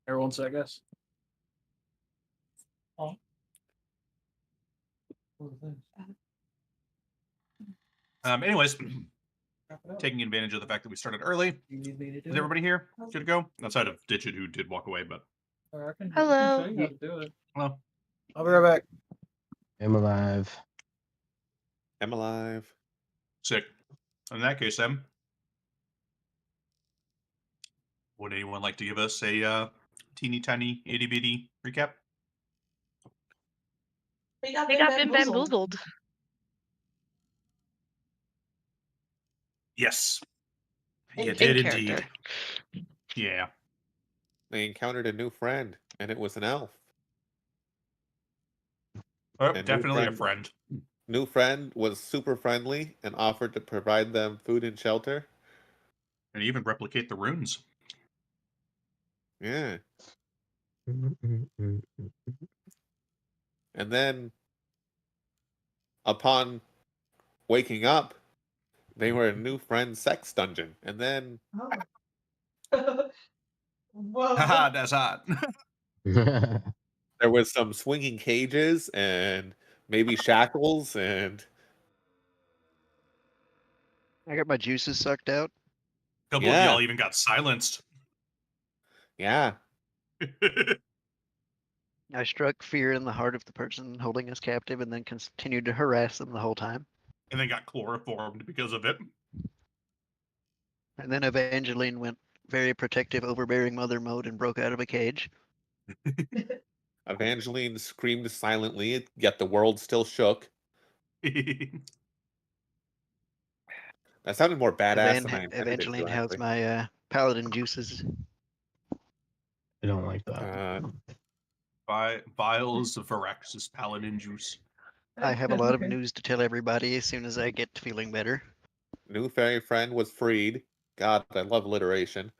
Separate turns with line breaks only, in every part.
Everyone's, I guess.
Anyways, taking advantage of the fact that we started early. Is everybody here? Good to go? Outside of Ditchit, who did walk away, but
Hello.
hello.
I'll be right back.
I'm alive.
I'm alive.
Sick. In that case, then, would anyone like to give us a teeny tiny itty bitty recap?
We got been bamboozled.
Yes. You
In
did
character.
indeed. Yeah.
They encountered a new friend, and it was an elf.
Oh,
And
definitely a friend.
New friend was super friendly and offered to provide them food and shelter.
And even replicate the runes.
Yeah. And then, upon waking up, they were a new friend's sex dungeon. And then,
Haha, that's hot.
there was some swinging cages and maybe shackles and
I got my juices sucked out.
A couple of y'all even got silenced.
yeah.
I struck fear in the heart of the person holding us captive and then continued to harass them the whole time.
And then got chloroformed because of it.
And then Evangeline went very protective, overbearing mother mode and broke out of a cage.
Evangeline screamed silently, yet the world still shook. That sounded more badass than I intended
Evangeline
it to,
has
actually.
my paladin juices.
I don't like that.
Vials of Viraxis paladin juice.
I have a lot of news to tell everybody as soon as I get feeling better.
New fairy friend was freed. God, I love alliteration.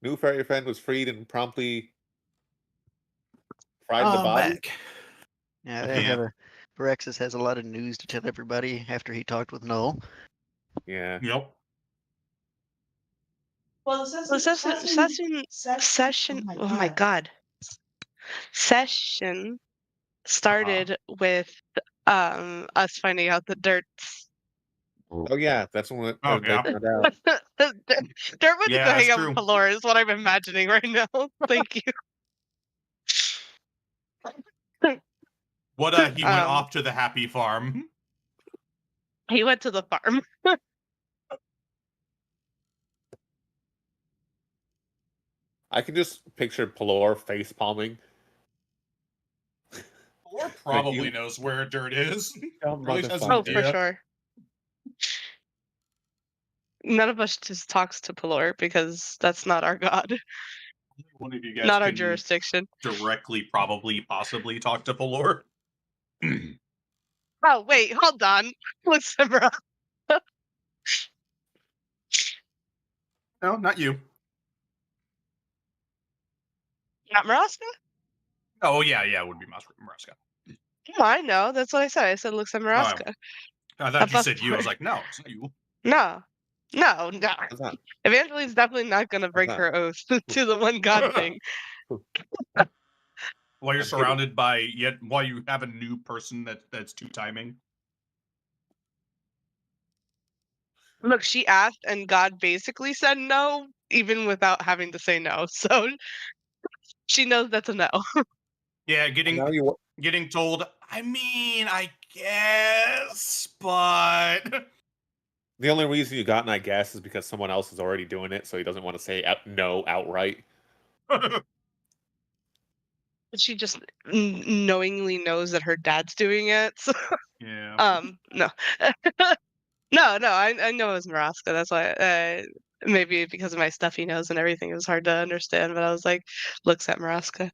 New fairy friend was freed and promptly fried the body.
Back.
Yeah, I have a Viraxis has a lot of news to tell everybody after he talked with Null.
Yeah.
Yep.
Well, session. Oh my god. Session started with us finding out the Dirt's.
Oh yeah, that's when
Oh,
they
yeah.
found out.
Dirt went
Yeah,
to hang
that's
out
true.
with Pelor is what I'm imagining right now. Thank you.
What he went off to the happy farm.
He went to the farm.
I can just picture Pelor face palming.
Or probably knows where Dirt is. Really has an
Oh,
idea.
for sure. None of us just talks to Pelor because that's not our god.
One of you guys
Not our
can
jurisdiction.
directly, probably, possibly talk to Pelor.
Oh, wait, hold on. Look, Simra.
No, not you.
Not Maraska?
Oh, yeah, it would be Maraska.
No, I know. That's what I said. I said looks at Maraska.
I thought you said you. I was like, no, it's not you.
No. Evangeline's definitely not going to break her oath to the one god thing.
While you're surrounded by, while you have a new person that's two timing.
Look, she asked and God basically said no, even without having to say no. So she knows that's a no.
Yeah, getting told, I mean, I guess, but...
The only reason you got an I guess is because someone else is already doing it, so he doesn't want to say no outright.
She just knowingly knows that her dad's doing it. So,
yeah.
No. No, I know it was Maraska. That's why, maybe because of my stuffy nose and everything, it was hard to understand. But I was like, looks at Maraska.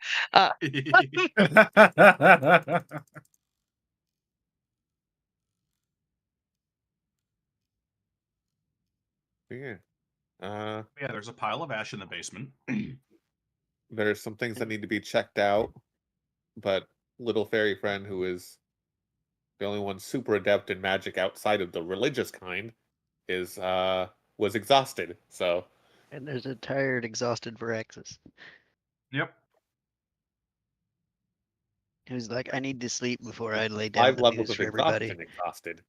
Yeah.
Yeah, there's a pile of ash in the basement.
There's some things that need to be checked out, but little fairy friend, who is the only one super adept in magic outside of the religious kind, was exhausted. So
And there's a tired, exhausted Viraxis
Yep.
who's like, I need to sleep before I lay down
5
the
levels
news
of
for everybody.
exhaustion exhausted.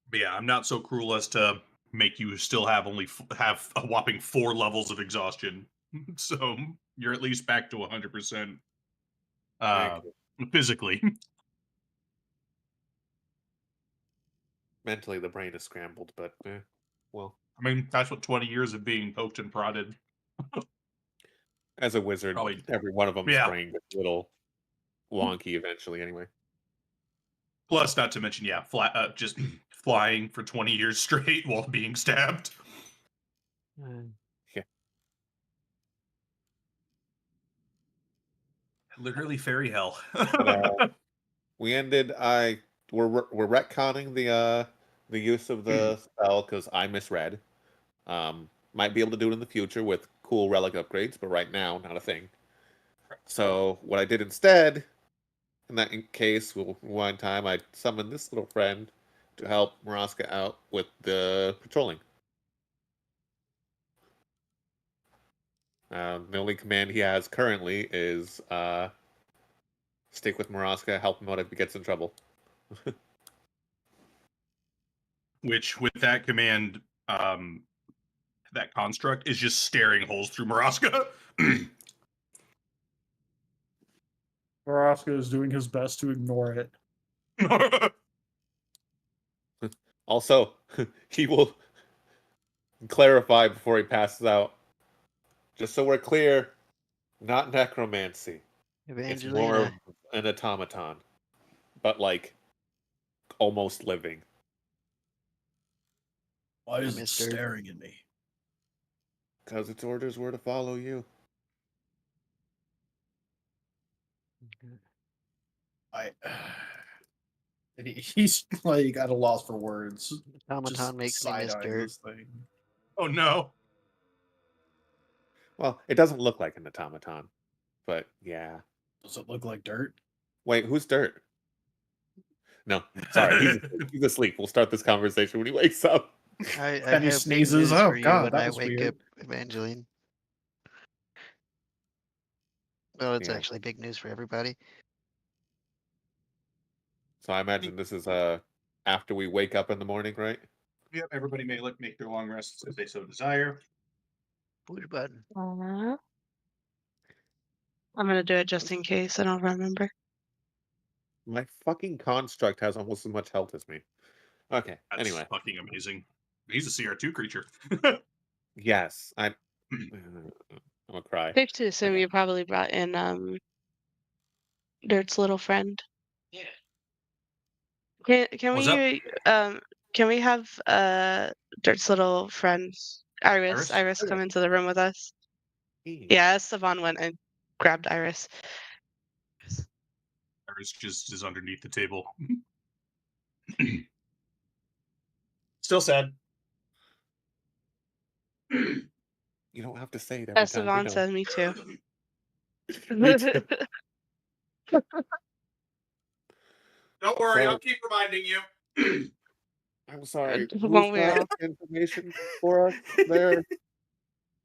But yeah, I'm not so cruel as to make you still have only have a whopping 4 levels of exhaustion. So you're at least back to 100%
Thank you.
physically.
Mentally, the brain is scrambled, but well,
I mean, that's what 20 years of being poked and prodded.
as a wizard,
Probably.
every one of them's
Yeah.
brain gets a little wonky eventually. Anyway,
Plus, not to mention, yeah, just flying for 20 years straight while being stabbed.
Yeah.
Literally fairy hell.
But, we ended. We're retconning the use of the spell because I misread. Might be able to do it in the future with cool relic upgrades, but right now, not a thing. So what I did instead, in that case, one time I summoned this little friend to help Maraska out with the patrolling. The only command he has currently is stick with Maraska, help him out if he gets in trouble.
Which, with that command, that construct is just staring holes through Maraska.
Maraska is doing his best to ignore it.
Also, he will clarify before he passes out. Just so we're clear, not necromancy. It's more of
Evangelina,
an automaton, but like almost living.
Why
is it staring
at me?
Because its orders were to follow you.
He's like at a loss for words.
automaton makes me miss
side-eyeing
dirt.
this thing.
Oh no.
Well, it doesn't look like an automaton, but yeah.
Does it look like dirt?
Wait, who's Dirt? No, sorry, he's asleep. We'll start this conversation when he wakes up.
I
And he
have big
sneezes.
news
Oh,
for you
God,
when
that
I
was
wake
weird.
up, Evangeline. Well, it's
Yeah.
actually big news for everybody.
So I imagine this is after we wake up in the morning, right?
Yep, everybody may make their long rests if they so desire.
Push button.
I'm gonna do it just in case I don't remember.
My fucking construct has almost as much health as me. Okay,
That's
anyway.
fucking amazing. He's a CR2 creature.
Yes, I'm gonna cry.
Safe to assume
Okay.
you probably brought in Dirt's little friend.
Yeah.
Can
What's
we have Dirt's little friend Iris
Iris?
come into the room with us? Yeah, Savon went and grabbed Iris.
Iris just is underneath the table. Still sad.
You don't have to say it every time.
Savon says me too.
Me too.
Don't worry,
So-
I'll keep reminding you.
I'm sorry.
Won't
Who's
we
got
all?
information for us there?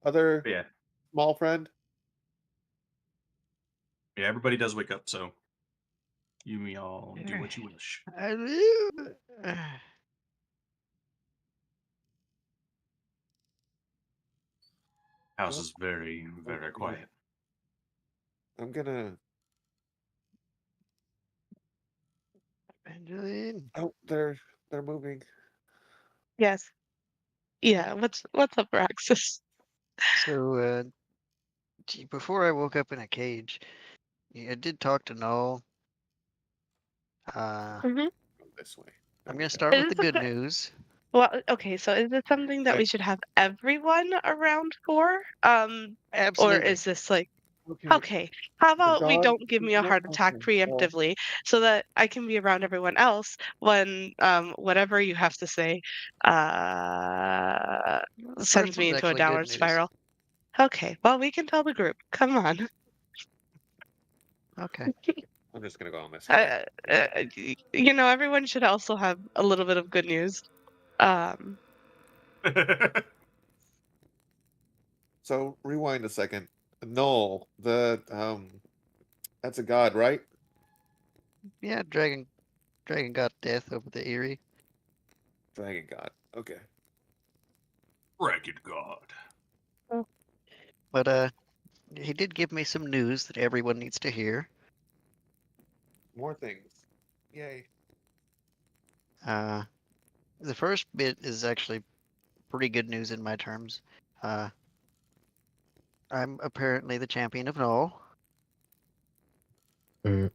Other
Yeah.
small friend?
Yeah, everybody does wake up, so you all do what you wish.
I do.
House is very, very quiet.
I'm gonna.
Evangeline.
Oh, they're moving.
Yes. Yeah. What's up, Roxas?
So, before I woke up in a cage, I did talk to Null.
Mhm.
This way.
I'm gonna start with
Is
the
it
good
the-
news.
Well, okay. So is it something that we should have everyone around for? Or
Absolutely.
is this like okay? How about we
dog
don't give
is
me a
not
heart attack
talking, so-
preemptively, so that I can be around everyone else when whatever you have to say sends me
one's
into a
actually good
downward
news.
spiral. Okay. Well, we can tell the group. Come on.
Okay.
I'm just gonna go on this.
You know, everyone should also have a little bit of good news.
So rewind a second. Null, that's a god, right?
Yeah, Dragon got death over the Eyrie.
Dragon god. Okay.
Dragon God.
But he did give me some news that everyone needs to hear.
More things. Yay.
The first bit is actually pretty good news in my terms. I'm apparently the champion of Null.
Mm.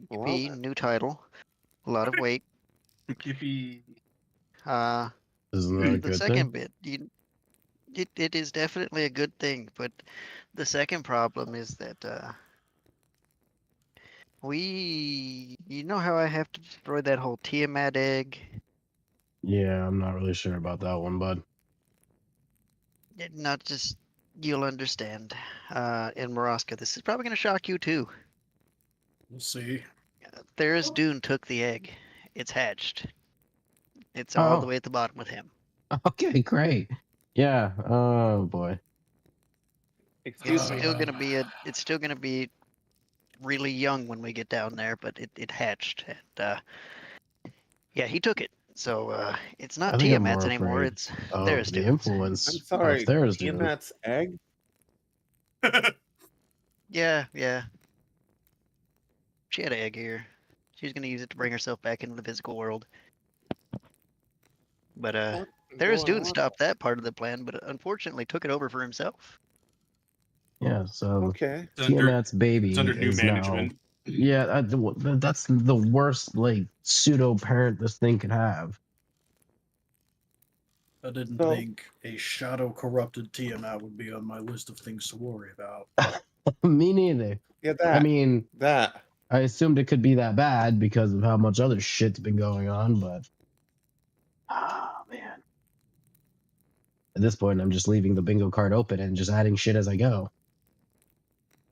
Well,
Yippee, new title. A lot of weight.
Yippee.
Isn't that a
The
good
second
thing?
bit, it is definitely a good thing, but the second problem is that you know how I have to destroy that whole Tiamat egg?
Yeah, I'm not really sure about that one, bud.
Not just you'll understand. In Moroska, this is probably gonna shock you too.
We'll see.
Theris Dune took the egg. It's hatched. It's all the
Oh.
way at the bottom with him.
Okay, great. Yeah. Oh boy.
excuse
It's
me.
still gonna be it's still gonna be really young when we get down there, but it hatched and yeah, he took it. So it's
I
not
think I'm
Tiamat's
more
anymore,
afraid
it's
of
Theris
the
Dune's.
influence
I'm
of
sorry.
Theris Dune.
Tiamat's egg?
Yeah. She had an egg here. She's gonna use it to bring herself back into the physical world. But
What
Theris
going
Dune
on?
stopped that part of the plan, but unfortunately took it over for himself.
Yeah. So
Okay.
It's under,
Tiamat's baby
it's under new
is now.
management.
Yeah, that's the worst like pseudo parent this thing could have.
I didn't
So-
think a shadow corrupted Tiamat would be on my list of things to worry about.
Me neither.
Yeah, that.
I mean,
that.
I assumed it could be that bad because of how much other shit's been going on, but man. At this point, I'm just leaving the bingo card open and just adding shit as I go.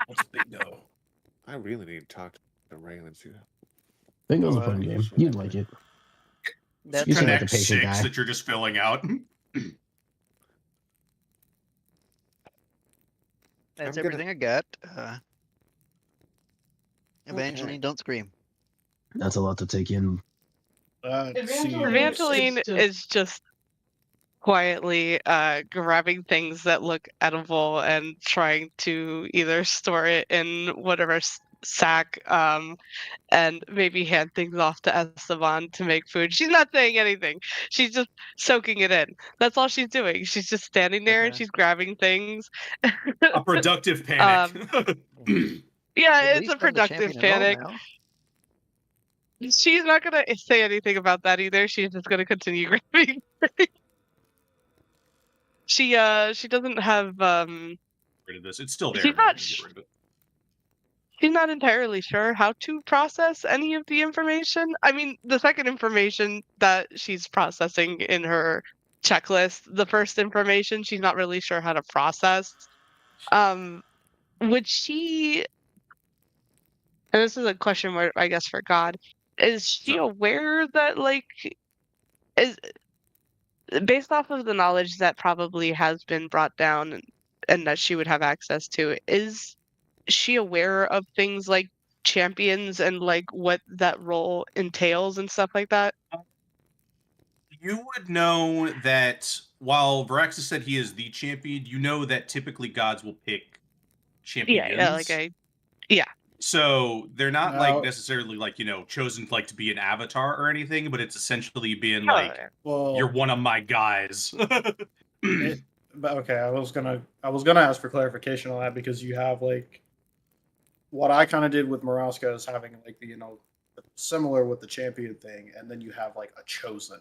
What's bingo?
I really need to talk to Raylan too.
Bingo's a
Oh,
fun
you
game.
should
You'd
have
like
it.
it.
That's
You seem like a
Connect
patient
6
guy.
that you're just filling out.
That's
I'm gonna-
everything I got. Evangeline, don't scream.
That's a lot to take in.
Evangeline is just quietly grabbing things that look edible and trying to either store it in whatever sack and maybe hand things off to Esteban to make food. She's not saying anything. She's just soaking it in. That's all she's doing. She's just standing there and
Okay.
she's grabbing things.
A productive panic.
Yeah,
At
it's
least
a
I'm the
productive
champion at all
panic.
now.
She's not gonna say anything about that either. She's just gonna continue grabbing. She doesn't have
Rid of this. It's still there.
She's not
Get rid of it.
she's not entirely sure how to process any of the information. I mean, the second information that she's processing in her checklist, the first information she's not really sure how to process. Would she, and this is a question where I guess for God, is she
So-
aware that like is based off of the knowledge that probably has been brought down and that she would have access to, is she aware of things like champions and like what that role entails and stuff like that?
You would know that while Varaxis said he is the champion, you know that typically gods will pick champions.
Yeah, like
So they're not
Now-
like necessarily like, chosen like to be an avatar or anything, but it's essentially being like,
Well,
you're one of my guys.
But okay, I was gonna ask for clarification on that because you have like what I kind of did with Moroska is having like the similar with the champion thing, and then you have like a chosen,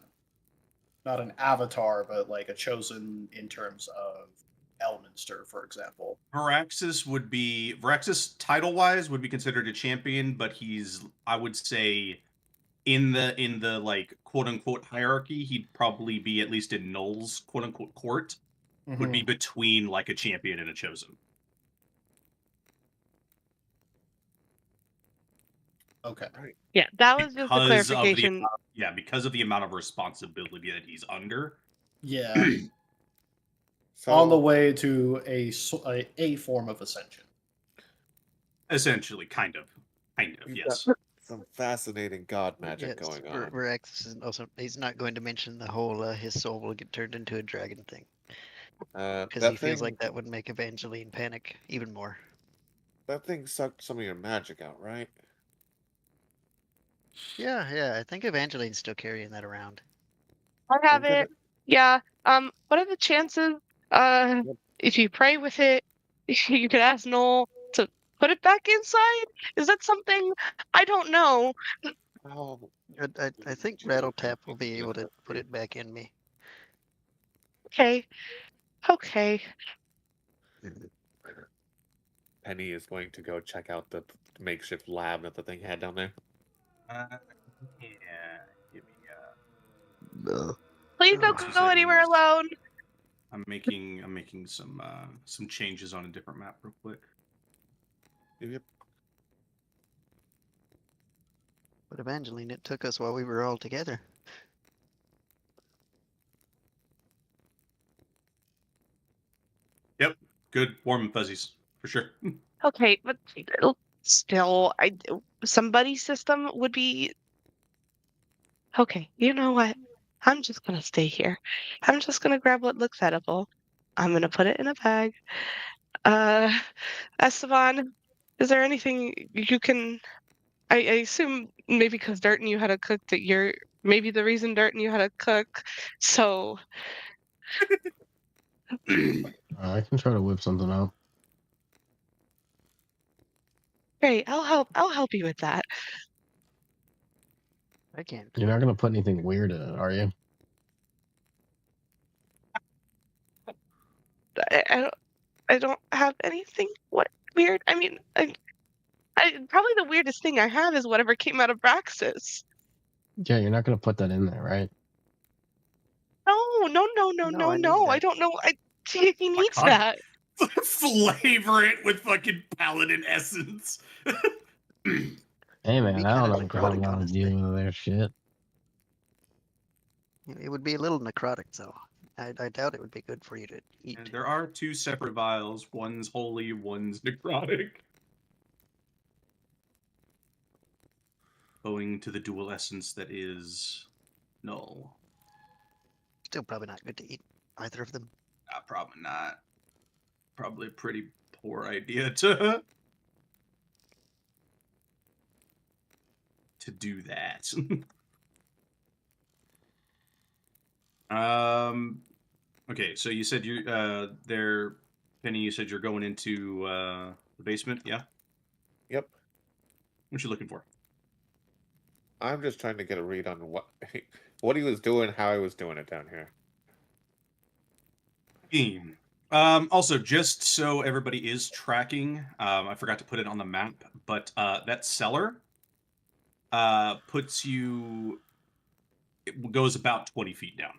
not an avatar, but like a chosen in terms of Elminster, for example.
Varaxis title wise would be considered a champion, but he's, I would say, in the like quote unquote hierarchy, he'd probably be, at least in Null's quote unquote court, would be between like a champion and a chosen.
Okay.
Yeah, that was just a
Because of the
clarification.
because of the amount of responsibility that he's under.
Yeah.
So
On the way to a form of ascension.
Essentially, kind of,
You've
yes.
some fascinating god magic
Yes,
going on.
Verax is also he's not going to mention the whole his soul will get turned into a dragon thing because
That
he feels
thing,
like that would make Evangeline panic even more.
that thing sucked some of your magic out, right?
Yeah, I think Evangeline's still carrying that around.
I have
I'm gonna-
it. Yeah. What are the chances? If you pray with it, you could ask Noel to put it back inside. Is that something? I don't know.
Oh,
I think Rattletap will be able to put it back in me.
Okay. Okay.
Penny is going to go check out the makeshift lab that the thing had down there.
Yeah. Give me.
Please
Oh,
don't
2
go anywhere
seconds.
alone.
I'm making some changes on a different map real quick.
Yep.
But Evangeline, it took us while we were all together.
Yep. Good, warm and fuzzies for sure.
Okay, but still, somebody's system would be. Okay, you know what? I'm just gonna stay here. I'm just gonna grab what looks edible. I'm gonna put it in a bag. Uh, Esteban, is there anything you can? I assume maybe because Dirt knew how to cook that you're maybe the reason Dirt knew how to cook. So
I can try to whip something out.
great, I'll help. I'll help you with that.
I can't.
You're not gonna put anything weird in it, are you?
I don't have anything what weird. I mean, probably the weirdest thing I have is whatever came out of Braxis.
Yeah, you're not gonna put that in there, right?
No.
No, I need
I
that.
don't know. He needs
God.
that.
Flavor it with fucking paladin essence.
Hey
Would be
man, I don't
kinda
know what the hell
necrotic,
I'm
honestly.
doing with their shit.
It would be a little necrotic, though. I doubt it would be good for you to eat.
And there are 2 separate vials. One's holy, one's necrotic. Owing to the dual essence that is null.
Still probably not good to eat either of them.
Probably not. Probably a pretty poor idea to do that. Okay, so you said you there, Penny. You said you're going into the basement. Yeah.
Yep.
What you looking for?
I'm just trying to get a read on what he was doing, how he was doing it down here.
Also, just so everybody is tracking, I forgot to put it on the map, but that cellar puts you. It goes about 20 feet down.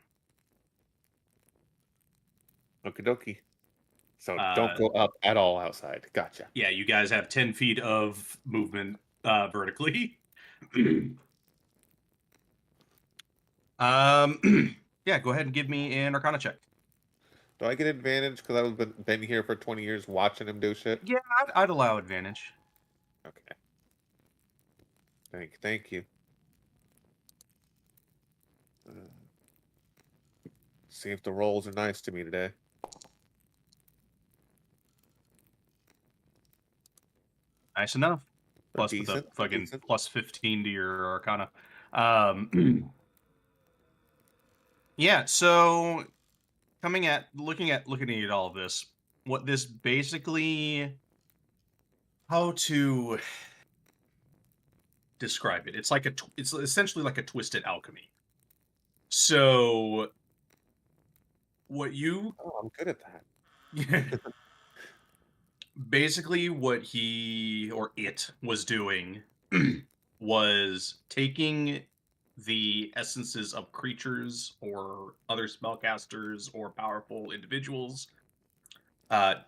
Okie dokie. So don't go up at all outside. Gotcha.
Yeah, you guys have 10 feet of movement vertically. Yeah, go ahead and give me an Arcana check.
Do I get advantage because I've been here for 20 years watching him do shit?
Yeah, I'd allow advantage.
Okay. Thank you. See if the rolls are nice to me today.
Nice enough. Plus with a
Decent,
fucking
decent.
plus 15 to your Arcana. Yeah, so looking at all of this, what this basically, how to describe it? It's like it's essentially like a twisted alchemy. So what you
Oh, I'm good at that.
basically what he or it was doing was taking the essences of creatures or other spellcasters or powerful individuals,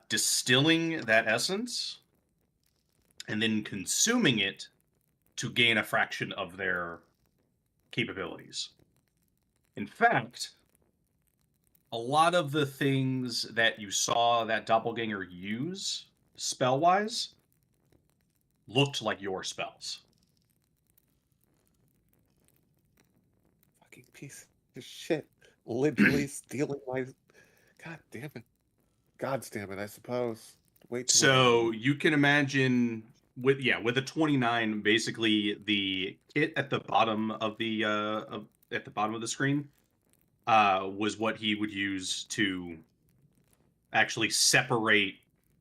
distilling that essence, and then consuming it to gain a fraction of their capabilities. In fact, a lot of the things that you saw that doppelganger use spell-wise looked like your spells.
Fucking piece of shit. Literally stealing my. God damn it. God damn it, I suppose. Wait till
So you can imagine with a 29, basically the kit at the bottom of the at the bottom of the screen was what he would use to actually separate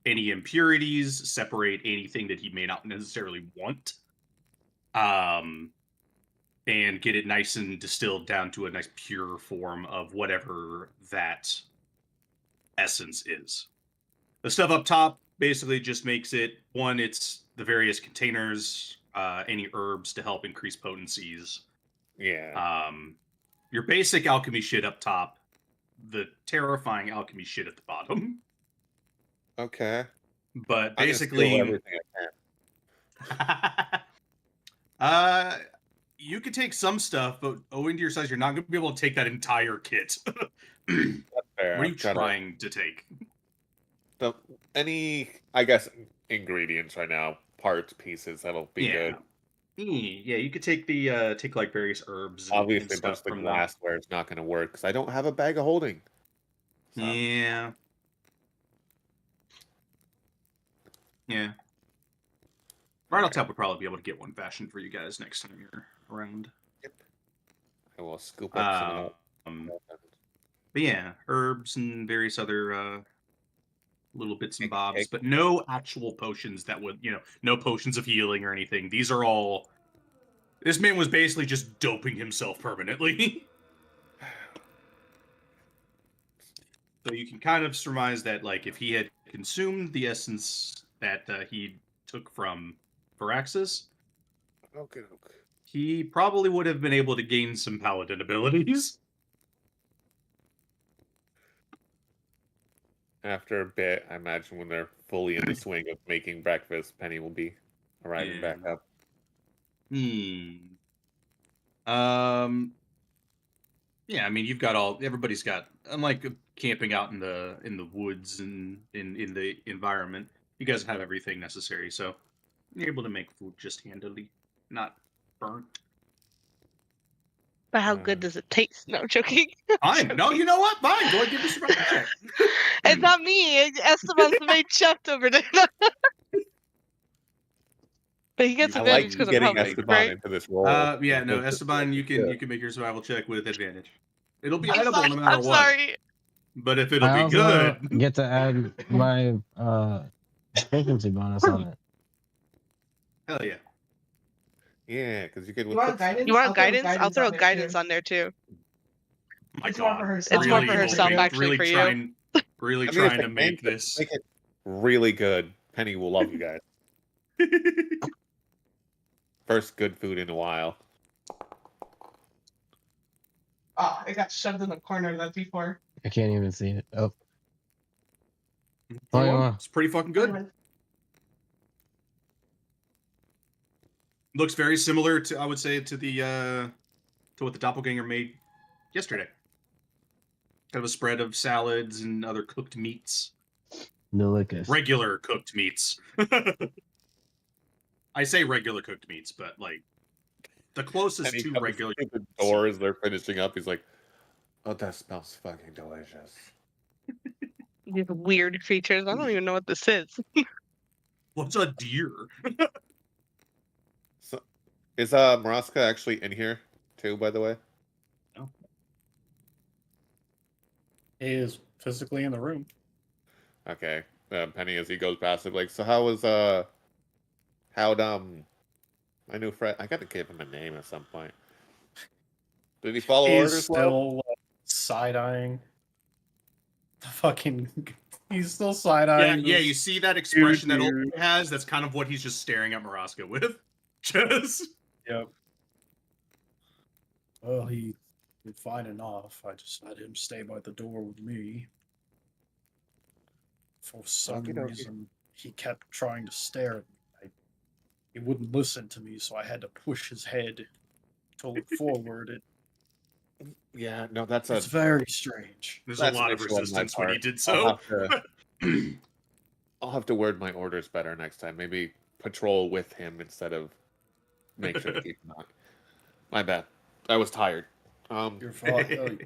any impurities, separate anything that he may not necessarily want, and get it nice and distilled down to a nice pure form of whatever that essence is. The stuff up top basically just makes it, one, it's the various containers, any herbs to help increase potencies.
Yeah.
Your basic alchemy shit up top, the terrifying alchemy shit at the bottom.
Okay.
But
I'm gonna steal
basically,
everything I can.
you could take some stuff, but owing to your size, you're not going to be able to take that entire kit.
That's fair.
What are you
I've gotta-
trying to take?
Any, I guess, ingredients right now, parts, pieces, that'll be good.
Yeah, you could take the take like various herbs. And
Obviously,
stuff
just the
from
glassware is not going to work because I don't have a bag of holding. So,
Yeah. Yeah. Rattletail would probably be able to get one fashioned for you guys next time you're around.
I will scoop up some of
Um,
that.
but yeah, herbs and various other little bits and bobs,
Okay.
but no actual potions that would, no potions of healing or anything. These are all. This man was basically just doping himself permanently. So you can kind of surmise that, like, if he had consumed the essence that he took from Varaxis,
Okay.
he probably would have been able to gain some paladin abilities.
After a bit, I imagine when they're fully in the swing of making breakfast, Penny will be arriving back
Yeah.
up.
Yeah, I mean, everybody's got, unlike camping out in the woods and in the environment, you guys have everything necessary, so you're able to make food just handily, not burnt.
But how good does it taste? No, I'm joking.
Fine. No, you know what? Fine. Go ahead and give me a survival check.
It's not me. Esteban's the main chef over there. But he gets
I
I
advantage
like
because I'm
getting
helping,
Esteban
right?
into this role.
Yeah, no,
because it's
Esteban, you
good.
can make your survival check with advantage. It'll be
I'm
edible
sorry.
no matter
I'm
what.
sorry.
But if it'll
I
be
also
good,
get to add my efficiency bonus on it.
hell yeah.
Yeah, because you could.
You want guidance?
You want
I'll throw
guidance? I'll throw
on there,
guidance
too.
on there too.
My
It's more
God.
for herself.
It's more for
Really
herself,
hoping-
actually,
really
for you.
trying, Really
I mean, if
trying
the
to
game
make
can
this.
make it really good. Penny will love you guys. First good food in a while.
Oh, it got shoved in the corner of that before.
I can't even see it. Oh, oh yeah.
It's pretty fucking good. Looks very similar to, I would say, to the to what the doppelganger made yesterday. Kind of a spread of salads and other cooked meats.
Delicous.
Regular cooked meats. I say regular cooked meats, but like the closest
Penny
to
comes
regular.
through the door as they're finishing up. He's like, "Oh, that smells fucking delicious."
These weird creatures. I don't even know what this is.
What's a deer?
So, is Maraska actually in here too? By the way.
He is physically in the room.
Okay. Penny, as he goes past it, like, so how was how'd my new friend? I got to give him a name at some point. Did he follow
He's
orders? well?
still side eyeing. The fucking. He's still side eyeing.
Yeah, you see that expression that
dude.
Ulrich has? That's kind of what he's just staring at Maraska with. Just.
Yep. Well, he did fine enough. I just had him stay by the door with me. For some
Okey dokey.
reason, he kept trying to stare at me. he wouldn't listen to me, so I had to push his head to look forward.
Yeah, no, that's
It's very strange.
There's
that's
a lot
an
of
issue on my
resistance when he
part.
did
I'll
so.
have to I'll have to word my orders better next time. Maybe patrol with him instead of make sure to keep him on. My bad. I was tired.
You're fine.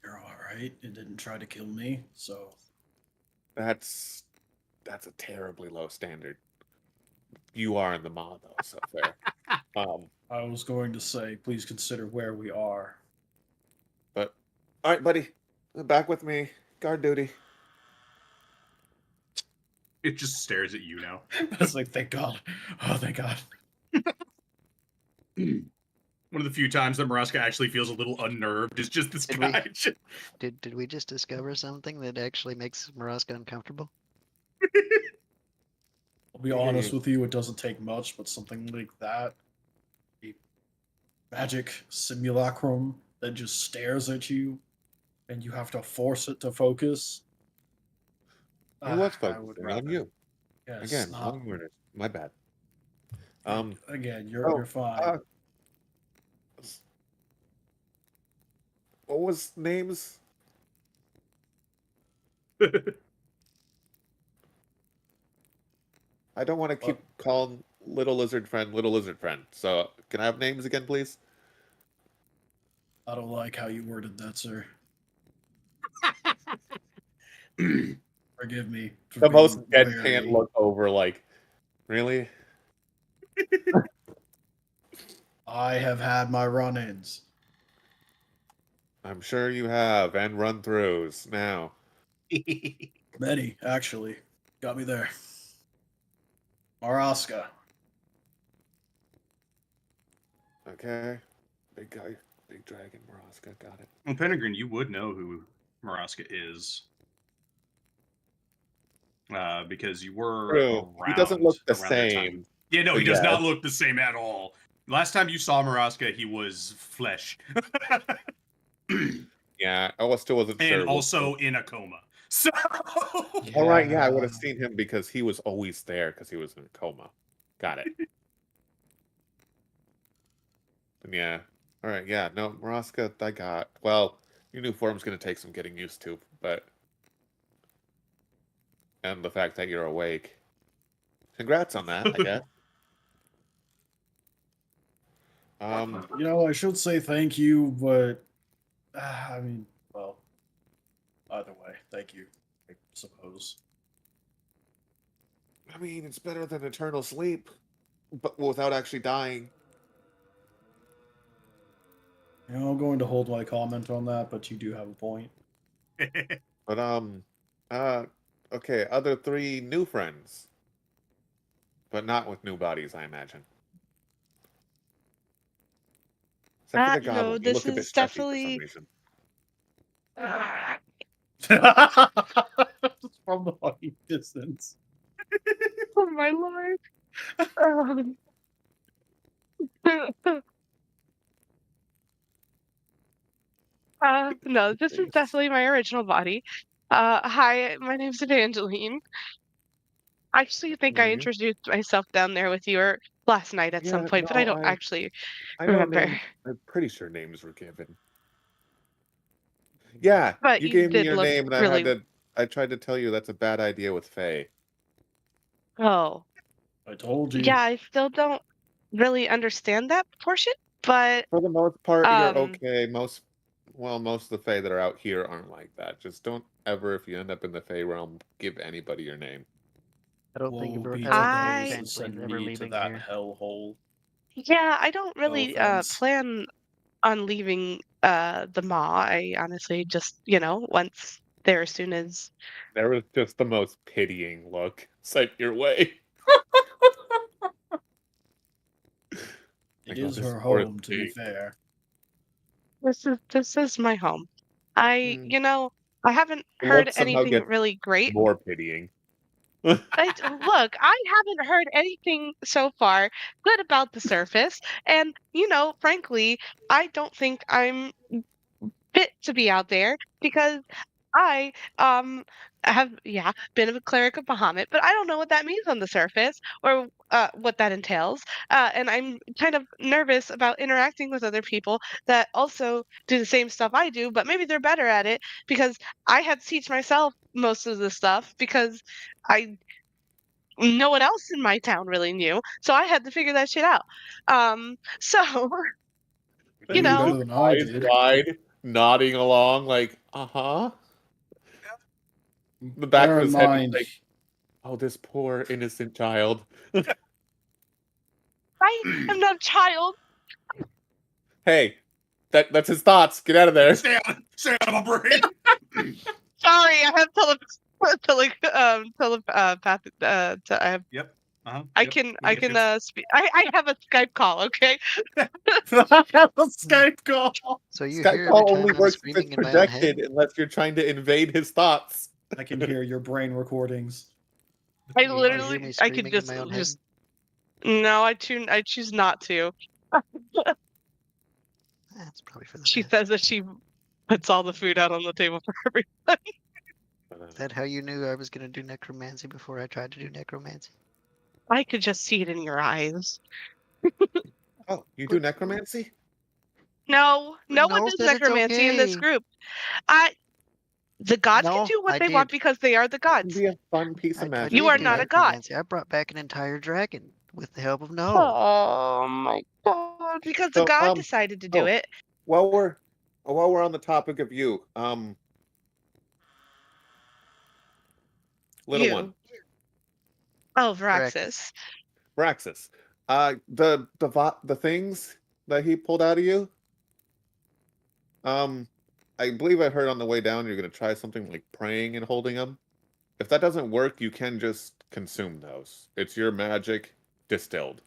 You're all right. It didn't try to kill me, so
That's a terribly low standard. You are in the maw though, so fair.
I was going to say, please consider where we are.
But all right, buddy, back with me. Guard duty.
It just stares at you now.
I was like, thank God. Oh, thank God.
One of the few times that Maraska actually feels a little unnerved is just this
Did we-
guy.
Did we just discover something that actually makes Maraska uncomfortable?
I'll be honest with you, it doesn't take much, but something like that, a magic simulacrum that just stares at you, and you have to force it to focus.
I was
I
focusing
would
on
rather-
you.
Yes,
Again,
not-
long orders. My bad.
again, you're fine.
What was names? I don't want to keep calling little lizard friend. So can I have names again, please?
I don't like how you worded that, sir. Forgive me. for
The most
being
deadpan
wary.
look over, like, really?
I have had my run-ins.
I'm sure you have, and run-throughs now.
Many, actually. Got me there. Maraska.
Okay. Big guy, big dragon, Maraska, got it.
Well, Penegrin, you would know who Maraska is. Because you were
True. He doesn't
around-
look the
around that time.
same.
Yeah, no,
But
he does
yeah,
not look the same at all. Last time you saw Maraska, he was flesh.
Yeah, I still wasn't sure.
And also in a coma. So
All right, yeah, I would have seen him because he was always there because he was in a coma. Got it. And yeah. All right, yeah, no, Maraska, I got. Well, your new form's going to take some getting used to, but. And the fact that you're awake. Congrats on that, I guess.
You know, I should say thank you, but I mean, well, either way, thank you, I suppose.
I mean, it's better than eternal sleep, but without actually dying.
You know, I'm going to hold my comment on that, but you do have a point.
But okay, other 3 new friends, but not with new bodies, I imagine. Except for the
No,
goblin. You
this
look a bit
is
stuffy for some
definitely-
reason.
From the fucking distance.
Oh my lord. No, this is
Thanks.
definitely my original body. Hi, my name's Evangeline. I actually think I
Mhm.
introduced myself down there with you or last night at some
Yeah,
point, but I
no,
don't actually
I know
remember.
I'm pretty sure names were given. Yeah,
But
you
you
gave me
did
your
look
name, and
really-
I tried to tell you that's a bad idea with Faye.
Oh,
I told you.
yeah, I still don't really understand that portion, but
For the most part, you're
Um,
okay. Most of the Fae that are out here aren't like that. Just don't ever, if you end up in the Fae realm, give anybody your name.
I don't think
Woe be to
I-
those that
Evangeline's
send
ever
me to
leaving
that
here.
hellhole.
yeah, I don't really
offense.
plan on leaving the mall. I honestly just, once there as soon as
There was just the most pitying look sent your way.
It
Like, oh,
is
this
her
poor
home, to be
thing.
fair.
this is my home. I
Mm.
I haven't
The
heard
look somehow
anything
gets
really great.
More pitying.
Look, I haven't heard anything so far good about the surface, and frankly, I don't think I'm fit to be out there because I have been a cleric of Bahamut, but I don't know what that means on the surface or what that entails. And I'm kind of nervous about interacting with other people that also do the same stuff I do, but maybe they're better at it because I had to teach myself most of the stuff because I no one else in my town really knew. So I had to figure that shit out. So
But
you
you're
know,
better than I
Eyes
did.
wide, nodding along, like, uh-huh. The back
Bear
of
in
his head, he's
mind,
like, oh, this poor innocent child.
I am not a child.
Hey, that's his thoughts. Get out of there.
Stay out of my brain.
Sorry, I have telepathic. I have.
Yep.
I
Yep.
can.
We
I
get
can.
this.
Speak. I have a Skype call. Okay.
I have a Skype call.
So you
Skype
hear every
call
time
only
I'm
works if
screaming
it's
in my own head?
projected unless you're trying to invade his thoughts.
I can hear your brain recordings.
I
You hear
literally.
me
I could
screaming in my own head?
No, I choose not to.
That's probably for the
She
best.
says that she puts all the food out on the table for everyone.
Is that how you knew I was gonna do necromancy before I tried to do necromancy?
I could just see it in your eyes.
Oh, you do necromancy?
No, no one
No,
does
then it's
necromancy in this
okay.
group. The gods can
No,
do what
I
they want
did.
because they are the
It can
gods.
be a fun piece
I
of magic.
You
did
are
do
not a god.
necromancy. I brought back an entire dragon with the help of No.
Oh my god! Because the
So,
god decided to do
oh.
it.
While we're on the topic of you, little
You.
one,
Oh,
Varaxis.
Varaxis.
Braxis, the things that he pulled out of you, I believe I heard on the way down you're gonna try something like praying and holding them. If that doesn't work, you can just consume those. It's your magic distilled,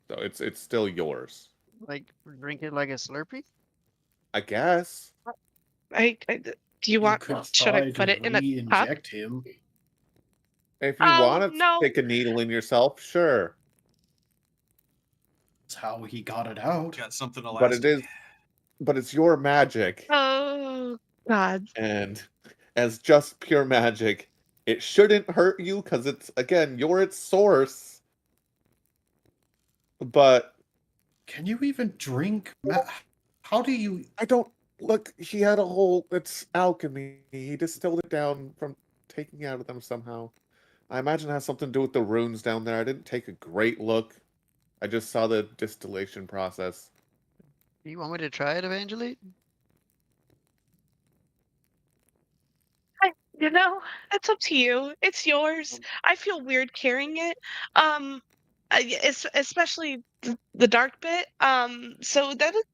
so it's still yours.
Like drink it like a Slurpee?
I guess.
Do you
You
want?
could
Should I
try
put
to
it in a cup?
re-inject him.
If you
Oh,
want to
no.
stick a needle in yourself, sure.
That's how he got it out.
Got something to last.
But it's your magic,
Oh god.
and as just pure magic, it shouldn't hurt you because it's again you're its source. But
Can you even drink? How do you?
I don't look. He had a whole. It's alchemy. He distilled it down from taking out of them somehow. I imagine it has something to do with the runes down there. I didn't take a great look. I just saw the distillation process.
You want me to try it, Evangeline?
You know, it's up to you. It's yours. I feel weird carrying it. Especially the dark bit. So that is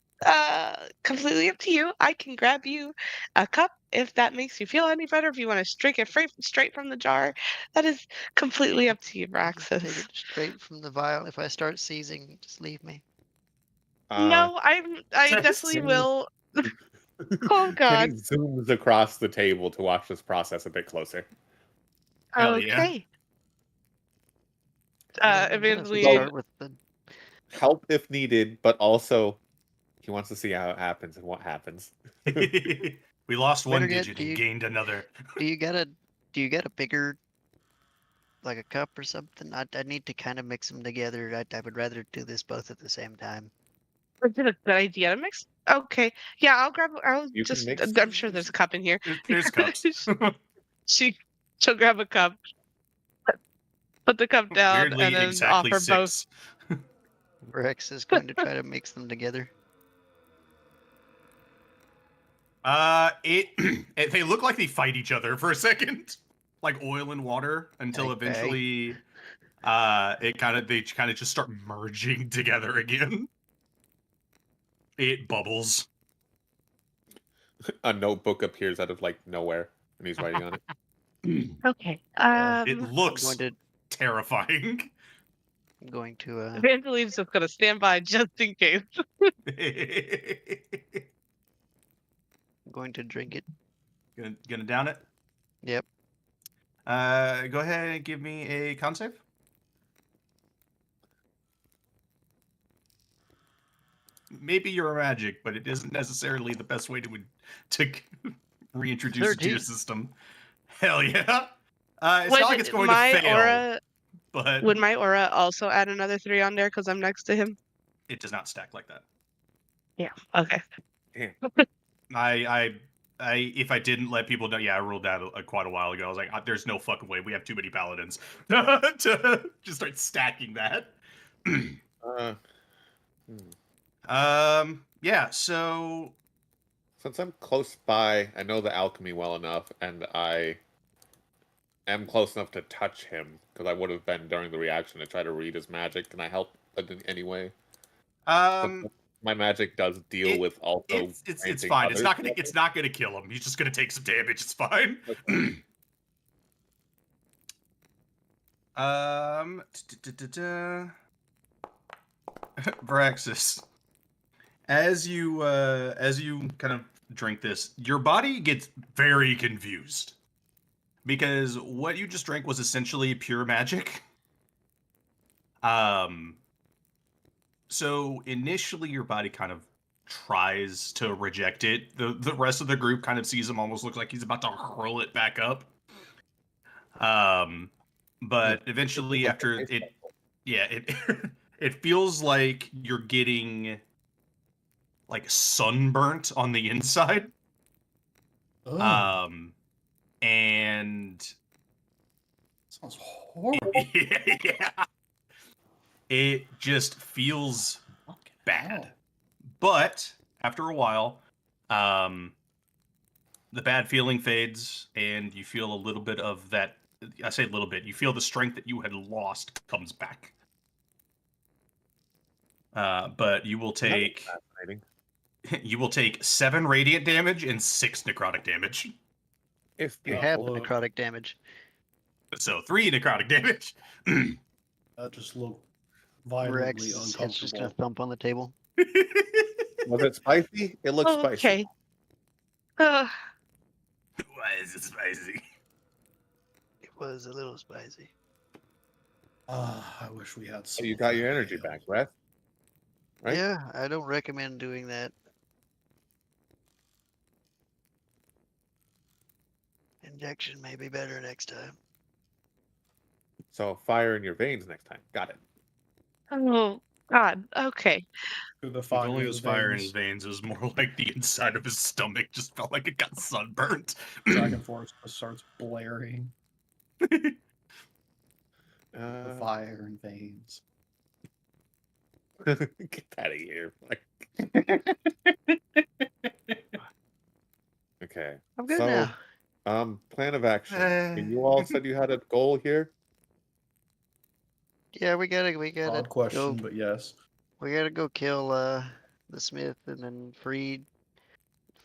completely up to you. I can grab you a cup if that makes you feel any better. If you want to drink it straight from the jar, that is completely up to you,
Take
Braxis.
it straight from the vial. If I start seizing, just leave me.
No, I definitely will. Oh god.
Kenny zooms across the table to watch this process a bit closer.
Hell yeah.
Okay.
I'm gonna
Evangeline.
start with the
Help if needed, but also he wants to see how it happens and what happens.
We lost one
Better yet,
digit
do
and
you-
gained another.
Do you get a bigger, like a cup or something? I need to kind of mix them together. I would rather do this both at the same time.
Is it a good idea to mix? Okay. Yeah, I'll
You can
just
mix
I'm sure there's a cup in here.
There's cups.
She'll grab a cup. Put the cup down
Weirdly,
and then
exactly
offer both.
6.
Rex is going to try to mix them together.
They look like they fight each other for a second, like oil and water, until
Okay.
eventually, they kind of just start merging together again. It bubbles.
A notebook appears out of like nowhere, and he's writing on it.
Okay.
It looks
I'm going
terrifying.
to
Evangeline's just gonna stand by just in case.
going to drink it.
Gonna down it.
Yep.
Go ahead and give me a con save. Maybe you're a magic, but it isn't necessarily the best way to reintroduce it to your
13.
system. Hell yeah. It's
Would
not like it's going to
my
fail,
aura
but
would my aura also add another 3 on there because I'm next to him?
it does not stack like that.
Yeah. Okay.
I if I didn't let people know, I ruled that quite a while ago. I was like, there's no fucking way we have too many paladins to just start stacking that. Yeah. So
Since I'm close by, I know the alchemy well enough, and I am close enough to touch him because I would have been during the reaction to try to read his magic. Can I help in any way? My magic does deal with also.
It's
granting
fine.
others
It's not gonna kill him. He's just gonna take some damage. It's fine. Varaxis, as you kind of drink this, your body gets very confused because what you just drank was essentially pure magic. So initially your body kind of tries to reject it. The rest of the group kind of sees him, almost looks like he's about to hurl it back up. But eventually after it it feels like you're getting like sunburnt on the inside.
Oh,
And
sounds horrible.
yeah. It just feels
Fucking
bad.
hell.
But after a while, the bad feeling fades, and you feel a little bit of that. I say a little bit. You feel the strength that you had lost comes back. But you will take
Fascinating.
you will take 7 radiant damage and 6 necrotic damage.
If
You
Yeah,
have
well,
necrotic damage.
So 3 necrotic damage.
That just looked violently
Rex is just gonna
uncomfortable.
thump on the table.
was it spicy? It looks spicy.
Okay. Uh,
Why is it spicy?
It was a little spicy.
I wish we had
So
some.
you got your energy back, right? Right?
Yeah, I don't recommend doing that. Injection may be better next time.
So fire in your veins next time. Got it.
oh God. Okay.
Through the
If
fire.
only it
of
was
the
fire in his
veins.
veins. It was more like the inside of his stomach just felt like it got sunburnt.
Dragon Force just starts blaring. The
Uh,
fire and veins.
get out of here. Okay.
I'm good
So,
now.
plan of action. You all said you had a goal here.
Yeah, we gotta
Odd question,
go.
but yes.
We gotta go kill the Smith and then free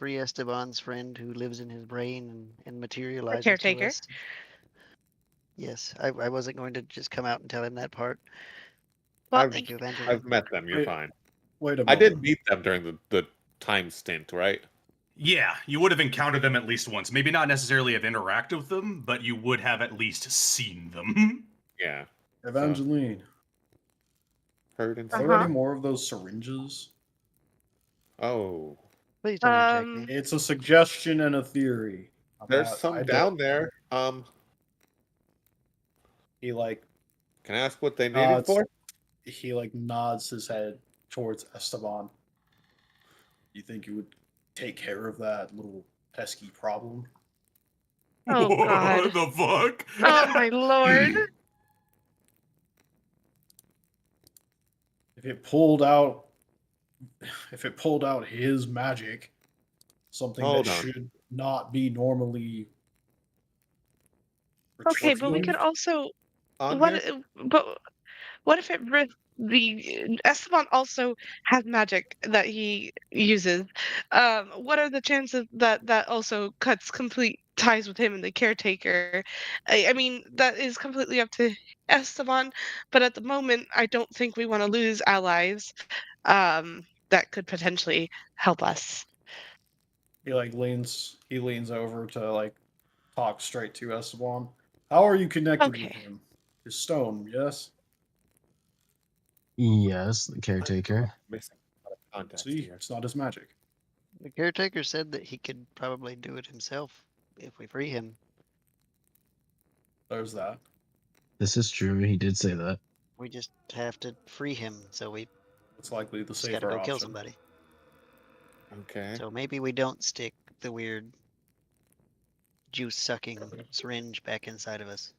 Esteban's friend who lives in his brain and materializes to
caretaker?
us. Yes, I wasn't going to just come out and tell him that part.
Well,
I've-
Thank you, Evangeline.
I've met them. You're
Wait.
fine.
Wait a
I
moment.
did meet them during the time stint, right?
Yeah, you would have encountered them at least once. Maybe not necessarily have interacted with them, but you would have at least seen them.
Yeah.
Evangeline,
Heard and
are
seen.
there
Uh-huh.
any more of those syringes?
Oh,
Please don't reject
Um,
me.
It's a suggestion and a theory.
there's
about-
some
I
down
don't-
there.
He like
Can I ask what they needed
it's-
for?
he like nods his head towards Esteban. You think you would take care of that little pesky problem?
Oh,
what
God.
the fuck?
oh my lord.
If it pulled out his magic, something
Hold
that
on.
should not be normally
Okay, but we could
retrieved.
also
On
what
here?
but what if the Esteban also has magic that he uses? What are the chances that that also cuts complete ties with him and the caretaker? I mean, that is completely up to Esteban, but at the moment, I don't think we want to lose allies that could potentially help us.
He leans over to like talk straight to Esteban. How are you connected with
Okay.
him? His stone, yes?
Yes, the caretaker.
Missing a lot of context
See,
here.
it's not his magic.
The caretaker said that he could probably do it himself if we free him.
There's that.
This is true. He did say that.
We just have to free him, so we
It's likely the
just gotta
safer
go
option.
kill somebody.
Okay.
So maybe we don't stick the weird juice sucking syringe back inside of us.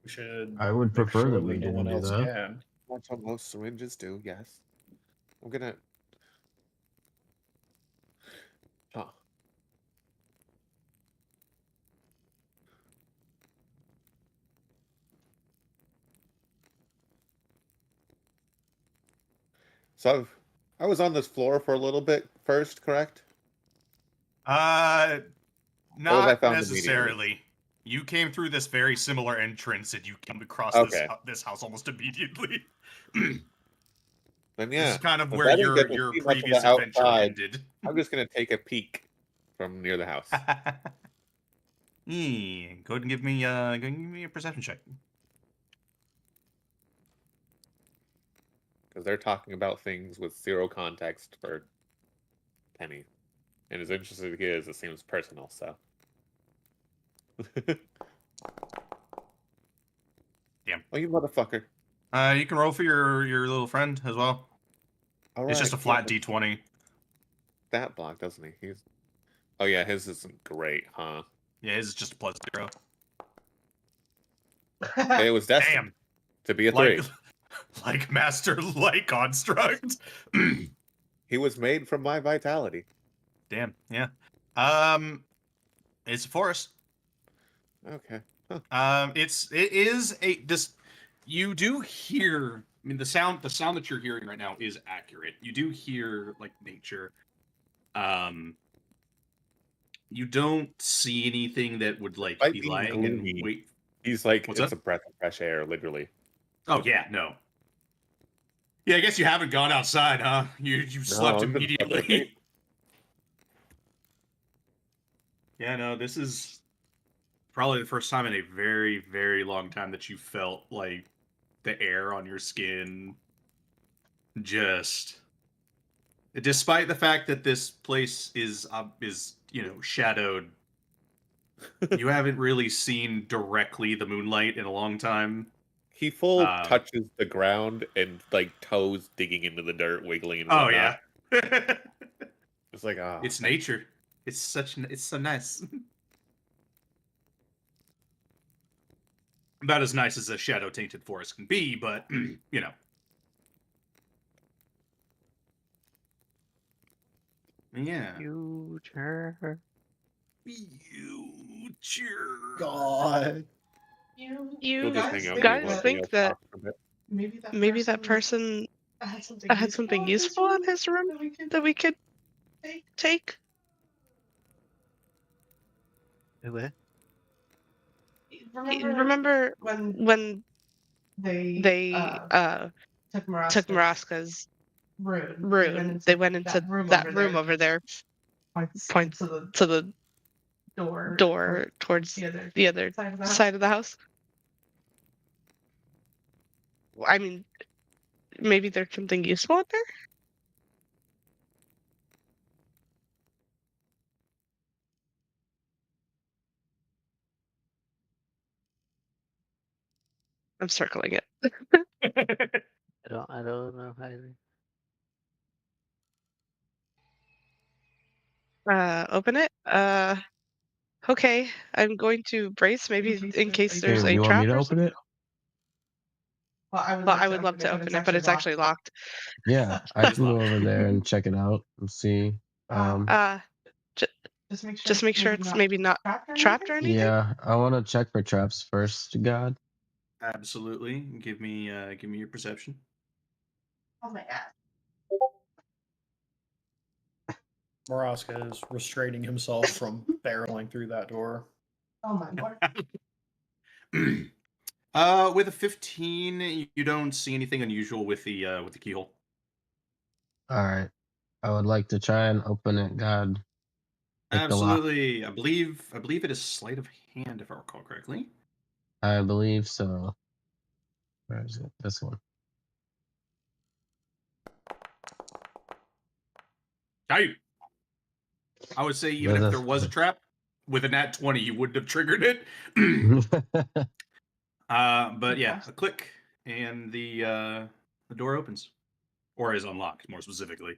We should.
I would
make
prefer
sure
that we
no
didn't
one
do
else
that.
can.
That's what most syringes do. Yes. I'm gonna. Huh. So I was on this floor for a little bit first, correct?
Uh,
Or was I
not
found
necessarily. You came through this very similar entrance, and you come across
Okay.
this house almost immediately.
Then
This
yeah.
is kind of
Since
where
I didn't get to
your
see much of
previous
the
adventure
outside,
ended.
I'm just gonna take a peek from near the house.
Go ahead and give me a perception check.
Because they're talking about things with zero context for Penny. And as interesting as he is, it seems personal, so.
Damn.
Oh, you motherfucker.
You can roll for your little friend as well.
All
It's just a
right,
flat
yeah,
d20.
That block, doesn't he? He's. Oh yeah, his isn't great, huh?
Yeah, his is just a +0.
It was destined
Damn.
to be a 3.
Like Master Light Construct.
He was made from my vitality.
Damn. Yeah. It's a forest.
Okay.
It is a this. You do hear. I mean, the sound that you're hearing right now is accurate. You do hear like nature. You don't see anything that would like
Might
be
be
lying
gloomy.
and wait.
He's like,
What's
it's
up?
a breath of fresh air, literally.
Oh yeah, no. Yeah, I guess you haven't gone outside, huh? You slept
I've been
immediately.
sleeping.
Yeah, no, this is probably the first time in a very, very long time that you felt like the air on your skin just. Despite the fact that this place is shadowed, you haven't really seen directly the moonlight in a long time.
He full touches the ground and like toes digging into the dirt, wiggling and
Oh
whatnot.
yeah,
It's like, ah.
it's nature. It's so nice. About as nice as a shadow tainted forest can be, but you know. Yeah.
Future.
Future.
God.
You
He'll just hang out
guys
and watch
think
Neil
that
talk for a bit.
maybe that person
had
had something useful in his room that we could take?
What?
Remember
Remember
when
when
they
took
took
Maraska's
room?
they went into that room over there, points to the door towards the other side of the house. I mean, maybe there's something useful in there? I'm circling it.
I don't know either.
Open it. Okay. I'm going to brace maybe in case there's
Hey,
a
you want
trap
me to
or
open
something.
it?
Well,
I would love to open it, but it's actually locked.
Yeah, I
It's
can go
locked.
over there and check it out and see.
Just make sure it's maybe not
Trapped or anything?
Yeah, I want to check for traps first, God.
Absolutely. Give me your perception.
Oh my god.
Maraska is restraining himself from barreling through that door.
Oh my lord.
With a 15, you don't see anything unusual with the keyhole.
All right, I would like to try and open it, God. Pick the lock.
Absolutely. I believe it is sleight of hand, if I recall correctly.
I believe so. Where is it? This one.
Hey. I would say even if there was a trap, with a nat 20, you wouldn't have triggered it. But yeah, a click and the door opens, or is unlocked, more specifically.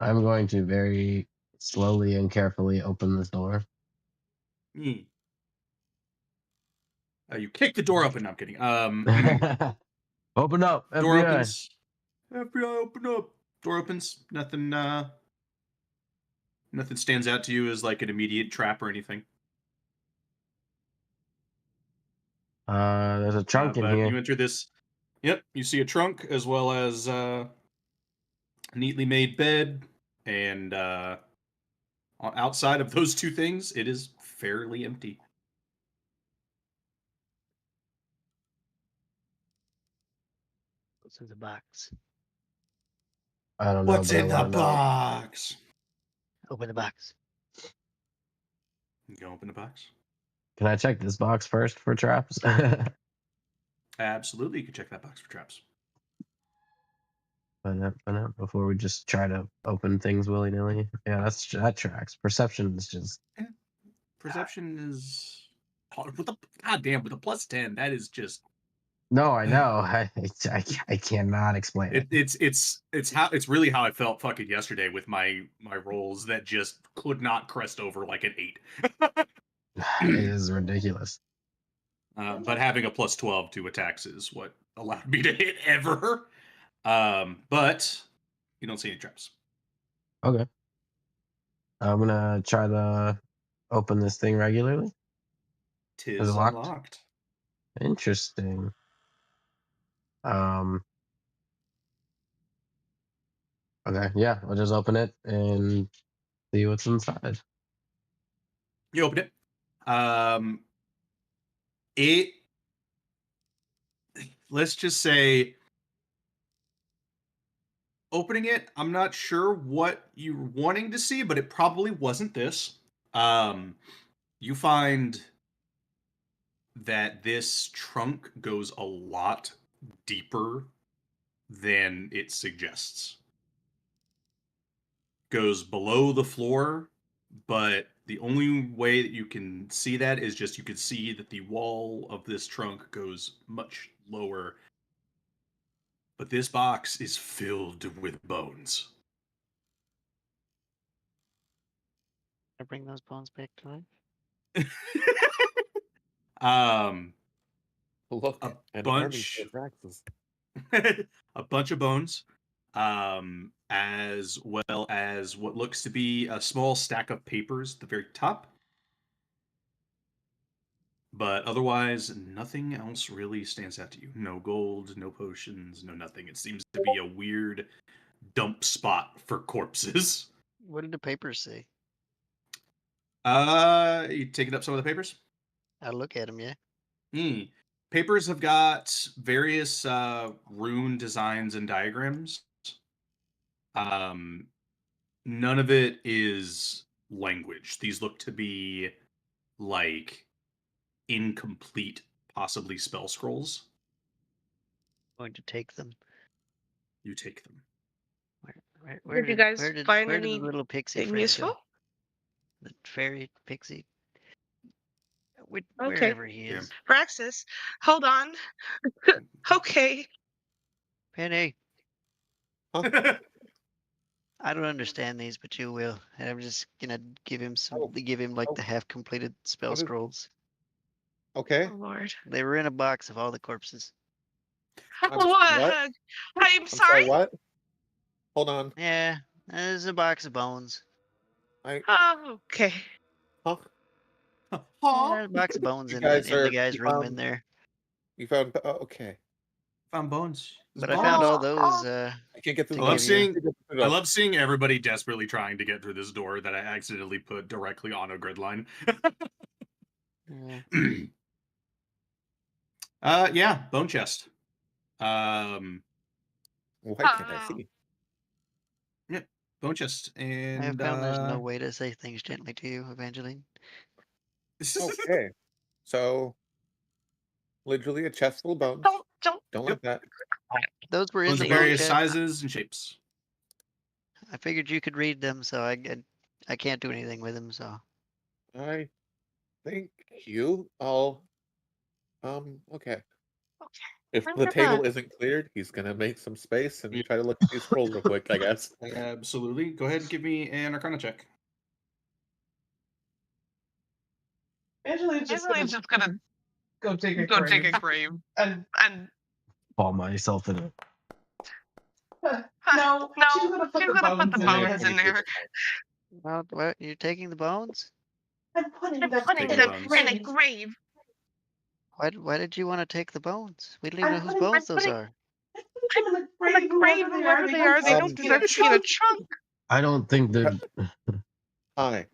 I'm going to very slowly and carefully open this door.
You kick the door open. No, I'm kidding.
Open up,
Door
FBI.
opens. FBI, open up. Door opens. Nothing. Nothing stands out to you as like an immediate trap or anything.
There's a trunk in
but
here.
you enter this. Yep, you see a trunk as well as a neatly made bed, and outside of those two things, it is fairly empty.
What's in the box?
I don't know.
What's
but I
in the
wanna know.
box?
Open the box.
You can open the box.
Can I check this box first for traps?
Absolutely, you can check that box for traps.
Before we just try to open things willy nilly. Yeah, that tracks. Perception is just.
Perception is with a goddamn with a +10. That is just
No, I know. I cannot explain it.
it's really how I felt fucking yesterday with my rolls that just could not crest over like an 8.
It is ridiculous.
But having a +12 to attacks is what allowed me to hit ever. But you don't see any traps.
Okay. I'm gonna try to open this thing regularly.
Tis
Is it locked?
unlocked.
Interesting. Okay, yeah, I'll just open it and see what's inside.
You open it. It. Let's just say, opening it, I'm not sure what you're wanting to see, but it probably wasn't this. You find that this trunk goes a lot deeper than it suggests. Goes below the floor, but the only way that you can see that is just you can see that the wall of this trunk goes much lower. But this box is filled with bones.
I bring those bones back to life.
Look,
A
an army
bunch-
of Raxus.
A bunch of bones, as well as what looks to be a small stack of papers at the very top. But otherwise, nothing else really stands out to you. No gold, no potions, no nothing. It seems to be a weird dump spot for corpses.
What did the papers say?
You taking up some of the papers?
I look at them, yeah.
Papers have got various rune designs and diagrams. None of it is language. These look to be like incomplete, possibly spell scrolls.
Going to take them.
You take them.
Where
Did you guys find
where did the
anything
little pixie friend
useful?
go? The fairy pixie.
Okay.
Wherever he
Yeah.
is.
Praxis, hold on. Okay.
Penny, I don't understand these, but you will. And I'm just gonna give him like the half completed spell
What is-
scrolls.
Okay.
Oh Lord.
They were in a box of all the corpses.
What? I'm
I'm
sorry.
what? Hold on.
Yeah, there's a box of bones.
Oh, okay.
Huh?
Yeah, there's a box of bones
You
in
guys
the
are-
guy's
you
room in
found-
there.
You found. Oh, okay.
Found bones.
But I found all those.
I can't get through.
To
I love
give you-
seeing. I love seeing everybody desperately trying to get through this door that I accidentally put directly on a grid line.
Yeah.
Yeah, bone chest.
Why can't I see?
Bone chest,
I
and
have found there's no way to say things gently to you, Evangeline.
Okay. So, literally a chest full of bones.
Don't.
Don't
Yep.
like that.
Those were in
bones
the
of
bone
various
chest.
sizes and shapes.
I figured you could read them, so I I can't do anything with him, so
I think I'll okay. If
I'm
the
gonna-
table isn't cleared, he's gonna make some space and try to look at these scrolls real quick, I guess.
Absolutely. Go ahead and give me an Arcana check.
Angeline's just gonna go take a
go
grave.
take a grave
And
and
Fall myself in it.
no, she's gonna put
she's
the
gonna put
bones
the
in
bones
there.
in there.
well, what you're taking the bones?
I'm putting
I'm
them
putting
Taking
them
bones.
in a grave.
Why did you want to take the bones? We don't
I'm
even know whose
putting-
bones
I'm
those
putting-
are.
In the
In
grave,
the grave, whoever they are, they don't deserve to be in a trunk.
I don't think they're.
Hi.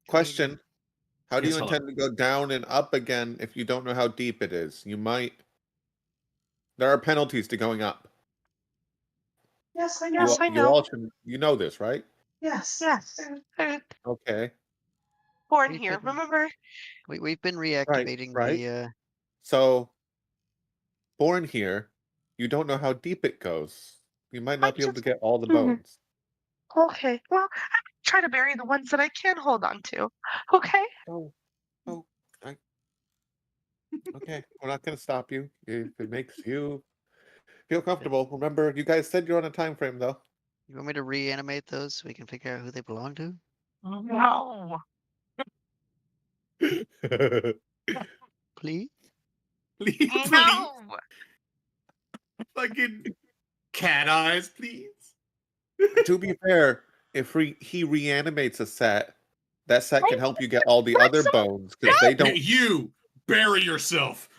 Question. How do
Yes,
you
hello.
intend to go down and up again if you don't know how deep it is? You might. There are penalties to going up.
Yes, I know.
Yes, I
You
know.
all should. You know this, right?
Yes.
Yes.
Okay.
Born
We've
here,
been-
remember?
We've been reactivating
right.
the
So, born here, you don't know how deep it goes. You might not be able to get all the
Mhm.
bones.
Okay. Well, I try to bury the ones that I can hold on to. Okay.
Okay, we're not going to stop you if it makes you feel comfortable. Remember, you guys said you're on a time frame, though.
You want me to reanimate those so we can figure out who they belong to?
No.
Please?
Please,
No.
fucking cat eyes, please.
To be fair, if he reanimates a set, that set can help you get all the other bones because
You bury yourself.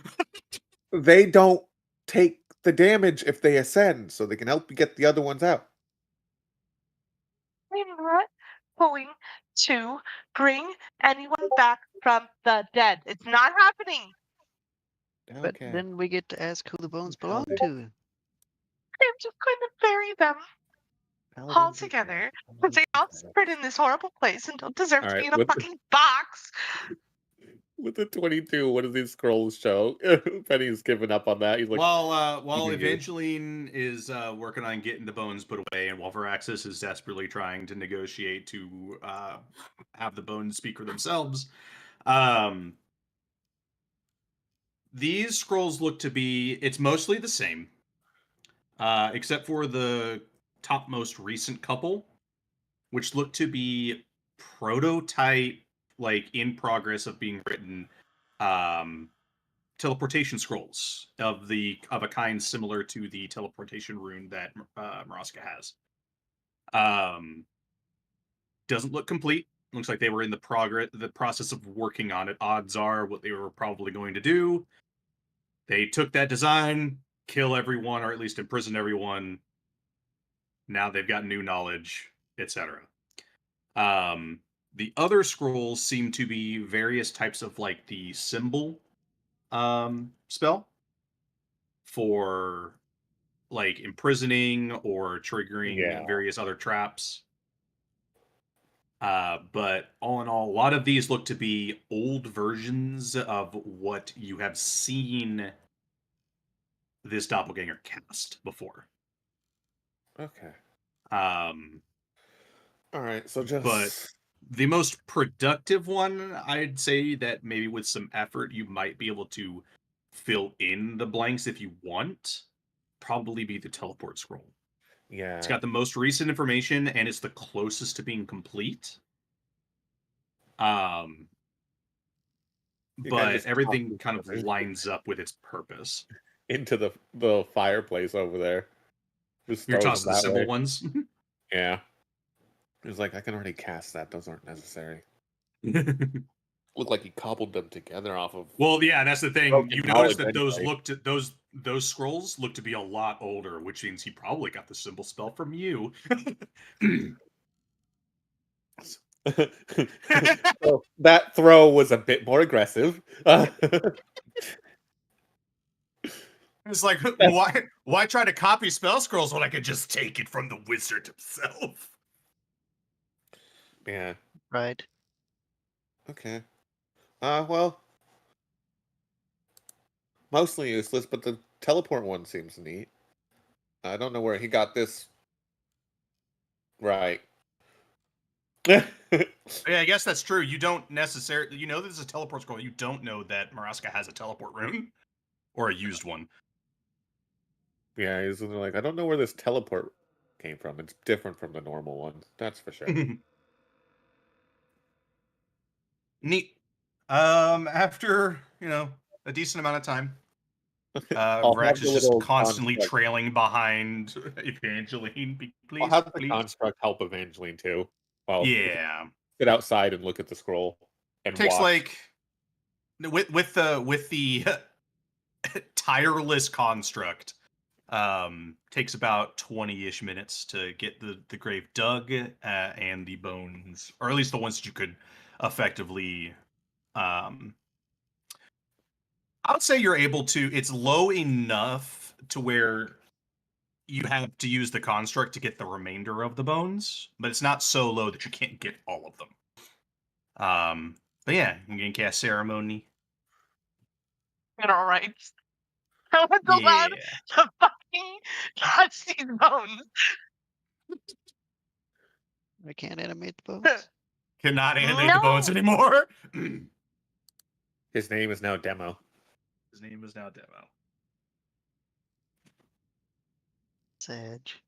they don't take the damage if they ascend, so they can help you get the other ones out.
I'm not going to bring anyone back from the dead. It's not happening.
But
Okay.
then we get to ask who the bones belong
Paladin.
to.
I'm just going to bury them all
Paladins and-
together because they all suffered in this horrible place and don't deserve to
Alright,
be in a
with the-
fucking box.
With the 22, what do these scrolls show? Penny's given up on that. He's like,
While
you.
Evangeline is working on getting the bones put away, and while Varaxis is desperately trying to negotiate to have the bones speak for themselves, these scrolls look to be, it's mostly the same, except for the topmost recent couple, which look to be prototype, like in progress of being written, teleportation scrolls of a kind similar to the teleportation rune that Maraska has. Doesn't look complete. Looks like they were in the process of working on it. Odds are what they were probably going to do. They took that design, kill everyone, or at least imprison everyone. Now they've got new knowledge, etc. The other scrolls seem to be various types of like the symbol spell for like imprisoning or triggering various other traps. But all in all, a lot of these look to be old versions of what you have seen this doppelganger cast before.
okay. All right, so just.
But the most productive one, I'd say that maybe with some effort, you might be able to fill in the blanks if you want. Probably be the teleport scroll.
Yeah.
It's got the most recent information and it's the closest to being complete.
You kinda
But
just
everything
talk
kind of
together.
lines up with its purpose.
Into the fireplace over there. Just
You're
throws
tossing
them
the
that
simple
way.
ones.
Yeah. He was like, I can already cast that. Those aren't necessary. Looked like he cobbled them together off of.
Well, yeah, that's the thing.
Broken
You notice
knowledge
that
anyway.
those scrolls look to be a lot older, which means he probably got the symbol spell from you.
So that throw was a bit more aggressive.
It's like, why try to copy spell scrolls when I could just take it from the wizard himself?
Yeah.
Right.
Okay. Well, mostly useless, but the teleport one seems neat. I don't know where he got this. Right.
Yeah, I guess that's true. You don't necessarily, you know, there's a teleport scroll. You don't know that Maraska has a teleport rune or a used one.
Yeah, he's like, I don't know where this teleport came from. It's different from the normal one. That's for sure.
Neat. After a decent amount of time,
I'll
Rex
have
is
the
just
little
constantly
construct.
trailing behind Evangeline.
I'll
Please,
have the
please.
construct help Evangeline too. Well,
Yeah,
sit outside and look at the scroll and
takes
watch.
like with the tireless construct. Takes about 20-ish minutes to get the grave dug and the bones, or at least the ones that you could effectively. I would say you're able to. It's low enough to where you have to use the construct to get the remainder of the bones, but it's not so low that you can't get all of them. But yeah, you can cast ceremony.
All right. I was allowed
Yeah.
to fucking touch these bones.
I can't animate the bones.
Cannot animate the bones
No.
anymore.
His name is now Demo.
His name is now Demo.
Sage.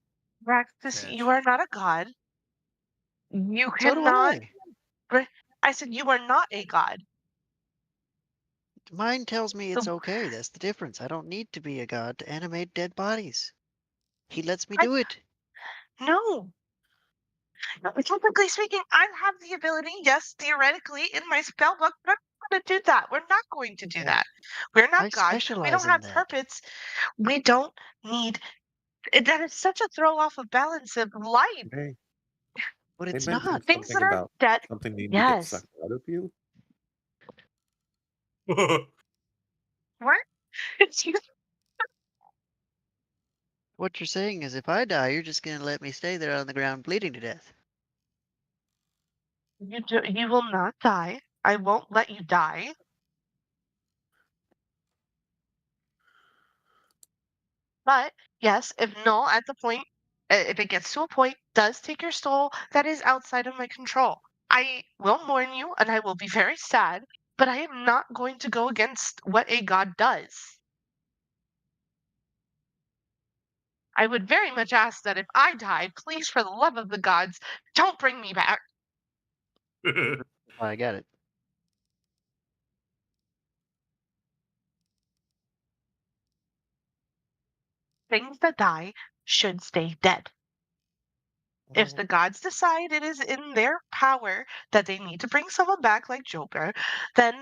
Praxis,
Yes.
you are not a god. You
So do
cannot.
I.
I said you are not a god.
Mine tells me it's
So-
okay. That's the difference. I don't need to be a god to animate dead bodies. He lets me
I-
do it.
No. No, technically speaking, I have the ability, yes, theoretically, in my spell book, but I'm not going to do that. We're not going to do
Yeah.
that. We're not
I
gods. We
specialize
don't
in
have
that.
purpose. We don't need. That is such a throw off of balance of life.
Hey,
But
they
it's
mentioned
not.
Things
something
that are
about
dead.
something needing to get
Yes.
sucked out of you.
What? Excuse
What you're saying is if I die, you're just going to let me stay there on the ground bleeding to death.
You will not die. I won't let you die. But yes, if Null at the point, if it gets to a point, does take your soul, that is outside of my control. I will mourn you and I will be very sad, but I am not going to go against what a god does. I would very much ask that if I die, please, for the love of the gods, don't bring me back.
I got it.
Things that die should stay dead. If the gods decide it is in their power that they need to bring someone back like Joker, then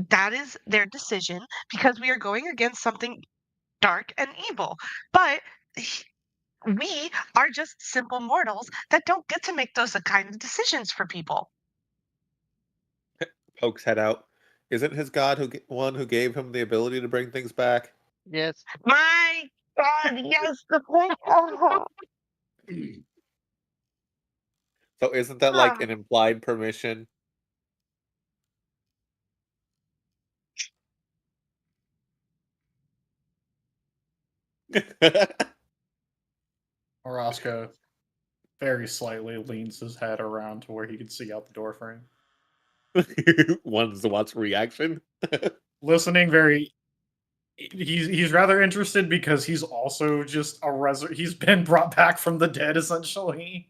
that is their decision because we are going against something dark and evil. But we are just simple mortals that don't get to make those kind of decisions for people.
Pokes head out. Isn't his god one who gave him the ability to bring things back?
Yes.
My God, yes, the point. Oh.
So isn't that like an implied permission?
Orozco very slightly leans his head around to where he can see out the door frame.
Wants to watch reaction.
Listening very he's rather interested because he's also just he's been brought back from the dead essentially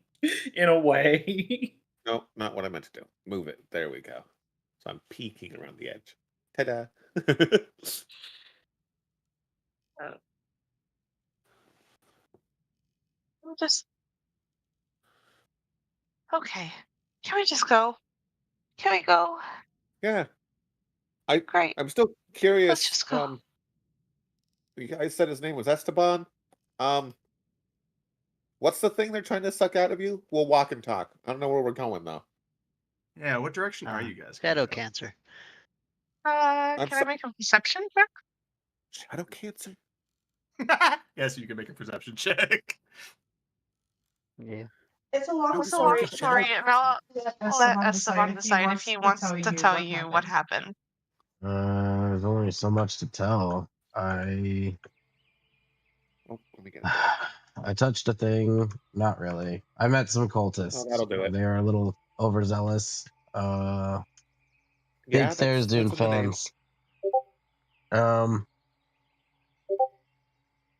in a way.
No, not what I meant to do. Move it. There we go. So I'm peeking around the edge. Ta-da.
Just okay. Can we just go? Can we go?
Yeah.
Great.
I'm still curious.
Let's just go.
You guys said his name was Esteban. What's the thing they're trying to suck out of you? We'll walk and talk. I don't know where we're going though.
Yeah, what direction are you guys?
Shadow
gonna go?
cancer.
Can I make a perception check?
Shadow cancer.
Yes, you can make a perception check.
Yeah.
It's a long
It's a long story, and I'll
Let
let Esteban decide if he wants to tell you what happened.
There's only so much to tell. I
Let me get
I touched a thing. Not really. I met some cultists.
Oh, that'll do it.
They are a little overzealous.
Yeah,
Big Stairs Dune
that's in the name.
fans.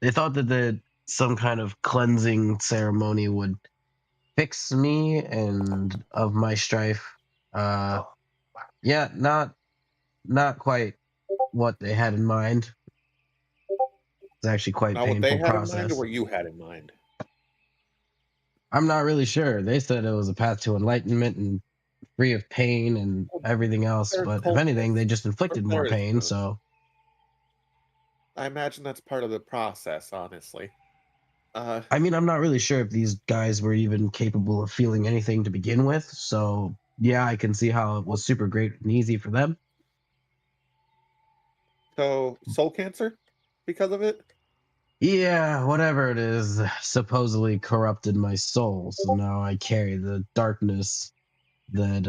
They thought that some kind of cleansing ceremony would fix me and of my strife. Yeah, not quite what they had in mind. It's actually quite
Not what they
painful
had in mind, or
process.
what you had in mind.
I'm not really sure. They said it was a path to enlightenment and free of pain and everything else,
They're
but if anything, they just inflicted more
Prepared
pain.
to.
So
I imagine that's part of the process, honestly.
I mean, I'm not really sure if these guys were even capable of feeling anything to begin with. So yeah, I can see how it was super great and easy for them.
So soul cancer because of it.
Yeah, whatever it is, supposedly corrupted my soul. So now I carry the darkness that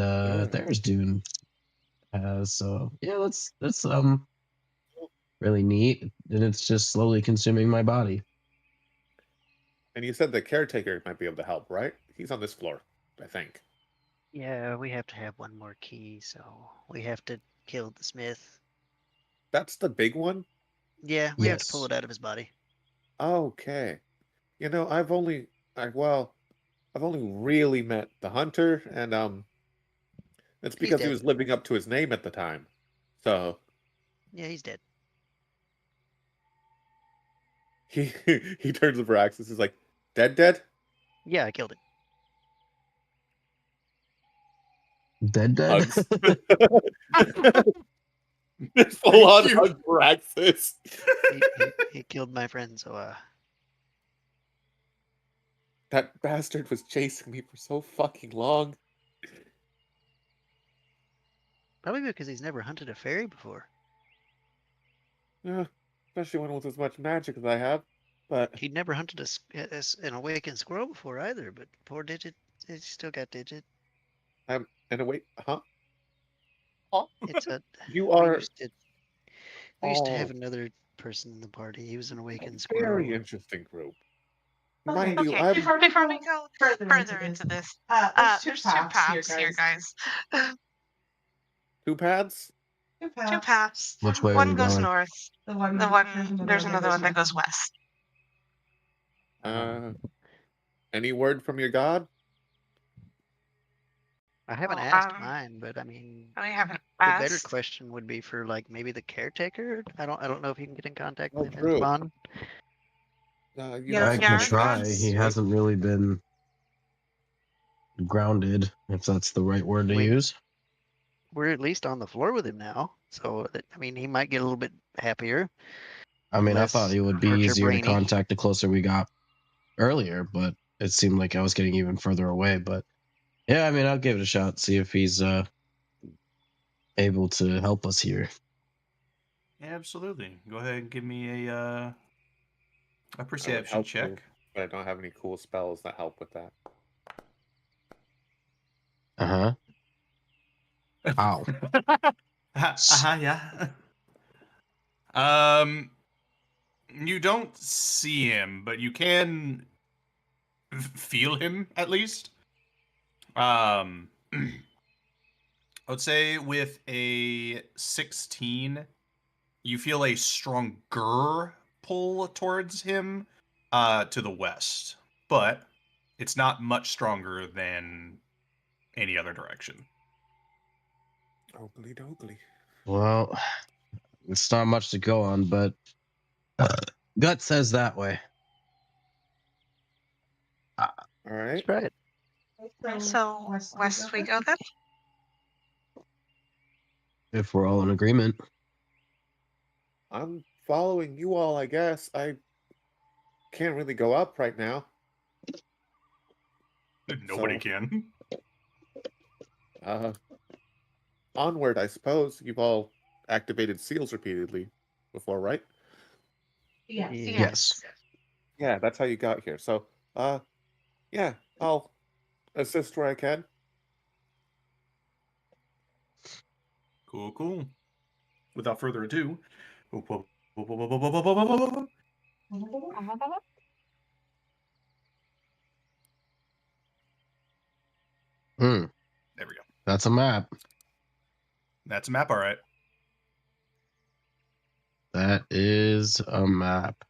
There's Dune has. So yeah, that's really neat. And it's just slowly consuming my body.
And you said the caretaker might be able to help, right? He's on this floor, I think.
Yeah, we have to have one more key, so we have to kill the smith.
That's the big one.
Yeah, we have to pull
Yes.
it out of his body.
Okay. You know, I've only really met the hunter, and it's
He's
because he
dead.
was living up to his name at the time. So
Yeah, he's dead.
he he turns to Varaxis. He's like, dead.
Yeah, I killed it.
Dead.
Hugs. Full on
you.
hug Varaxis.
He killed my friend, so
That bastard was chasing me for so fucking long.
probably because he's never hunted a fairy before.
Yeah, especially one with as much magic as I have. But
He'd never hunted an awakened squirrel before either, but poor Digit, he still got Digit.
and wait, huh?
It's a
You
we
are
used to have another person in the party. He was an
a
awakened
very
squirrel.
interesting group.
Okay.
Mind you,
Okay,
I'm
before we go further into this, there's two paths here, guys.
two paths.
Two paths.
Which way are
One
we
goes
going?
north. There's another one that goes west.
Any word from your god?
I haven't
Well,
asked mine, but I mean,
I haven't
the better
asked.
question would be for like maybe the caretaker. I don't know if you can get in contact
Oh,
with him
true.
and Spawn.
Yeah,
I
Yeah,
can
I
try.
guess.
He hasn't really been grounded, if that's the right word to
We-
use.
We're at least on the floor with him now, so I mean, he might get a little bit happier.
I mean, I
Less
thought it would be
Archer
easier to
brainy.
contact the closer we got earlier, but it seemed like I was getting even further away. But yeah, I mean, I'll give it a shot, see if he's able to help us here.
Absolutely. Go ahead and give me a
I would
perception
help
check.
you, but I don't have any cool spells that help with that.
Uh-huh. Ow.
Yeah. You don't see him, but you can feel him at least. I would say with a 16, you feel a stronger pull towards him to the west, but it's not much stronger than any other direction.
Oakley dokley.
Well, it's not much to go on, but gut says that way.
All right.
Let's try it.
So west we go then?
If we're all in agreement.
I'm following you all, I guess. I can't really go up right now.
Nobody
So-
can.
Onward, I suppose. You've all activated seals repeatedly before, right?
Yes.
Yes.
Yeah, that's how you got here. So, yeah, I'll assist where I can.
Cool. Without further ado,
That's a map.
That's a map, all right.
That is a map.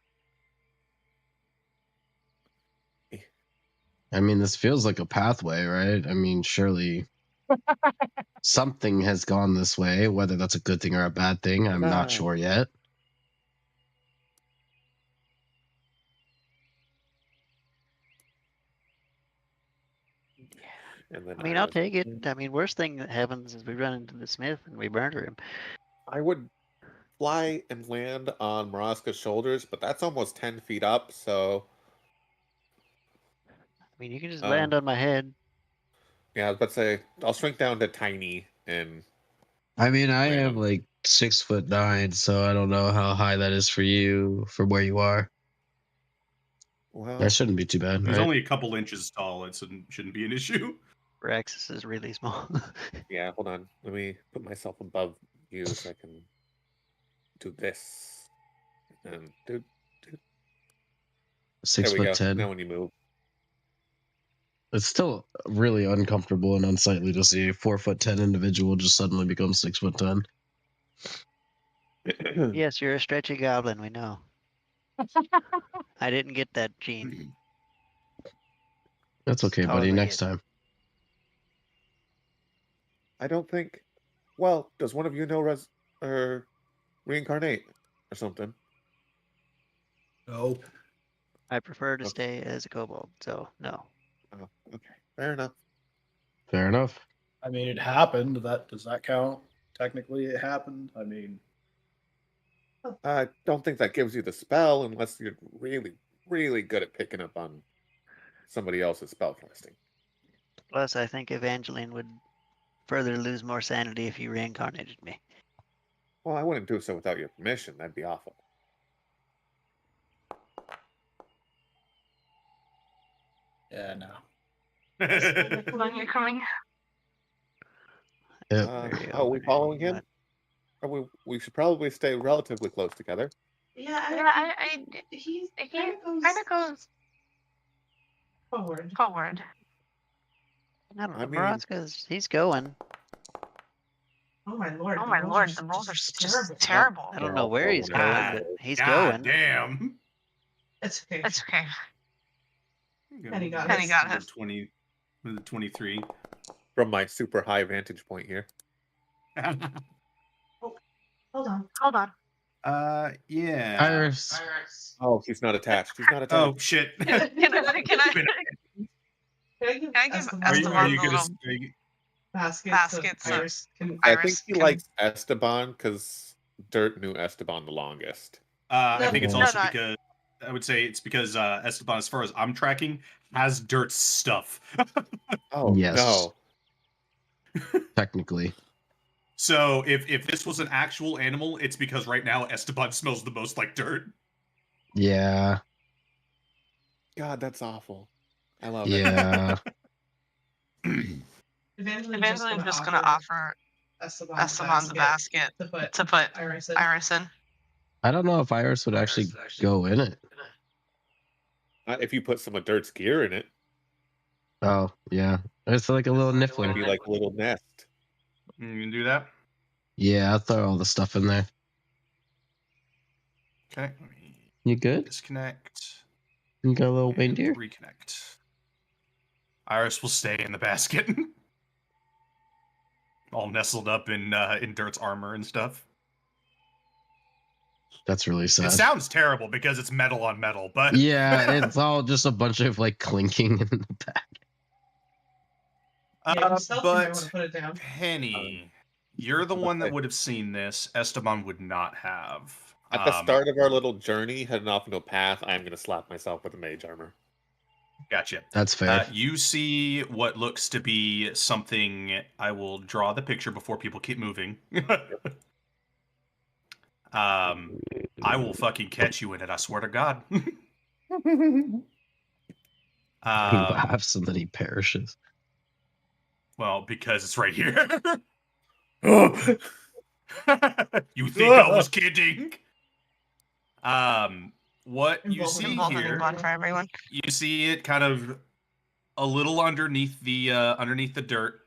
I mean, this feels like a pathway, right? I mean, surely something has gone this way. Whether that's a good thing or a bad thing, I'm not sure yet.
And then
I mean, I'll
was
take it.
thinking,
I mean, worst thing that happens is we run into the Smith and we murder him.
I would fly and land on Maraska's shoulders, but that's almost 10 feet up, so
I mean, you can just land on my head.
yeah, I was about to say I'll shrink down to tiny and
I mean, I
Random.
am like 6'9", so I don't know how high that is for you, from where you are.
well,
That shouldn't be too bad,
He's
right?
only a couple inches tall. It shouldn't be an issue.
Raxus is really small.
yeah, hold on. Let me put myself above you so I can do this. And there
6
we
foot
go.
10.
Now when you move.
It's still really uncomfortable and unsightly to see a 4'10" individual just suddenly become 6'10".
Yes, you're a stretchy goblin, we know. I didn't get that gene.
That's okay, buddy.
Tolerate
Next
it.
time.
I don't think. Well, does one of you know or reincarnate or something?
No.
I prefer to
Okay.
stay as a kobold, so no.
Oh, okay, fair enough.
Fair enough.
I mean, it happened. Does that count? Technically, it happened. I mean,
I don't think that gives you the spell unless you're really, really good at picking up on somebody else's spell casting.
Plus, I think Evangeline would further lose more sanity if you reincarnated me.
Well, I wouldn't do so without your permission. That'd be awful.
yeah, no.
When you're coming.
Yep.
Very
Are we
open,
following
not-
him? We should probably stay relatively close together.
Yeah, he
He
kind of
goes
forward.
forward.
I don't know.
I mean-
Maraska's, he's going.
Oh my lord.
Oh my lord, the rolls are just terrible.
I don't know where he's going,
God,
but he's
God
going.
damn.
It's okay.
It's okay.
Penny got
Penny
us.
got us.
20 with a 23.
From my super high vantage point here.
Hold on.
Hold on.
Yeah.
Iris.
Oh, he's not attached. He's not attached.
Oh shit.
Can I
Can I give
I give
Esteban
Are you
Esteban
gonna?
little
baskets?
baskets
So
of-
Iris can
I think
Iris
he
can-
likes Esteban because Dirt knew Esteban the longest.
I think it's
No,
also
no.
because I would say it's because Esteban, as far as I'm tracking, has Dirt's stuff.
Oh
Yes.
no.
Technically.
So if this was an actual animal, it's because right now Esteban smells the most like dirt.
Yeah.
God, that's awful. I love it.
Yeah.
Evangeline's
just gonna offer Esteban the basket
to put
to put
Iris in.
Iris in.
I don't know if Iris would actually go in it.
If you put some of Dirt's gear in it,
Oh, yeah. It's like a little
it'd
niffler.
be like a little nest.
You can do that.
Yeah, I'll throw all the stuff in there.
Okay. Let me
You good?
disconnect.
You got a little
and
reindeer?
Reconnect. Iris will stay in the basket. All nestled up in Dirt's armor and stuff.
That's really sad.
It sounds terrible because it's metal on metal, but
Yeah, it's all just a bunch of like clinking in the back.
Yeah, you still might want to
but
put it down.
Penny, you're the one that would have seen this. Esteban would not have.
At the start of our little journey, heading off into a path, I'm going to slap myself with a mage armor.
Gotcha.
That's fair.
You see what looks to be something. I will draw the picture before people keep moving. I will fucking catch you in it. I swear to God.
He laughs and then he perishes.
Well, because it's right here. You think I was kidding? What you see
Involving
here?
blood for everyone.
You see it kind of a little underneath the dirt.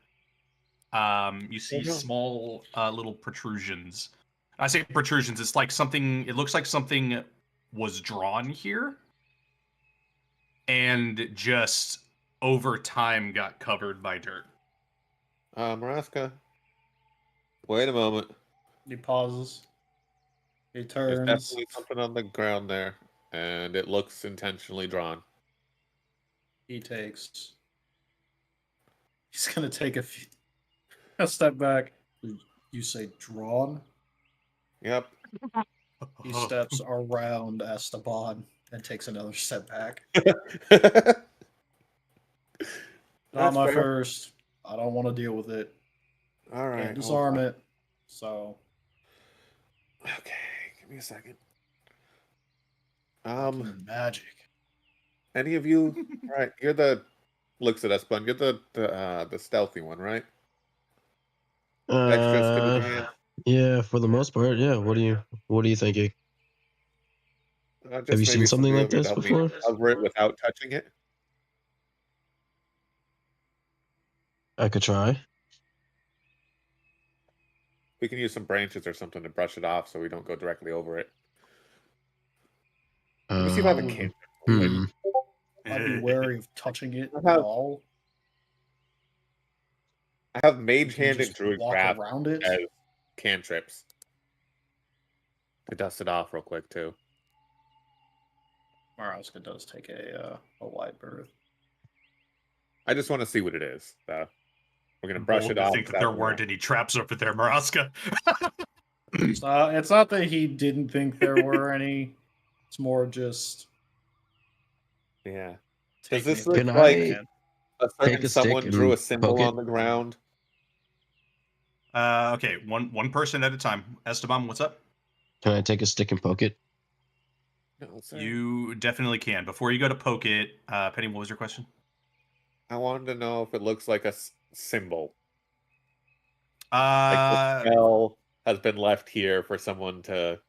You see
no.
small little protrusions. I say protrusions. It's like something. It looks like something was drawn here, and just over time got covered by dirt.
Maraska. Wait a moment.
He pauses. He
There's
turns.
definitely something on the ground there, and it looks intentionally drawn.
He takes. He's gonna take a step back. You say drawn?
Yep.
He steps around Esteban and takes another step back.
That's
Not my
fair.
first. I don't want to deal with it.
All right.
Can't
hold
disarm
on.
it. So
Okay, give me a second.
fucking magic.
Any of you? All right, you're the looks at us, Bun. You're the stealthy one, right? Dexterous good with your hands.
Yeah, for the most part, yeah. What are you thinking?
Just
Have you
maybe
seen something
few
like
of you to
this
help me
before?
cover it without touching it.
I could try.
We can use some branches or something to brush it off so we don't go directly over it. Let me see if I have a
Um,
cantrip.
I'd be wary of touching it
I
at
have-
all.
I have
You
Mage
can
Hand and
just
Druid
walk
Craft
around it.
as cantrips. To dust it off real quick too.
Maraska does take a wide berth.
I just want to see what it is. So we're gonna
I'm
brush
bold
it
to
off.
think that there weren't any traps over there, Maraska.
It's not that he didn't think there were any. It's more just
Yeah.
taking
Does this
it
look
Can
to
like
the hand.
a
take
certain
a stick
someone
and
drew a symbol
poke it?
on the ground?
Okay, one person at a time. Esteban, what's up?
Can I take a stick and poke it?
No, sir.
You definitely can. Before you go to poke it, Penny, what was your question?
I wanted to know if it looks like a symbol. Like
Uh,
the spell has been left here for someone to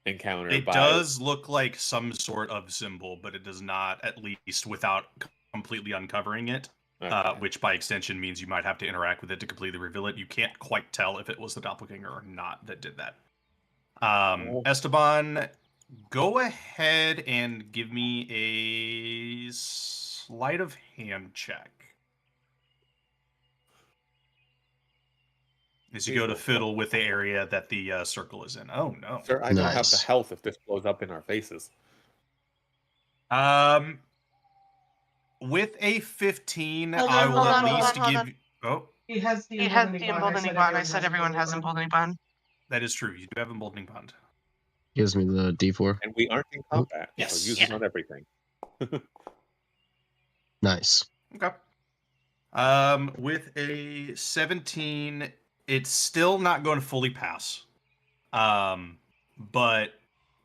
encounter
it
by.
does look like some sort of symbol, but it does not, at least without completely uncovering it.
Okay.
Which by extension means you might have to interact with it to completely reveal it. You can't quite tell if it was the doppelganger or not that did that.
Oh.
Esteban, go ahead and give me a sleight of hand check. As you go to fiddle with the area that the circle is in. Oh no.
Sir, I don't have the
Nice.
health if this blows up in our faces.
With a 15,
Hold
I
on,
will
hold
at
on, hold
least
on, hold
give
on.
you. Oh,
He has the
He has
emboldening
the
bond.
emboldening bond. I said everyone has emboldening bond.
that is true. You do have emboldening bond.
Gives me the D4.
And we aren't in combat.
Yes.
So use it on everything.
Nice.
Okay. With a 17, it's still not going to fully pass. But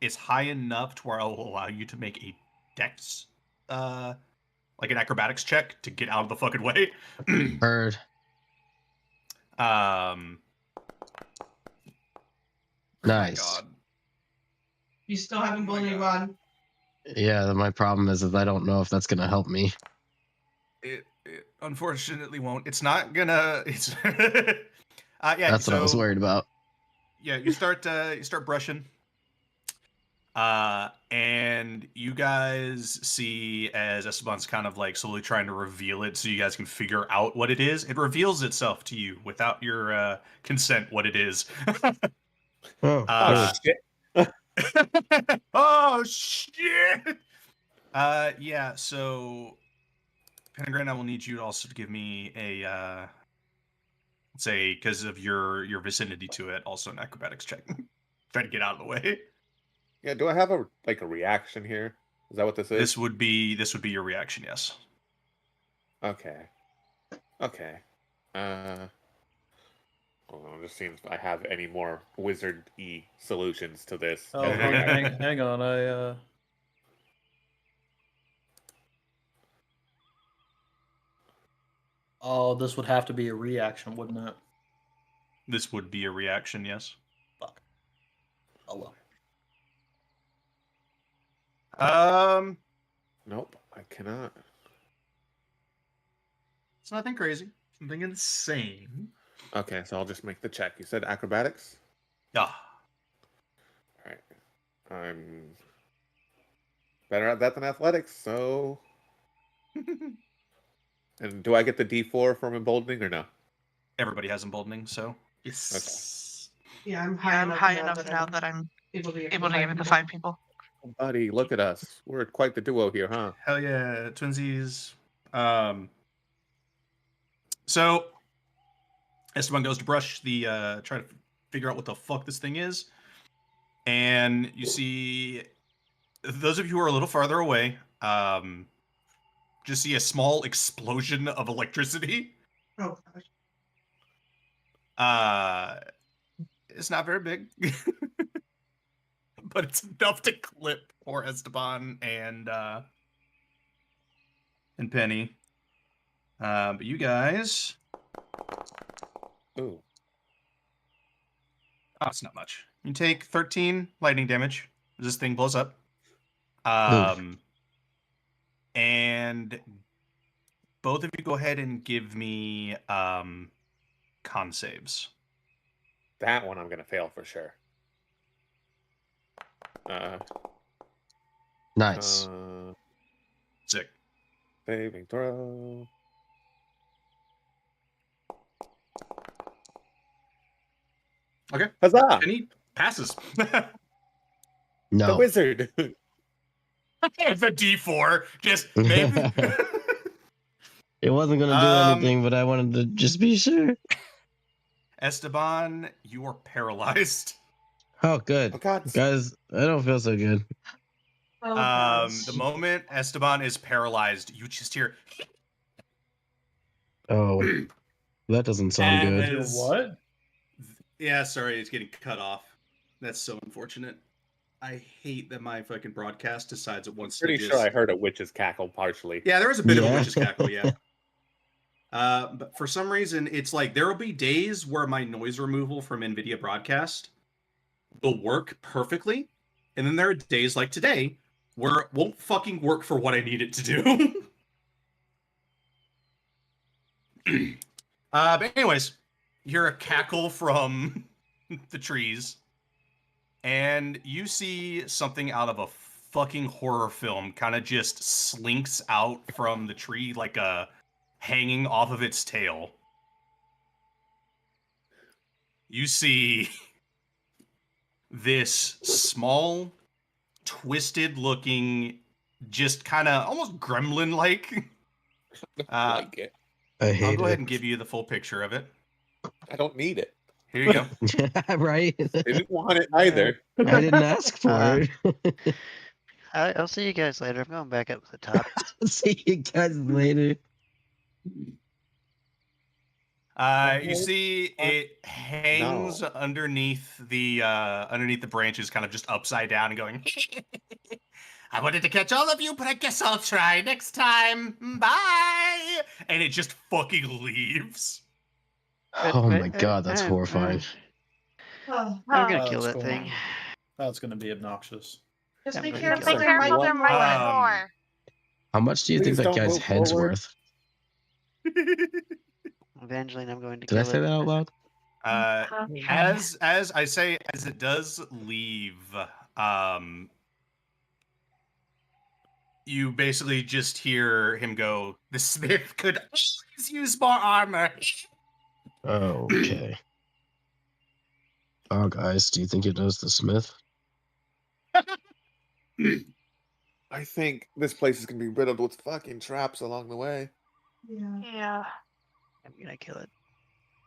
it's high enough to where I will allow you to make a dex, like an acrobatics check to get out of the fucking way.
Heard. Nice.
God.
You still have
Oh my
emboldening
God.
bond.
Yeah, my problem is that I don't know if that's gonna help me.
It unfortunately won't. It's not gonna. It's yeah.
That's what I was worried about.
Yeah, you start brushing. And you guys see as Esteban's kind of like slowly trying to reveal it so you guys can figure out what it is. It reveals itself to you without your consent what it is.
Oh,
Uh,
shit.
Oh shit! Yeah, so Pentagram, I will need you also to give me a say because of your vicinity to it, also an acrobatics check. Try to get out of the way.
Yeah, do I have a reaction here? Is that what this is?
This would be your reaction, yes.
Okay. Okay. Hold on, I'm just seeing if I have any more wizard-y solutions to this.
Oh,
Yeah.
hang on. Oh, this would have to be a reaction, wouldn't it?
This would be a reaction, yes.
Fuck. Oh well.
Nope, I cannot.
It's nothing crazy. It's Something insane.
Okay, so I'll just make the check. You said acrobatics?
Yeah.
Alright. I'm better at that than athletics, so. And do I get the D4 from emboldening or no?
Everybody has emboldening, so yes.
Yeah, I'm
Yeah, I'm high enough
that
now that I'm
able to give
able to give it to 5 people.
Buddy, look at us. We're quite the duo here, huh?
Hell yeah, twinsies. So Esteban goes to brush the try to figure out what the fuck this thing is, and you see those of you who are a little farther away, just see a small explosion of electricity.
Oh gosh.
It's not very big, but it's enough to clip poor Esteban and Penny. But you guys,
Ooh.
oh, it's not much. You take 13 lightning damage as this thing blows up. And both of you go ahead and give me con saves.
That one I'm gonna fail for sure.
Nice.
Sick.
Saving throw.
Okay.
Huzzah!
Penny passes.
The
No.
wizard.
The D4 just maybe.
It wasn't gonna do anything, but I wanted to just be sure.
Esteban, you are paralyzed.
Oh, good.
Oh God.
Guys, I don't feel so good.
Oh, gosh.
The moment Esteban is paralyzed, you just hear
Oh, that doesn't sound
And
good.
Is-
What?
Yeah, sorry, it's getting cut off. That's so unfortunate. I hate that my fucking broadcast decides it wants
Pretty
to
sure
just...
I heard a witch's cackle partially.
Yeah, there was a bit of a
Yeah.
witch's cackle, yeah. But for some reason, it's like there will be days where my noise removal from NVIDIA Broadcast will work perfectly, and then there are days like today where it won't fucking work for what I need it to do. But anyways, you hear a cackle from the trees, and you see something out of a fucking horror film kind of just slinks out from the tree like a hanging off of its tail. You see this small, twisted looking, just kind of almost gremlin like.
Like it.
I hate
I'll go ahead
it.
and give you the full picture of it.
I don't need it.
Here you go.
Right?
Didn't want it either.
I didn't ask for it.
I'll see you guys later. I'm going back up to the top.
See you guys later.
You see it hangs underneath the branches, kind of just upside down and going. I wanted to catch all of you, but I guess I'll try next time. Bye. And it just fucking leaves.
Oh my god, that's horrifying.
Oh,
I'm gonna
Oh,
kill
that's
that
cool.
thing.
That's gonna be obnoxious.
just
Yeah,
be
but
careful.
just be
There might
careful,
be
there
might be
more.
more.
How much do you think
Please
that
don't
guy's
move
head's
forward.
worth?
Evangeline, I'm going to
Did I
kill
say
it.
that out loud?
As I say, as it does leave, you basically just hear him go, "The smith could always use more armor."
Oh, okay. Oh, guys, do you think it knows the Smith?
I think this place is gonna be riddled with fucking traps along the way.
Yeah.
I'm gonna kill it.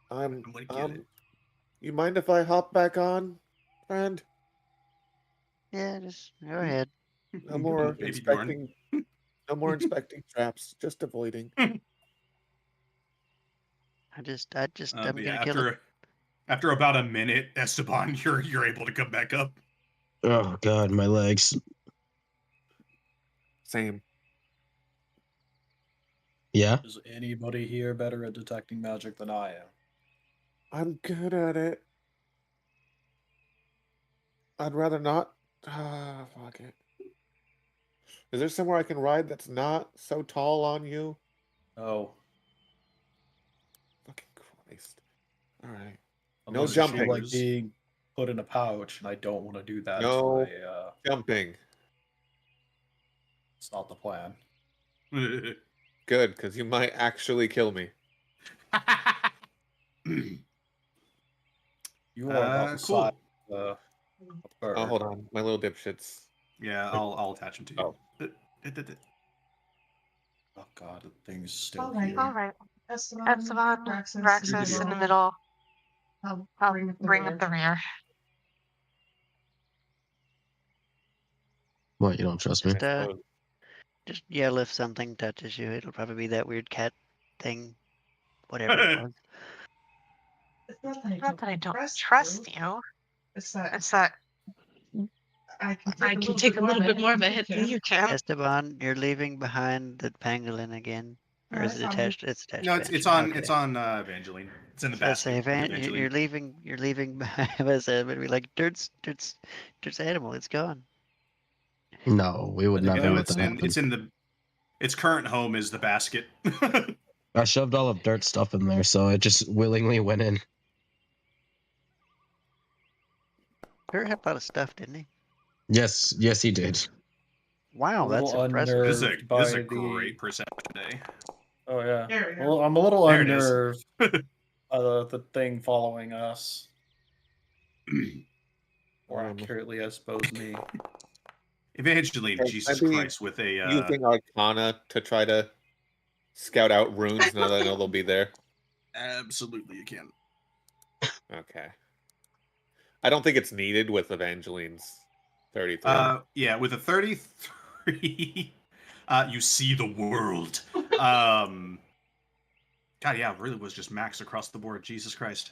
I'm gonna kill it.
You mind if I hop back on, friend?
Yeah, just go ahead.
No more
Baby Bjorn.
inspecting. No more inspecting traps. Just avoiding.
I'm
But yeah,
gonna kill it.
after about a minute, Esteban, you're able to come back up.
Oh god, my legs.
Same.
Yeah?
Is anybody here better at detecting magic than I am?
I'm good at it. I'd rather not. Ah, fuck it. Is there somewhere I can ride that's not so tall on you?
Oh.
Christ. All right.
Unless
No
you feel like
jumping.
being put in a pouch, and I don't want to do that.
No.
To
Jumping.
it's not the plan.
Good, because you might actually kill me.
You are about the
Cool.
size of a bird.
Oh, hold on. My little dipshits.
Yeah, I'll attach him to you.
Oh.
Oh god, the thing's still
All right.
here.
All right.
Esteban,
Esteban, Raxus in the middle.
I'll
I'll
bring
up the rear.
What, you don't trust me?
Just yell if something touches you. It'll probably be that weird cat thing, whatever it was.
It's not that
Not that I don't trust you.
It's that
It's that
I
I can take a little bit more of a hit than you can.
Esteban, you're leaving behind the pangolin again, or
No,
is
it's
it
on
attached? It's attached.
No,
to
it's
Evangeline.
on
Okay.
Evangeline. It's in the
So I say,
basket.
You're leaving. You're leaving behind us. But be like, dirt's animal. It's gone.
No, we would
I think
never
No,
let
it's
that happen.
in the its current home is the basket.
I shoved all of Dirt's stuff in there, so it just willingly went in.
Dirt had a lot of stuff, didn't he?
Yes, he did.
Wow,
A
that's
little
impressive.
This is a
the-
great perception day.
Oh yeah.
There we go.
Well, I'm a little
There it is.
unnerved by the thing following us. Or accurately, I suppose me.
Evangeline,
Hey,
Jesus
maybe
Christ, with a
Using Arcana to try to scout out runes now that I know they'll be there.
absolutely you can.
Okay. I don't think it's needed with Evangeline's 33.
Yeah, with a 33, you see the world. God, yeah, it really was just max across the board. Jesus Christ.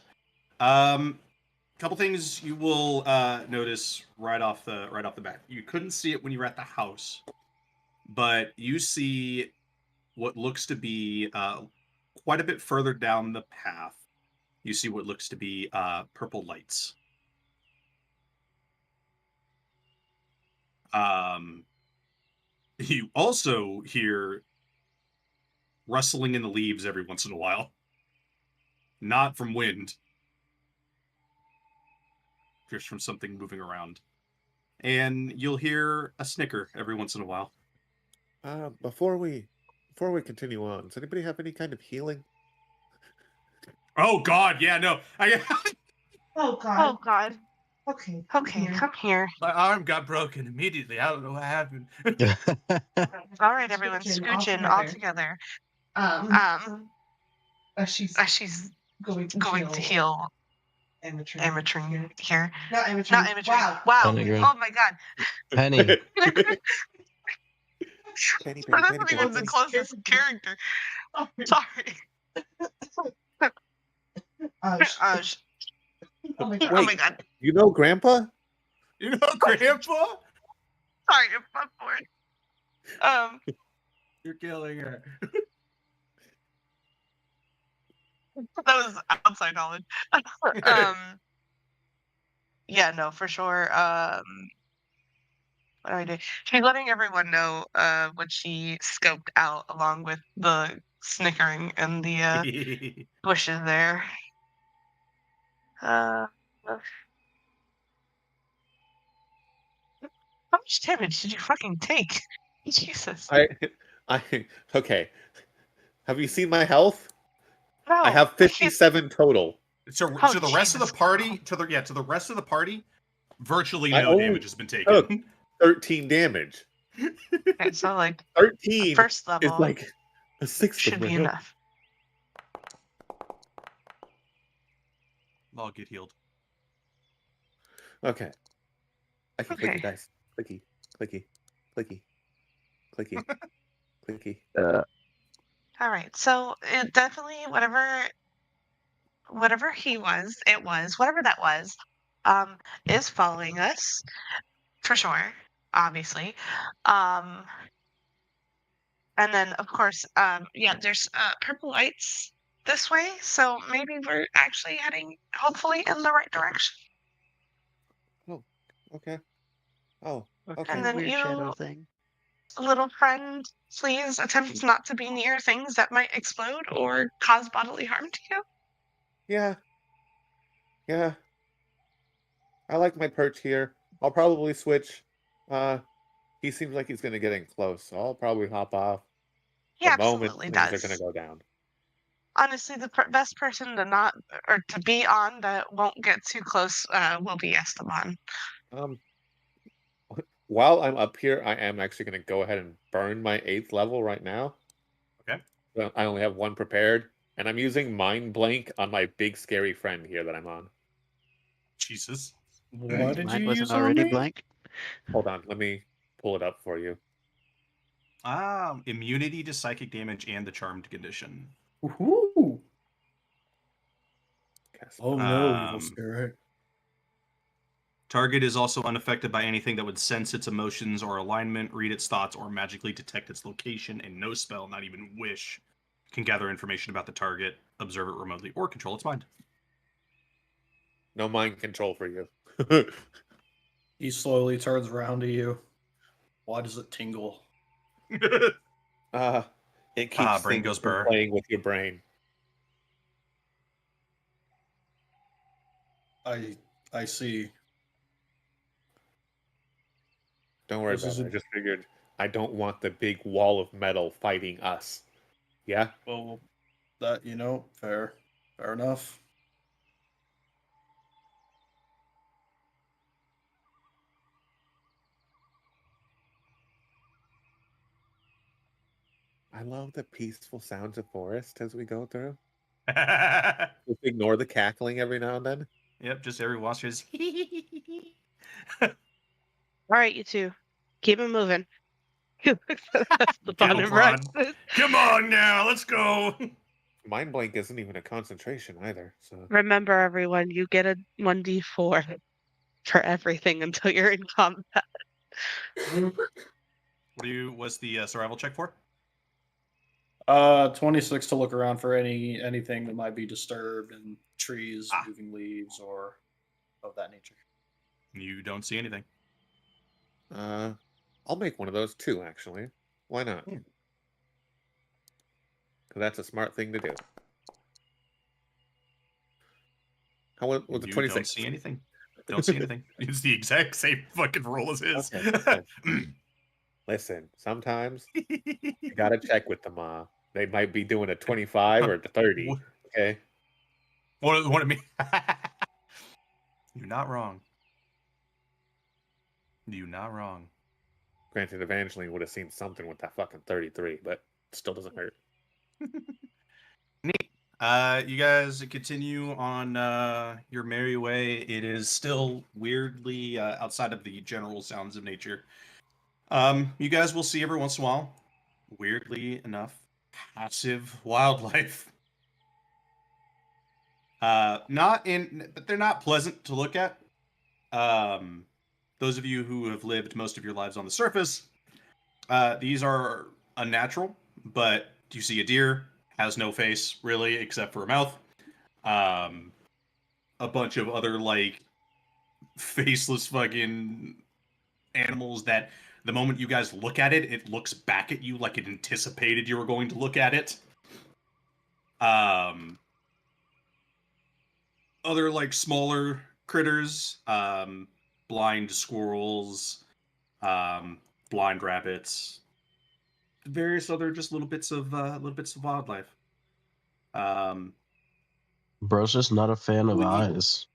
Couple things you will notice right off the bat. You couldn't see it when you were at the house, but you see what looks to be quite a bit further down the path. You see what looks to be purple lights. You also hear rustling in the leaves every once in a while. Not from wind. Just from something moving around. And you'll hear a snicker every once in a while.
Before we continue on, does anybody have any kind of healing?
Oh God, yeah, no.
Oh god.
Oh God.
Okay.
Okay, come here.
My arm got broken immediately. I don't know what happened.
All right, everyone, scooch in all together.
She's going to heal amateur
here.
Not amateur.
Not amateur.
Wow.
Wow.
Penny.
Oh my God.
Penny.
Penny,
That's not
Penny,
even the closest character. Sorry.
Oh my god.
Oh my God.
You know Grandpa?
You know, Grandpa?
Sorry, I'm bored.
You're killing her.
That was outside knowledge. Yeah, no, for sure. What do I do? She's letting everyone know what she scoped out, along with the snickering and the bushes there. How much damage did you fucking take? Jesus.
Okay. Have you seen my health?
No,
I have 57 total.
So
Oh,
to the rest of the
Jesus.
party, to the rest of the party, virtually
I
no
only
damage has been
took
taken.
13 damage.
Okay, so like
13
first
is
level
like a sixth
should
of my
be
health.
enough.
I'll get healed.
Okay. I can
Okay.
clicky dice. Clicky, clicky, clicky, clicky, clicky.
All right, so it definitely whatever whatever that was, is following us for sure, obviously. And then of course, yeah, there's purple lights this way, so maybe we're actually heading hopefully in the right direction.
Okay. Oh, okay.
And then
Weird
you-
shadow thing.
Little friend, please attempt not to be near things that might explode or cause bodily harm to you.
Yeah, yeah. I like my perch here. I'll probably switch. He seems like he's gonna get in close, so I'll probably hop off
He
the moment
absolutely
things are gonna
does.
go down.
Honestly, the best person to not or to be on that won't get too close will be Esteban.
Um, while I'm up here, I am actually gonna go ahead and burn my 8th level right now.
Okay.
I only have one prepared, and I'm using Mind Blank on my big scary friend here that I'm on.
Jesus.
What did you
Mine wasn't
use on
already
me?
blank.
Hold on, let me pull it up for you.
Immunity to psychic damage and the charmed condition.
Woohoo!
Cast
Oh
Mind-
no, evil
Um,
spirit.
Target is also unaffected by anything that would sense its emotions or alignment, read its thoughts, or magically detect its location, and no spell, not even wish, can gather information about the target, observe it remotely, or control its mind.
No mind control for you.
He slowly turns around to you. Why does it tingle?
Uh, it keeps
Brain
things
goes
from
burr.
playing with your brain.
I see.
Don't worry
This
about
is
it. I just figured I don't want the big wall of metal fighting us. Yeah?
well, that fair enough.
I love the peaceful sounds of forest as we go through.
Yep,
Just ignore the cackling every now and then.
just every watch is.
All right, you two, keep it moving. Esteban and
Gilbron.
Rexus.
Come on now, let's go.
Mind blank isn't even a concentration either. So
Remember, everyone, you get a 1d4 for everything until you're in combat.
What's the survival check for?
26 to look around for anything that might be disturbed and trees, moving leaves, or of that nature.
You don't see anything.
I'll make one of those too, actually. Why not?
Yeah.
Because that's a smart thing to do. How was the
You
26?
don't see anything. Don't see anything. It's the exact same fucking roll as his.
Okay. Listen, sometimes you gotta check with them. They might be doing a 25 or a 30. Okay.
What I mean? You're not wrong. You're not wrong.
Granted, Evangeline would have seen something with that fucking 33, but it still doesn't hurt.
Neat. You guys continue on your merry way. It is still weirdly outside of the general sounds of nature. You guys will see every once in a while, weirdly enough, passive wildlife. But they're not pleasant to look at. Those of you who have lived most of your lives on the surface, these are unnatural, but you see a deer, has no face, really, except for a mouth. A bunch of other, faceless fucking animals that the moment you guys look at it, it looks back at you like it anticipated you were going to look at it. Other, smaller critters, blind squirrels, blind rabbits, various other just little bits of wildlife.
Bro's just not a fan of
Ooh.
eyes.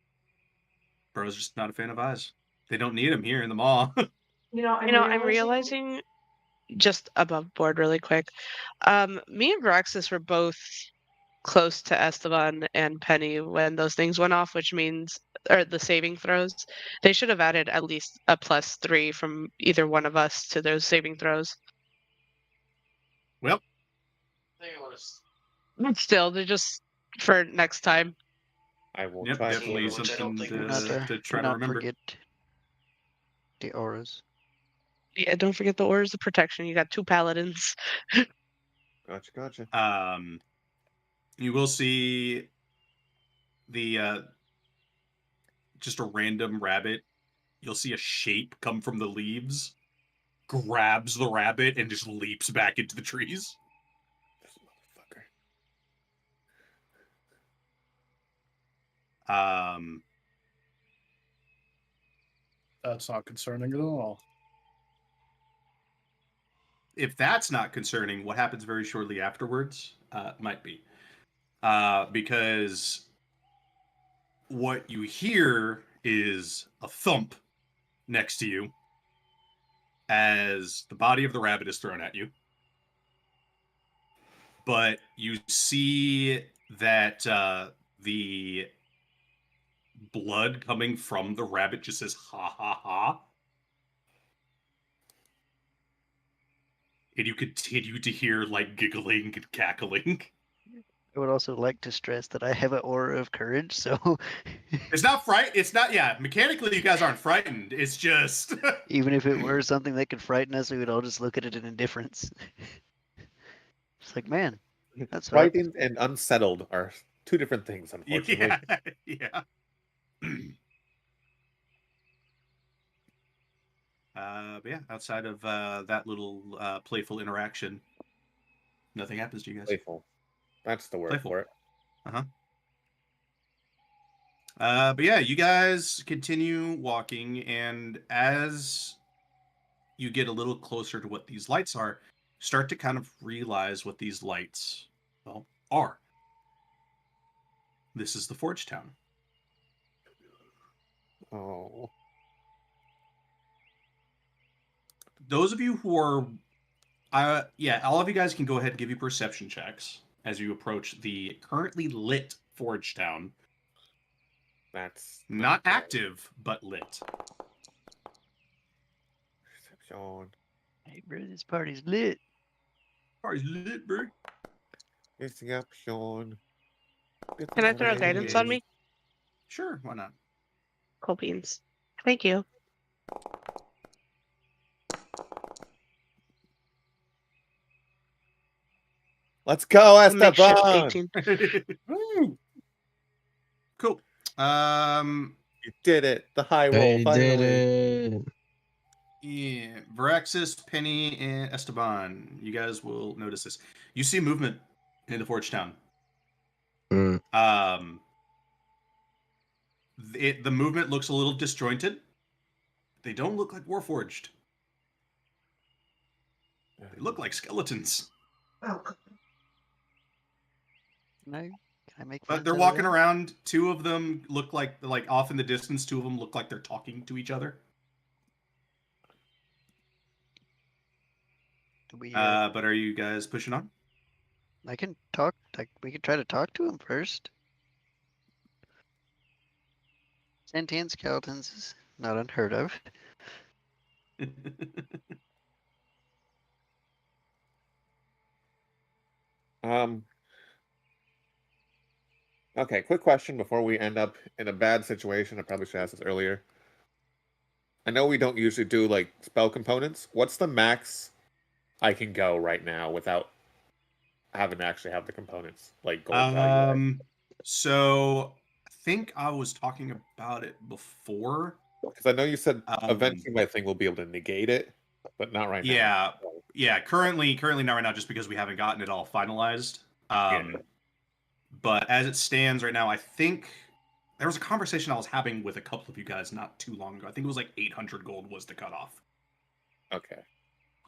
Bro's just not a fan of eyes. They don't need them here in the mall.
I'm realizing just above board really quick. Me and Veraxis were both close to Esteban and Penny when those things went off, which means, or the saving throws. They should have added at least a +3 from either one of us to those saving throws.
Well,
But still, they're just for next time.
I will
yep,
try
definitely
to.
something
Do not,
to try
do
to
not
remember.
forget the auras.
Yeah, don't forget the orders of protection. You got 2 paladins.
Gotcha.
You will see the just a random rabbit. You'll see a shape come from the leaves, grabs the rabbit, and just leaps back into the trees.
This motherfucker.
That's not concerning at all.
If that's not concerning, what happens very shortly afterwards might be. Because what you hear is a thump next to you as the body of the rabbit is thrown at you. But you see that the blood coming from the rabbit just says ha ha ha. And you continue to hear like giggling and cackling.
I would also like to stress that I have an aura of courage, so
It's not fright. It's not. Yeah, mechanically, you guys aren't frightened. It's just.
even if it were something that could frighten us, we would all just look at it in indifference. It's like, man, that's right.
Frightened and unsettled are two different things, unfortunately.
Yeah. But yeah, outside of that little playful interaction, nothing happens to you guys.
Playful. That's the word
Playful.
for it.
But yeah, you guys continue walking, and as you get a little closer to what these lights are, start to kind of realize what these lights, well, are. This is the Forge Town.
Oh.
Those of you who are, all of you guys can go ahead and give you perception checks as you approach the currently lit Forge Town.
That's
Not
good.
active, but lit.
Perception.
Hey, bro, this party's lit.
Party's lit, bro.
Perception.
Can I throw guidance on me?
Sure, why not?
Cool beans. Thank you.
Let's go,
Makeshift
Esteban!
18.
Woo!
Cool.
You did it. The high roll.
They
finally.
did it.
Yeah, Varaxis, Penny, and Esteban. You guys will notice this. You see movement in the Forge Town.
Mm.
The movement looks a little disjointed. They don't look like Warforged. They look like skeletons.
Oh,
Can I make
But
friends
they're
out of
walking
that?
around. Two of them look like off in the distance. Two of them look like they're talking to each other.
We,
But are you guys pushing on?
I can talk. Like, we can try to talk to him first. Sentient skeletons is not unheard of.
Okay, quick question before we end up in a bad situation. I probably should ask this earlier. I know we don't usually do like spell components. What's the max I can go right now without having to actually have the components like gold value?
So I think I was talking about it before.
Because I know you said
Um,
eventually my thing will be able to negate it, but not right now.
Yeah. Currently not right now, just because we haven't gotten it all finalized.
Yeah.
But as it stands right now, I think there was a conversation I was having with a couple of you guys not too long ago. I think it was like 800 gold was the cutoff.
Okay.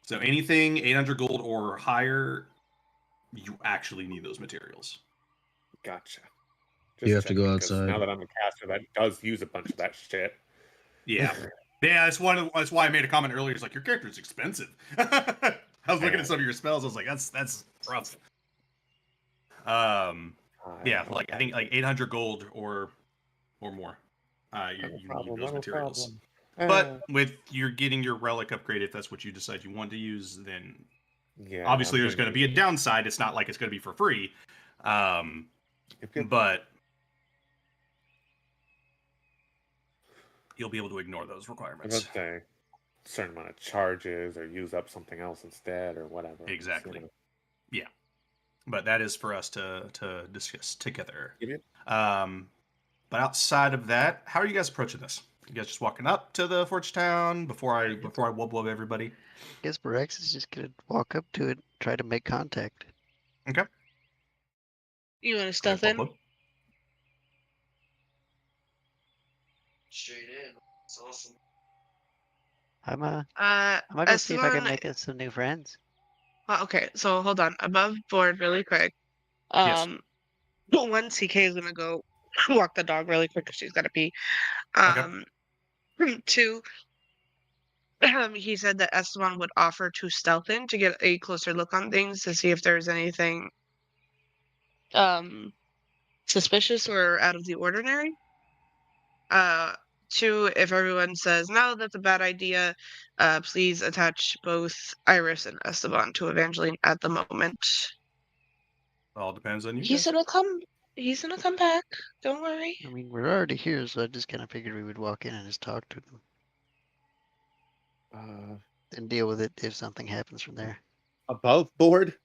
So anything 800 gold or higher, you actually need those materials.
Gotcha.
You have to go
checking, 'cause
outside.
Now that I'm a caster, that does use a bunch of that shit.
Yeah. Yeah, that's why I made a comment earlier. It's like, your character is expensive. I was looking at some of your spells. I was like, that's rough. Yeah, like I think like 800 gold or more. You need those materials. But with you're getting your relic upgrade, if that's what you decide you want to use, then
yeah,
obviously there's going to be a downside. It's not like it's going to be for free. But you'll be able to ignore those requirements.
Let's say a certain amount of charges or use up something else instead or whatever.
Exactly. Yeah. But that is for us to discuss together.
Yep.
But outside of that, how are you guys approaching this? You guys just walking up to the Forge Town before I wub everybody?
I guess Barex is just gonna walk up to it, try to make contact.
Okay.
You want to stealth in?
straight in. It's awesome.
I'm gonna go see if I can
Esteban.
make us some new friends.
Okay, so hold on. Above board, really quick.
Yes.
One, CK is gonna go walk the dog really quick because she's gotta pee.
Okay.
Two, he said that Esteban would offer to stealth in to get a closer look on things to see if there's anything suspicious or out of the ordinary. Two, if everyone says no, that's a bad idea, please attach both Iris and Esteban to Evangeline at the moment.
All depends on you
He
guys.
said he'll come. He's gonna come back. Don't worry.
I mean, we're already here, so I just kind of figured we would walk in and just talk to them and deal with it if something happens from there.
Above board.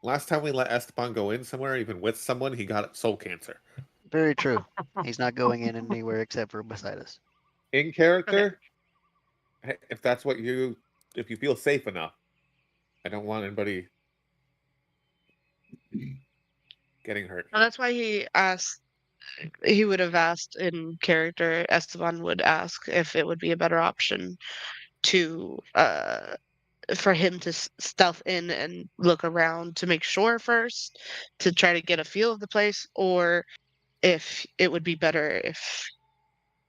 Last time we let Esteban go in somewhere, even with someone, he got soul cancer.
Very true. He's not going in anywhere except for beside us.
In character, if that's what if you feel safe enough, I don't want anybody getting hurt.
Well, that's why he asked. He would have asked in character. Esteban would ask if it would be a better option to for him to stealth in and look around to make sure first to try to get a feel of the place, or if it would be better if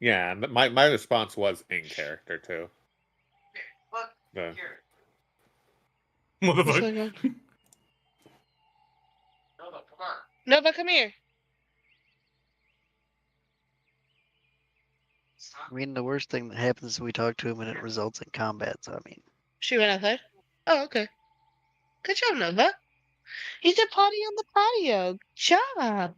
Yeah, and my response was in character too.
What?
The-
Here.
What the
What's
fuck?
going on?
Nova, come on.
Nova, come here.
Stop.
I mean, the worst thing that happens is we talk to him and it results in combat. So I mean,
She went outside. Oh, okay. Good job, Nova. You did potty on the patio. Good job.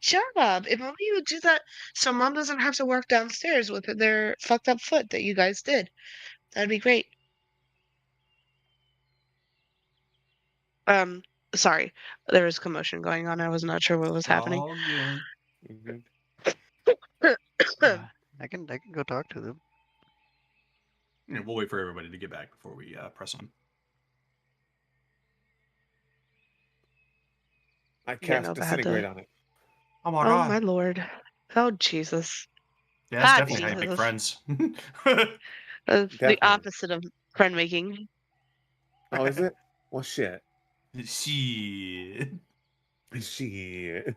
Job. If only you would do that so mom doesn't have to work downstairs with their fucked up foot that you guys did. That'd be great. Sorry. There was commotion going on. I was not sure what was happening.
All good.
Mhm.
I can go talk to them.
Yeah, we'll wait for everybody to get back before we press on.
I
Yeah,
cast
Nova had to-
disintegrate on it.
I'm
Oh my lord. Oh Jesus.
Yeah, that's
Ah,
definitely how you make
Jesus.
friends.
That's the
Definitely.
opposite of friend making.
Oh, is it? Well, shit.
Shit.
Shit.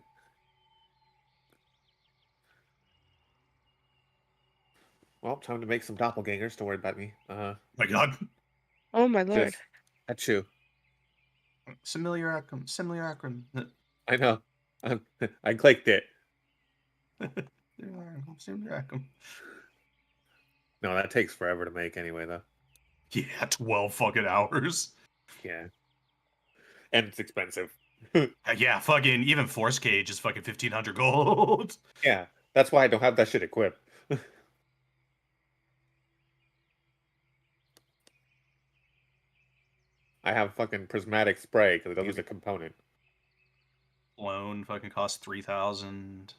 Well, time to make some doppelgangers. Don't worry about me.
My God.
Oh my lord.
Just achoo.
Simulacrum. Simulacrum.
I know. I clicked it.
Simulacrum.
No, that takes forever to make anyway, though.
Yeah, 12 fucking hours.
Yeah. And it's expensive.
Yeah, fucking even Force Cage is fucking 1,500 gold.
Yeah, that's why I don't have that shit equipped. I have fucking prismatic spray because it doesn't use a component.
Loan fucking costs 3,000.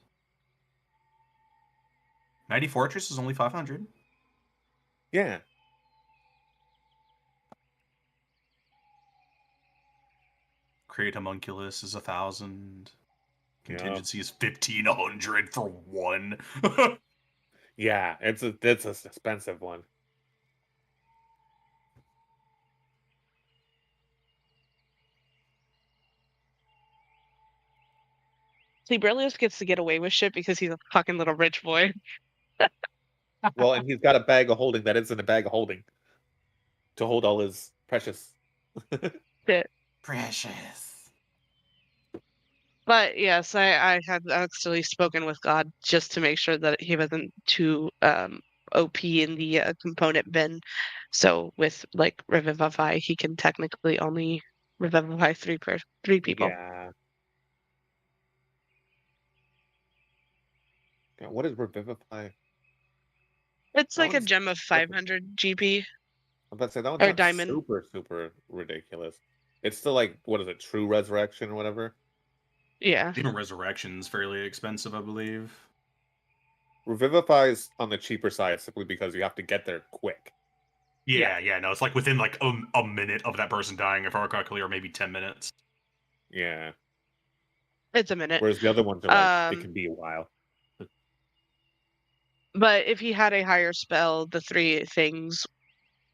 Mighty Fortress is only 500.
Yeah.
Create Homunculus is 1,000.
Yeah.
Contingency is 1,500 for one.
Yeah, it's an expensive one.
See, Berlioz gets to get away with shit because he's a fucking little rich boy.
Well, and he's got a bag of holding that isn't a bag of holding to hold all his precious.
Precious.
But yes, I had actually spoken with God just to make sure that he wasn't too OP in the component bin. So with like Revivify, he can technically only Revivify three people.
Yeah. God, what is Revivify?
It's
That
like a
one's
gem of 500 GP.
I'm about to say that one's
Or
not
diamond.
super ridiculous. It's still like, what is it, True Resurrection or whatever?
Yeah.
Even Resurrection's fairly expensive, I believe.
Revivify's on the cheaper side simply because you have to get there quick.
Yeah, no, it's like within like a minute of that person dying, if I recall correctly, or maybe 10 minutes.
Yeah.
It's a minute.
Whereas the other ones are like, it
Um,
can be a while.
But if he had a higher spell, the 3 things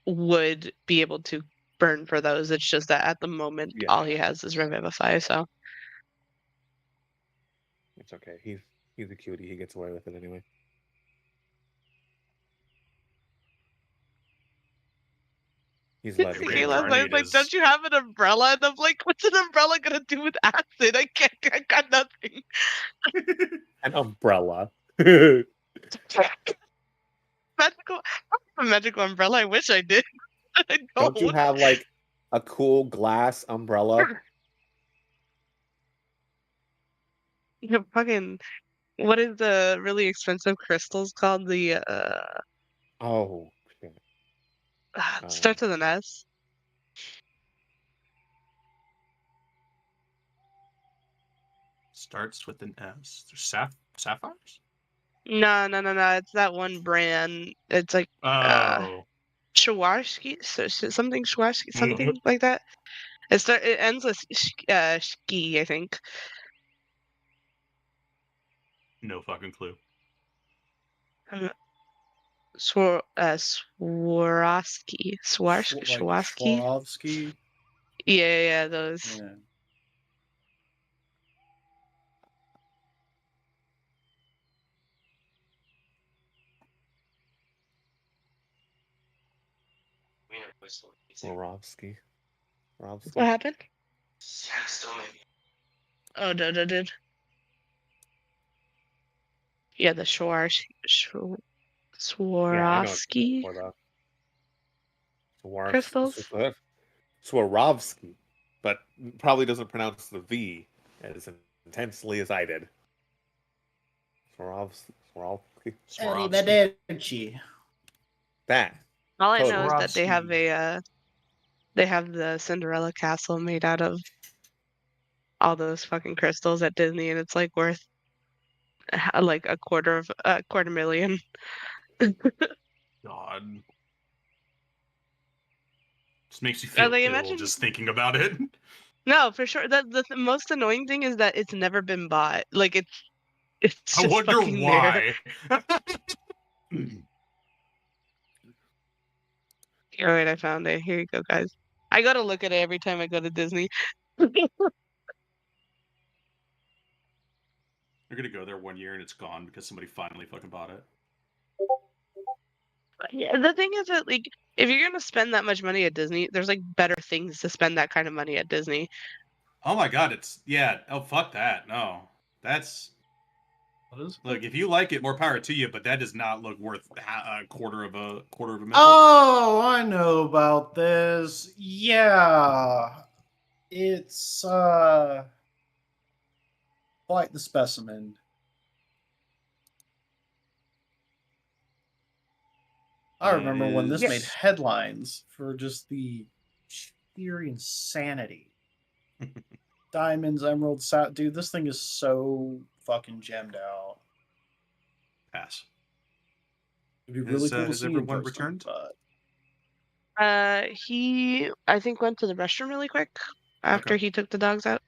would be able to burn for those. It's just that at the moment,
Yeah.
all he has is Revivify. So
It's okay. He's a cutie. He gets away with it anyway. He's
Great
thinking
legendary.
last night, I was like,
tornadoes.
"Don't you have an umbrella?" And I'm like, "What's an umbrella gonna do with acid? I can't. I got nothing."
An umbrella.
Magical, a magical umbrella. I wish I did. I don't.
Don't you have like a cool glass umbrella?
You fucking. What is the really expensive crystals called? The
Oh shit.
starts with an S.
Starts with an S. There's sapphires?
No. It's that one brand. It's like
Oh.
Swarovski, something Swarovski, something like that. It ends with ski, I think.
No fucking clue.
Swarovski. Swarovski.
Swarovski.
Yeah, those.
Yeah.
Swarovski.
What happened? Oh, no, dude. Yeah, the Swarovski crystals.
Swarovski, but probably doesn't pronounce the V as intensely as I did. Swarovski.
Arrivederci.
That.
All I
Totally.
know is that they have
Swarovski.
they have the Cinderella castle made out of all those fucking crystals at Disney, and it's like worth like a quarter million.
God. Just makes you
Are
feel
they
ill
imagine?
just thinking about it.
No, for sure. The most annoying thing is that it's never been bought. Like it's
I
just
wonder
fucking there.
why.
Here, wait, I found it. Here you go, guys. I gotta look at it every time I go to Disney.
You're gonna go there 1 year and it's gone because somebody finally fucking bought it.
Yeah, the thing is that like if you're gonna spend that much money at Disney, there's like better things to spend that kind of money at Disney.
Oh my god, oh fuck that. No. That's look, if you like it, more power to you, but that does not look worth a quarter of a mil.
Oh, I know about this. Yeah. It's quite the specimen. I remember when this made headlines for just the sheer insanity. Diamonds, emeralds, dude, this thing is so fucking gemmed out.
Pass.
It'd be really cool to
Has
see in
everyone
person,
returned?
but
He I think went to the restroom really quick after he took the dogs out.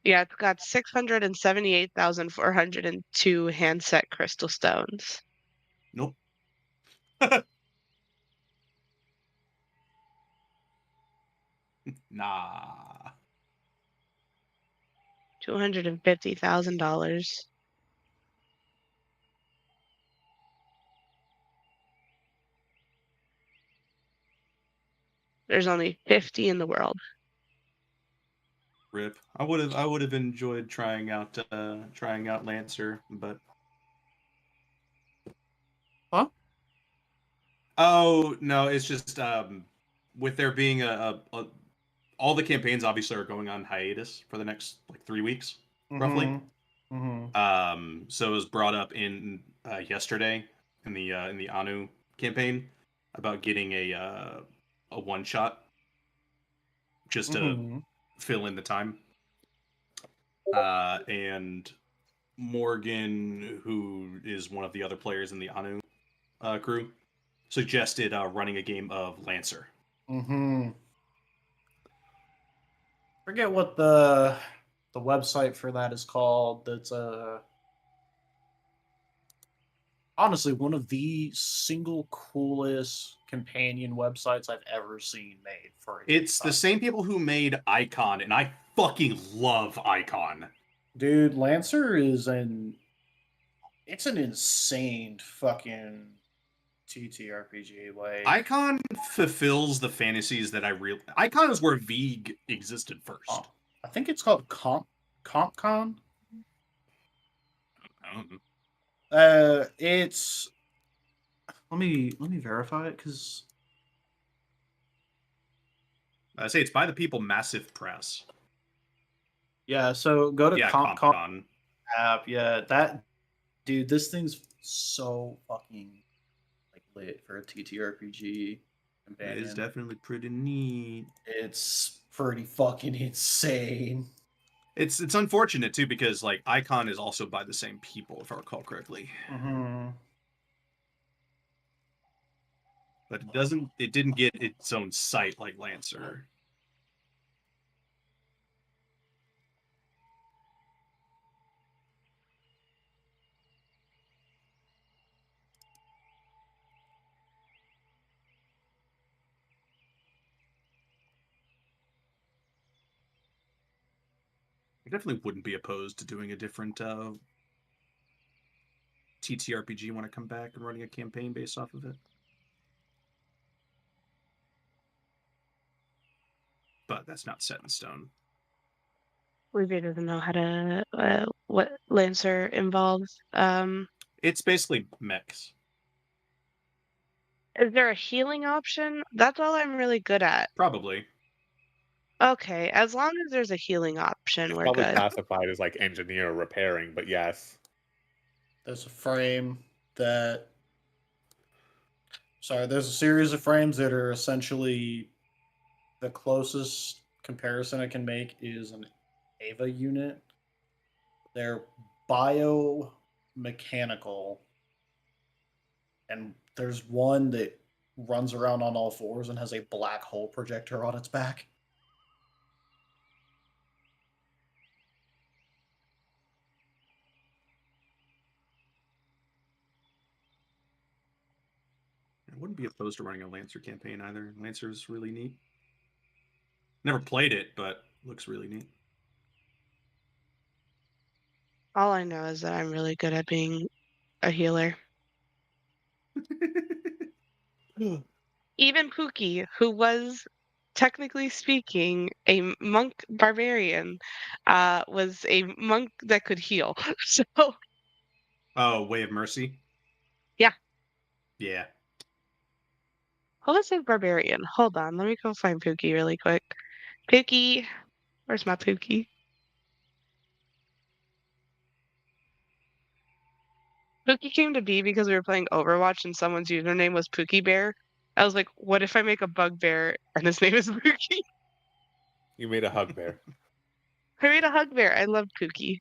Yeah, it's got 678,402 handset crystal stones.
Nope. Nah.
$250,000. There's only 50 in the world.
Rip. I would have enjoyed trying out Lancer, but
Huh?
Oh no, it's just with there being all the campaigns obviously are going on hiatus for the next like 3 weeks roughly. So it was brought up in yesterday in the Anu campaign about getting a one shot just to fill in the time. And Morgan, who is one of the other players in the Anu crew, suggested running a game of Lancer.
Forget what the website for that is called. It's honestly one of the single coolest companion websites I've ever seen made for a
It's the
website.
same people who made Icon, and I fucking love Icon.
Dude, Lancer is it's an insane fucking TTRPG. Like
Icon fulfills the fantasies that I really. Icon is where Veeg existed first.
I think it's called CompCon.
I don't know.
It's let me verify it because
I say it's by the people Massive Press.
yeah. So go to
Yeah,
CompCon
CompCon.
app. Yeah, that dude. This thing's so fucking like lit for a TTRPG
It
companion.
is definitely pretty neat.
It's pretty fucking insane.
It's unfortunate too because like Icon is also by the same people, if I recall correctly.
Mm-hmm.
But it didn't get its own site like Lancer. I definitely wouldn't be opposed to doing a different TTRPG when I come back and running a campaign based off of it. But that's not set in stone.
Ruby doesn't know how to what Lancer involves.
It's basically mechs.
Is there a healing option? That's all I'm really good at.
Probably.
Okay, as long as there's a healing option,
It's
we're
probably
good.
classified as like engineer repairing, but yes.
There's a frame that. Sorry, there's a series of frames that are essentially the closest comparison I can make is an Ava unit. They're biomechanical, and there's one that runs around on all fours and has a black hole projector on its back.
I wouldn't be opposed to running a Lancer campaign either. Lancer's really neat. Never played it, but looks really neat.
All I know is that I'm really good at being a healer. Even Pookie, who was technically speaking a monk barbarian, was a monk that could heal. So
Oh, Way of Mercy?
Yeah.
Yeah.
Hold on, say barbarian. Hold on, let me go find Pookie really quick. Pookie, where's my Pookie? Pookie came to be because we were playing Overwatch and someone's username was Pookie Bear. I was like, what if I make a bugbear and his name is Pookie?
You made a hug bear.
I made a hug bear. I love Pookie.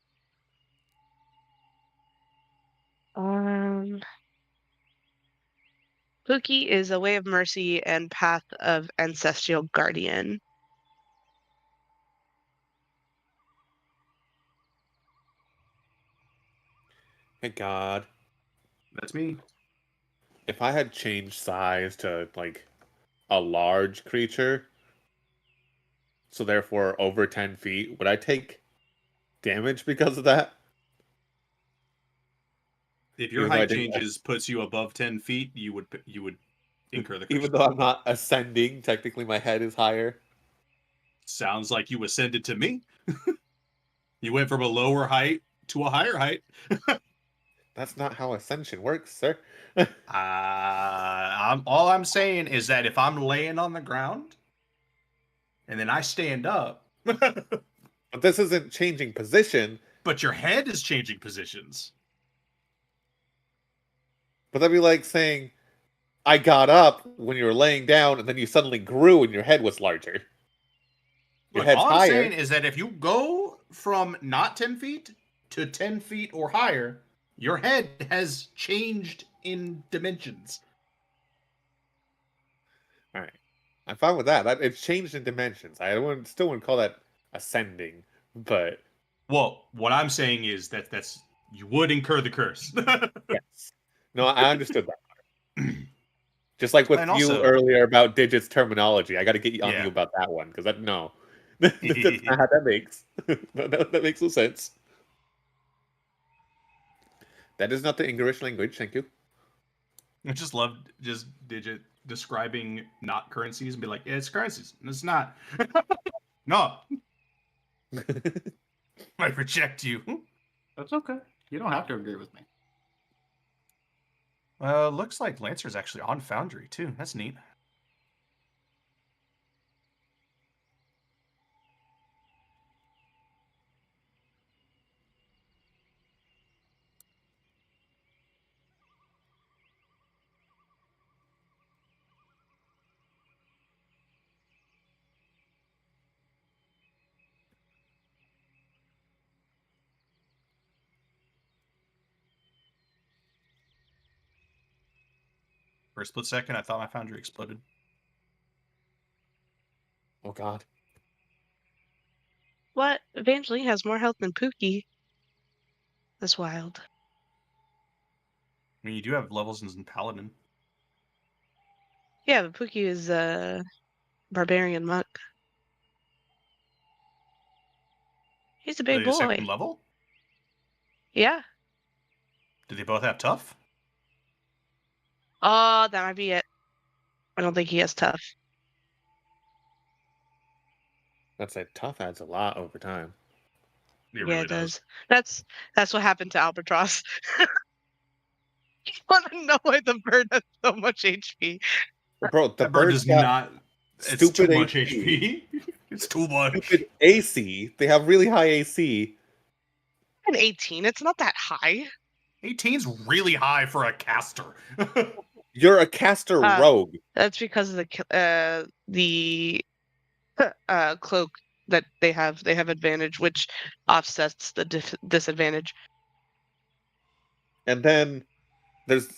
Pookie is a Way of Mercy and Path of Ancestral Guardian.
Thank God.
That's me.
If I had changed size to like a large creature, so therefore over 10 feet, would I take damage because of that?
If your
Even though I
height
didn't-
changes puts you above 10 feet, you would incur the curse.
Even though I'm not ascending, technically my head is higher.
Sounds like you ascended to me. You went from a lower height to a higher height.
That's not how ascension works, sir.
All I'm saying is that if I'm laying on the ground and then I stand up,
But this isn't changing position.
but your head is changing positions.
But that'd be like saying, I got up when you were laying down, and then you suddenly grew and your head was larger. Your
Look,
head's
all I'm
higher.
saying is that if you go from not 10 feet to 10 feet or higher, your head has changed in dimensions.
All right, I'm fine with that. It's changed in dimensions. Still wouldn't call that ascending, but
Well, what I'm saying is that you would incur the curse.
yes. No, I understood that. Just like with
And
you
also-
earlier about digits terminology, I got to get on
Yeah.
you about that one because no, that's not how that makes. that makes no sense. That is not the English language. Thank you.
I just love just digit describing not currencies and be like, yeah, it's currencies. And it's not. No, I reject you.
That's okay. You don't have to agree with me.
Looks like Lancer's actually on Foundry too. That's neat. For a split second, I thought my Foundry exploded.
Oh God.
What? Evangeline has more health than Pookie. That's wild.
I mean, you do have levels in Paladin.
Yeah, but Pookie is a barbarian monk. He's a
Are
big
they the
boy.
same level?
Yeah.
Do they both have tough?
Oh, that might be it. I don't think he has tough.
That's a tough adds a lot over time.
It
Yeah,
really
it does. That's what happened to Albatross. You want to know why the bird has so much HP?
Bro, the
That bird
bird's
does
got
not. It's too
stupid
much
HP.
HP. It's too much.
stupid AC. They have really high AC.
An 18. It's not that high.
18's really high for a caster.
You're a caster rogue.
That's because of the cloak that they have. They have advantage, which offsets the disadvantage.
And then there's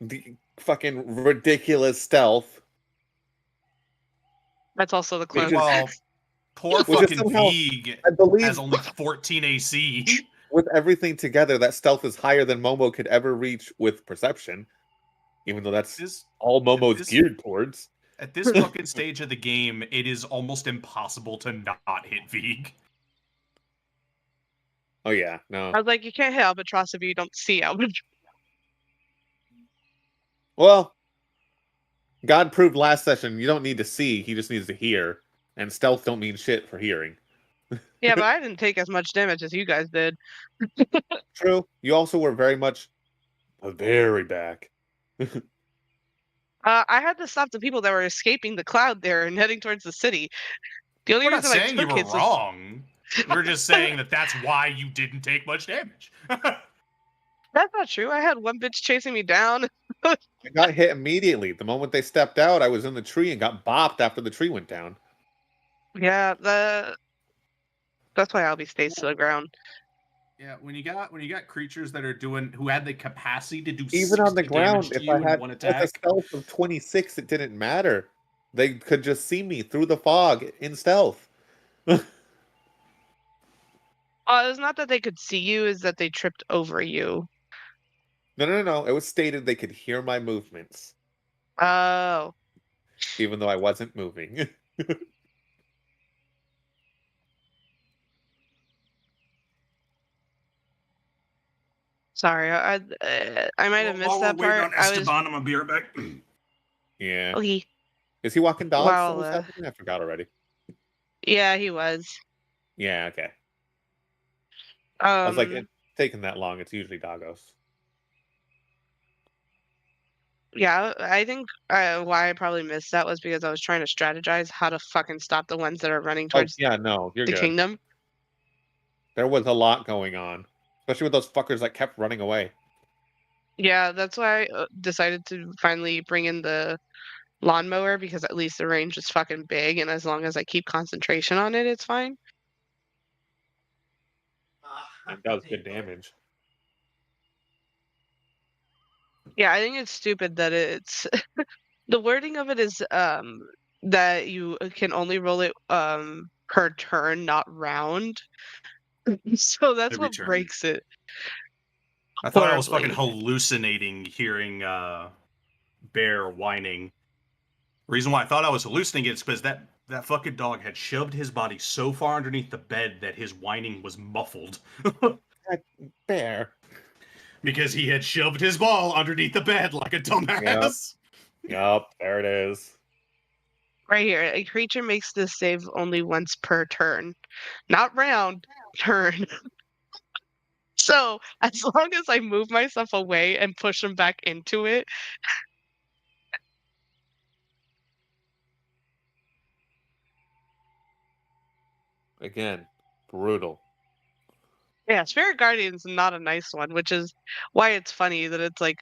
the fucking ridiculous stealth.
That's also the cloak.
Well, poor
Which is
fucking
somehow,
Vieg
I believe,
has only 14 AC.
with everything together, that stealth is higher than Momo could ever reach with perception. Even though that's
This,
all Momo's
this-
geared towards.
at this fucking stage of the game, it is almost impossible to not hit Vieg.
Oh yeah, no.
I was like, you can't hit Albatross if you don't see Albatross.
Well, God proved last session you don't need to see, he just needs to hear. And stealth don't mean shit for hearing.
Yeah, but I didn't take as much damage as you guys did.
True. You also were very much very back.
I had to stop the people that were escaping the cloud there and heading towards the city. The only
We're not
reason I
saying you
took
were
hits was
wrong. We're just saying that that's why you didn't take much damage.
that's not true. I had one bitch chasing me down.
I got hit immediately. The moment they stepped out, I was in the tree and got bopped after the tree went down.
Yeah, that's why Albie stays to the ground.
Yeah, when you got creatures that are who had the capacity to do
Even on the
60
ground,
damage to
if
you
I
in
had
one
a
attack.
stealth of 26, it didn't matter. They could just see me through the fog in stealth.
It's not that they could see you; is that they tripped over you.
No. It was stated they could hear my movements,
Oh,
even though I wasn't moving.
sorry. I might have missed that part. I was
I'm gonna be right back.
Yeah.
okay.
Is he walking dogs?
Well,
What was happening? I forgot already.
Yeah, he was.
Yeah, okay. I was like,
Um,
it's taking that long. It's usually doggos.
yeah, I think why I probably missed that was because I was trying to strategize how to fucking stop the ones that are running
Oh,
towards
yeah, no, you're
the
good.
kingdom.
There was a lot going on, especially with those fuckers that kept running away.
Yeah, that's why I decided to finally bring in the lawnmower because at least the range is fucking big, and as long as I keep concentration on it, it's fine.
It does good damage.
Yeah, I think it's stupid that it's the wording of it is that you can only roll it per turn, not round. So that's
Every
what
turn.
breaks it.
I thought I was
Horribly.
fucking hallucinating hearing Bear whining. Reason why I thought I was hallucinating is because that fucking dog had shoved his body so far underneath the bed that his whining was muffled.
Bear.
Because he had shoved his ball underneath the bed like a dumbass.
Yup, there it is.
Right here, a creature makes this save only once per turn. Not round, turn. So, as long as I move myself away and push him back into it,
Again, brutal.
yeah, Spirit Guardian's not a nice one, which is why it's funny that it's like,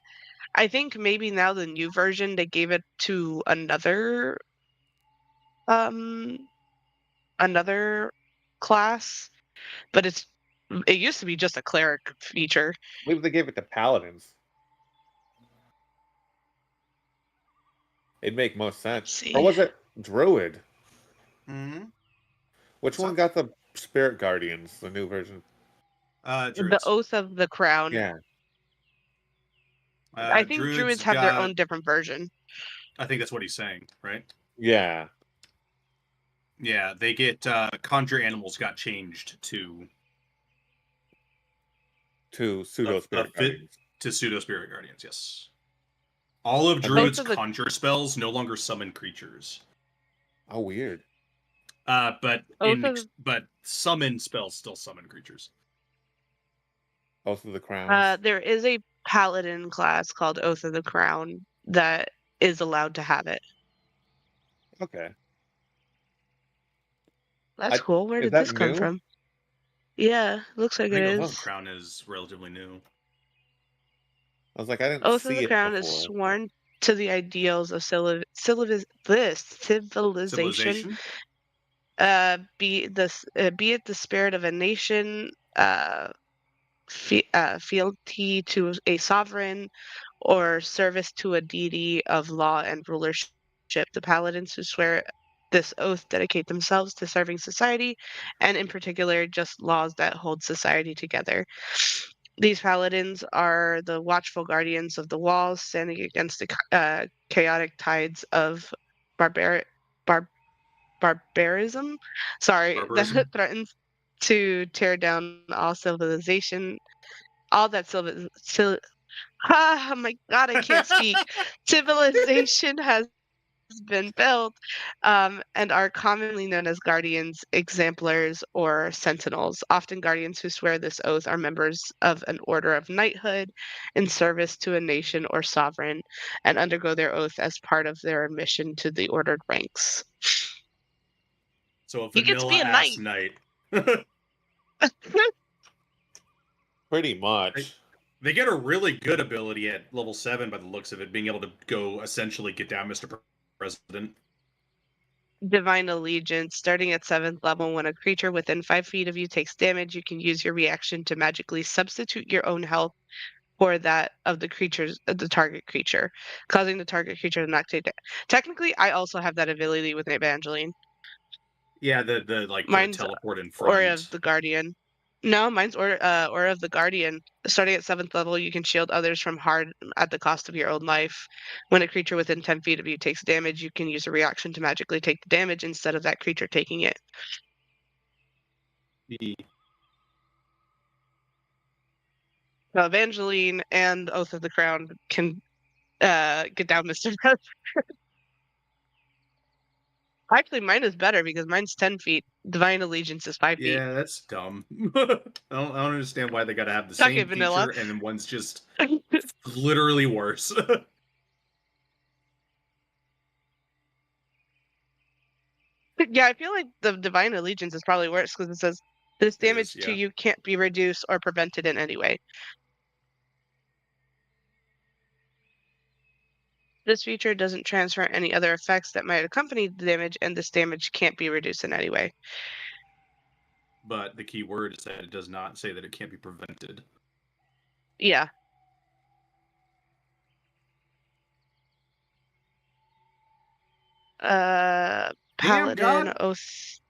I think maybe now the new version, they gave it to um, another class, but it used to be just a cleric feature.
I believe they gave it to paladins. It'd make most sense.
See.
Or was it druid?
Mm-hmm.
Which one got the spirit guardians? The new version.
The
Druids.
Oath of the Crown.
Yeah.
I think druids have their own different version.
I think that's what he's saying, right?
Yeah.
Yeah, they get conjure animals got changed to
Pseudo spirit guardians.
to pseudo spirit guardians. Yes, all of
And
druids'
most of the-
conjure spells no longer summon creatures.
Oh, weird.
But
Oath of-
but summon spells still summon creatures.
Oath of the Crowns.
There is a paladin class called Oath of the Crown that is allowed to have it.
Okay.
That's cool. Where
is
did
that
this come
new?
from? Yeah, looks
I
like it
think Oath of
is.
the Crown is relatively new.
I was like, I didn't
Oath
see
of the
it
Crown is
before.
sworn to the ideals of civilization. Be it the spirit of a nation, fealty to a sovereign, or service to a deity of law and rulership. The paladins who swear this oath dedicate themselves to serving society, and in particular, just laws that hold society together. These paladins are the watchful guardians of the walls, standing against the chaotic tides of barbarism. Sorry,
Barbarism?
that threatens to tear down all civilization, all that oh my god, I can't speak. Civilization has been built, and are commonly known as guardians, exemplars, or sentinels. Often, guardians who swear this oath are members of an order of knighthood in service to a nation or sovereign, and undergo their oath as part of their admission to the ordered ranks.
So a
You get to be
vanilla
a
ass knight.
Pretty much.
They get a really good ability at level 7 by the looks of it, being able to go essentially get down Mr. President.
Divine Allegiance. Starting at 7th level, when a creature within 5 feet of you takes damage, you can use your reaction to magically substitute your own health for that of the target creature, causing the target creature to not take damage. Technically, I also have that ability with Evangeline.
Yeah, the like
Mine's
teleport in front.
Aura of the Guardian. No, mine's Aura of the Guardian. Starting at 7th level, you can shield others from harm at the cost of your own life. When a creature within 10 feet of you takes damage, you can use a reaction to magically take the damage instead of that creature taking it. So Evangeline and Oath of the Crown can get down Mr. President. Actually, mine is better because mine's 10 feet. Divine Allegiance is 5 feet.
Yeah, that's dumb. I don't understand why they gotta have the
Suck
same
it, vanilla.
feature and then one's just literally worse.
Yeah, I feel like the Divine Allegiance is probably worse because it says this
It is,
damage to
yeah.
you can't be reduced or prevented in any way. This feature doesn't transfer any other effects that might accompany the damage, and this damage can't be reduced in any way.
But the key word is that it does not say that it can't be prevented.
Yeah. Paladin
God.
Oath.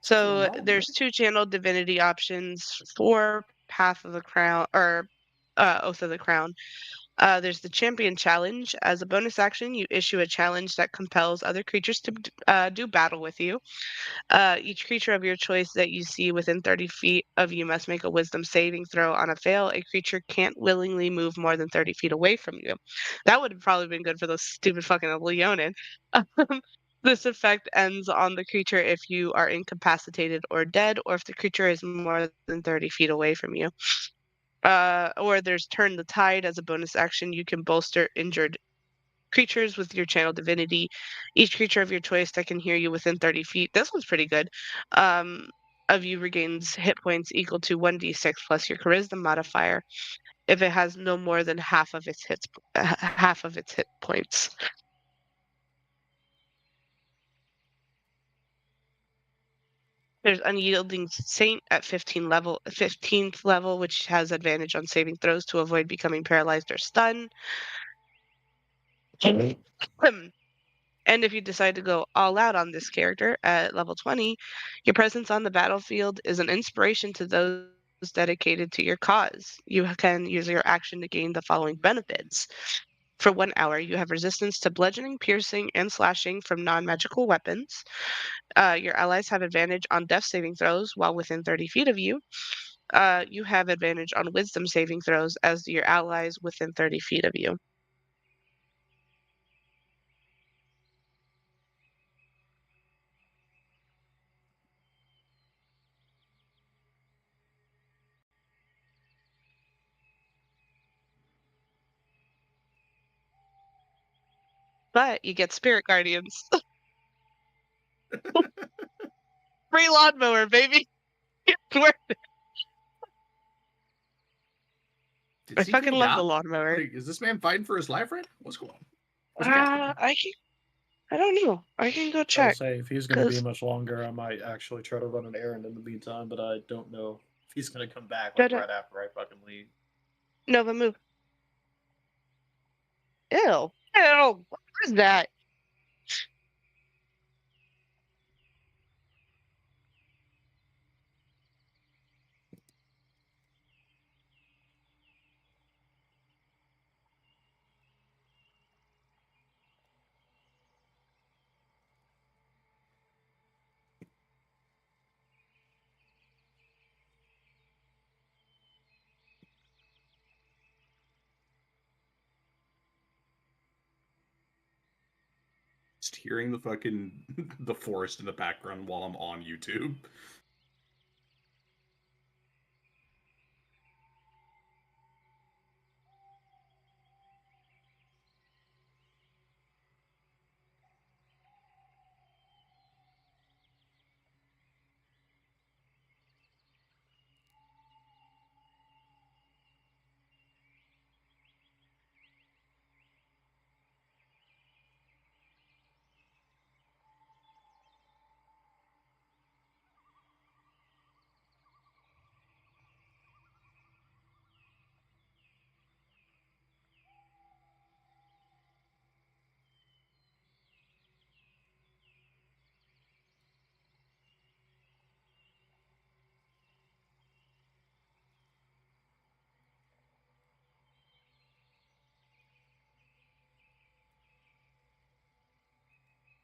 So
no,
there's
really?
2 channel divinity options for Path of the Crown or Oath of the Crown. There's the Champion Challenge. As a bonus action, you issue a challenge that compels other creatures to do battle with you. Each creature of your choice that you see within 30 feet of you must make a Wisdom saving throw. On a fail, a creature can't willingly move more than 30 feet away from you. That would have probably been good for those stupid fucking Leonin. This effect ends on the creature if you are incapacitated or dead, or if the creature is more than 30 feet away from you. Or there's Turn the Tide. As a bonus action, you can bolster injured creatures with your channel divinity. Each creature of your choice that can hear you within 30 feet. This one's pretty good. Of you regains hit points equal to 1d6 plus your charisma modifier if it has no more than half of its hit points. There's Unyielding Saint at 15th level, which has advantage on saving throws to avoid becoming paralyzed or stunned. And if you decide to go all out on this character at level 20, your presence on the battlefield is an inspiration to those dedicated to your cause. You can use your action to gain the following benefits. For 1 hour, you have resistance to bludgeoning, piercing, and slashing from non-magical weapons. Your allies have advantage on death saving throws while within 30 feet of you. You have advantage on wisdom saving throws as do your allies within 30 feet of you. But you get Spirit Guardians. Free lawnmower, baby. It's worth it.
Did
I
CJ
fucking love
die?
the lawnmower.
Like, is this man fighting for his life right now? What's going on?
I don't know. I can go
I'll
check.
say if he's going to be
'Cause-
much longer, I might actually try to run an errand in the meantime, but I don't know if he's going to come back like
Da-da.
right after I fucking leave.
Nova, move. Ew. Ew. What is that?
Just hearing the fucking the forest in the background while I'm on YouTube.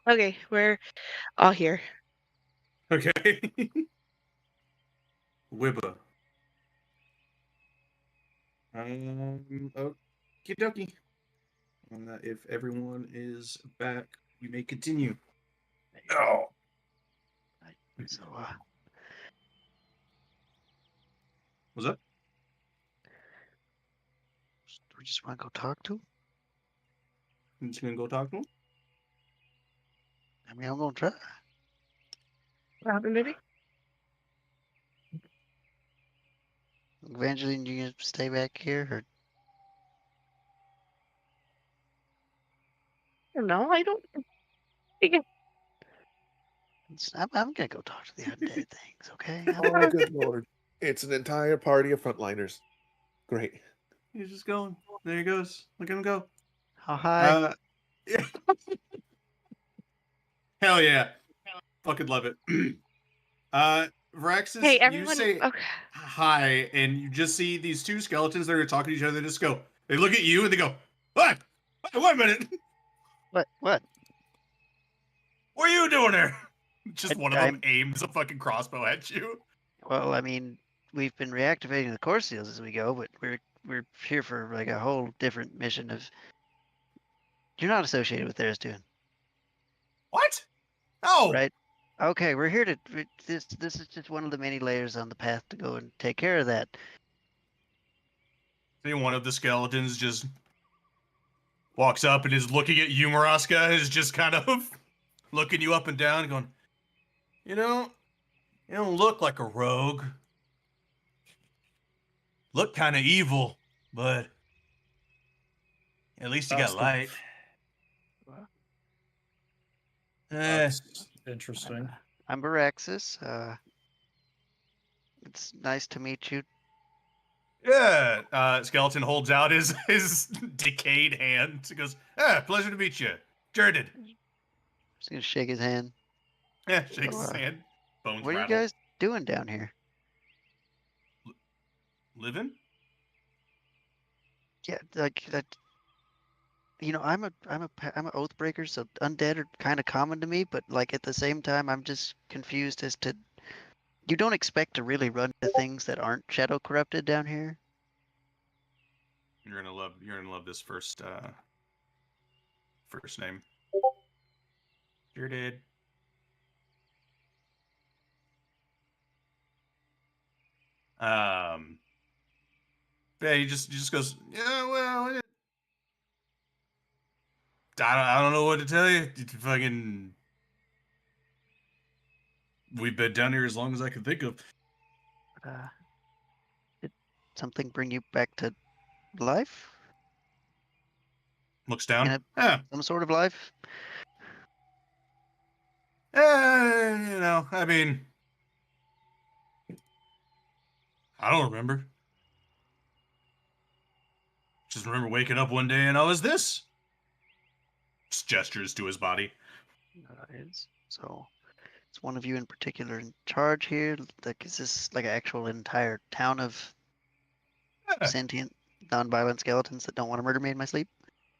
Okay, we're all here.
Okay. Wibba. Okie dokie. If everyone is back, we may continue. Oh.
So,
What's up?
do we just want to go talk to him?
I'm just gonna go talk to him.
I mean, I'm gonna try.
What happened, baby?
Evangeline, you gonna stay back here, or
No, I don't.
I'm gonna go talk to the undead things, okay?
Oh, good lord. It's an entire party of frontliners. Great.
He's just going. There he goes. Look at him go.
How high?
Hell yeah. Fucking love it. Vraxis,
Hey,
you
everyone.
say
Okay.
hi, and you just see these two skeletons that are talking to each other. They just go, they look at you and they go, what? Wait a minute.
What?
What are you doing there? Just one of them
I'm-
aims a fucking crossbow at you.
Well, I mean, we've been reactivating the core seals as we go, but we're here for like a whole different mission of. You're not associated with Tharizdun,
What? No.
right? Okay, we're here to. This is just one of the many layers on the path to go and take care of that.
See, one of the skeletons just walks up and is looking at you, Maraska, is just kind of looking you up and down, going, you don't look like a rogue. Look kind of evil, but at least you
That's
got
the-
light.
That's interesting.
I'm Baraxis. It's nice to meet you.
Yeah. Skeleton holds out his decayed hand. He goes, pleasure to meet you. Jared.
Just gonna shake his hand.
Yeah, shakes his
So,
hand. Bones
What are you
rattle.
guys doing down here?
Living?
Yeah, like that. You know, I'm an oath breaker, so undead are kind of common to me. But like at the same time, I'm just confused as to. You don't expect to really run into things that aren't shadow corrupted down here.
You're gonna love this first name. Jared. Yeah, he just goes, yeah, well, I don't know what to tell you. Fucking, we've been down here as long as I can think of.
Did something bring you back to life?
Looks down.
Yeah.
Yeah.
Some sort of life?
I mean, I don't remember. Just remember waking up one day and I was this. Just gestures to his body.
So, is one of you in particular in charge here? Like, is this like an actual entire town of
Yeah.
sentient, non-violent skeletons that don't want to murder me in my sleep?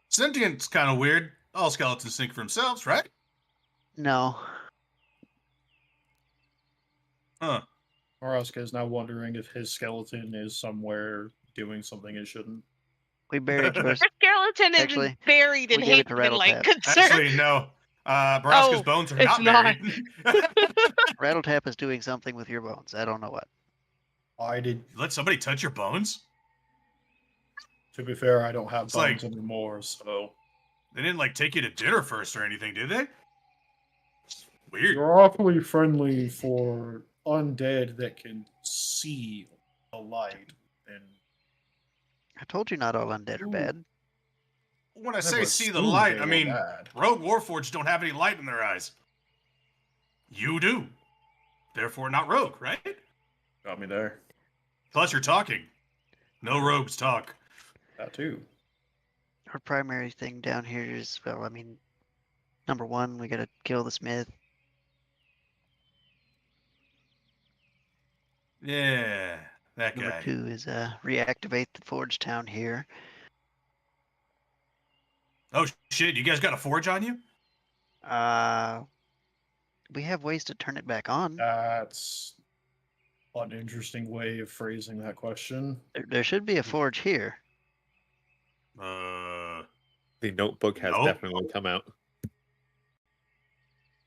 Sentient's kind of weird. All skeletons think for themselves, right?
No.
Huh.
Maraska is now wondering if his skeleton is somewhere doing something it shouldn't.
We buried yours.
Your skeleton
Actually,
is buried in
we gave it to
Haven-like
Rattletap.
concern.
Actually, no. Baraska's
Oh,
bones are
it's
not
not.
buried.
Rattletap is doing something with your bones. I don't know what.
I did.
You let somebody touch your bones?
To be fair, I don't have
It's
bones
like-
anymore, so
They didn't like take you to dinner first or anything, did they? Weird.
you're awfully friendly for undead that can see the light. And
I told you not all undead are
Ooh.
bad.
When I
never
say see the
assumed
light,
they
I
were
mean
bad.
Rogue Warforged don't have any light in their eyes. You do. Therefore not rogue, right?
Got me there.
Plus you're talking. No rogues talk.
That too.
Our primary thing down here is, well, I mean, number one, we gotta kill the smith.
Yeah, that
Number
guy.
two is reactivate the forge town here.
Oh shit, you guys got a forge on you?
We have ways to turn it back on.
That's an interesting way of phrasing that question.
There should be a forge here.
The notebook has
Nope.
definitely come out.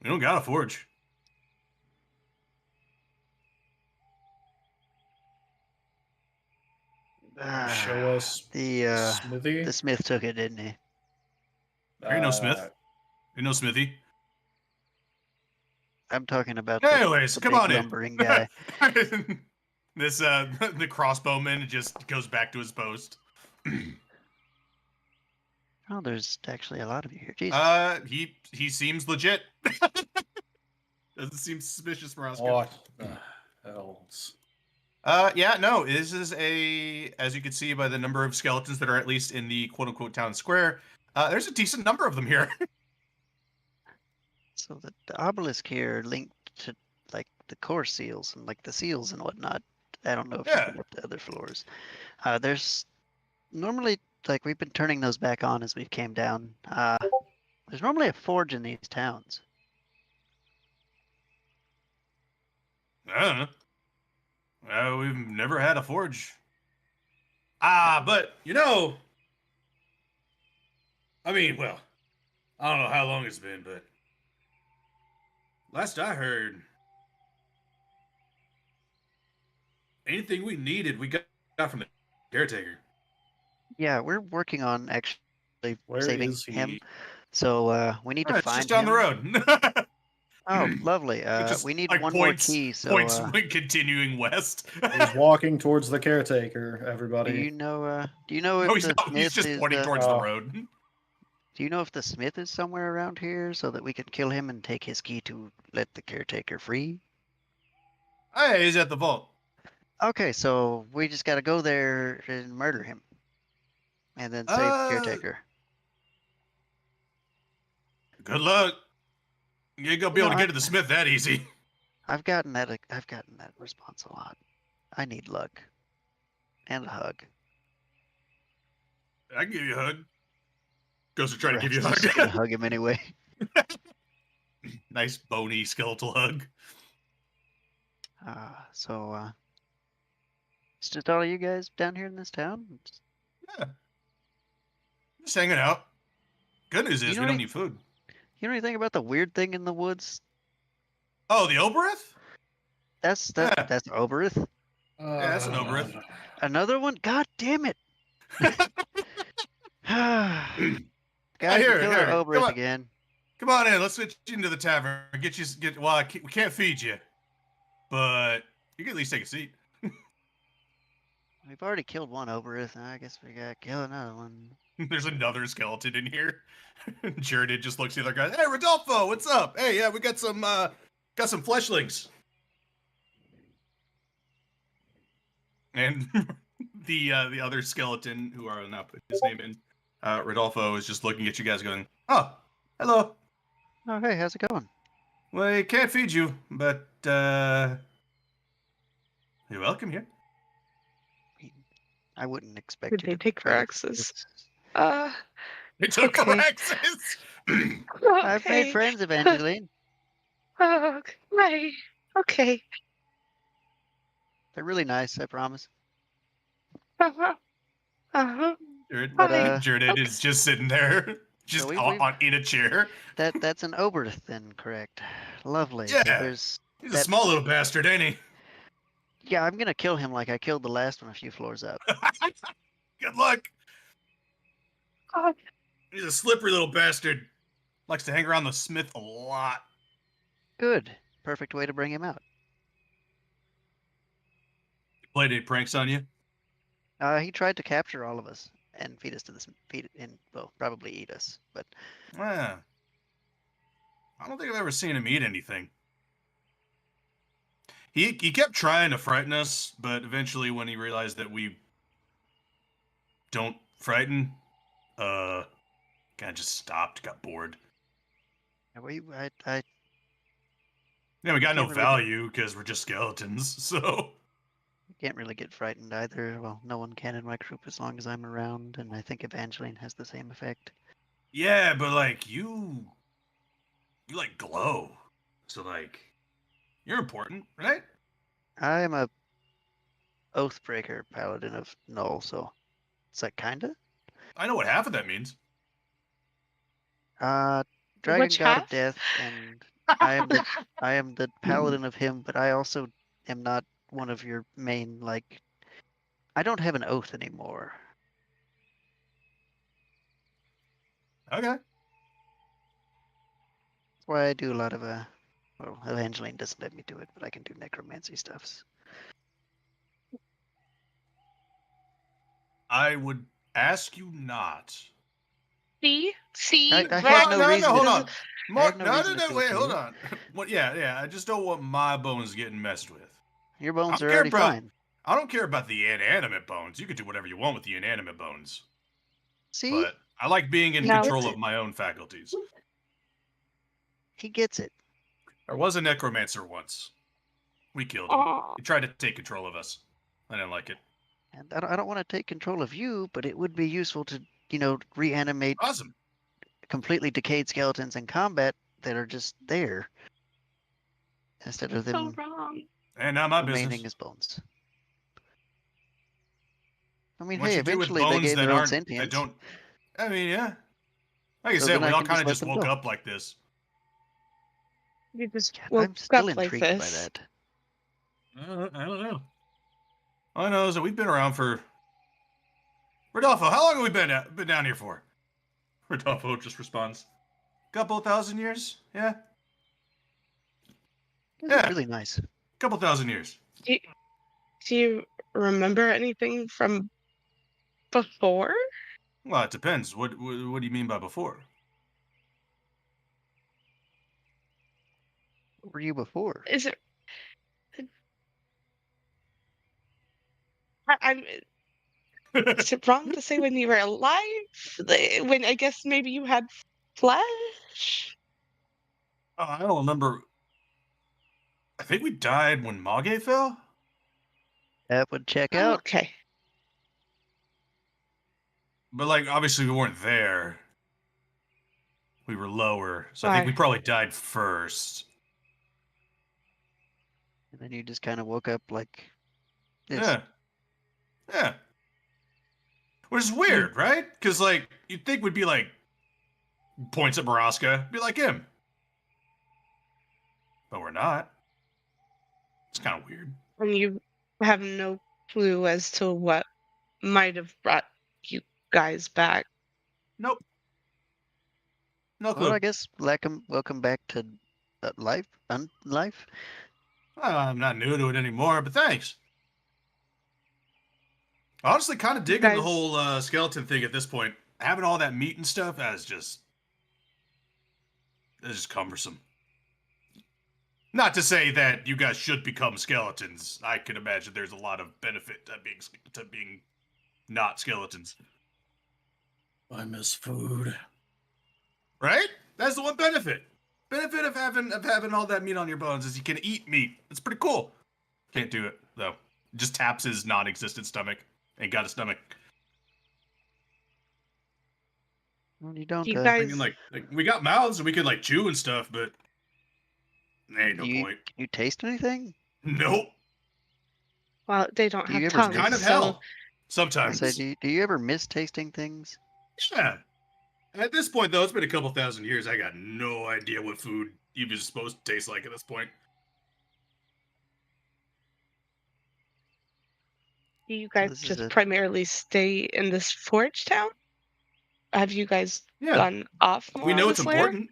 We don't got a forge.
Show us
The
Smithy.
the smith took it, didn't he?
There ain't no Smith.
Uh,
You know Smithy.
I'm talking about
Anyways,
the
come
big
on in.
lumbering guy.
This the crossbowman just goes back to his post.
Oh, there's actually a lot of you here. Jesus.
He seems legit. Doesn't seem suspicious, Maraska.
What the hell's
Yeah, no, this is as you can see by the number of skeletons that are at least in the quote-unquote town square, there's a decent number of them here.
So the obelisk here linked to like the core seals and like the seals and whatnot. I don't know if
Yeah.
you've been up to other floors. There's normally like we've been turning those back on as we came down. There's normally a forge in these towns.
I don't know. We've never had a forge. But I mean, well, I don't know how long it's been, but last I heard, anything we needed, we got from the caretaker.
Yeah, we're working on actually
Where
saving
is
him.
he?
So we need to
It's
find
just down
him.
the road.
Oh, lovely.
Just,
We need
like,
one
points,
more key. So
points continuing west.
He's walking towards the caretaker.
do
Everybody.
you know? Do you know if
No, he's
the
not. He's
smith
just
is?
pointing towards the road.
Do you know if the smith is somewhere around here so that we can kill him and take his key to let the caretaker free?
Hey, he's at the vault.
Okay, so we just got to go there and murder him, and then save the caretaker.
Good luck. You ain't gonna be
You
able
know,
to get to the smith that easy.
I've gotten that. I've gotten that response a lot. I need luck and a hug.
I can give you a hug. Ghost will try to give you a
Just gonna
hug.
hug him anyway.
Nice bony skeletal hug.
So it's just all of you guys down here in this town.
Yeah. Just hanging out. Good news
You
is
know
we don't
any-
need food.
You know anything about the weird thing in the woods?
Oh, the Oberith?
That's
Yeah.
that's Oberith.
Yeah, that's an Oberith.
Another one? God damn it! Guys,
Here,
we're killing
here,
our
come
Oberith
on.
again.
Come on in. Let's switch you into the tavern. Well, we can't feed you, but you can at least take a seat.
We've already killed one Oberith. I guess we gotta kill another one.
There's another skeleton in here. Jared just looks at the other guy. Hey, Rodolfo, what's up? Hey, yeah, we got some fleshlings. And the other skeleton, who are not put his name in, Rodolfo is just looking at you guys, going, "Oh, hello.
Oh, hey, how's it going?
Well, I can't feed you, but you're welcome here."
I wouldn't expect
Did
you
they
to
take
try to
Firaxis?
this.
It took
Okay.
Firaxis.
I've made friends, Evangeline.
Okay. Okay.
They're really nice, I promise.
Uh-huh. Uh-huh.
Jared,
But,
Jared
okay.
is just sitting there, just
we-
in a chair.
That's an Oberith then, correct? Lovely.
Yeah.
There's
He's a
that-
small little bastard, ain't he?
Yeah, I'm gonna kill him like I killed the last one a few floors up.
Good luck.
God.
He's a slippery little bastard. Likes to hang around the smith a lot.
Good. Perfect way to bring him out.
Played any pranks on you?
He tried to capture all of us and feed us to well, probably eat us. But
Yeah. I don't think I've ever seen him eat anything. He kept trying to frighten us, but eventually when he realized that we don't frighten, kind of just stopped, got bored.
I
Yeah, we got no
Can't really do-
value because we're just skeletons, so...
can't really get frightened either. Well, no one can in my group as long as I'm around, and I think Evangeline has the same effect.
Yeah, but like you like glow. So like you're important, right?
I am a Oathbreaker paladin of Null, so it's like kinda.
I know what half of that means.
Dragon
Which
God
half?
of Death, and I am the paladin of him, but I also am not one of your main like. I don't have an oath anymore.
Okay.
That's why I do a lot of well, Evangeline doesn't let me do it, but I can do necromancy stuffs.
I would ask you not.
See?
I
Right?
have no reason
hold
to-
on.
have no reason to
Wait,
do
hold
it.
on. What? Yeah. I just don't want my bones getting messed with.
Your bones
I
are
don't care
already
about-
fine.
I don't care about the inanimate bones. You can do whatever you want with the inanimate bones.
See,
But I like being in
No.
control of my own faculties.
he gets it.
There was a necromancer once. We killed him.
Aw.
He tried to take control of us. I didn't like it.
And I don't want to take control of you, but it would be useful to, reanimate
Awesome.
completely decayed skeletons in combat that are just there instead of
So
them
wrong.
And not my
remaining
business.
as bones. I mean,
What
hey,
you do with
eventually they
bones
gain
that
their own
aren't,
sentience.
that don't. I mean, yeah. Like I
So
said,
then
we
I
all
can
kind of
just
just
let them
woke
go.
up like this.
You just
God,
woke
I'm still
up like
intrigued by
this.
that.
I don't know. All I know is that we've been around for. Rodolfo, how long have we been down here for? Rodolfo just responds, couple thousand years? Yeah,
This
Yeah.
is really nice.
couple thousand years.
Do you remember anything from before?
Well, it depends. What do you mean by before?
What were you before?
Is it? I'm. Is it wrong to say when you were alive? When I guess maybe you had flesh?
Oh, I don't remember. I think we died when Mage fell.
That would check
Oh,
out.
okay.
But like, obviously, we weren't there. We were lower, so I think we
Why?
probably died first.
And then you just kind of woke up like this.
Yeah. Yeah. Which is weird, right? Because, like, you'd think we'd be like, points at Maraska, be like him. But we're not. It's kind of weird.
And you have no clue as to what might have brought you guys back.
Nope. No clue.
Well, I guess welcome back to life. Life.
I'm not new to it anymore, but thanks. Honestly, kind of digging the
guys-
whole skeleton thing at this point. Having all that meat and stuff, that's just cumbersome. Not to say that you guys should become skeletons. I can imagine there's a lot of benefit to being not skeletons.
I miss food.
Right? That's the one benefit. Benefit of having all that meat on your bones is you can eat meat. It's pretty cool. Can't do it though. Just taps his non-existent stomach. Ain't got a stomach.
Well, you don't.
You
I
guys,
mean, like we got mouths and we could like chew and stuff, but ain't no
you,
point.
Can you taste anything?
Nope.
well, they don't
Do
have
you ever
tongues.
Kind of
so
hell.
I
Sometimes.
said, do you ever miss tasting things?
Yeah. At this point, though, it's been a couple thousand years. I got no idea what food even is supposed to taste like at this point.
do you guys
This is
just
a-
primarily stay in this forge town? Have you guys
Yeah.
gone off more
We know
on
it's
this layer?
important.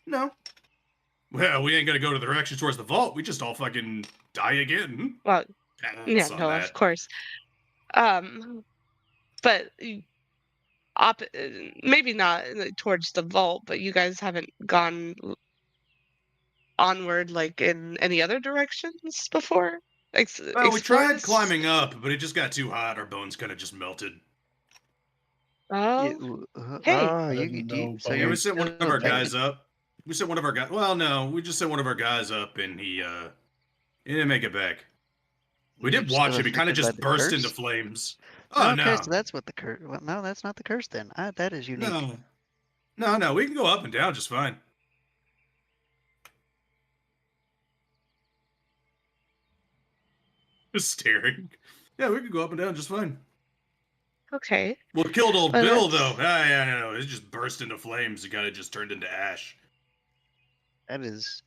No. Well, we ain't gonna go to the direction towards the vault. We just all fucking die again.
Well,
Pass
yeah,
on
no,
that.
of course. But maybe not towards the vault, but you guys haven't gone onward like in any other directions before.
Well, we
Explore
tried
this?
climbing up, but it just got too hot. Our bones kind of just melted.
Oh, hey.
I
you,
didn't
do you-
know
so
bones.
Yeah,
you're
we sent one of
still
our
there.
guys up. We sent one of our guys. Well, no, we just sent one of our guys up, and he didn't make it back. We did
You're
watch
still
him. He kind of
affected by
just
the
burst
curse?
into flames. Oh
okay,
no,
so that's what the curse. Well, no, that's not the curse then. That is unique.
no, we can go up and down just fine. Just staring. Yeah, we could go up and down just fine.
Okay.
Well, it killed old
Well,
Bill
that's-
though. Yeah, no, it just burst into flames. It kind of just turned into ash.
That is.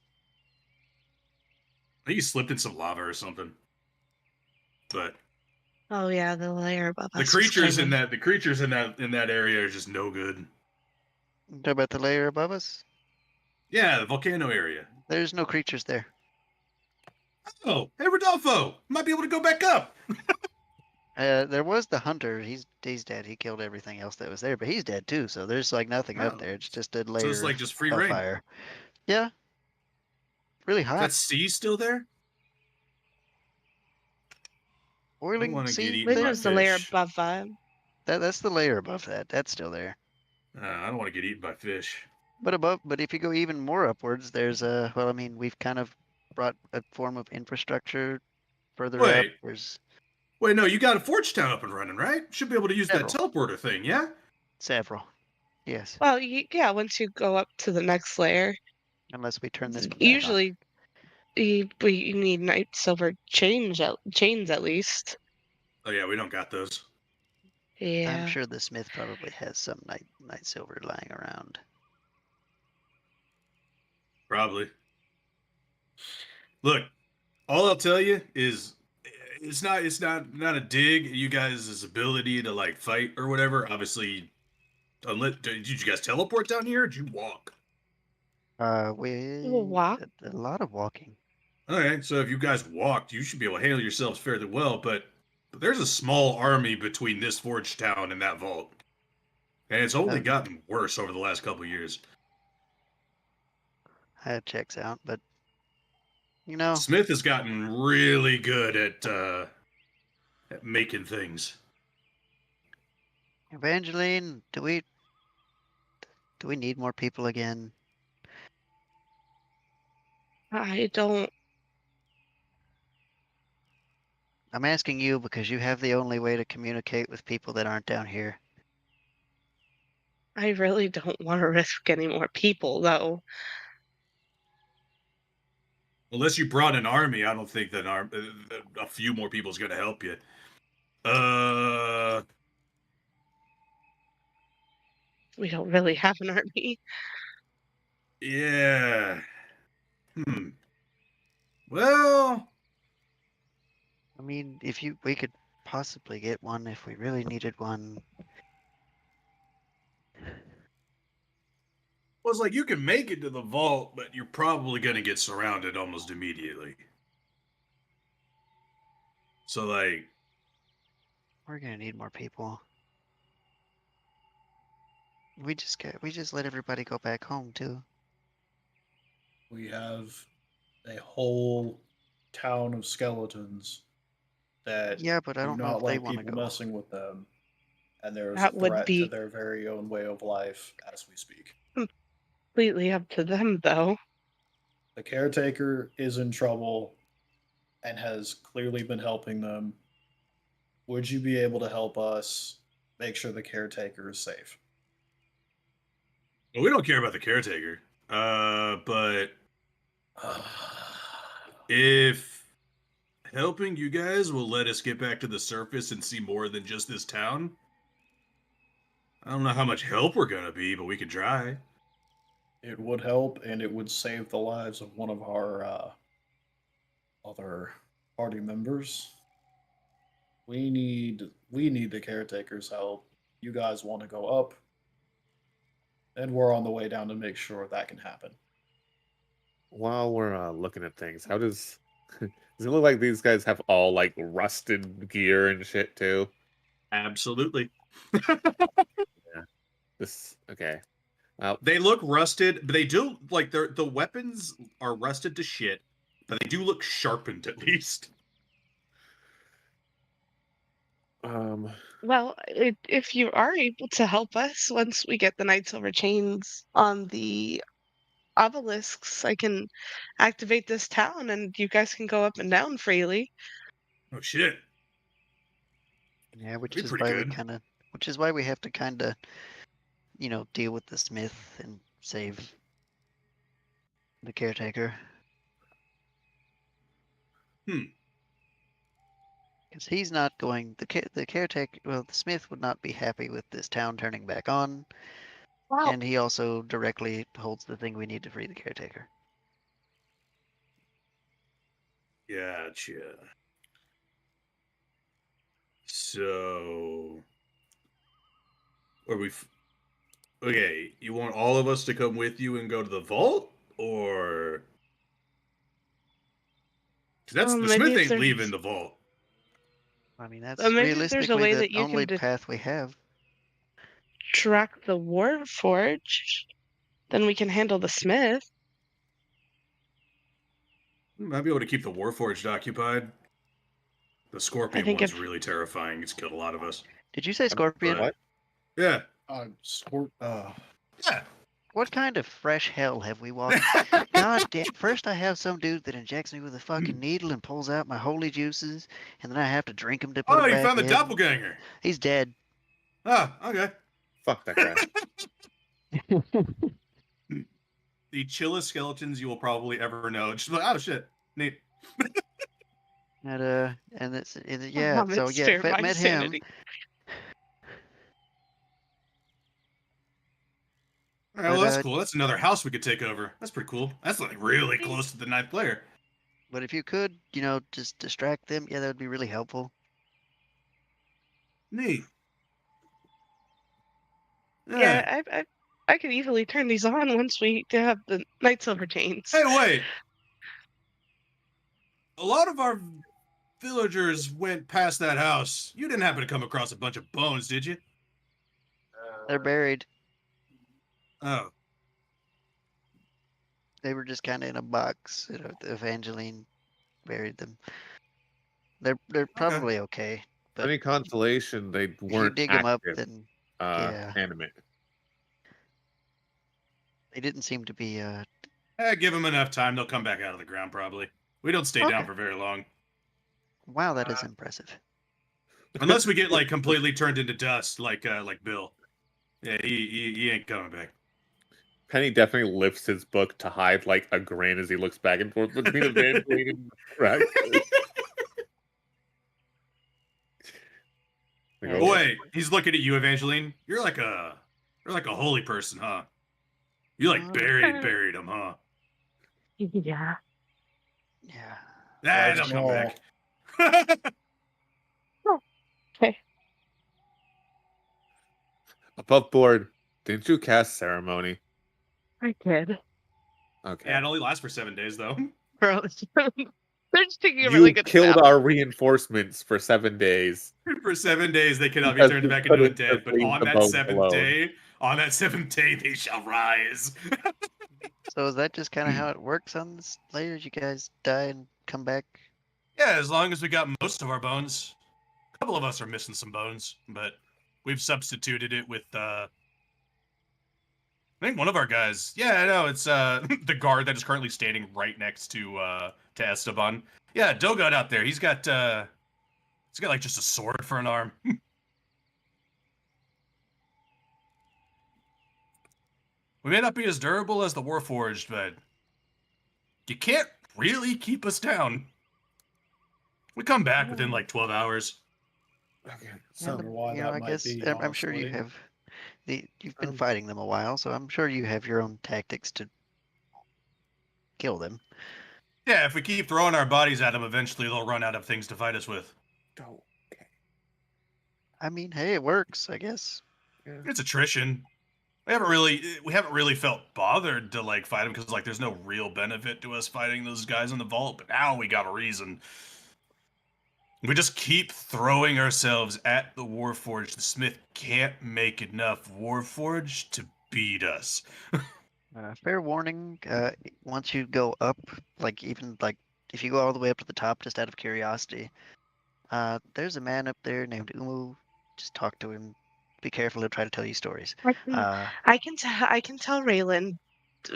I think he slipped in some lava or something. But
Oh yeah, the layer above
the
us. is
creatures
flaming.
in that area are just no good.
Talk about the layer above us.
Yeah, the volcano area.
There's no creatures there.
Oh, hey Rodolfo, might be able to go back up.
There was the hunter. He's dead. He killed everything else that was there, but he's dead too. So there's like nothing
Oh.
up there. It's just a layer
So it's like just free
of
reign.
fire. Yeah. Really hot.
That sea still there?
Boiling
wanna
sea
get eaten
Which
by
thing?
was the layer
fish.
above that?
That's the layer above that. That's still there.
I don't want to get eaten by fish.
But if you go even more upwards, there's well, I mean, we've kind of brought a form of infrastructure further
Wait.
up. There's
Wait, no, you got a Forge Town up and running, right? Should be able to use that
Several.
teleporter thing, yeah?
several. Yes,
Well, yeah, once you go up to the next layer,
unless we turn this one back on.
usually you need night silver chains at least.
Oh yeah, we don't got those.
Yeah.
I'm sure the smith probably has some night silver lying around.
Probably. Look, all I'll tell you is it's not a dig at you guys' ability to like fight or whatever. Obviously, unless did you guys teleport down here or did you walk?
We
walk?
a lot of walking.
Okay, so if you guys walked, you should be able to handle yourselves fairly well, but there's a small army between this Forge Town and that vault. And it's only gotten worse over the last couple of years.
That checks out, but you know,
Smith has gotten really good at making things.
Evangeline, do we need more people again?
I don't.
I'm asking you because you have the only way to communicate with people that aren't down here.
I really don't want to risk any more people, though.
Unless you brought an army, I don't think that a few more people is going to help you.
We don't really have an army.
Yeah. Well,
I mean, we could possibly get one if we really needed one.
well, it's like you can make it to the vault, but you're probably going to get surrounded almost immediately. So, like,
We're gonna need more people. We just let everybody go back home too.
We have a whole town of skeletons that
Yeah, but I
do
don't know
not
if they
like
want to
people
go.
messing with them, and there's
That
a
would
threat
be-
to their very own way of life as we speak.
Completely up to them, though.
The caretaker is in trouble and has clearly been helping them. Would you be able to help us make sure the caretaker is safe?
well, we don't care about the caretaker. But if helping you guys will let us get back to the surface and see more than just this town, I don't know how much help we're gonna be, but we can try.
It would help, and it would save the lives of one of our other party members. We need the caretaker's help. You guys want to go up, and we're on the way down to make sure that can happen.
While we're looking at things, how does it look like these guys have all like rusted gear and shit too?
Absolutely.
Okay.
They look rusted, but they do like the weapons are rusted to shit, but they do look sharpened at least.
Well, if you are able to help us once we get the Night Silver chains on the obelisks, I can activate this town and you guys can go up and down freely.
Oh shit.
Yeah, which
Be
is
pretty
why
good.
we have to kind of, deal with the smith and save the caretaker. Because he's not going. The caretaker. Well, the smith would not be happy with this town turning back on,
Wow.
and he also directly holds the thing we need to free the caretaker.
Gotcha. So, are we? Okay, you want all of us to come with you and go to the vault, or? Because the
maybe
smith
if
ain't
there's-
leaving the vault.
I mean, that's
maybe if there's a
realistically
way
the
that you
only
can
path we have.
track the War Forge, then we can handle the smith.
Might be able to keep the Warforged occupied. The Scorpion
think
one's
if-
really terrifying. It's killed a lot of us.
Did you say scorpion?
But- Yeah.
Sport.
Yeah.
What kind of fresh hell have we walked? God damn! First, I have some dude that injects me with a fucking needle and pulls out my holy juices, and then I have to drink them to put
Oh,
them
you
back
found the
in.
doppelganger.
He's dead.
Oh, okay.
Fuck that guy.
The chillest skeletons you will probably ever know. Just like, oh shit, neat.
And yeah. So yeah,
Spare my
met him.
sanity.
All right, well,
But,
that's cool. That's another house we could take over. That's pretty cool. That's like really close to the 9th player.
But if you could, just distract them, yeah, that would be really helpful.
Neat.
Yeah, I could easily turn these on once we have the Night Silver chains.
Hey, wait. A lot of our villagers went past that house. You didn't happen to come across a bunch of bones, did you?
They're buried.
Oh.
They were just kind of in a box. Evangeline buried them. They're probably okay. But
Any consolation, they
if you
weren't
dig them up,
active,
then yeah.
animate.
They didn't seem to be.
Give them enough time. They'll come back out of the ground, probably. We don't stay down
Okay.
for very long.
Wow, that is impressive.
Unless we get, like, completely turned into dust, like Bill. Yeah, he ain't coming back.
Penny definitely lifts his book to hide like a grin as he looks back and forth between Evangeline and Rex.
Oh, wait, he's looking at you, Evangeline. You're like a holy person, huh? You like buried him, huh?
Yeah.
Yeah.
They'll come back.
Okay.
Above board, didn't you cast ceremony?
I did.
Okay.
Yeah, it only lasts for 7 days, though.
Bro, they're just taking a
You
really good
killed
nap.
our reinforcements for 7 days.
For 7 days, they cannot be
Because
turned
you
back into a
couldn't
dead. But
leave
on
the
that
bones
7th
alone.
day, they shall rise.
So is that just kind of how it works on this layers? You guys die and come back?
Yeah, as long as we got most of our bones. A couple of us are missing some bones, but we've substituted it with I think one of our guys. Yeah, I know, it's the guard that is currently standing right next to Esteban. Yeah, Dogot out there. He's got like just a sword for an arm. We may not be as durable as the Warforged, but you can't really keep us down. We come back within like 12 hours.
Okay.
So why that
I
might
guess
be,
I'm sure you
honestly.
have. You've been fighting them a while, so I'm sure you have your own tactics to kill them.
Yeah, if we keep throwing our bodies at them, eventually they'll run out of things to fight us with.
Okay.
I mean, hey, it works, I guess.
It's attrition. We haven't really felt bothered to like fight them because like there's no real benefit to us fighting those guys in the vault. But now we got a reason. We just keep throwing ourselves at the Warforged. The Smith can't make enough Warforged to beat us.
Fair warning, once you go up, even if you go all the way up to the top, just out of curiosity, there's a man up there named Umu. Just talk to him. Be careful, he'll try to tell you stories.
I can tell Raylan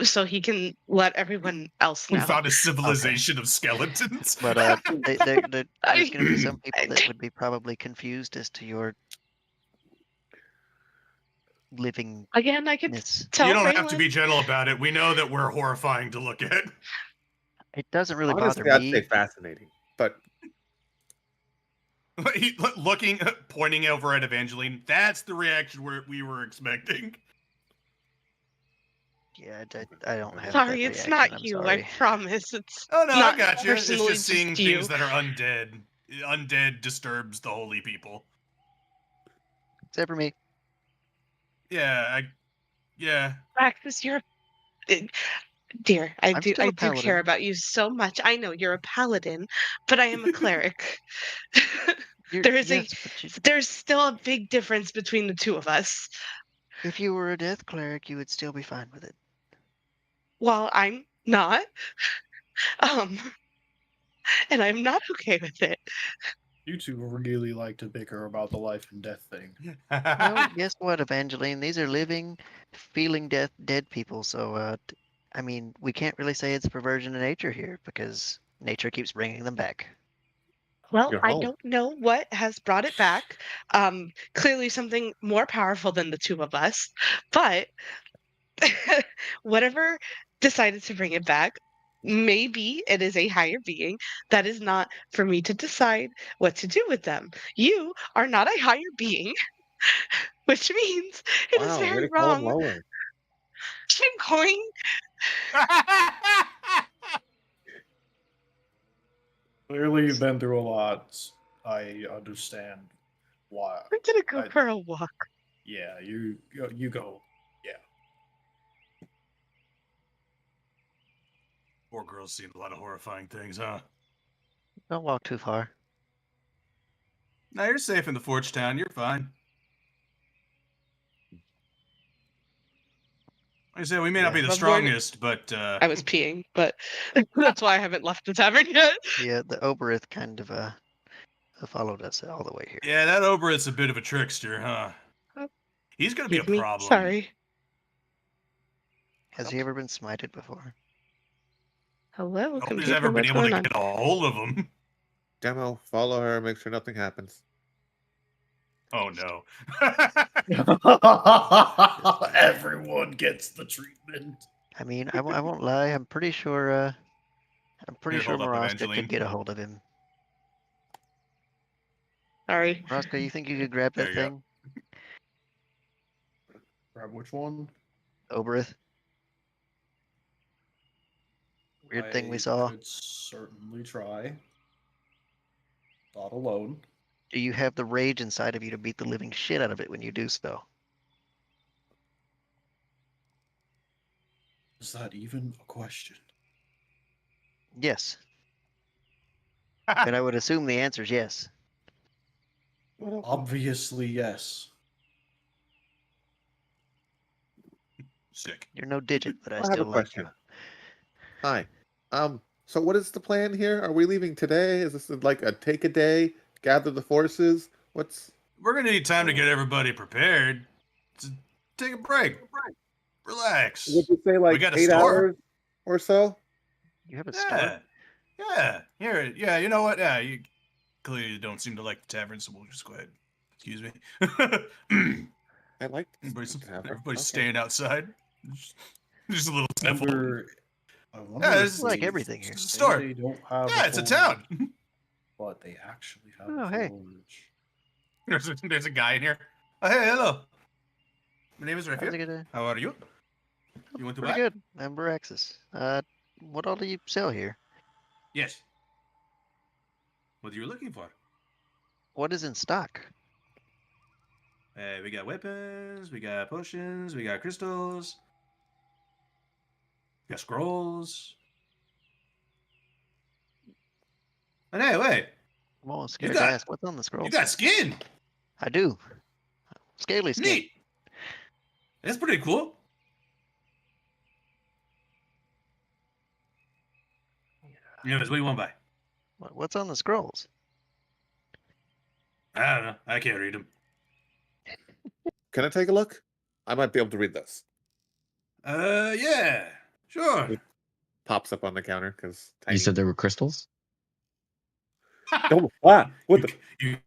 so he can let everyone else know.
We found a civilization of skeletons.
But there's going to be some people that would be probably confused as to your living.
Again, I can tell
You don't
Raylan.
have to be gentle about it. We know that we're horrifying to look at.
It doesn't really
Honestly,
bother
I'd
me.
say fascinating, but
Pointing over at Evangeline, that's the reaction we were expecting.
Yeah, I don't have.
Sorry,
that
it's
reaction,
not
I'm
you.
sorry.
I promise. It's
Oh no, I
not
got you. It's
personally
just seeing
you.
things that are undead. Undead disturbs the holy people.
Except for me.
Yeah,
Praxis, you're dear. I
I'm
do
still a
care
paladin.
about you so much. I know you're a paladin, but I am a cleric. There's still a big difference between the two of us.
If you were a death cleric, you would still be fine with it.
Well, I'm not. And I'm not okay with it.
You two really like to bicker about the life and death thing.
Well, guess what, Evangeline? These are living, feeling dead people. So, I mean, we can't really say it's a perversion of nature here because nature keeps bringing them back.
Well,
You're
I
home.
don't know what has brought it back. Clearly something more powerful than the two of us, but whatever decided to bring it back, maybe it is a higher being. That is not for me to decide what to do with them. You are not a higher being, which means it is
Wow, way
very
to call him
wrong.
lower.
I'm going.
Clearly, you've been through a lot. I understand why.
I'm gonna go
I-
for a walk.
Yeah, you go. Yeah.
Poor girl's seen a lot of horrifying things, huh?
Don't walk too far.
Now you're safe in the Forge Town. You're fine. Like I said, we may not be
Yeah.
the
I'm going-
strongest, but
I was peeing, but that's why I haven't left the tavern yet.
Yeah, the Oberith kind of followed us all the way here.
yeah, that Oberith's a bit of a trickster, huh?
Oh,
He's gonna be a
Excuse me.
problem.
Sorry.
Has he ever been smited before?
Hello,
Nobody's
computer.
ever been
What's
able to
going on?
get a hold of him.
Demo, follow her, make sure nothing happens.
Oh no.
Everyone gets the treatment.
I mean, I won't lie. I'm pretty sure.
Here, hold up,
Maraska
Evangeline.
could get a hold of him.
Sorry.
Maraska, you think you could grab that
There you go.
thing?
Grab which one?
Oberith? Weird thing we
I
saw.
could certainly try. Not alone.
Do you have the rage inside of you to beat the living shit out of it when you do so?
Is that even a question?
Yes. And I would assume the answer is yes.
Obviously, yes.
Sick.
You're no digit, but I
I have
still
a
like
question.
you.
Hi. So what is the plan here? Are we leaving today? Is this like a take a day, gather the forces? What's
We're gonna need time to get everybody prepared. Take a break. Relax.
would you say like
got a
8
store.
hours or so?
You have a store?
Yeah. Yeah. Here. Yeah. You know what? Yeah. You clearly don't seem to like the tavern, so we'll just go ahead. Excuse me.
I like
Everybody's staying outside. Just a little sniffle.
I wonder
Yeah,
if
it's
like
they
everything here.
It's a
say
store.
They don't have
Yeah, it's a
forge,
town.
but they actually have
Oh,
a
hey.
forge.
There's a guy in here. Oh, hey, hello. My name is
How's it
Rafia.
gonna?
How are you? You want to
Pretty
buy?
good. I'm Baraxis. What all do you sell here?
Yes. What are you looking for?
What is in stock?
We got weapons, we got potions, we got crystals, we got scrolls. And hey, wait,
I'm almost scared
got-
to ask what's on the scrolls.
you got skin.
I do. Scaly skin.
Neat. That's pretty cool. Anyways, what do you want to buy?
What's on the scrolls?
I don't know. I can't read them.
Can I take a look? I might be able to read this.
Yeah, sure.
Pops up on the counter because
You said there were crystals?
what the
You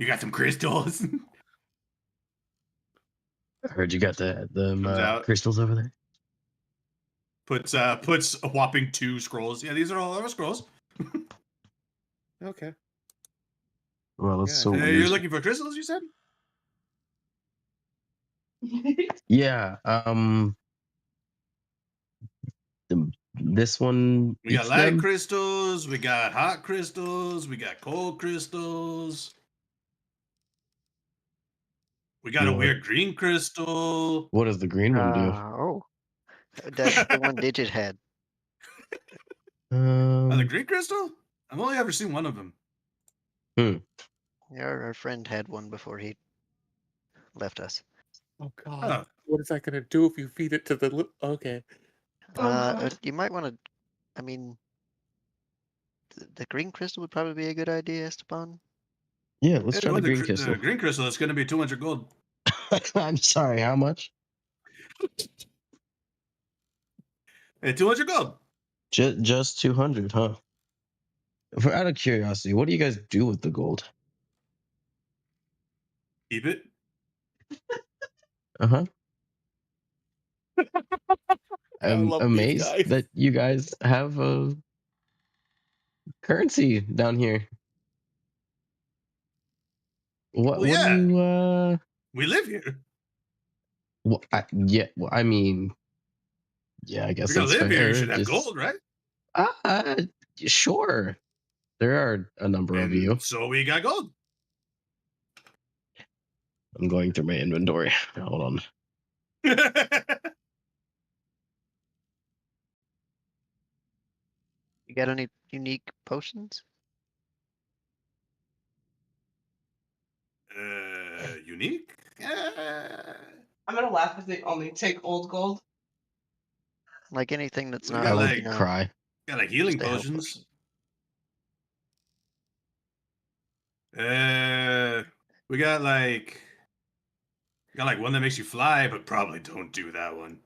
got some crystals?
I heard you got them
Comes out.
crystals over there.
Puts a whopping 2 scrolls. Yeah, these are all our scrolls.
Okay.
Well, that's
Yeah,
so
You're
weird.
looking for crystals, you said?
Yeah. This one.
We got
each
light
them?
crystals, we got hot crystals, we got cold crystals. We got a
Yeah.
weird green crystal.
What does the green one do?
Oh. That's the one Digit had.
The green crystal? I've only ever seen one of them.
Yeah, our friend had one before he left us.
Oh God.
Huh.
What is that gonna do if you feed it to the okay.
You might want to. I mean, the green crystal would probably be a good idea, Esteban.
Yeah, let's try the
with
green
the
crystal.
green crystal, it's going to be 200 gold.
I'm sorry, how much?
Hey, 200 gold.
Just 200, huh? Out of curiosity, what do you guys do with the gold?
Keep it.
Uh-huh.
I
I'm
love these
amazed
guys.
that you guys have a currency down here. What
Well,
what do
yeah.
you
We live here.
yeah, well, I mean, yeah, I
If
guess
you're going
that's
to live here, you
fair.
should have
Just
gold, right?
uh, sure. There are a number of you.
And so we got gold.
I'm going through my inventory. Hold on.
You got any unique potions?
Unique?
I'm gonna laugh if they only take old gold.
Like anything that's
We
not,
I
got
would
like-
you know,
cry.
Got like healing
Just a health
potions. We got like one that makes you fly, but probably don't do that one.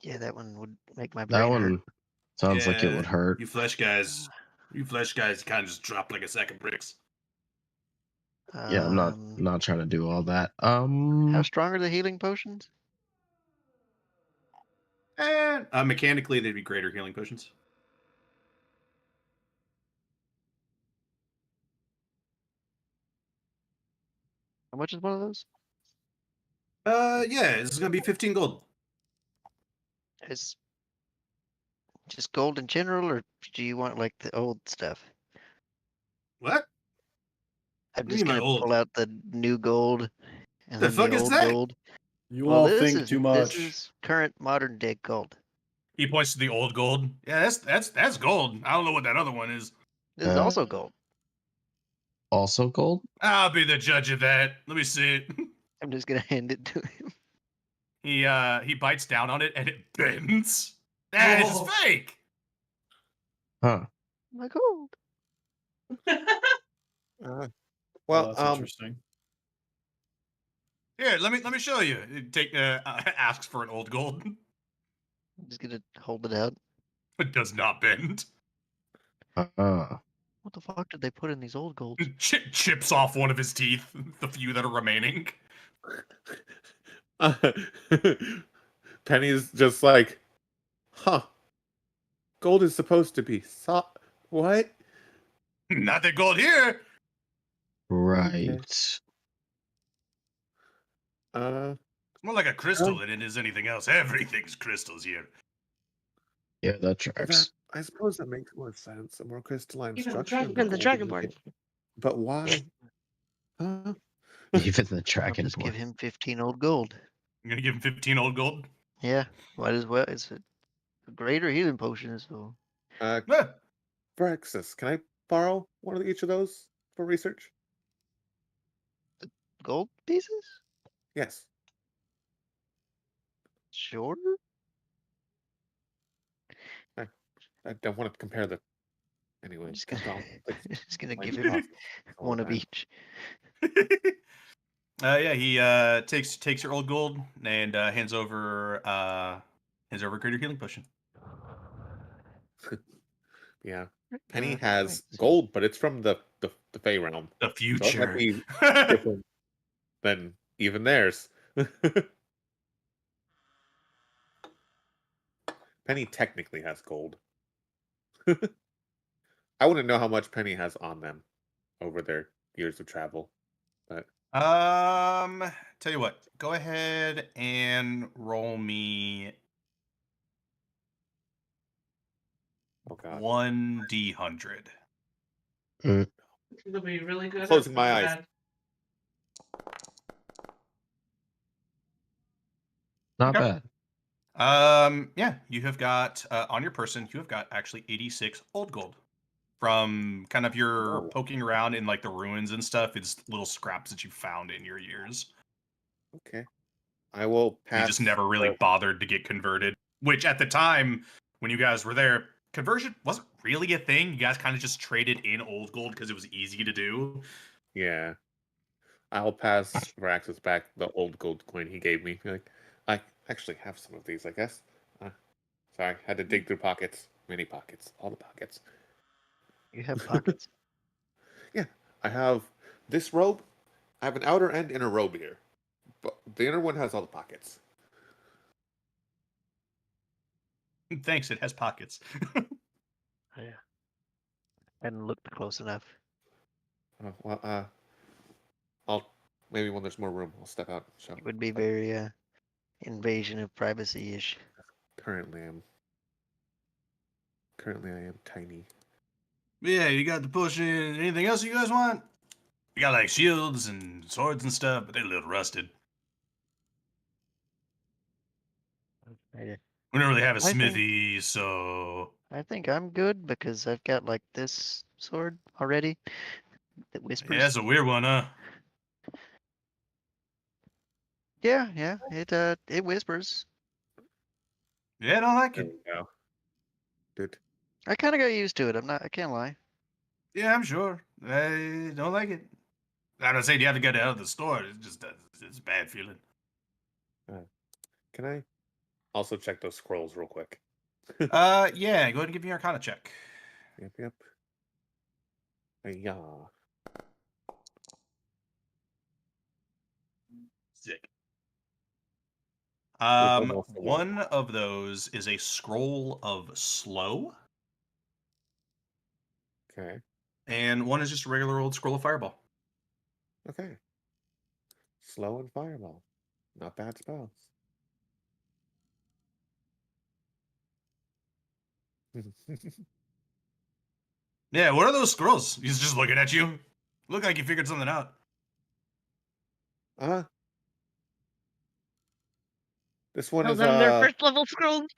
yeah, that one would make my
That
brain hurt.
one sounds like it would
Yeah,
hurt.
You flesh guys kind of just drop like a sack of bricks.
Yeah, I'm
Um,
not trying to do all that.
How strong are the healing potions?
And mechanically, they'd be greater healing potions.
How much is one of those?
Yeah, this is gonna be 15 gold.
Is just gold in general, or do you want like the old stuff?
What?
I'm
What do you
just
mean by
gonna
old?
pull out the new gold and
The
then
fuck
the
is
old
that?
gold.
You
Well,
all
this
think
is
too much.
This is current modern day gold.
He points to the old gold. Yeah, that's gold. I don't know what that other one is.
This is also gold.
Also gold?
I'll be the judge of that. Let me see it.
I'm just gonna hand it to him.
He bites down on it and it bends. That is
Whoa.
fake.
Huh.
My gold.
Well,
that's interesting.
Here, let me show you. It asks for an old gold.
I'm just gonna hold it out.
It does not bend.
What the fuck did they put in these old golds?
Chips off one of his teeth, the few that are remaining.
Penny's just like, huh? Gold is supposed to be soft. What?
Not that gold here.
Right.
Okay.
It's more like a crystal than it is anything else. Everything's crystals here.
Yeah, that tracks.
I suppose that makes more sense. A more crystalline
Even the
structure.
dragon-
than
the
gold would
dragonborn.
be- But why? Huh?
Even the
I'll
dragon
just give
boy.
him 15 old gold.
I'm gonna give him 15 old gold.
Yeah, might as well. It's a greater healing potion, so
Uh,
Eh,
Brexus, can I borrow one of each of those for research?
gold pieces?
Yes.
Sure.
I don't want to compare the. Anyway,
I'm just gonna, just gonna
Why
give
you
him
off all
one
the
of
time?
each.
yeah, he takes your old gold and hands over a greater healing potion.
Yeah. Penny
Uh,
has
right.
gold, but it's from the Fey realm.
The
So it
future.
might be different than even theirs. Penny technically has gold. I wouldn't know how much Penny has on them over their years of travel. But
Tell you what, go ahead and roll me
oh god.
1d100.
It'll be really good.
Closing my eyes.
Bad.
Not
Okay.
bad.
Yeah, you have got on your person, you have got actually 86 old gold from kind of your
Whoa.
poking around in like the ruins and stuff. It's little scraps that you found in your years.
Okay. I will pass.
You just never really bothered to get converted, which at the time when you guys were there, conversion wasn't really a thing. You guys kind of just traded in old gold because it was easy to do.
Yeah. I'll pass Varaxis back the old gold coin he gave me. Like, I actually have some of these, I guess. Sorry, had to dig through pockets. Many pockets. All the pockets.
You have pockets.
Yeah. I have this robe. I have an outer and inner robe here. But the inner one has all the pockets.
Thanks, it has pockets.
Yeah. I hadn't looked close enough.
I'll maybe when there's more room, I'll step out and show.
It would be very invasion of privacy ish.
Currently I am tiny.
Yeah, you got the potion. Anything else you guys want? You got like shields and swords and stuff, but they're a little rusted. We don't really have a
I think-
smithy, so
I think I'm good because I've got like this sword already that whispers.
yeah, it's a weird one, huh?
Yeah, it whispers.
Yeah, I don't like
There
it.
we go. Dude.
I kind of got used to it. I can't lie.
Yeah, I'm sure. I don't like it. I'm not saying you have to get it out of the store. It's just it's a bad feeling.
Can I also check those scrolls real quick?
Yeah, go ahead and give me your Arcana check.
Yep. Yeah.
Sick.
almost a
One of those is a scroll of slow,
Okay.
and one is just a regular old scroll of fireball.
Okay. Slow and fireball. Not bad spells.
Yeah, what are those scrolls? He's just looking at you. Look like you figured something out.
This one
Tell
is
them their first level scrolls.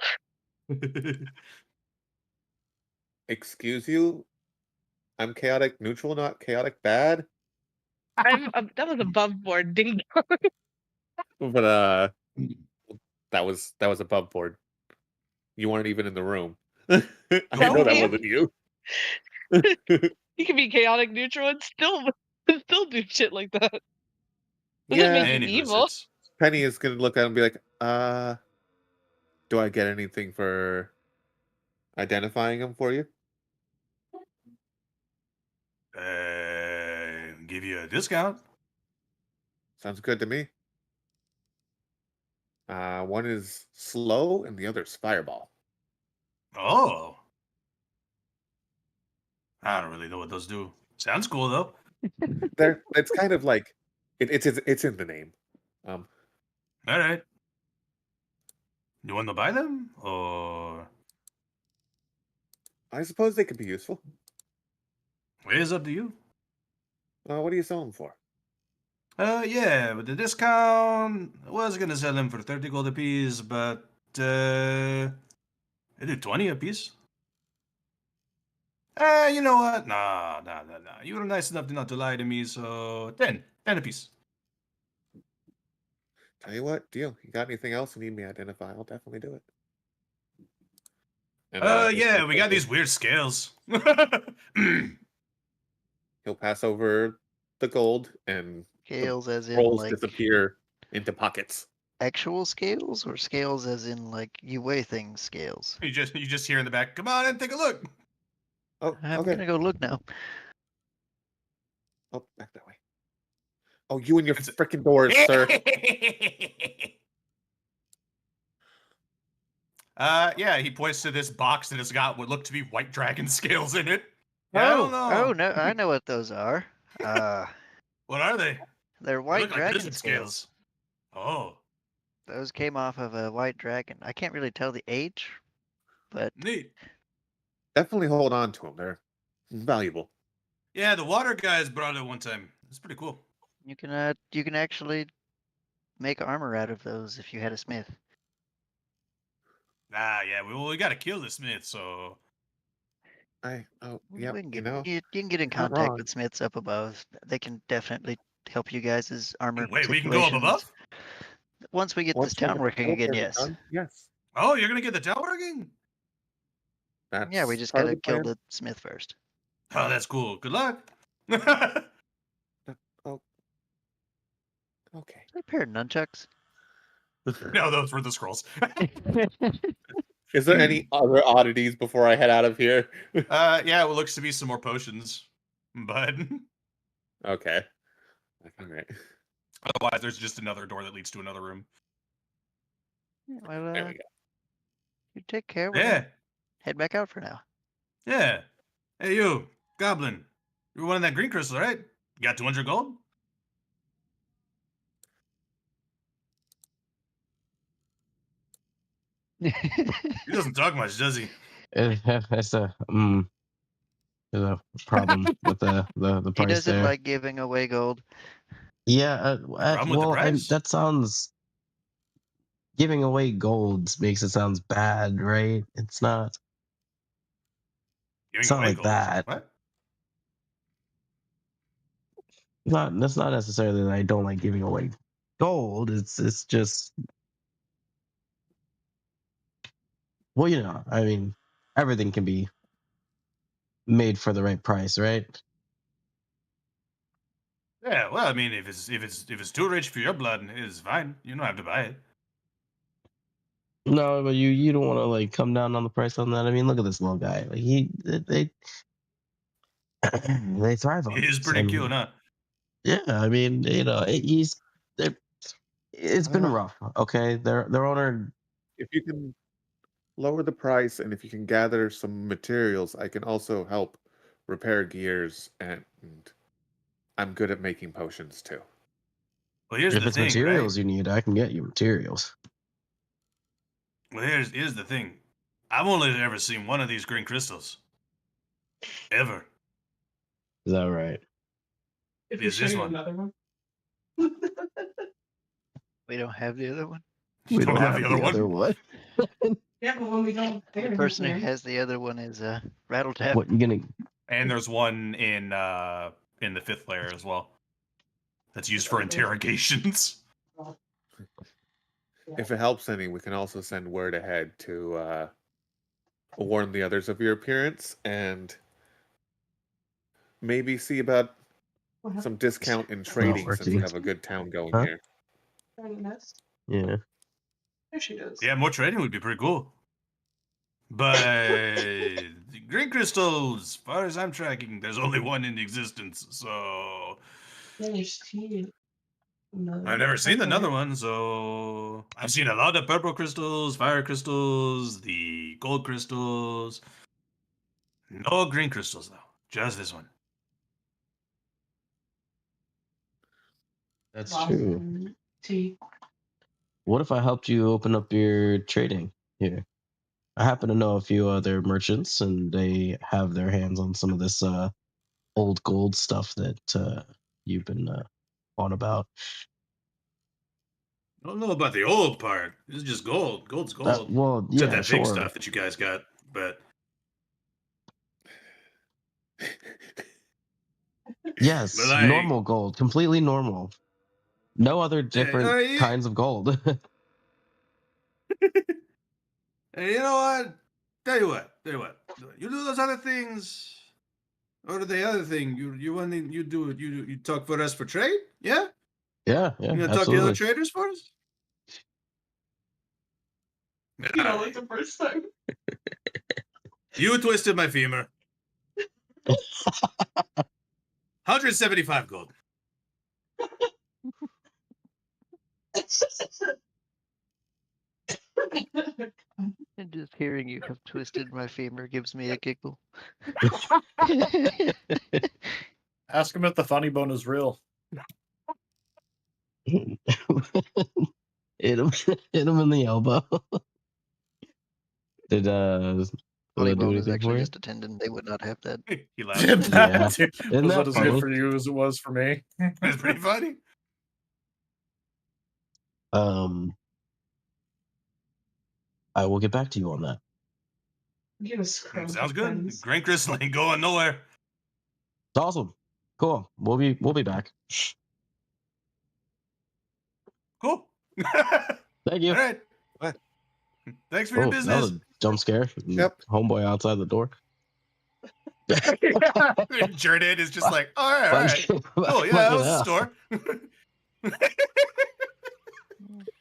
excuse you. I'm chaotic neutral, not chaotic bad.
That was above board, ding dong.
But that was above board. You weren't even in the room. I know that
Okay.
wasn't you.
You can be chaotic neutral and still do shit like that. Doesn't
Yeah.
make you
Any
evil.
lizards.
Penny is gonna look at him and be like, do I get anything for identifying him for you?
Give you a discount.
Sounds good to me. One is slow and the other is fireball.
Oh. I don't really know what those do. Sounds cool though.
It's kind of like it's in the name.
All right. You want to buy them, or
I suppose they could be useful.
it's up to you?
What do you sell them for?
Yeah, with the discount, I was gonna sell them for 30 gold apiece, but I do 20 apiece. You know what? Nah. You were nice enough not to lie to me, so 10 apiece.
Tell you what, deal. You got anything else you need me to identify? I'll definitely do it. And,
Yeah, we got these weird scales.
He'll pass over the gold and
Scales as in
rolls
like
disappear into pockets.
actual scales or scales as in like you weigh things scales?
you just hear in the back, come on and take a look.
Oh,
I'm
okay.
gonna go look now.
Oh, back that way. Oh, you and your freaking doors, sir.
Yeah, he points to this box that has got what look to be white dragon scales in it. Yeah, I don't know.
Oh no, I know what those are.
What are they?
They're
They
white
look like
dragon
lizard
scales.
Oh,
Those came off of a white dragon. I can't really tell the age, but
neat.
Definitely hold on to them. They're valuable.
Yeah, the water guys brought it one time. It's pretty cool.
you can actually make armor out of those if you had a smith.
Yeah, we got to kill the smith, so
Yeah,
We can
you
get,
know.
you can get in
not
contact
wrong.
with smiths up above. They can definitely help you guys' armor.
wait, we can go up
situations.
above?
Once we get
Once
this town
the
working again,
teleport's
yes.
done, yes.
Oh, you're gonna get the tower working?
Yeah, we
That's
just
part of
gotta
the
kill
plan.
the smith first.
Oh, that's cool. Good luck.
Oh, okay.
A pair of nunchucks.
No, those were the scrolls.
Is there any other oddities before I head out of here?
Yeah, it looks to be some more potions, but
Okay. All right.
otherwise, there's just another door that leads to another room.
Well,
There we go.
you take care. We're gonna
Yeah,
head back out for now.
yeah. Hey, you, Goblin. You're one of that green crystal, right? You got 200 gold? He doesn't talk much, does he?
That's there's a problem with the
He
price
doesn't
there.
like giving away gold.
Yeah,
Problem with the
well,
price?
that sounds giving away gold makes it sounds bad, right? It's not.
Giving
It's not
away
like
gold.
that.
What?
That's not necessarily that I don't like giving away gold. It's just, well, I mean, everything can be made for the right price, right?
Yeah, well, I mean, if it's too rich for your blood, it's fine. You don't have to buy it.
No, but you don't want to like come down on the price on that. I mean, look at this little guy. Like they they thrive on
It is
this.
pretty
And
cute, huh?
yeah, I mean, it's been rough. Okay, their owner.
If you can lower the price and if you can gather some materials, I can also help repair gears, and I'm good at making potions too.
Well, here's
If
the
it's
thing,
materials
right?
you need, I can get you materials.
Well, here's the thing. I've only ever seen one of these green crystals. Ever.
Is that right?
If
Is this one.
another one.
We don't have the other one.
You don't have the other one?
Yeah, but when we don't,
The person who has the other one is Rattletap.
What you gonna?
And there's one in the 5th layer as well. That's used for interrogations.
If it helps any, we can also send word ahead to warn the others of your appearance and maybe see about some discount in trading since we
working.
have a good town going
Huh?
here.
Yeah.
There she does.
Yeah, more trading would be pretty cool. But the green crystals, as far as I'm tracking, there's only one in existence. So
There's tea.
I've never seen another one. So I've seen a lot of purple crystals, fire crystals, the gold crystals. No green crystals though. Just this one.
That's true.
Tea.
What if I helped you open up your trading here? I happen to know a few other merchants, and they have their hands on some of this old gold stuff that you've been on about.
I don't know about the old part. This is just gold. Gold's gold.
Well,
Except
yeah,
that pink
sure.
stuff that you guys got. But
Yes,
But, like-
normal gold, completely normal. No other different
you-
kinds of gold.
hey, you know what? Tell you what. You do those other things. Or the other thing, you talk for us for trade? Yeah?
yeah,
You gonna talk to the
absolutely.
other traders for us?
You know, like the first time.
You twisted my femur. 175 gold.
And just hearing you have twisted my femur gives me a giggle.
Ask him if the funny bone is real.
hit him in the elbow. Did
Funny
it do
Bone is
anything for
actually
you?
just a tendon. They would not have that.
He laughed.
Dude, that
Yeah.
dude
Isn't
was
that
not as
funny?
good for you as it was for me.
That's pretty funny.
I will get back to you on that.
Give us scrubs.
Sounds good.
friends.
Green crystal ain't going nowhere.
It's awesome. Cool. We'll be back.
Cool.
Thank you.
All right. Thanks for your
Oh, that was
business.
a jump scare.
Yep.
Homeboy outside the door.
Jordan is just like, all right, all right. Cool, yeah, that was the store.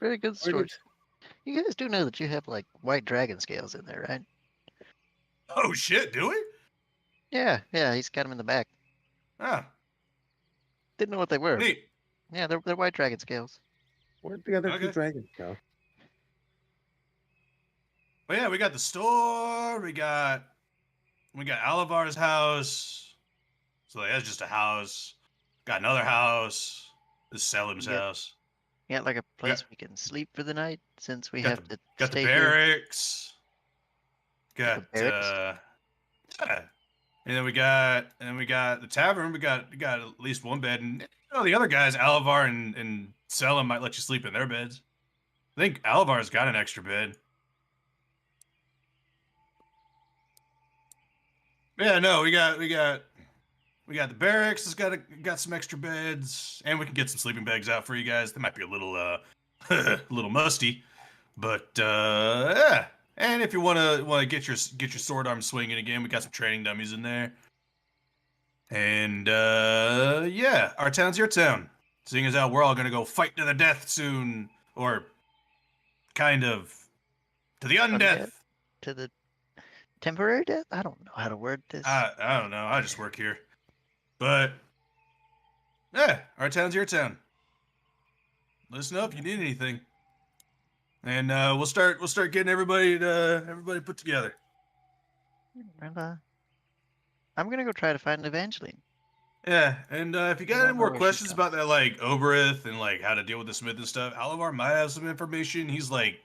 Very good story. You guys do know that you have like white dragon scales in there, right?
Oh shit, do we?
Yeah, he's got them in the back.
Ah,
Didn't know what they were.
neat.
Yeah, they're white dragon scales.
Where'd the other
Okay.
two dragons go?
But yeah, we got the store. We got Alavar's house. So that's just a house. Got another house. This is Selim's
Yeah.
house.
You got like a place we can sleep for the night since we
Got
have to
Got the
stay here.
barracks. Got
barracks?
yeah. And then we got the tavern. We got at least one bed, and the other guys, Alavar and Selim, might let you sleep in their beds. I think Alavar's got an extra bed. Yeah, no, we got the barracks. It's got some extra beds, and we can get some sleeping bags out for you guys. They might be a little little musty, but yeah. And if you want to get your sword arm swinging again, we got some training dummies in there. And yeah, our town's your town. Seeing as how we're all gonna go fight to the death soon, or kind of to the undeath.
To the temporary death? I don't know how to word this.
I don't know. I just work here. But yeah, our town's your town. Listen up if you need anything. And we'll start getting everybody put together.
Well, I'm gonna go try to find Evangeline.
Yeah, and if you
I
got
don't
any
know
more
where she
questions
comes
about that, like Oberith and like how to deal with the smith and stuff, Alavar might have some information. He's like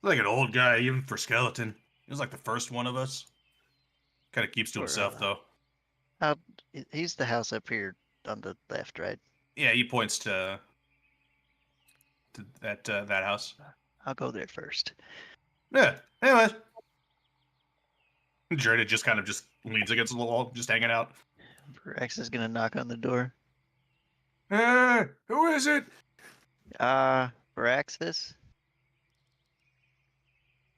an old guy, even for skeleton. He was like the first one of us. Kind of keeps to
Or,
himself though.
He's the house up here on the left, right?
Yeah, he points to that house.
I'll go there first.
Yeah. Anyways, Jared just kind of just leans against the wall, just hanging out.
Rex is gonna knock on the door.
Who is it?
Varaxis?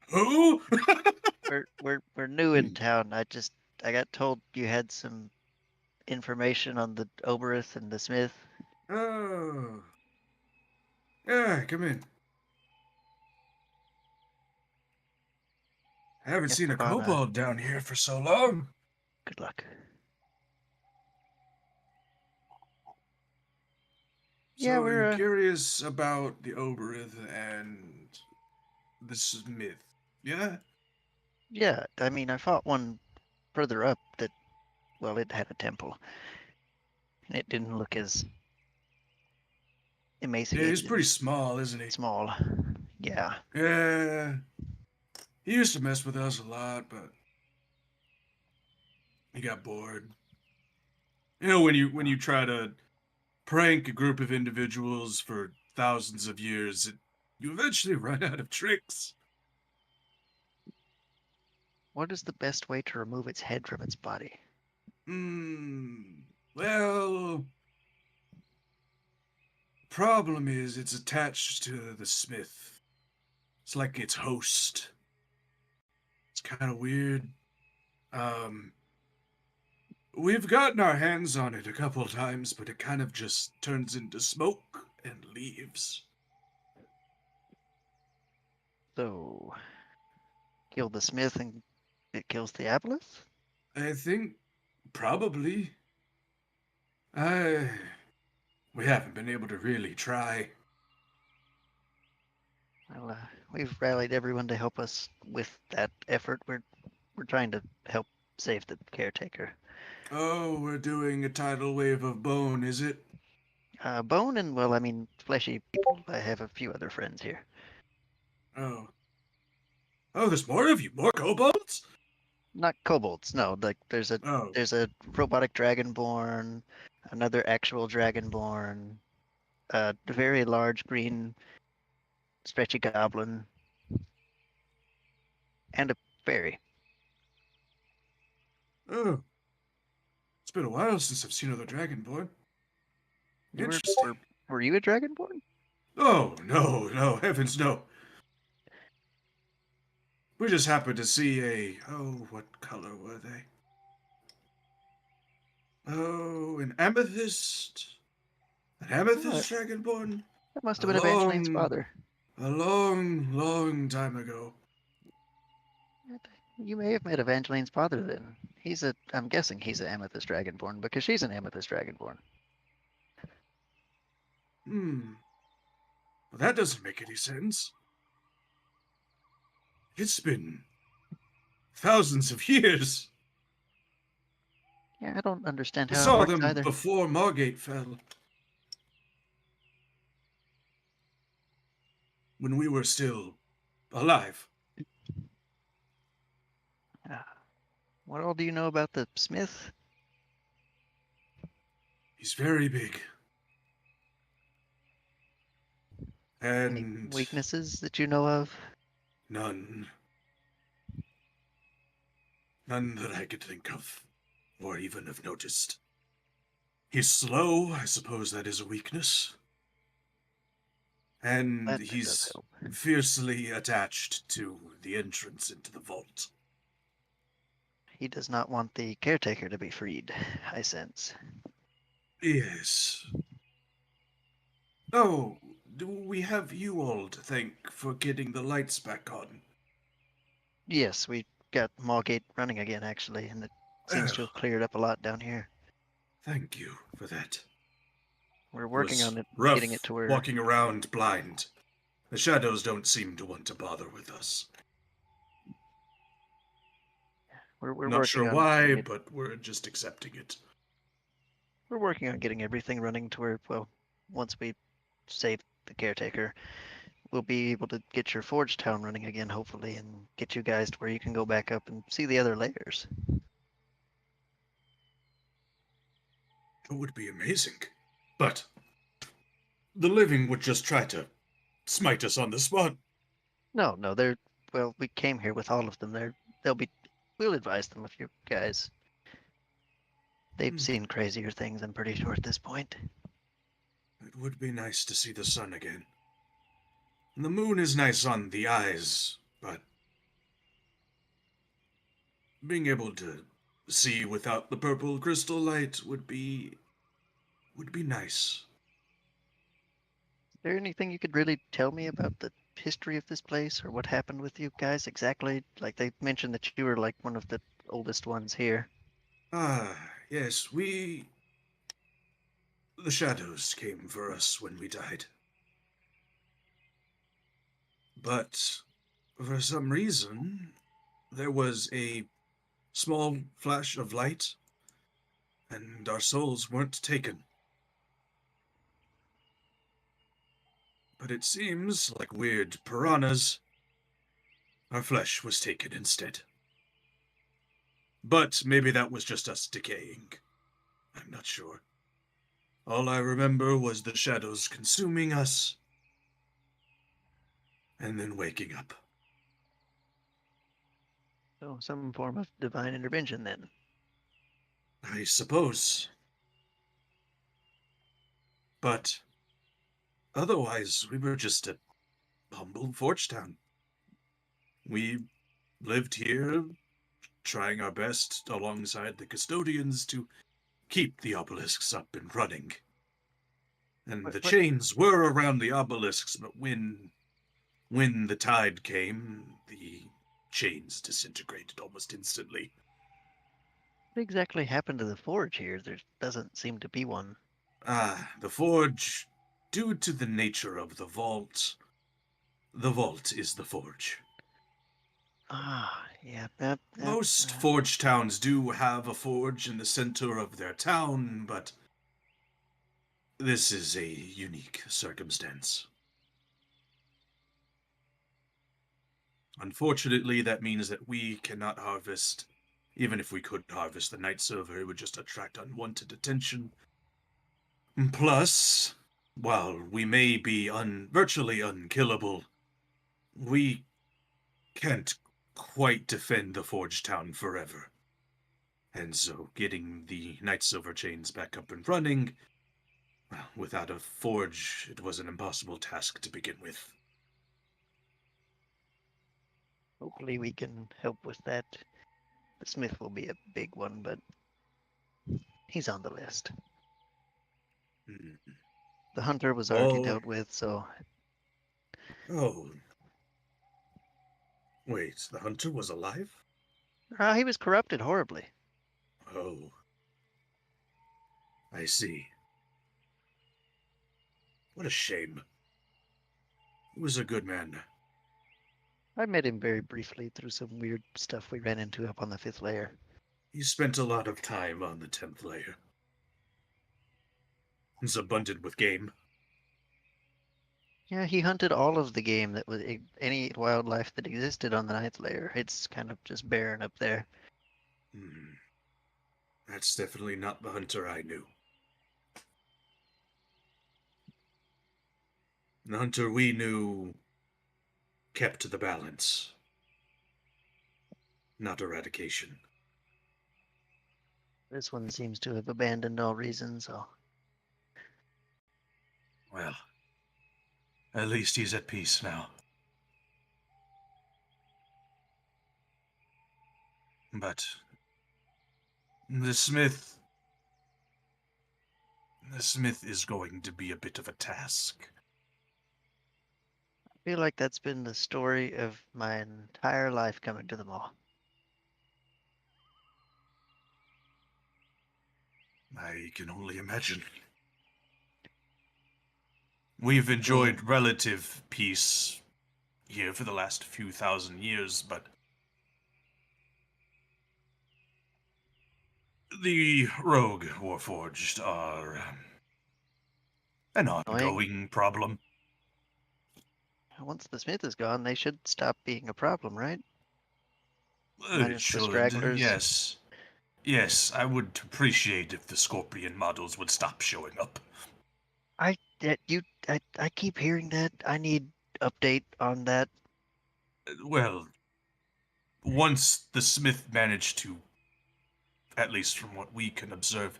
Who?
We're new in town. I got told you had some information on the Oberith and the Smith.
Oh. Yeah, come in. I haven't
Yes,
seen a
Savannah.
kobold down here for so long.
Good luck. Yeah,
So
we're
I'm curious about the Oberith and the Smith. Yeah?
yeah. I mean, I fought one further up that, well, it had a temple, and it didn't look as
Yeah,
emaciated.
he's pretty small, isn't he?
small. Yeah.
Yeah. He used to mess with us a lot, but he got bored. You know, when you try to prank a group of individuals for thousands of years, you eventually run out of tricks.
What is the best way to remove its head from its body?
Well, problem is it's attached to the smith. It's like its host. It's kind of weird. We've gotten our hands on it a couple times, but it kind of just turns into smoke and leaves.
So, kill the Smith and it kills the Aboleth?
I think probably. We haven't been able to really try.
Well, we've rallied everyone to help us with that effort. We're trying to help save the caretaker.
Oh, we're doing a tidal wave of bone, is it?
Bone and, well, I mean, fleshy people. I have a few other friends here.
Oh. Oh, there's more of you? More kobolds?
Not kobolds, no. Like there's a
Oh.
robotic dragonborn, another actual dragonborn, a very large green stretchy goblin, and a fairy.
Oh. It's been a while since I've seen another dragonborn.
You
Interesting.
Were you a dragonborn?
Oh, no, heavens no. We just happened to see what color were they? Oh, an amethyst. An amethyst dragonborn?
That must have been Evangeline's father.
A long, long time ago.
You may have met Evangeline's father then. I'm guessing he's an Amethyst Dragonborn because she's an Amethyst Dragonborn.
Well, that doesn't make any sense. It's been thousands of years.
Yeah, I don't understand
I
how it
saw
works
them
either.
before Margate fell. When we were still alive.
What all do you know about the Smith?
He's very big.
Any
And
weaknesses that you know of?
none. None that I could think of, or even have noticed. He's slow, I suppose that is a weakness. And
That does
he's
help.
fiercely attached to the entrance into the vault.
He does not want the caretaker to be freed, I sense.
Yes. Oh, do we have you all to thank for getting the lights back on?
Yes, we got Margate running again, actually, and it seems to have cleared up a lot down here.
Thank you for that.
We're working
was
on it,
rough
getting it to where
walking around blind. The shadows don't seem to want to bother with us.
we're
Not
working
sure
on
why,
getting it-
but we're just accepting it.
we're working on getting everything running to where, well, once we save the caretaker, we'll be able to get your Forge Town running again, hopefully, and get you guys to where you can go back up and see the other layers.
It would be amazing. But the living would just try to smite us on the spot.
No, well, we came here with all of them. We'll advise them of you guys. They've seen crazier things, I'm pretty sure, at this point.
It would be nice to see the sun again. And the moon is nice on the eyes, but being able to see without the purple crystal light would be nice.
Is there anything you could really tell me about the history of this place or what happened with you guys exactly? Like they mentioned that you were like one of the oldest ones here.
Ah, yes, the shadows came for us when we died. But for some reason, there was a small flash of light, and our souls weren't taken. But it seems, like weird piranhas, our flesh was taken instead. But maybe that was just us decaying. I'm not sure. All I remember was the shadows consuming us, and then waking up.
So some form of divine intervention then.
I suppose. But otherwise, we were just a humble Forge Town. We lived here, trying our best alongside the custodians to keep the obelisks up and running. And the chains were around the obelisks, but when the tide came, the chains disintegrated almost instantly.
What exactly happened to the forge here? There doesn't seem to be one.
The forge, due to the nature of the vault is the forge.
Yeah.
Most forge towns do have a forge in the center of their town, but this is a unique circumstance. Unfortunately, that means that we cannot harvest. Even if we could harvest the Night Silver, it would just attract unwanted attention. Plus, while we may be virtually unkillable, we can't quite defend the Forge Town forever. And so getting the Night Silver chains back up and running, well, without a forge, it was an impossible task to begin with.
Hopefully we can help with that. The Smith will be a big one, but he's on the list.
Hmm.
The Hunter was already
Oh.
dealt with, so
Oh. Wait, the hunter was alive?
he was corrupted horribly.
Oh. I see. What a shame. He was a good man.
I met him very briefly through some weird stuff we ran into up on the 5th layer.
He spent a lot of time on the 10th layer. It's abundant with game.
Yeah, he hunted all of the game that was any wildlife that existed on the 9th layer. It's kind of just barren up there.
Hmm. That's definitely not the hunter I knew. The hunter we knew kept to the balance, not eradication.
This one seems to have abandoned all reason, so
Well, at least he's at peace now. But the Smith is going to be a bit of a task.
I feel like that's been the story of my entire life coming to the mall.
I can only imagine. We've enjoyed relative peace here for the last few thousand years, but the Rogue Warforged are an ongoing problem.
Once the Smith is gone, they should stop being a problem, right?
It
Minus the
should,
stragglers.
yes. Yes, I would appreciate if the Scorpion models would stop showing up.
I keep hearing that. I need update on that.
Well, once the Smith managed to, at least from what we can observe,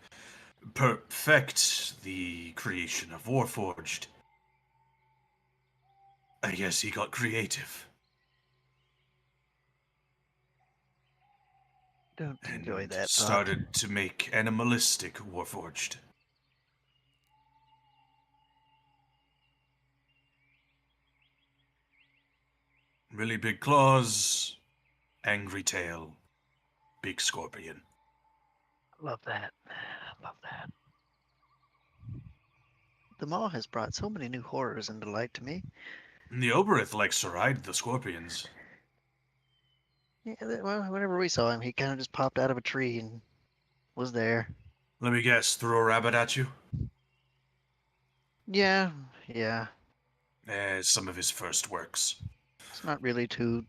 perfect the creation of Warforged, I guess he got creative.
Don't enjoy
And
that thought.
started to make animalistic Warforged. Really big claws, angry tail, big scorpion.
Love that. Love that. The mall has brought so many new horrors into light to me.
And the Oberith likes to ride the scorpions.
Yeah, well, whenever we saw him, he kind of just popped out of a tree and was there.
Let me guess, throw a rabbit at you?
Yeah.
Some of his first works.
It's not really too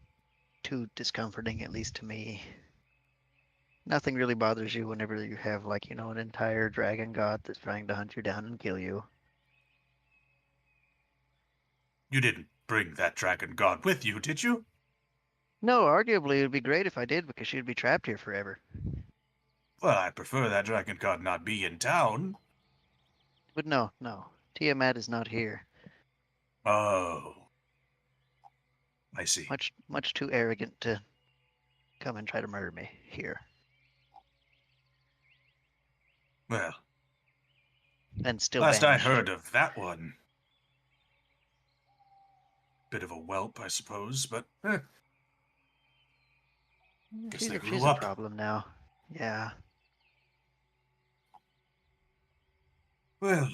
discomforting, at least to me. Nothing really bothers you whenever you have, like, an entire dragon god that's trying to hunt you down and kill you.
You didn't bring that dragon god with you, did you?
No, arguably it would be great if I did, because she'd be trapped here forever.
Well, I prefer that dragon god not be in town.
But no. Tiamat is not here.
Oh. I see.
Much too arrogant to come and try to murder me here.
Well,
And still
last I
vanished.
heard of that one. Bit of a whelp, I suppose, but guess
She's,
they
a,
grew
she's a
up.
problem now. Yeah.
Well,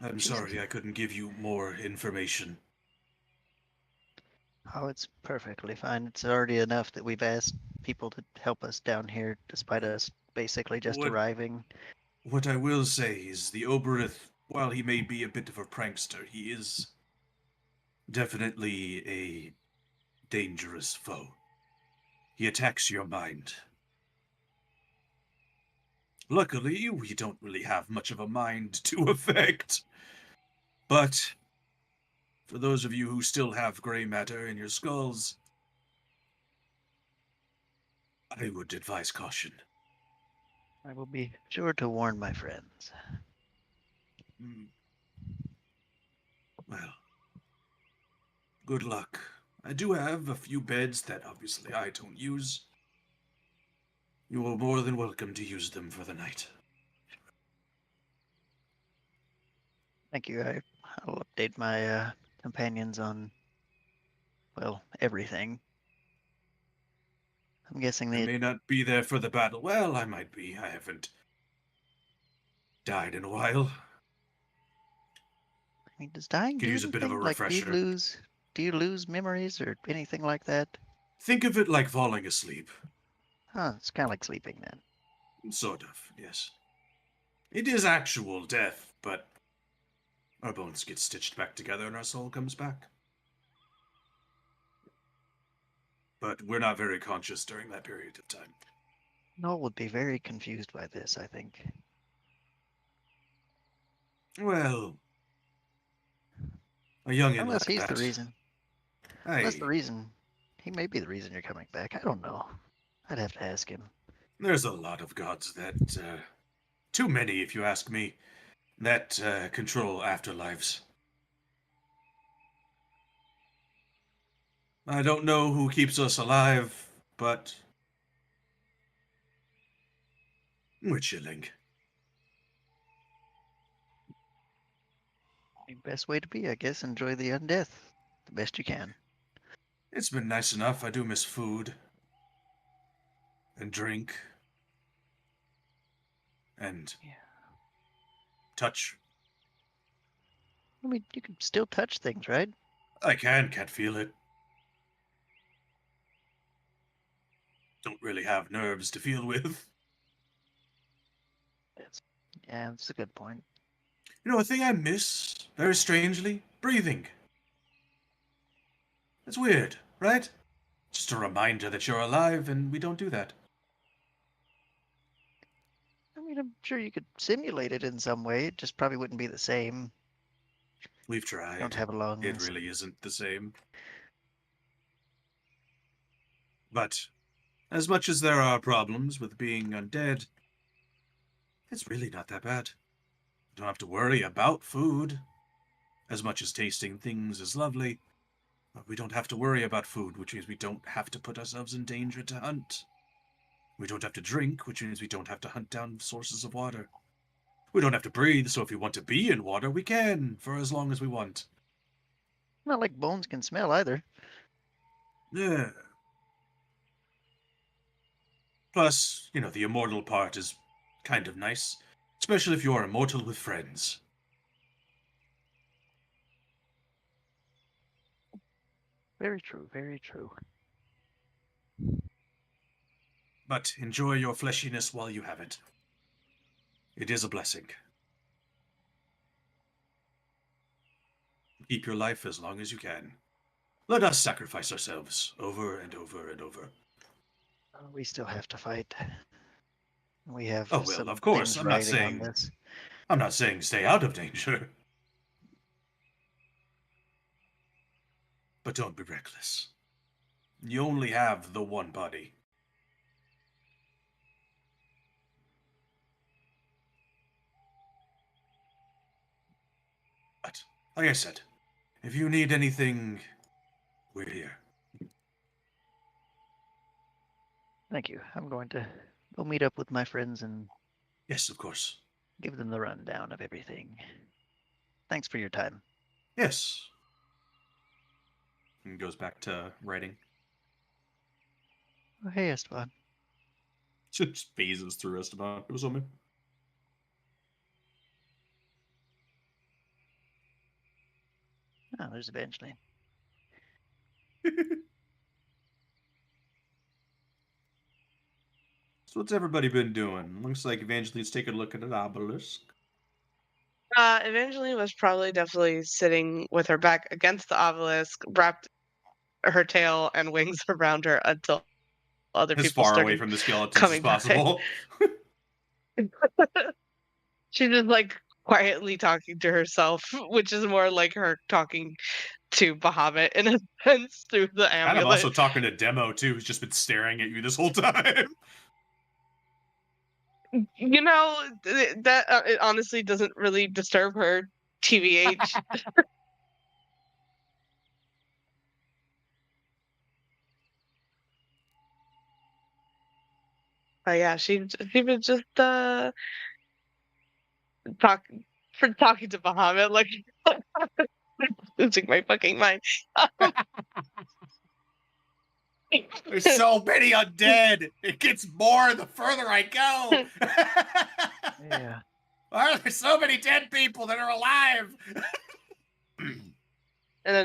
I'm sorry I couldn't give you more information.
Oh, it's perfectly fine. It's already enough that we've asked people to help us down here, despite us basically just
What-
arriving.
What I will say is the Oberith, while he may be a bit of a prankster, he is definitely a dangerous foe. He attacks your mind. Luckily, we don't really have much of a mind to affect. But for those of you who still have gray matter in your skulls, I would advise caution.
I will be sure to warn my friends.
Hmm. Well, good luck I do have a few beds that obviously I don't use. You are more than welcome to use them for the night.
Thank you. I'll update my companions on, well, everything. I'm guessing
I
they.
may not be there for the battle. Well, I might be. I haven't died in a while.
I mean, does dying
Could
do
use a bit of a
anything? Like,
refresher.
do you lose memories or anything like that?
Think of it like falling asleep.
Huh, it's kind of like sleeping then.
Sort of, yes. It is actual death, but our bones get stitched back together and our soul comes back. But we're not very conscious during that period of time.
Noel would be very confused by this, I think.
Well, a youngin'
Unless
like
he's
that.
the reason. Unless the reason. He may be the reason you're coming back. I don't know. I'd have to ask him.
There's a lot of gods that, too many if you ask me, that control afterlives. I don't know who keeps us alive, but we're chilling.
The best way to be, I guess, enjoy the undeath the best you can.
It's been nice enough. I do miss food and drink and touch.
I mean, you can still touch things, right?
I can't feel it. Don't really have nerves to feel with.
Yeah, that's a good point.
You know, a thing I miss, very strangely, breathing. It's weird, right? Just a reminder that you're alive, and we don't do that.
I mean, I'm sure you could simulate it in some way. It just probably wouldn't be the same.
We've tried.
Don't have lungs.
It really isn't the same. But as much as there are problems with being undead, it's really not that bad. You don't have to worry about food. As much as tasting things is lovely, but we don't have to worry about food, which means we don't have to put ourselves in danger to hunt. We don't have to drink, which means we don't have to hunt down sources of water. We don't have to breathe, so if we want to be in water, we can, for as long as we want.
Not like bones can smell either.
Yeah. Plus, you know, the immortal part is kind of nice, especially if you're immortal with friends.
Very true, very true.
But enjoy your fleshiness while you have it. It is a blessing. Keep your life as long as you can. Let us sacrifice ourselves over and over and over.
We still have to fight. We have.
Oh, well,
some
of course,
things
I'm not
riding on
saying-
this.
I'm not saying stay out of danger. But don't be reckless. You only have the one body. But, like I said, if you need anything, we're here.
Thank you. I'm going to go meet up with my friends and
Yes, of course.
give them the rundown of everything. Thanks for your time.
Yes. And goes back to writing.
Oh, hey, Esteban.
Just phases through Esteban. It was on me.
Oh, there's Evangeline.
So what's everybody been doing? Looks like Evangeline's taking a look at an obelisk.
Evangeline was probably definitely sitting with her back against the obelisk, wrapped her tail and wings around her until other
As
people
far
started
away from the skeletons as
coming by.
possible.
She's just like quietly talking to herself, which is more like her talking to Bahamut in a sense through the
And I'm
amulet.
also talking to Demo too, who's just been staring at you this whole time.
You know, that it honestly doesn't really disturb her, TVH. But yeah, she was just talk for talking to Bahamut like losing my fucking mind.
There's so many undead. It gets more the further I go.
Yeah.
Why are there so many dead people that are alive?
And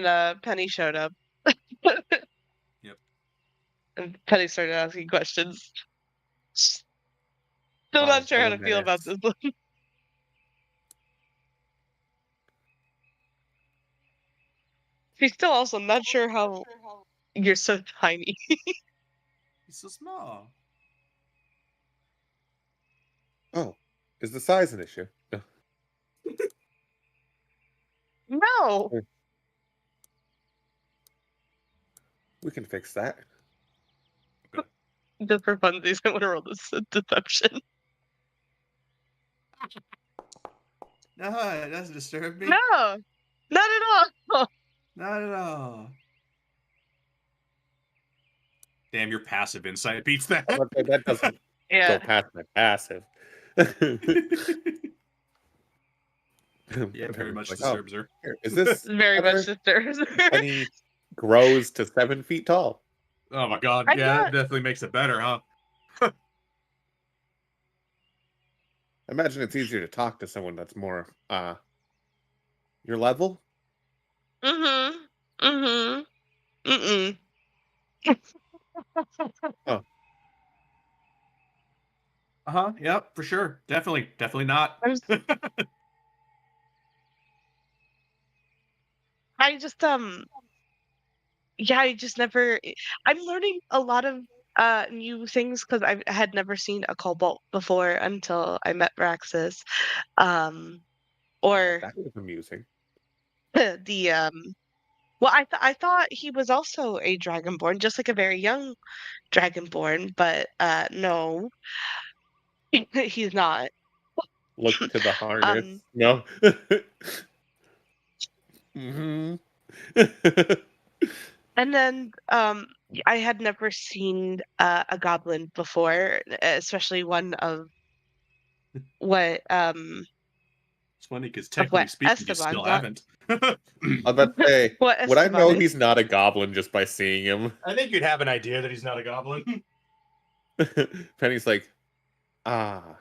then Penny showed up.
Yep.
And Penny started asking questions. Still
Five
not sure how to
more
feel about
minutes.
this one. She's still also not sure how you're so tiny.
He's so small.
Oh, is the size an issue? No.
No.
We can fix that.
Just for funsies, I want to roll this deception.
No, it doesn't disturb me.
No, not at all.
Not at all. Damn, your passive insight beats that.
That doesn't go
Yeah.
past my passive.
Yeah, very much
Like,
disturbs her.
here, is this
Very much
better?
disturbs
And he grows to 7 feet tall.
Oh my god,
I
yeah,
thought-
that definitely makes it better, huh?
I imagine it's easier to talk to someone that's more your level.
Mm-hmm. Mm-hmm. Mm-mm.
Uh-huh, yep, for sure. Definitely not.
I just yeah, I just never I'm learning a lot of new things because I had never seen a cobalt before until I met Raxus. Or
That was amusing.
the well, I thought he was also a dragonborn, just like a very young dragonborn, but no, he's not.
Look to the harness. No. hmm
And then I had never seen a goblin before, especially one of what
It's funny because
of
technically
what
speaking, you still
Esteban's not.
haven't.
I was about to say,
What
would I know
Esteban is.
he's not a goblin just by seeing him?
I think you'd have an idea that he's not a goblin.
Penny's like, ah,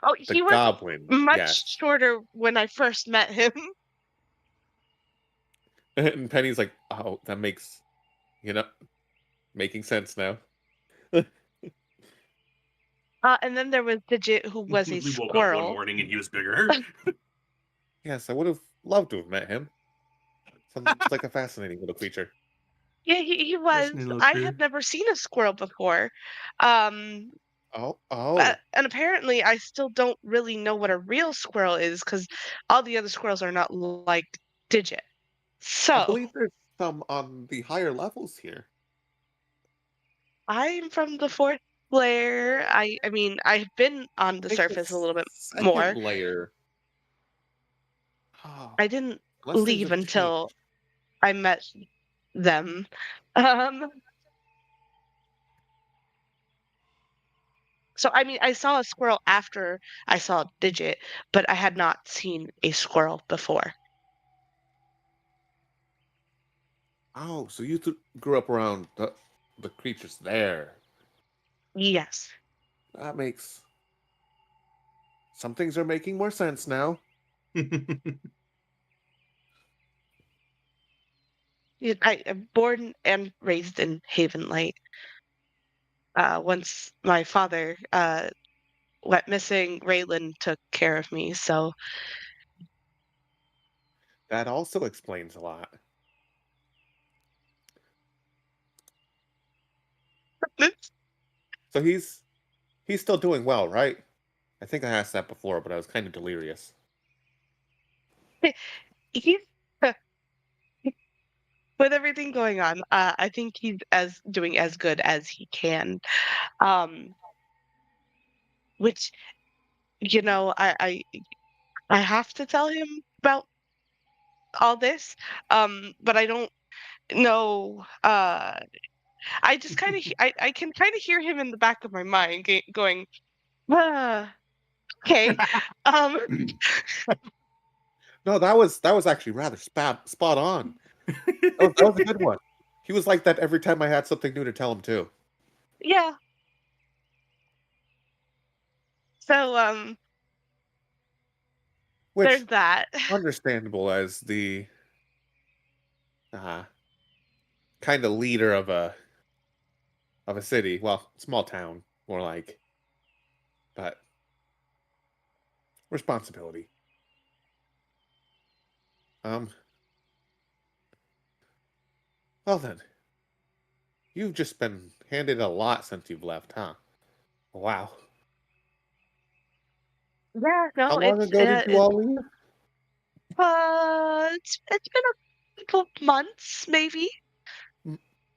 Oh,
the
he was
goblin.
much
Yes.
shorter when I first met him.
And Penny's like, oh, that makes, making sense now.
And then there was Digit, who was a
We woke up one
squirrel.
morning and he was bigger.
Yes, I would have loved to have met him. Sounds like a fascinating little creature.
Yeah, he was.
Fascinating little
I
creature.
had never seen a squirrel before. Um,
Oh.
and apparently I still don't really know what a real squirrel is because all the other squirrels are not like Digit.
I
So
believe there's some on the higher levels here.
I'm from the fourth layer. I mean, I've been on the
I think
surface a little bit
second
more.
layer. Oh,
I didn't
unless things
leave
have
until
changed.
I met them. So I mean, I saw a squirrel after I saw Digit, but I had not seen a squirrel before.
Oh, so you grew up around the creatures there.
Yes.
That makes... Some things are making more sense now.
I'm born and raised in Haven Light. Once my father went missing, Raylan took care of me. So
That also explains a lot. So he's still doing well, right? I think I asked that before, but I was kind of delirious.
he's with everything going on. I think he's doing as good as he can. Which I have to tell him about all this, but I don't know I just kind of I can kind of hear him in the back of my mind going, ah, okay. Um,
No, that was actually rather spot on. That was a good one. He was like that every time I had something new to tell him too.
yeah. So
Which
there's that.
understandable as the kind of leader of a city, well, small town, more like, but responsibility. Well then, you've just been handed a lot since you've left, huh? Wow.
Yeah,
How
no,
long ago did you all leave?
it's been a couple months maybe.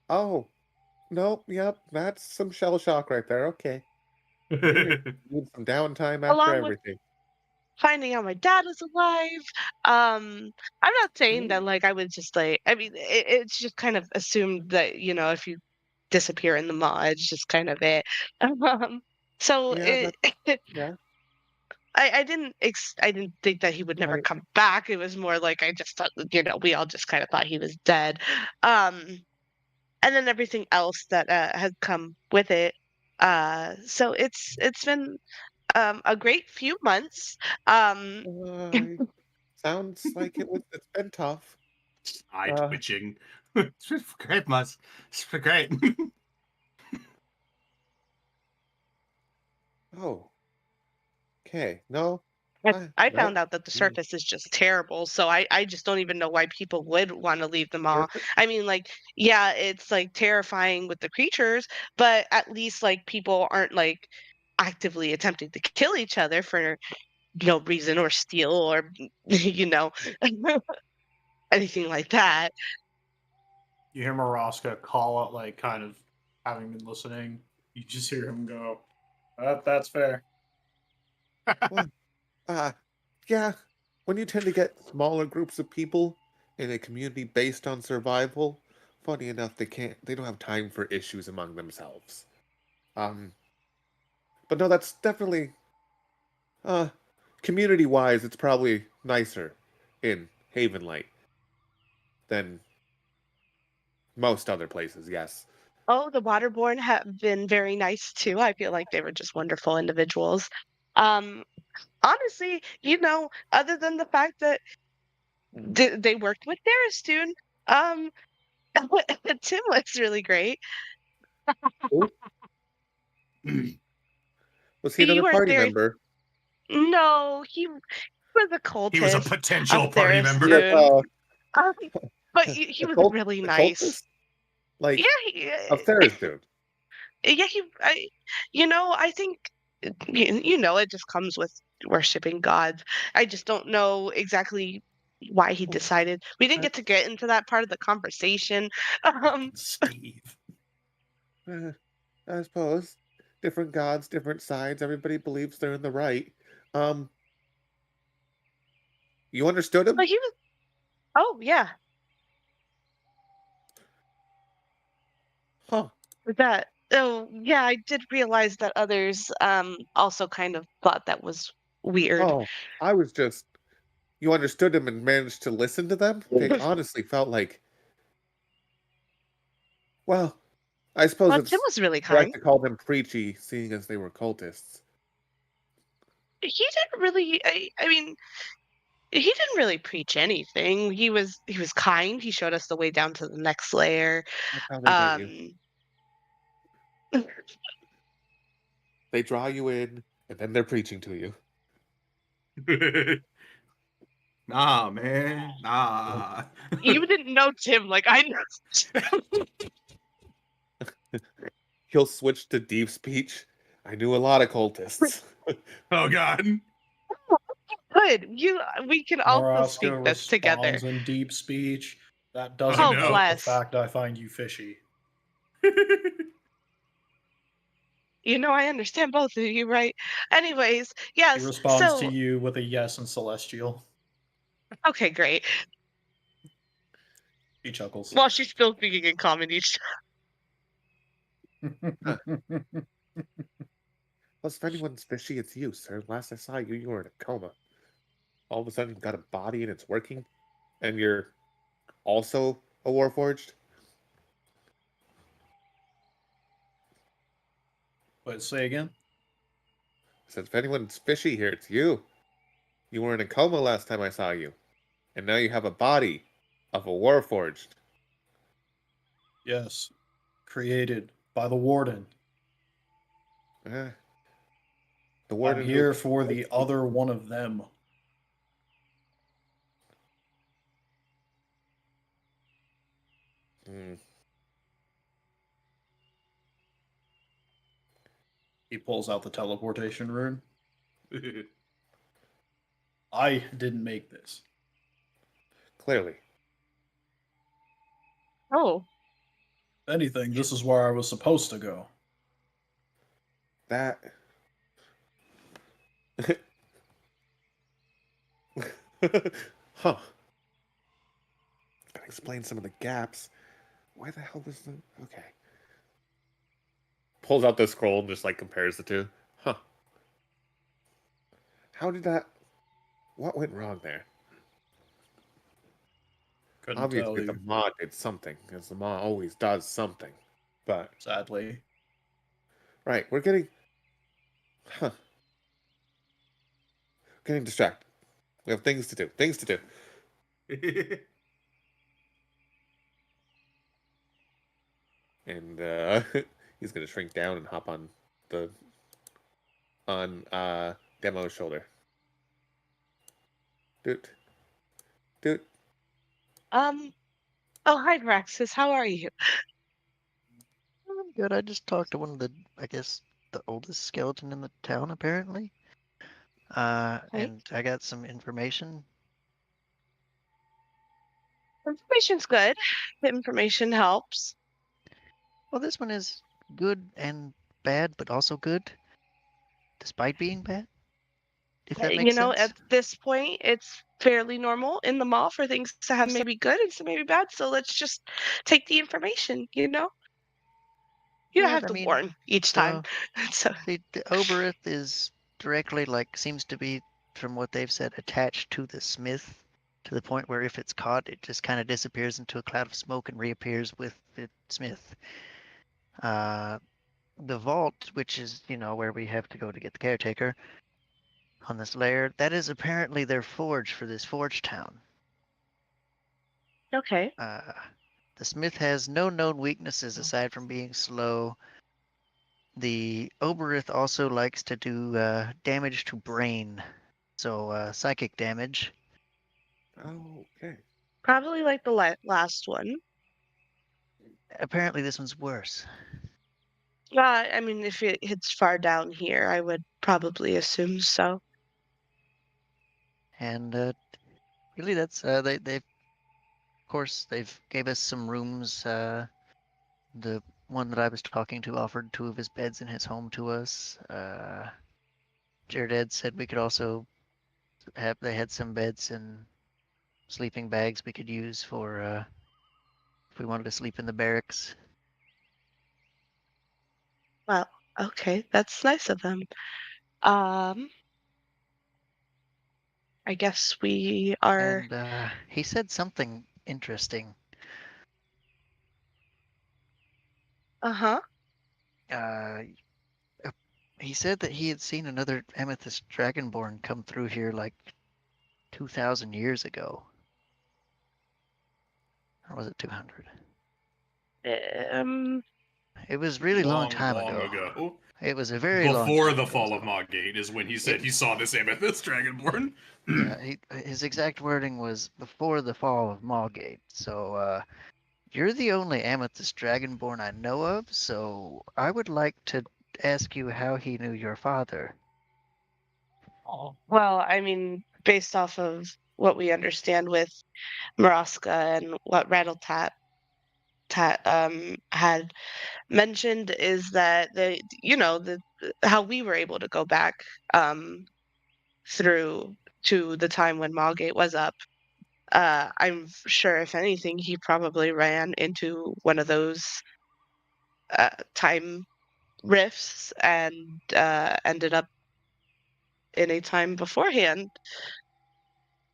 Oh, no, yep, that's some shell shock right there. Okay. Need some downtime after
Along with
everything.
finding out my dad was alive. I'm not saying that like I would just like I mean it's just kind of assumed that if you disappear in the mall, it's just kind of it. So
Yeah,
it
yeah.
I didn't think that he would never
Right.
come back. It was more like I just thought we all just kind of thought he was dead. Um, and then everything else that had come with it. So it's been a great few months. Um,
Sounds like it's been tough.
Eye twitching. It's great, Muzz. It's great.
Oh, okay. No,
I
no.
found out that the surface is just terrible, so I just don't even know why people would want to leave the mall. I mean, like, yeah, it's like terrifying with the creatures, but at least like people aren't like actively attempting to kill each other for no reason or steal or you know anything like that.
You hear Maraska call out, like, kind of having been listening. You just hear him go, that's fair.
Well, yeah. When you tend to get smaller groups of people in a community based on survival, funny enough, they don't have time for issues among themselves. But no, that's definitely, community-wise, it's probably nicer in Havenlight than most other places, yes.
Oh, the Waterborn have been very nice too. I feel like they were just wonderful individuals. Um, honestly, other than the fact that they worked with Daristune, um, Tim was really great.
Was he another
You weren't
party
there.
member?
No, he was a cultist.
He was a potential
of
party member.
Daristune. But he was
cult-
really
a
nice.
cultist? Like,
Yeah,
of Tharizdun.
yeah. I think it just comes with worshiping gods. I just don't know exactly why he decided. We didn't get into that part of the conversation.
Steve.
I suppose. Different gods, different sides. Everybody believes they're in the right. You understood him?
But he was. Oh yeah.
Huh.
That. Oh yeah. I did realize that others also kind of thought that was weird.
Oh, I was just. You understood him and managed to listen to them? They honestly felt like. Well, I suppose
Well,
it's
Tim was really
correct
kind.
to call them preachy, seeing as they were cultists.
He didn't really. I mean, he didn't really preach anything. He was kind. He showed us the way down to the next layer.
That's how they get you. They draw you in, and then they're preaching to you.
Nah, man. Nah.
You didn't know Tim like I know.
He'll switch to deep speech. I knew a lot of cultists.
Oh God.
Good. We can also speak
Maraska
this together.
responds in deep speech. That doesn't
Oh,
no.
help
bless.
the fact I find you fishy.
I understand both of you, right? Anyways,
He
yes.
responds to
So,
you with a yes in Celestial.
okay, great.
He chuckles.
While she's still speaking in common each.
Plus, if anyone's fishy, it's you, sir. Last I saw you, you were in a coma. All of a sudden, you've got a body and it's working, and you're also a Warforged.
Wait, say again?
I said, if anyone's fishy here, it's you. You were in a coma last time I saw you, and now you have a body of a Warforged.
Yes. Created by the Warden.
The
I'm
warden who-
here for the other one of them.
Hmm.
He pulls out the teleportation rune. I didn't make this.
Clearly.
Oh,
If anything, this is where I was supposed to go.
That. Huh. That explains some of the gaps. Why the hell was the. Okay. Pulls out the scroll and just like compares the two. Huh. How did that. What went wrong there?
Couldn't tell
Obviously, the
you,
mod did something, as the mod always does something. But.
sadly.
Right, we're getting. Huh. Getting distracted. We have things to do. Things to do. And he's gonna shrink down and hop on Demo's shoulder. Doot. Doot.
oh, hi, Draxus. How are you?
I'm good. I just talked to one of the, I guess, the oldest skeleton in the town, apparently.
Right.
And I got some information.
Information's good. The information helps.
Well, this one is good and bad, but also good, despite being bad. If that makes sense.
At this point, it's fairly normal in the mall for things to have maybe good and some maybe bad. So let's just take the information, You don't
Yeah,
have
I
to
mean,
warn each time. So
The Oberith is directly, like, seems to be, from what they've said, attached to the smith to the point where if it's caught, it just kind of disappears into a cloud of smoke and reappears with the smith. The vault, which is, where we have to go to get the caretaker on this lair, that is apparently their forge for this forge town.
okay.
The smith has no known weaknesses aside from being slow. The Oberith also likes to do damage to brain, so psychic damage.
Oh, okay.
Probably like the last one.
Apparently, this one's worse.
I mean, if it hits far down here, I would probably assume so.
And really, that's they've of course they've gave us some rooms. The one that I was talking to offered 2 of his beds in his home to us. Jared Ed said we could also have. They had some beds and sleeping bags we could use for if we wanted to sleep in the barracks.
Well, okay, that's nice of them. I guess we are.
And he said something interesting.
Uh-huh.
He said that he had seen another amethyst dragonborn come through here like 2,000 years ago. Or was it 200? It was really long time ago. It was a very long
Before
time
the
ago,
fall of
so-
Maugate is when he said he saw this amethyst dragonborn.
Yeah, his exact wording was before the fall of Maugate. So you're the only amethyst dragonborn I know of, so I would like to ask you how he knew your father.
Well, I mean, based off of what we understand with Maraska and what Rattletat had mentioned is that the how we were able to go back through to the time when Maugate was up. I'm sure if anything, he probably ran into one of those time rifts and ended up in a time beforehand.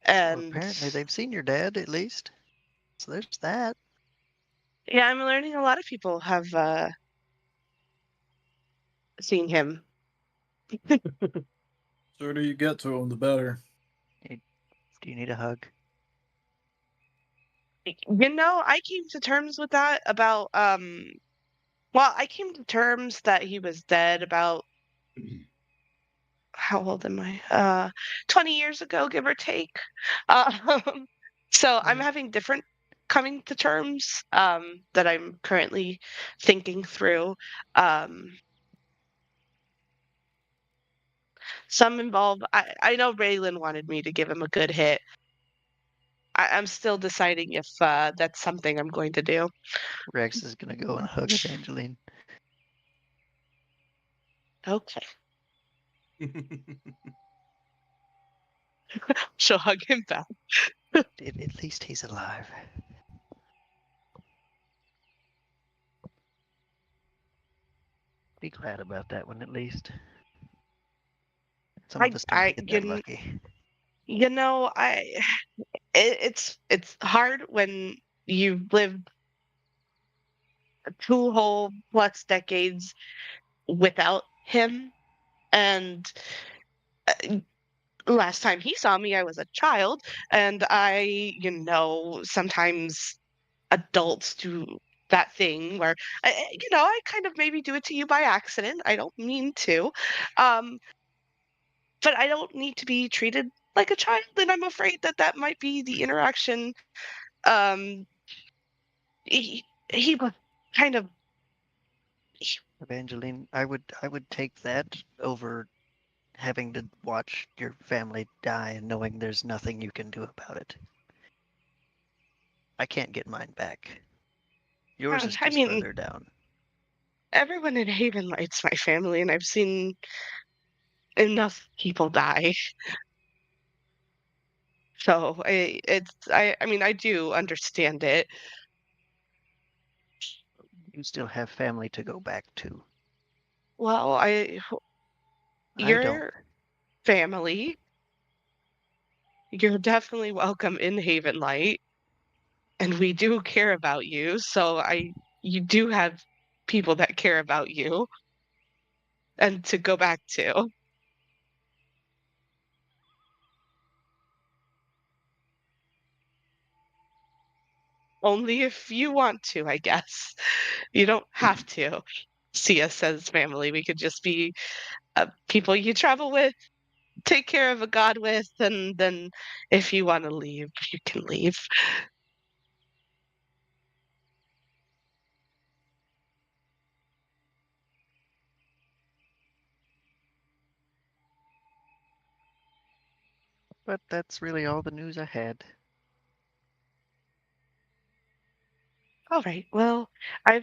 Well,
And
apparently they've seen your dad at least. So there's that.
yeah, I'm learning a lot of people have seen him.
Sooner you get to him, the better.
Do you need a hug?
You know, I came to terms with that about well, I came to terms that he was dead about how old am I? 20 years ago, give or take. Um, so I'm having different coming to terms that I'm currently thinking through. Um, some involve I know Raylan wanted me to give him a good hit. I'm still deciding if that's something I'm going to do.
Rex is gonna go and hug Evangeline.
Okay. She'll hug him back.
At least he's alive. Be glad about that one at least. Some of us don't get that lucky.
You know, it's hard when you've lived 2 whole plus decades without him, and last time he saw me, I was a child, and sometimes adults do that thing where, I kind of maybe do it to you by accident. I don't mean to, um, but I don't need to be treated like a child, and I'm afraid that that might be the interaction. Um, he was kind of.
Evangeline, I would take that over having to watch your family die and knowing there's nothing you can do about it. I can't get mine back. Yours is
I
just
mean,
further down.
everyone in Haven Light's my family, and I've seen enough people die. So I mean, I do understand it.
You still have family to go back to.
Well,
I don't.
your family, you're definitely welcome in Haven Light, and we do care about you. So you do have people that care about you, and to go back to. Only if you want to, I guess. You don't have to see us as family. We could just be people you travel with, take care of a god with, and then if you want to leave, you can leave.
But that's really all the news I had.
All right. Well, I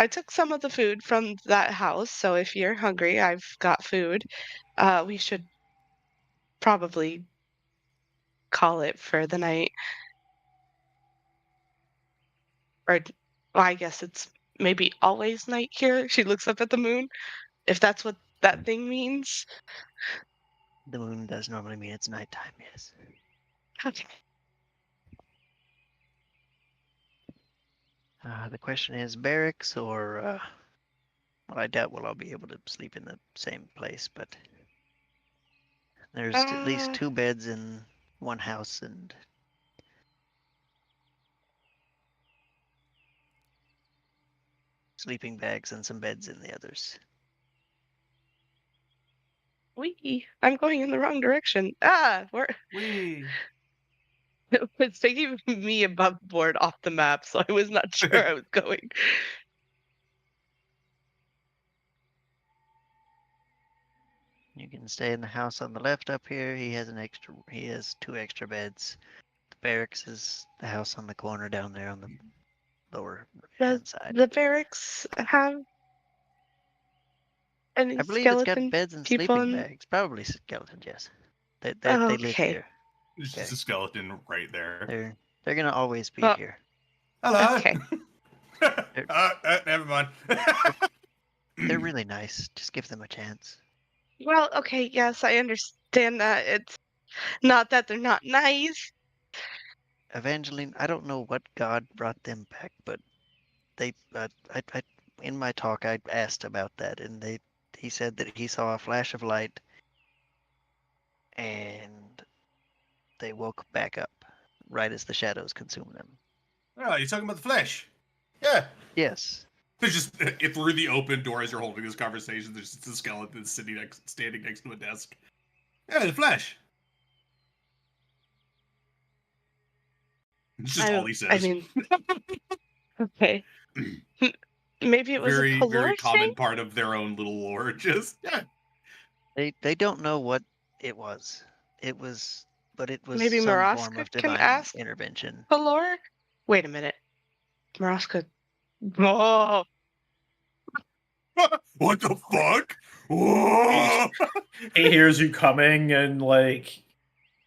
took some of the food from that house, so if you're hungry, I've got food. We should probably call it for the night. Or well, I guess it's maybe always night here. She looks up at the moon, if that's what that thing means.
The moon does normally mean it's nighttime, yes.
Okay.
The question is barracks or well, I doubt we'll all be able to sleep in the same place, but there's at least 2 beds in one house and sleeping bags and some beds in the others.
I'm going in the wrong direction.
We.
It's taking me above board off the map, so I was not sure I was going.
You can stay in the house on the left up here. He has 2 extra beds. The barracks is the house on the corner down there on the lower hand side.
The barracks have any
I believe it's got
skeleton
beds and
people
sleeping
in?
bags. Probably skeletons, yes. They live
Okay.
here.
There's just a skeleton right there.
They're gonna always be
Well,
here.
Hello.
Okay.
Never mind.
They're really nice. Just give them a chance.
Well, okay, yes, I understand that. It's not that they're not nice.
Evangeline, I don't know what God brought them back, but they, in my talk, I asked about that, and he said that he saw a flash of light, and they woke back up right as the shadows consumed them.
Oh, you're talking about the flesh? Yeah.
Yes.
There's just through the open door as you're holding this conversation, there's just a skeleton standing next to a desk. Yeah, the flesh. It's just all he says.
I mean, okay. Maybe it was
very,
a Pelor
very common
thing?
part of their own little lore. Just yeah.
They don't know what it was. But it was
Maybe
some form
Maraska
of
can
divine
ask
intervention.
Pelor? Wait a minute. Maraska. Oh,
What the fuck? Whoa!
He hears you coming and like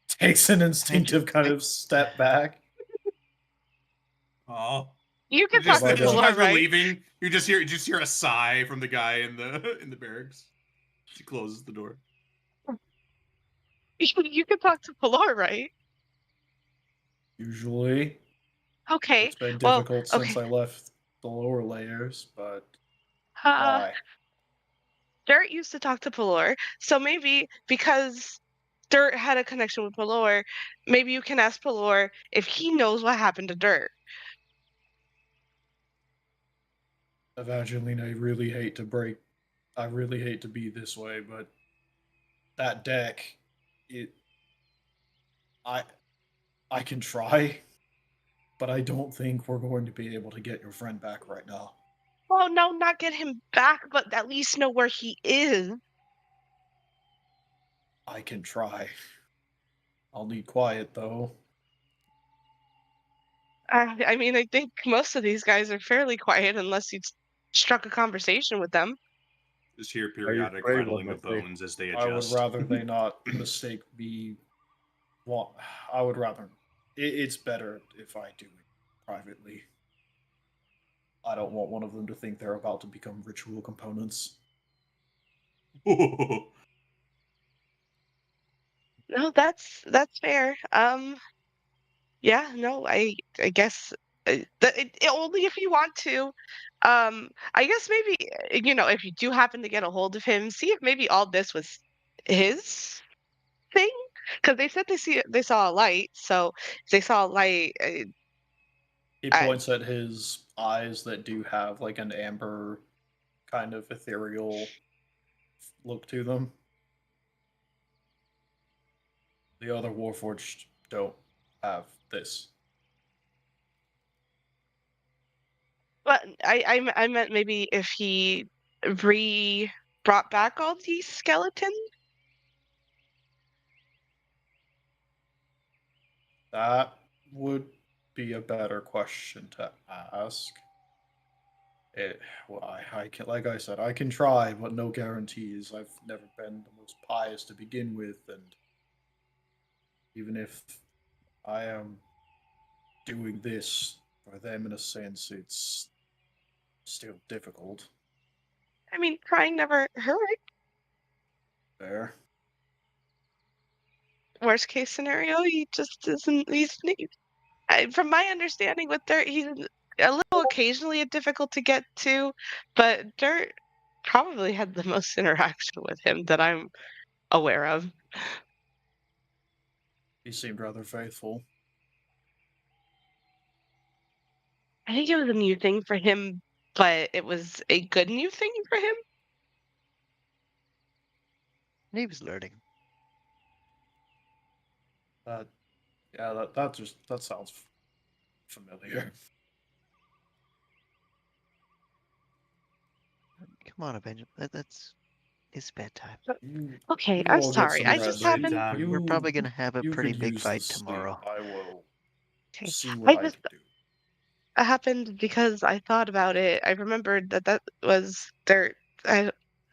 takes an instinctive kind of step back.
Oh.
you can
Just,
talk to
as you
as
Pelor,
you're
right?
leaving, you just hear a sigh from the guy in the barracks. She closes the door.
You can talk to Pelor, right?
Usually,
Okay.
it's been
Well,
difficult since I left the lower layers, but why?
Dirt used to talk to Pelor, so maybe because Dirt had a connection with Pelor, maybe you can ask Pelor if he knows what happened to Dirt.
Evangeline, I really hate to be this way, but that deck, I can try, but I don't think we're going to be able to get your friend back right now.
Well, no, not get him back, but at least know where he is.
I can try. I'll need quiet though.
I mean, I think most of these guys are fairly quiet unless you struck a conversation with them.
Just hear
Are you
periodic
afraid
rattling
when
of
they say-
bones as they
I would
adjust.
rather they not mistake me. Well, I would rather. It's better if I do it privately. I don't want one of them to think they're about to become ritual components.
No, that's fair. Yeah, no, I guess only if you want to. I guess maybe if you do happen to get a hold of him, see if maybe all this was his thing, because they said they saw a light. So if they saw a light.
He
I,
points at his eyes that do have like an amber kind of ethereal look to them. The other Warforged don't have this.
but I meant maybe if he brought back all these skeletons.
That would be a better question to ask. Well, I can, like I said, I can try, but no guarantees. I've never been the most pious to begin with, and even if I am doing this for them in a sense, it's still difficult.
I mean, trying never hurt.
There.
Worst case scenario, he just isn't. From my understanding with Dirt, he's a little occasionally difficult to get to, but Dirt probably had the most interaction with him that I'm aware of.
He seemed rather faithful.
I think it was a new thing for him, but it was a good new thing for him.
He was learning.
Yeah, that sounds familiar.
Come on, Avenger. It's bedtime.
Okay,
You
I'm
all get
sorry.
some
I
rest.
just happened.
We're probably gonna have a
You
pretty
could
big
use the
fight
sleep.
tomorrow.
I will
Okay.
see what I
just
can do.
happened because I thought about it. I remembered that was Dirt. I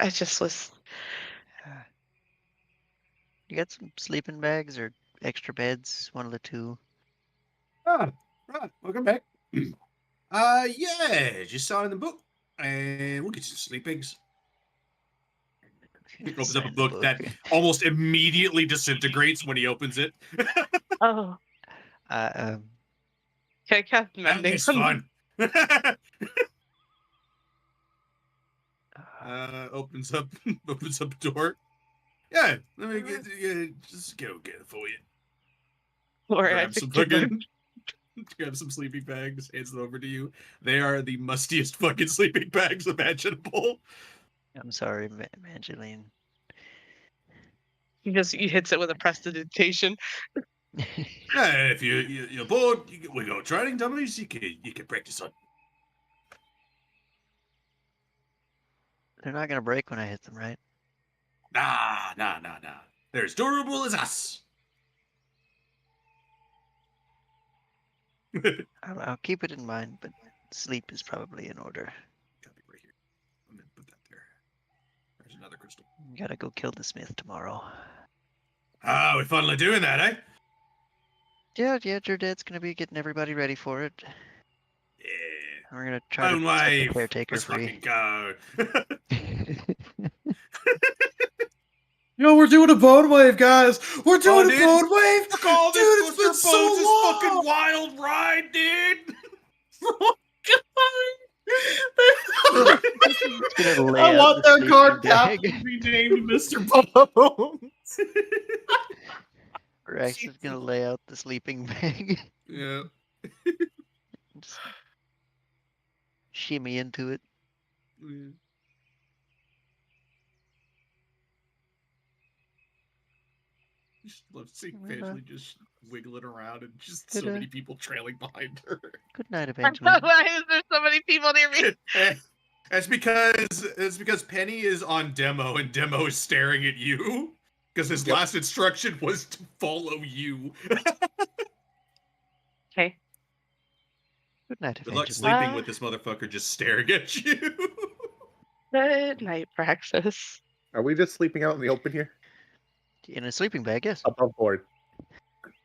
just was.
You got some sleeping bags or extra beds? One of the two.
Ah, right. Welcome back. Yeah, just sign the book, and we'll get you some sleepings. He opens up a
Sign the
book that almost immediately disintegrates when he opens it.
Oh,
Uh,
can I cast
That
mending?
is
on them?
fun. Opens up a door. Yeah, let me just go get it for you.
Or I
Grab some
think
fucking grab some sleeping bags, hands them over to you. They are the mustiest fucking sleeping bags imaginable.
I'm sorry, Evangeline.
he hits it with a prestidigitation.
Yeah, if you're bored, we go training dummies. You can practice on.
They're not gonna break when I hit them, right?
Nah. They're as durable as us.
I'll keep it in mind, but sleep is probably in order.
Copy right here. I'm gonna put that there. There's another crystal.
Gotta go kill the smith tomorrow.
Ah, we're finally doing that, eh?
Yeah, your dad's gonna be getting everybody ready for it.
Yeah.
We're gonna try to
Bone
set the
wave.
caretaker
Let's
free.
fucking go.
Yo, we're doing a bone wave, guys. We're doing a
dude.
bone wave.
Fuck all
Dude,
this
it's been
Booster
so
Bones is
long.
fucking wild ride, dude.
Gonna lay
I
out
want
the
that card
sleeping bag.
captain to be named Mr. Bones.
Rex is gonna lay out the sleeping bag.
Yeah.
Just shimmy into it.
Just love seeing
Right on.
Evangeline just wiggling around and just so
Good,
many people trailing behind her.
Good night, Evangeline.
Why is there so many people near me?
It's because Penny is on demo and Demo is staring at you because his
Yep.
last instruction was to follow you.
Okay.
Good night,
Good luck
Evangeline.
sleeping with this motherfucker just staring at you.
Good night, Praxis.
Are we just sleeping out in the open here?
In a sleeping bag, yes.
Above board.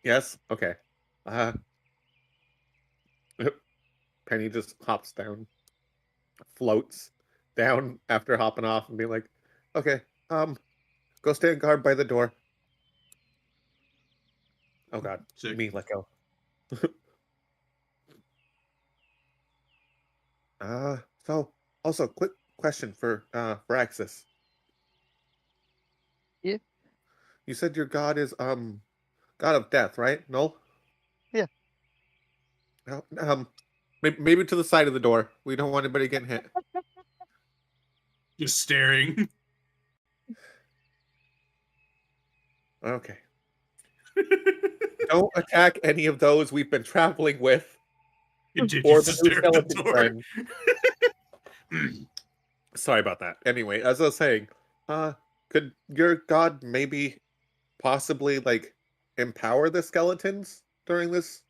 Yes. Okay. Penny just hops down, floats down after hopping off, and being like, "Okay, go stand guard by the door." Oh God,
Sick.
me let go. So also quick question for Axis.
Yeah.
You said your god is god of death, right? No.
Yeah.
Maybe to the side of the door. We don't want anybody getting hit.
Just staring.
Okay. Don't attack any of those we've been traveling with, or
Continues
the
to
new
stare at the
skeleton
door.
friend. Sorry about that. Anyway, as I was saying, could your god maybe possibly like empower the skeletons during this,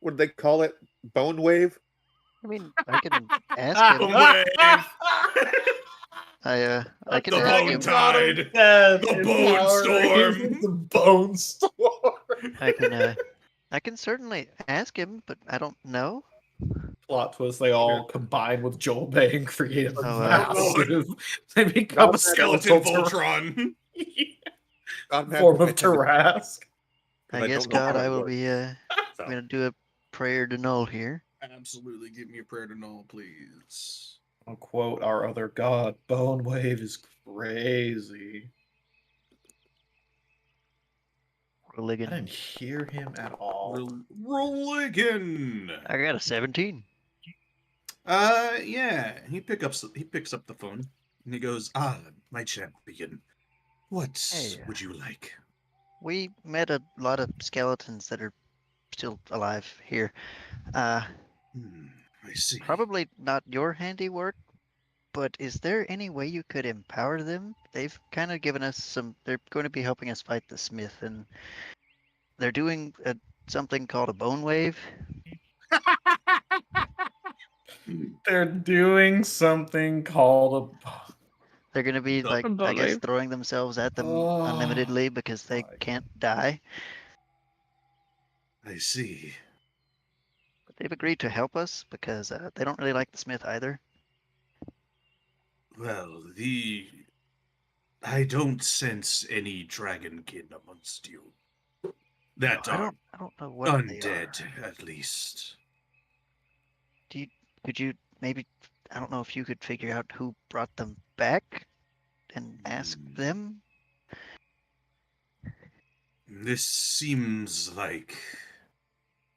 what do they call it, bone wave?
I mean, I can ask him.
Wave.
I can
The
ask
bone
him.
tide.
Death,
The bone
empowering
storm.
The bone storm.
I can certainly ask him, but I don't know.
Plot twist, they all combine with Joel Bay and create a
Oh,
massive. They become a
God,
Skeleton
skeletal
Voltron.
God, man,
form of
I-
Tarask.
I guess,
don't know how
God,
it
I will
works.
be I'm
So,
gonna do a prayer to Null here.
Absolutely. Give me a prayer to Null, please.
I'll quote our other god, Bone Wave is crazy. I
Religion.
didn't hear him at all.
Religion.
I got a 17.
Yeah. He picks up the phone and he goes, my champion. What
Hey.
would you like?
We met a lot of skeletons that are still alive here.
I see.
Probably not your handiwork, but is there any way you could empower them? They've kind of given us some. They're going to be helping us fight the Smith, and they're doing something called a bone wave.
They're doing something called a.
They're going to be
The
like, I
bone
guess,
wave.
throwing themselves at them
Oh,
unlimitedly because they
my
can't die.
I see.
they've agreed to help us because they don't really like the Smith either.
Well, I don't sense any dragonkin amongst you. That
I
are
don't know what they are.
undead, at least.
Could you maybe, I don't know if you could figure out who brought them back and ask them?
This seems like.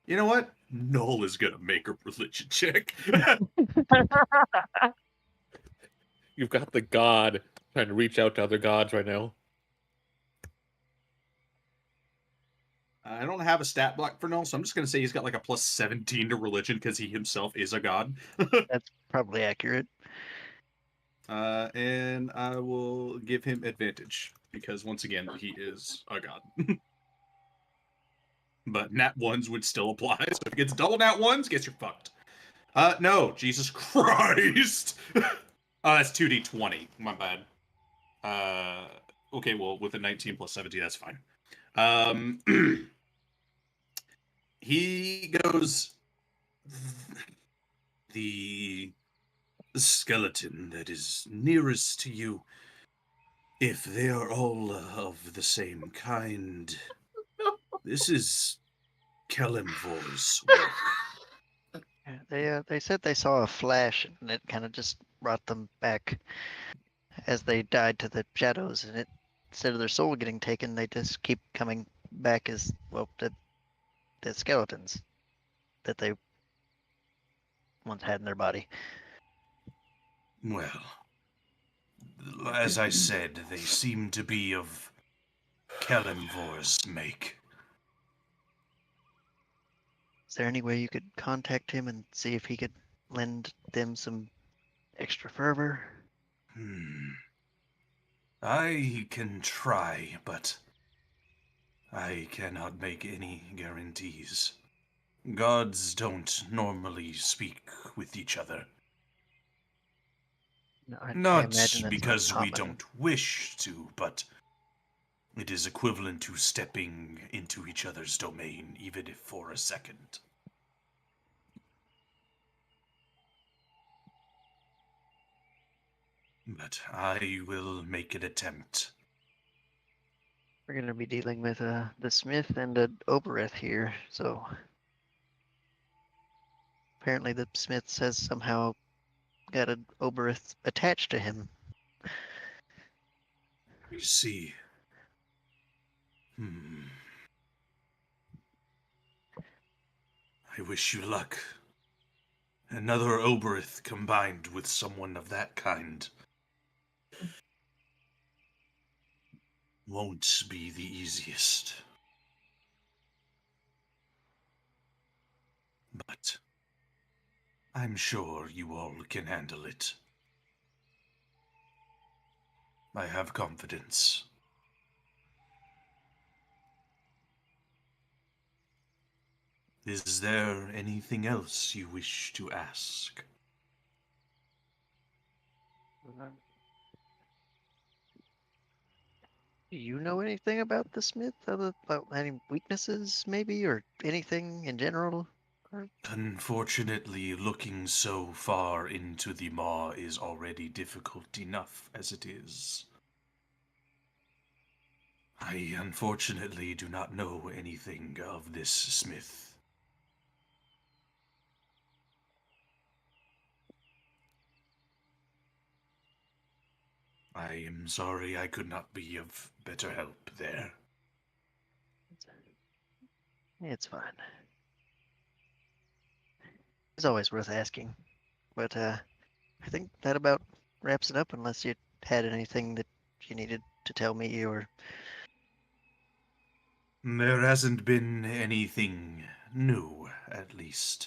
You know what? Null is gonna make a religion check.
You've got the god trying to reach out to other gods right now.
I don't have a stat block for Null, so I'm just gonna say he's got like a plus 17 to religion because he himself is a god.
That's probably accurate.
And I will give him advantage because once again he is a god. But nat ones would still apply. So if it gets double nat ones, guess you're fucked. No, Jesus Christ. That's 2d20. My bad. Okay, well with a 19 plus 17, that's fine. He goes. The skeleton that is nearest to you, if they are all of the same kind, this is Kelemvor's work.
Yeah, they said they saw a flash and it kind of just brought them back as they died to the shadows, and instead of their soul getting taken, they just keep coming back as the skeletons that they once had in their body.
Well, as I said, they seem to be of Kelemvor's make.
Is there any way you could contact him and see if he could lend them some extra fervor?
I can try, but I cannot make any guarantees. Gods don't normally speak with each other.
No, I
Not
imagine that's
because we
common.
don't wish to, but it is equivalent to stepping into each other's domain, even if for a second. But I will make an attempt.
We're going to be dealing with the Smith and the Obereth here, so apparently the Smith has somehow got an Obereth attached to him.
We see. I wish you luck. Another Obereth combined with someone of that kind won't be the easiest. But I'm sure you all can handle it. I have confidence. Is there anything else you wish to ask?
Do you know anything about the Smith? About any weaknesses, maybe, or anything in general?
Unfortunately, looking so far into the maw is already difficult enough as it is. I unfortunately do not know anything of this Smith. I am sorry I could not be of better help there.
It's fine. It's always worth asking. But I think that about wraps it up, unless you had anything that you needed to tell me or...
There hasn't been anything new, at least.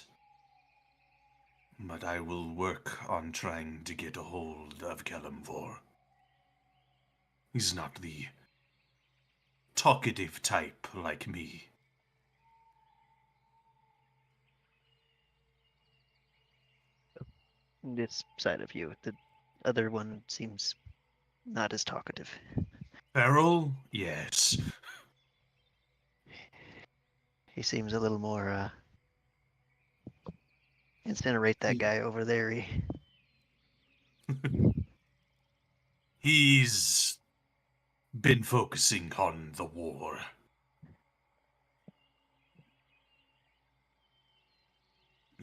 But I will work on trying to get a hold of Kelemvor. He's not the talkative type like me.
This side of you. The other one seems not as talkative.
Farrell? Yes.
He seems a little more Incinerate that guy over there.
He's been focusing on the war.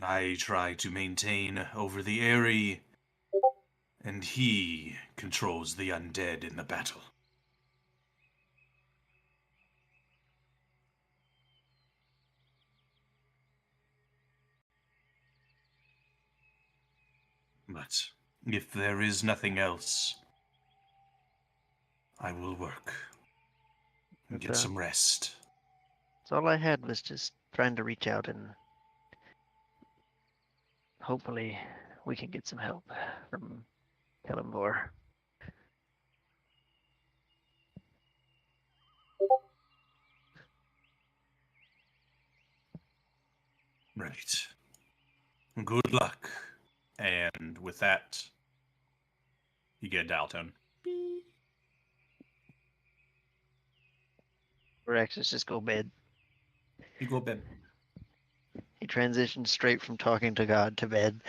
I try to maintain over the area, and he controls the undead in the battle. But if there is nothing else, I will work and get
Okay.
some rest.
So all I had was just trying to reach out and hopefully we can get some help from Kellenvor.
Right. Good luck. And with that, you get a dial tone.
Rex, let's just go bed.
You go bed.
He transitioned straight from talking to God to bed.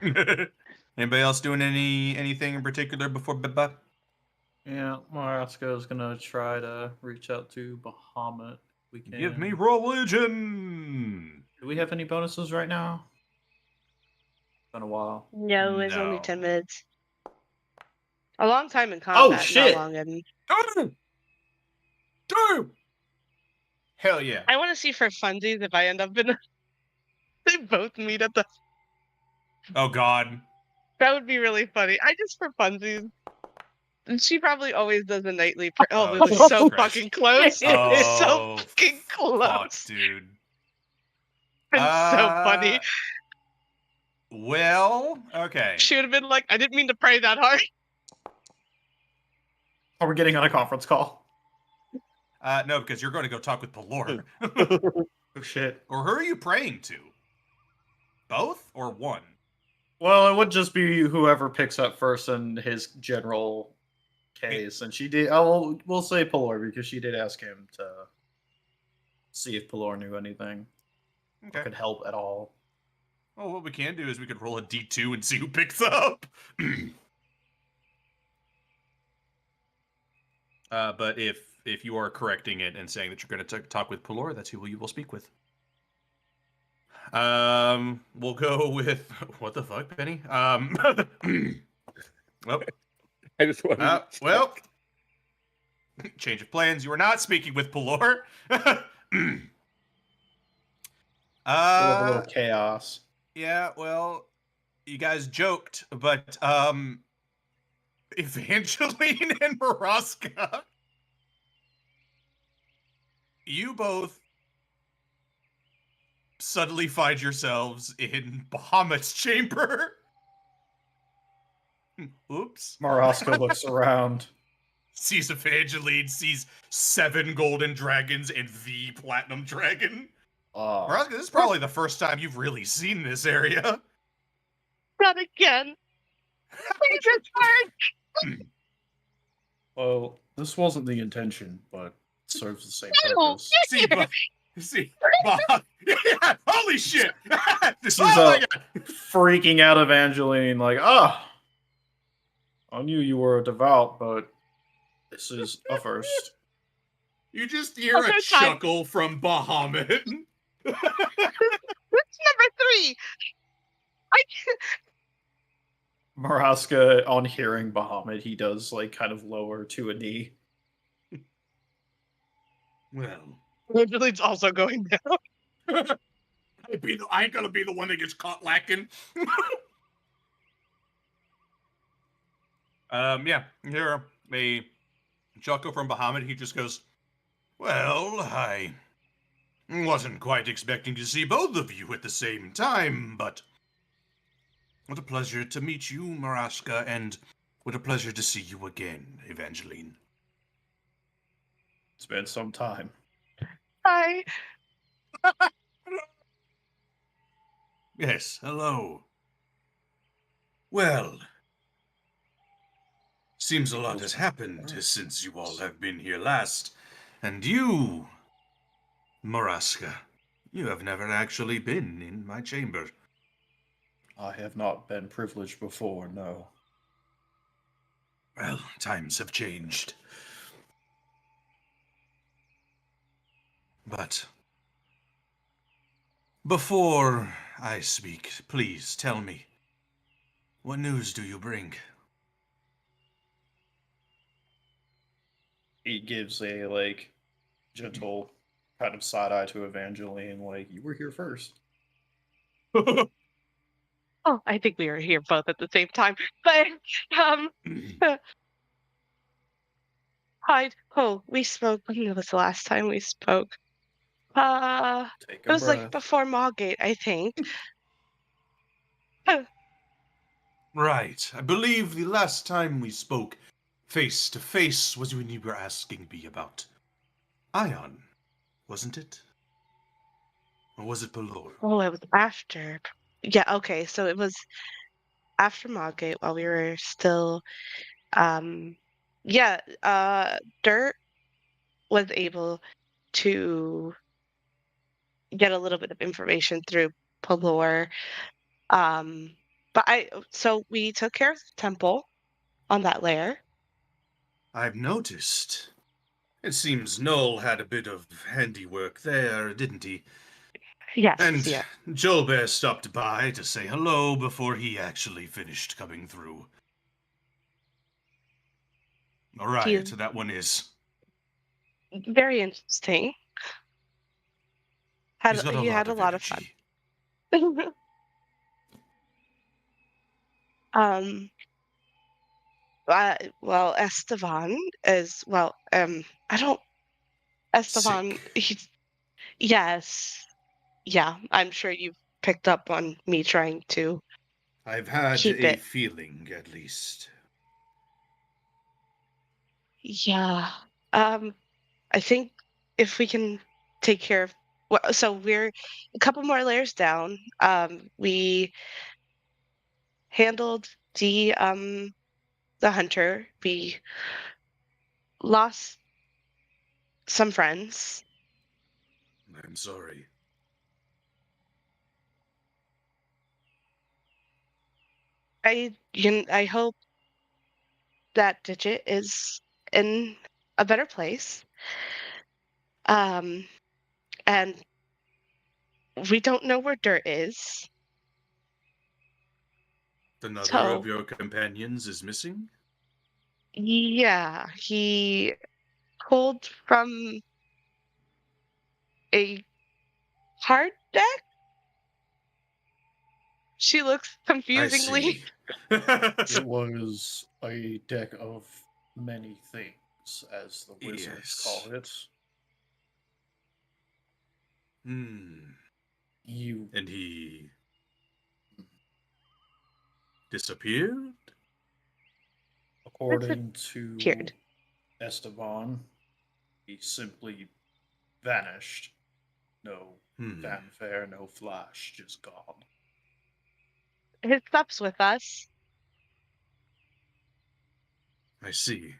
Anybody else doing anything in particular before bed?
Yeah, Maraska is gonna try to reach out to Bahamut. We can.
Give me religion.
Do we have any bonuses right now? Been a while.
No, it's only
No.
10 minutes. A long time in combat.
shit.
Not long in.
Do! Hell yeah.
I want to see for funsies if I end up in. They both meet at the.
Oh god.
That would be really funny. I just for funsies. And she probably always does a nightly. Oh, it was
Jesus
so
Christ.
fucking close.
Oh,
It's so fucking
Fuck,
close.
dude.
It's so funny.
Well, okay.
She would have been like, I didn't mean to pray that hard.
Are we getting on a conference call?
No, because you're going to go talk with Pelor.
Oh shit.
Or who are you praying to? Both or one?
Well, it would just be whoever picks up first in his general case, and she did. Oh, we'll say Pelor because she did ask him to see if Pelor knew anything or
Okay.
could help at all.
Well, what we can do is we could roll a D2 and see who picks up. But if you are correcting it and saying that you're going to talk with Pelor, that's who you will speak with. We'll go with what the fuck, Penny? Well,
I just want
well, change of plans. You are not speaking with Pelor.
Full of a little chaos.
Yeah, well, you guys joked, but Evangeline and Maraska, you both suddenly find yourselves in Bahamut's chamber. Oops.
Maraska looks around.
Sees Evangeline, sees 7 golden dragons and the platinum dragon. Maraska, this is probably the first time you've really seen this area.
Not again. Please return.
Well, this wasn't the intention, but it serves the same
No.
purpose.
Yeah, holy shit!
This
Oh
is
my
a
God.
freaking out Evangeline, like, I knew you were a devout, but this is a first.
You just hear
Okay,
a
time.
chuckle from Bahamut.
That's number 3. I
Maraska, on hearing Bahamut, he does like kind of lower to a knee.
Well,
Angeline's also going down.
I ain't gonna be the one that gets caught lacking. Yeah, you hear a chuckle from Bahamut. He just goes, well, I wasn't quite expecting to see both of you at the same time, but what a pleasure to meet you, Maraska, and what a pleasure to see you again, Evangeline.
It's been some time.
Hi.
Yes, hello. Well, seems a lot has happened since you all have been here last. And you, Maraska, you have never actually been in my chamber.
I have not been privileged before, no.
Well, times have changed. But before I speak, please tell me, what news do you bring?
He gives a like gentle kind of side eye to Evangeline, like, you were here first.
Oh, I think we were here both at the same time. But um Hyde, oh, we spoke. When was the last time we spoke?
Take
It
a
was like
breath.
before Margate, I think.
Right. I believe the last time we spoke face to face was when you were asking me about Ion, wasn't it? Or was it Pelor?
Oh, it was after. Yeah, okay, so it was after Margate while we were still um yeah, Dirt was able to get a little bit of information through Pelor. Um but so we took care of the temple on that layer.
I've noticed. It seems Noel had a bit of handiwork there, didn't he?
Yes,
And
yeah.
Jolbear stopped by to say hello before he actually finished coming through. Alright,
He's
that one is.
very interesting.
He's got a
He
lot
had a
of
lot of fun.
energy.
Um, well, Esteban is well, I don't Esteban,
Sick.
yes. Yeah, I'm sure you've picked up on me trying to
I've had
keep
a
it.
feeling, at least.
Yeah. Um, I think if we can take care of well, so we're a couple more layers down. We handled the hunter. We lost some friends.
I'm sorry.
I hope that Digit is in a better place. Um, and we don't know where Dirt is.
Another of
So,
your companions is missing?
yeah, he pulled from a hard deck. She looks
I
confusingly.
see.
It was a deck of many things, as the wizards call
Yes.
it.
Hmm.
You
And he disappeared?
according to
Disappeared.
Esteban, he simply vanished. No
Hmm.
fanfare, no flash, just gone.
His stuff's with us.
I see.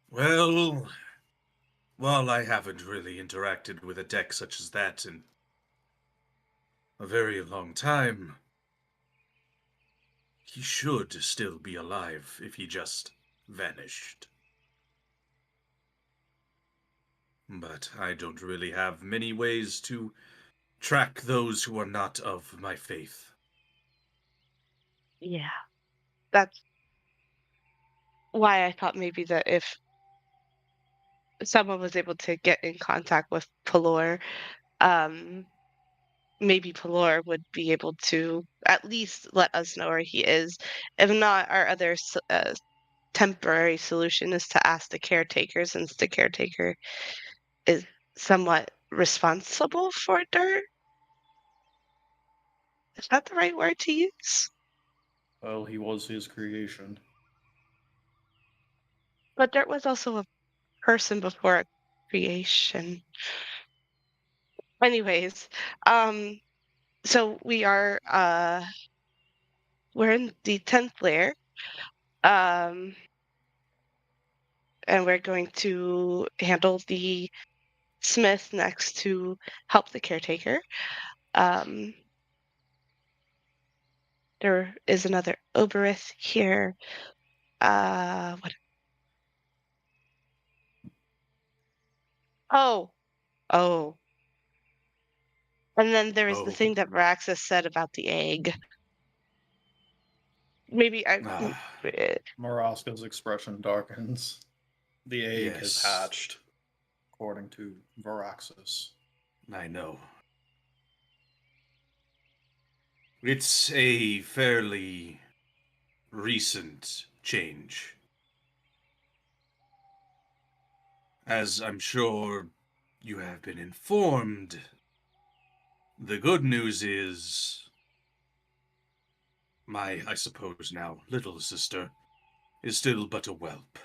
Well, while I haven't really interacted with a deck such as that in a very long time, he should still be alive if he just vanished. But I don't really have many ways to track those who are not of my faith.
Yeah, that's why I thought maybe that if someone was able to get in contact with Pelor, um, maybe Pelor would be able to at least let us know where he is. If not, our other temporary solution is to ask the caretaker, since the caretaker is somewhat responsible for Dirt. Is that the right word to use?
Well, he was his creation.
But Dirt was also a person before a creation. Anyways, um, so we're in the 10th layer. Um, and we're going to handle the Smith next to help the caretaker. Um, there is another Oberith here. What? Oh. And then there is the
Oh.
thing that Varaxis said about the egg. Maybe
Morosco's expression darkens. The egg has
Yes.
hatched, according to Varaxis.
I know. It's a fairly recent change. As I'm sure you have been informed, the good news is my, I suppose now, little sister is still but a whelp.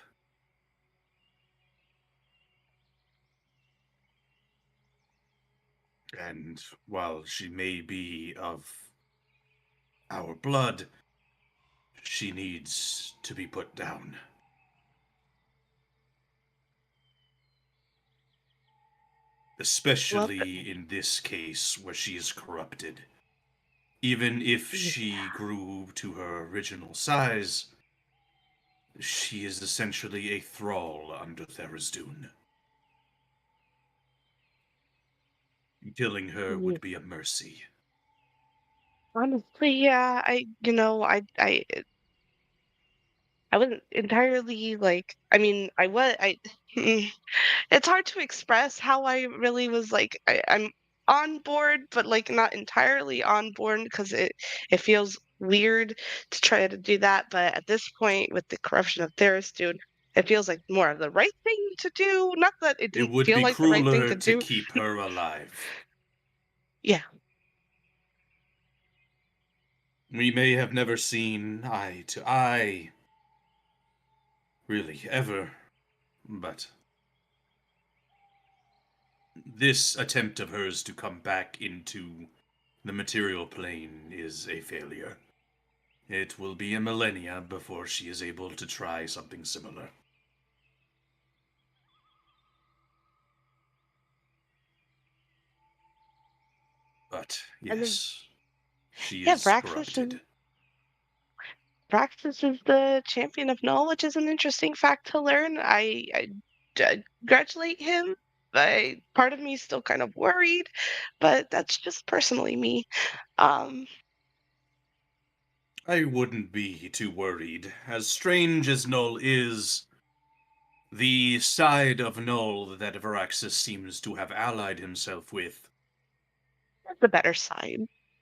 And while she may be of our blood, she needs to be put down. Especially in this case where she is corrupted. Even if she grew to her original size, she is essentially a thrall under Tharizdun. Killing her would be a mercy.
honestly, yeah, I wasn't entirely like, I mean, it's hard to express how I really was like, I'm on board, but like not entirely on board because it feels weird to try to do that. But at this point, with the corruption of Tharizdun, it feels like more of the right thing to do. Not that it
It
didn't
would
feel
be
like the right thing
crueler
to
to
do.
keep her alive.
Yeah.
We may have never seen eye to eye, really, ever, but this attempt of hers to come back into the material plane is a failure. It will be a millennia before she is able to try something similar. But, yes, she
Yeah,
is corrupted.
Praxis is the champion of Null, which is an interesting fact to learn. I congratulate him. Part of me is still kind of worried, but that's just personally me. Um,
I wouldn't be too worried. As strange as Null is, the side of Null that Varaxis seems to have allied himself with
that's the better side.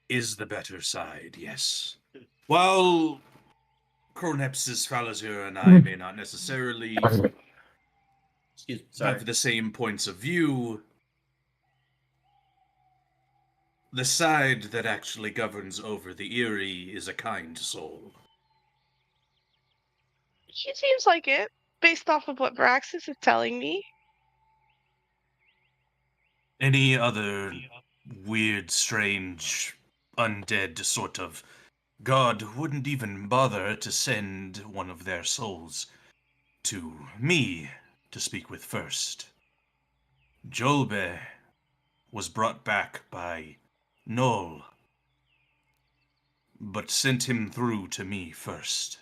is the better side, yes. While Chronepsis Falazir and I may not necessarily have the same points of view, the side that actually governs over the Eyrie is a kind soul.
She seems like it, based off of what Varaxis is telling me.
Any other weird, strange, undead sort of god wouldn't even bother to send one of their souls to me to speak with first. Jolbe was brought back by Null, but sent him through to me first.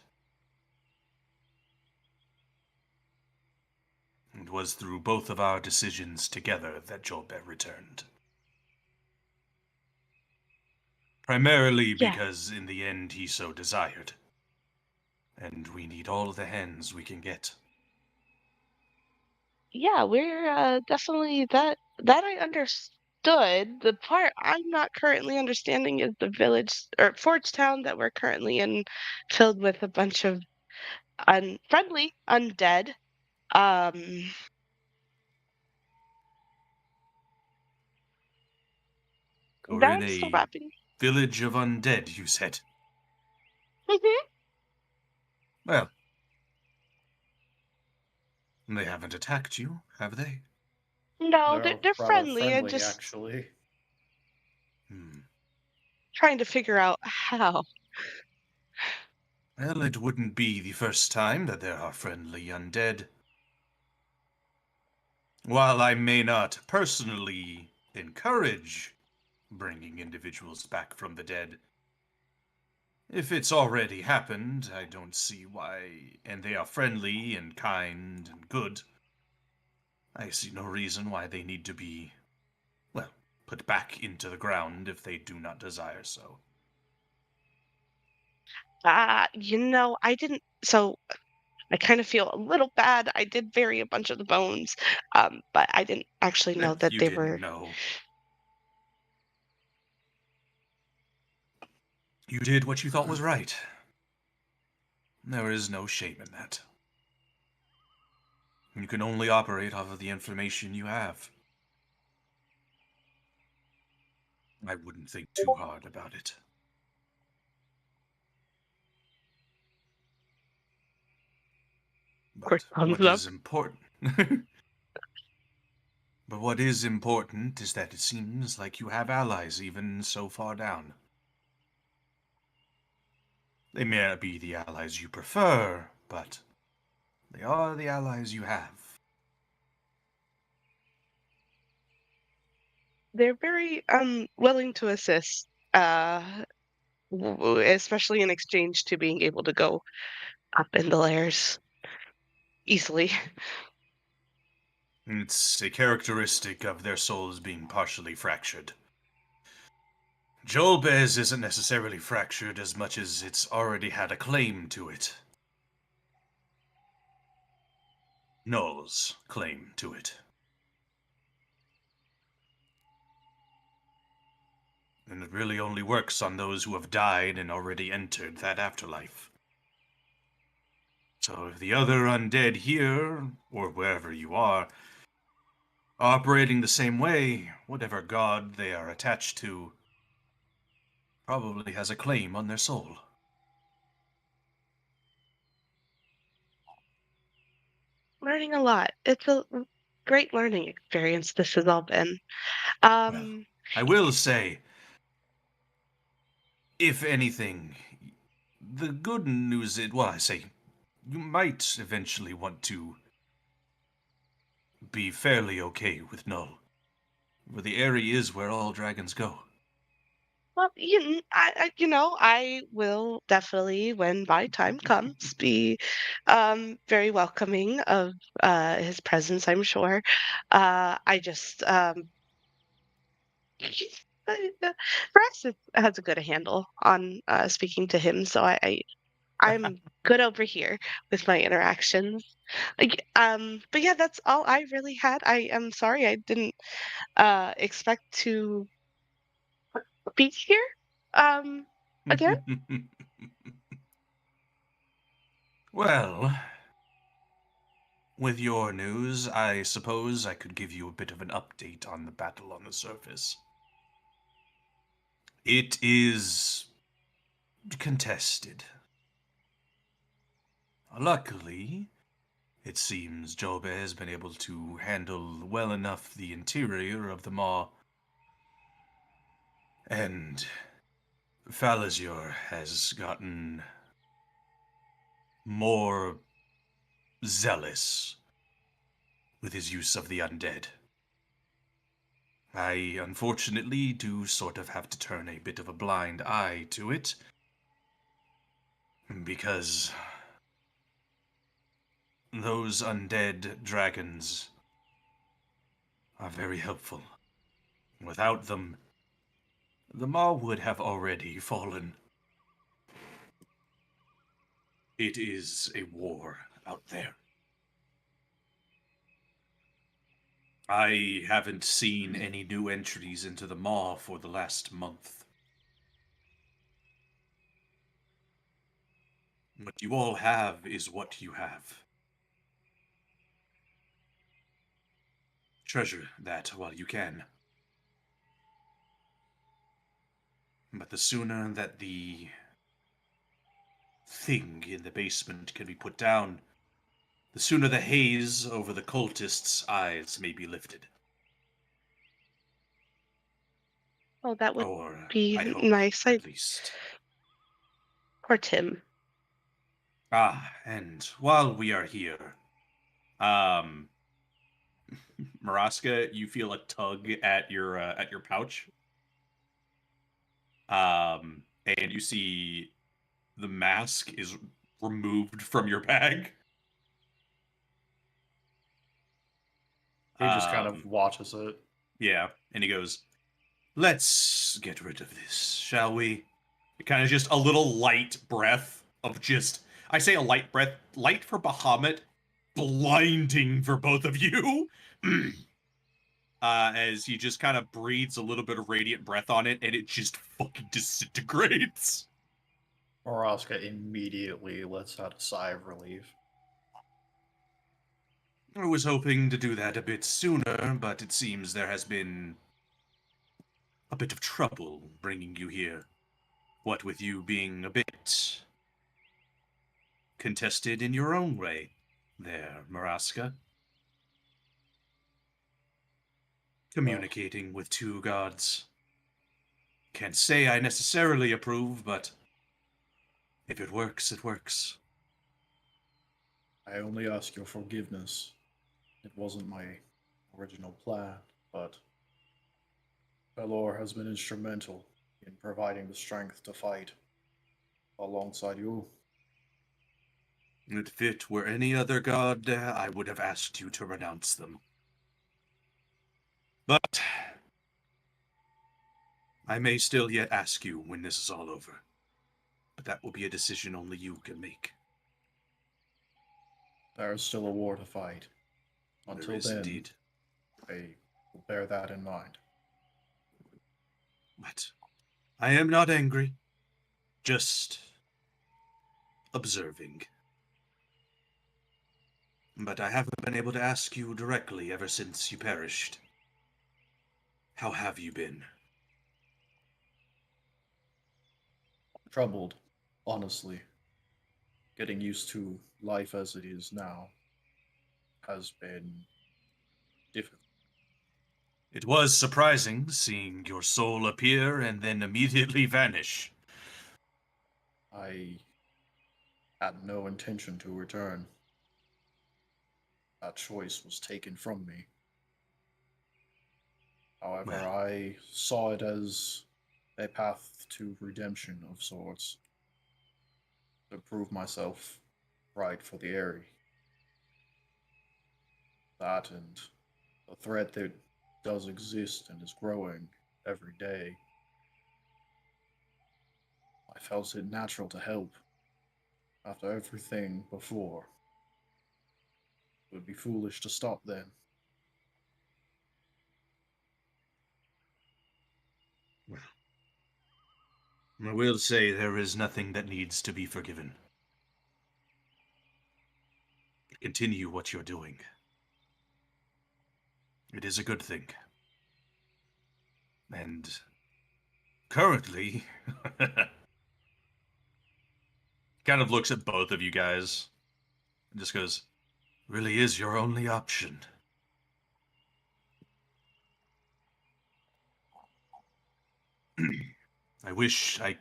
It was through both of our decisions together that Jolbe returned. Primarily because in the end he so desired. And we need all the hands we can get.
Yeah, we're definitely that I understood. The part I'm not currently understanding is the village or Forge Town that we're currently in, filled with a bunch of unfriendly undead.
Or in
That's still
a
wrapping.
village of undead, you said?
Mm-hmm.
Well, they haven't attacked you, have they?
No, they're
rather
friendly. I just
actually.
trying to figure out how.
Well, it wouldn't be the first time that there are friendly undead. While I may not personally encourage bringing individuals back from the dead, if it's already happened, I don't see why, and they are friendly and kind and good, I see no reason why they need to be, well, put back into the ground if they do not desire so.
I didn't. So I kind of feel a little bad. I did bury a bunch of the bones, but I didn't actually know that
You
they
didn't
were.
know. You did what you thought was right. There is no shame in that. You can only operate off of the information you have. I wouldn't think too hard about it.
Quick
But
thumbs
what
up.
is important... But what is important is that it seems like you have allies even so far down. They may not be the allies you prefer, but they are the allies you have.
They're very willing to assist, especially in exchange to being able to go up in the layers easily.
It's a characteristic of their souls being partially fractured. Jolbez isn't necessarily fractured as much as it's already had a claim to it. Null's claim to it. And it really only works on those who have died and already entered that afterlife. So if the other undead here, or wherever you are operating the same way, whatever god they are attached to probably has a claim on their soul.
Learning a lot. It's a great learning experience this has all been.
Well, I will say, if anything, the good news is, well, I say, you might eventually want to be fairly okay with Null. For the area is where all dragons go.
Well, I will definitely, when my time comes, be very welcoming of his presence, I'm sure. I just Rex has a good handle on speaking to him, so I'm good over here with my interactions. But yeah, that's all I really had. I am sorry I didn't expect to be here again.
Well, with your news, I suppose I could give you a bit of an update on the battle on the surface. It is contested. Luckily, it seems Jobe has been able to handle well enough the interior of the maw, and Falazure has gotten more zealous with his use of the undead. I unfortunately do sort of have to turn a bit of a blind eye to it, because those undead dragons are very helpful. Without them, the maw would have already fallen. It is a war out there. I haven't seen any new entries into the maw for the last month. What you all have is what you have. Treasure that while you can. But the sooner that the thing in the basement can be put down, the sooner the haze over the cultists' eyes may be lifted.
Oh, that would
Or,
be
I hope,
nice.
at least.
Poor Tim.
Ah, and while we are here,
Maraska, you feel a tug at your pouch. And you see the mask is removed from your bag.
He just kind of watches it.
Yeah, and he goes, "Let's get rid of this, shall we?" Kind of just a little light breath of just, I say a light breath, light for Bahamut, blinding for both of you. As he just kind of breathes a little bit of radiant breath on it, and it just fucking disintegrates.
Maraska immediately lets out a sigh of relief.
I was hoping to do that a bit sooner, but it seems there has been a bit of trouble bringing you here. What with you being a bit contested in your own way there, Maraska. Communicating with two gods. Can't say I necessarily approve, but if it works, it works.
I only ask your forgiveness. It wasn't my original plan, but Pelor has been instrumental in providing the strength to fight alongside you.
If it were any other god, I would have asked you to renounce them. But I may still yet ask you when this is all over. But that will be a decision only you can make.
There is still a war to fight. Until
There is
then,
indeed.
I will bear that in mind.
But I am not angry. Just observing. But I haven't been able to ask you directly ever since you perished. How have you been?
Troubled, honestly. Getting used to life as it is now has been difficult.
It was surprising seeing your soul appear and then immediately vanish.
I had no intention to return. That choice was taken from me. However,
Well.
I saw it as a path to redemption of sorts. To prove myself right for the Aerie. That and the threat that does exist and is growing every day. I felt it natural to help. After everything before. It would be foolish to stop then.
I will say there is nothing that needs to be forgiven. Continue what you're doing. It is a good thing. And currently, kind of looks at both of you guys and just goes, really is your only option. I wish I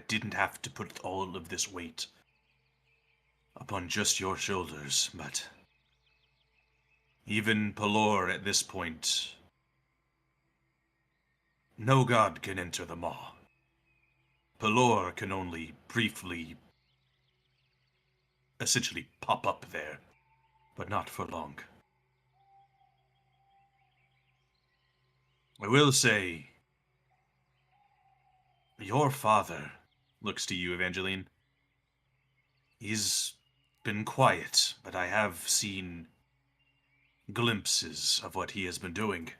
didn't have to put all of this weight upon just your shoulders, but even Pelor at this point, no god can enter the Maw. Pelor can only briefly, essentially pop up there, but not for long. I will say, your father looks to you, Evangeline. He's been quiet, but I have seen glimpses of what he has been doing.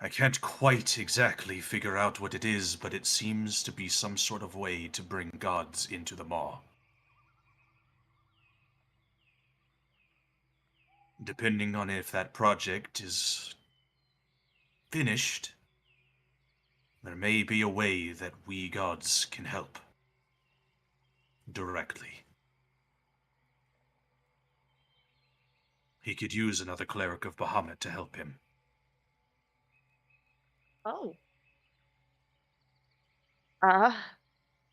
I can't quite exactly figure out what it is, but it seems to be some sort of way to bring gods into the Maw. Depending on if that project is finished, there may be a way that we gods can help. Directly. He could use another cleric of Bahamut to help him.
Oh.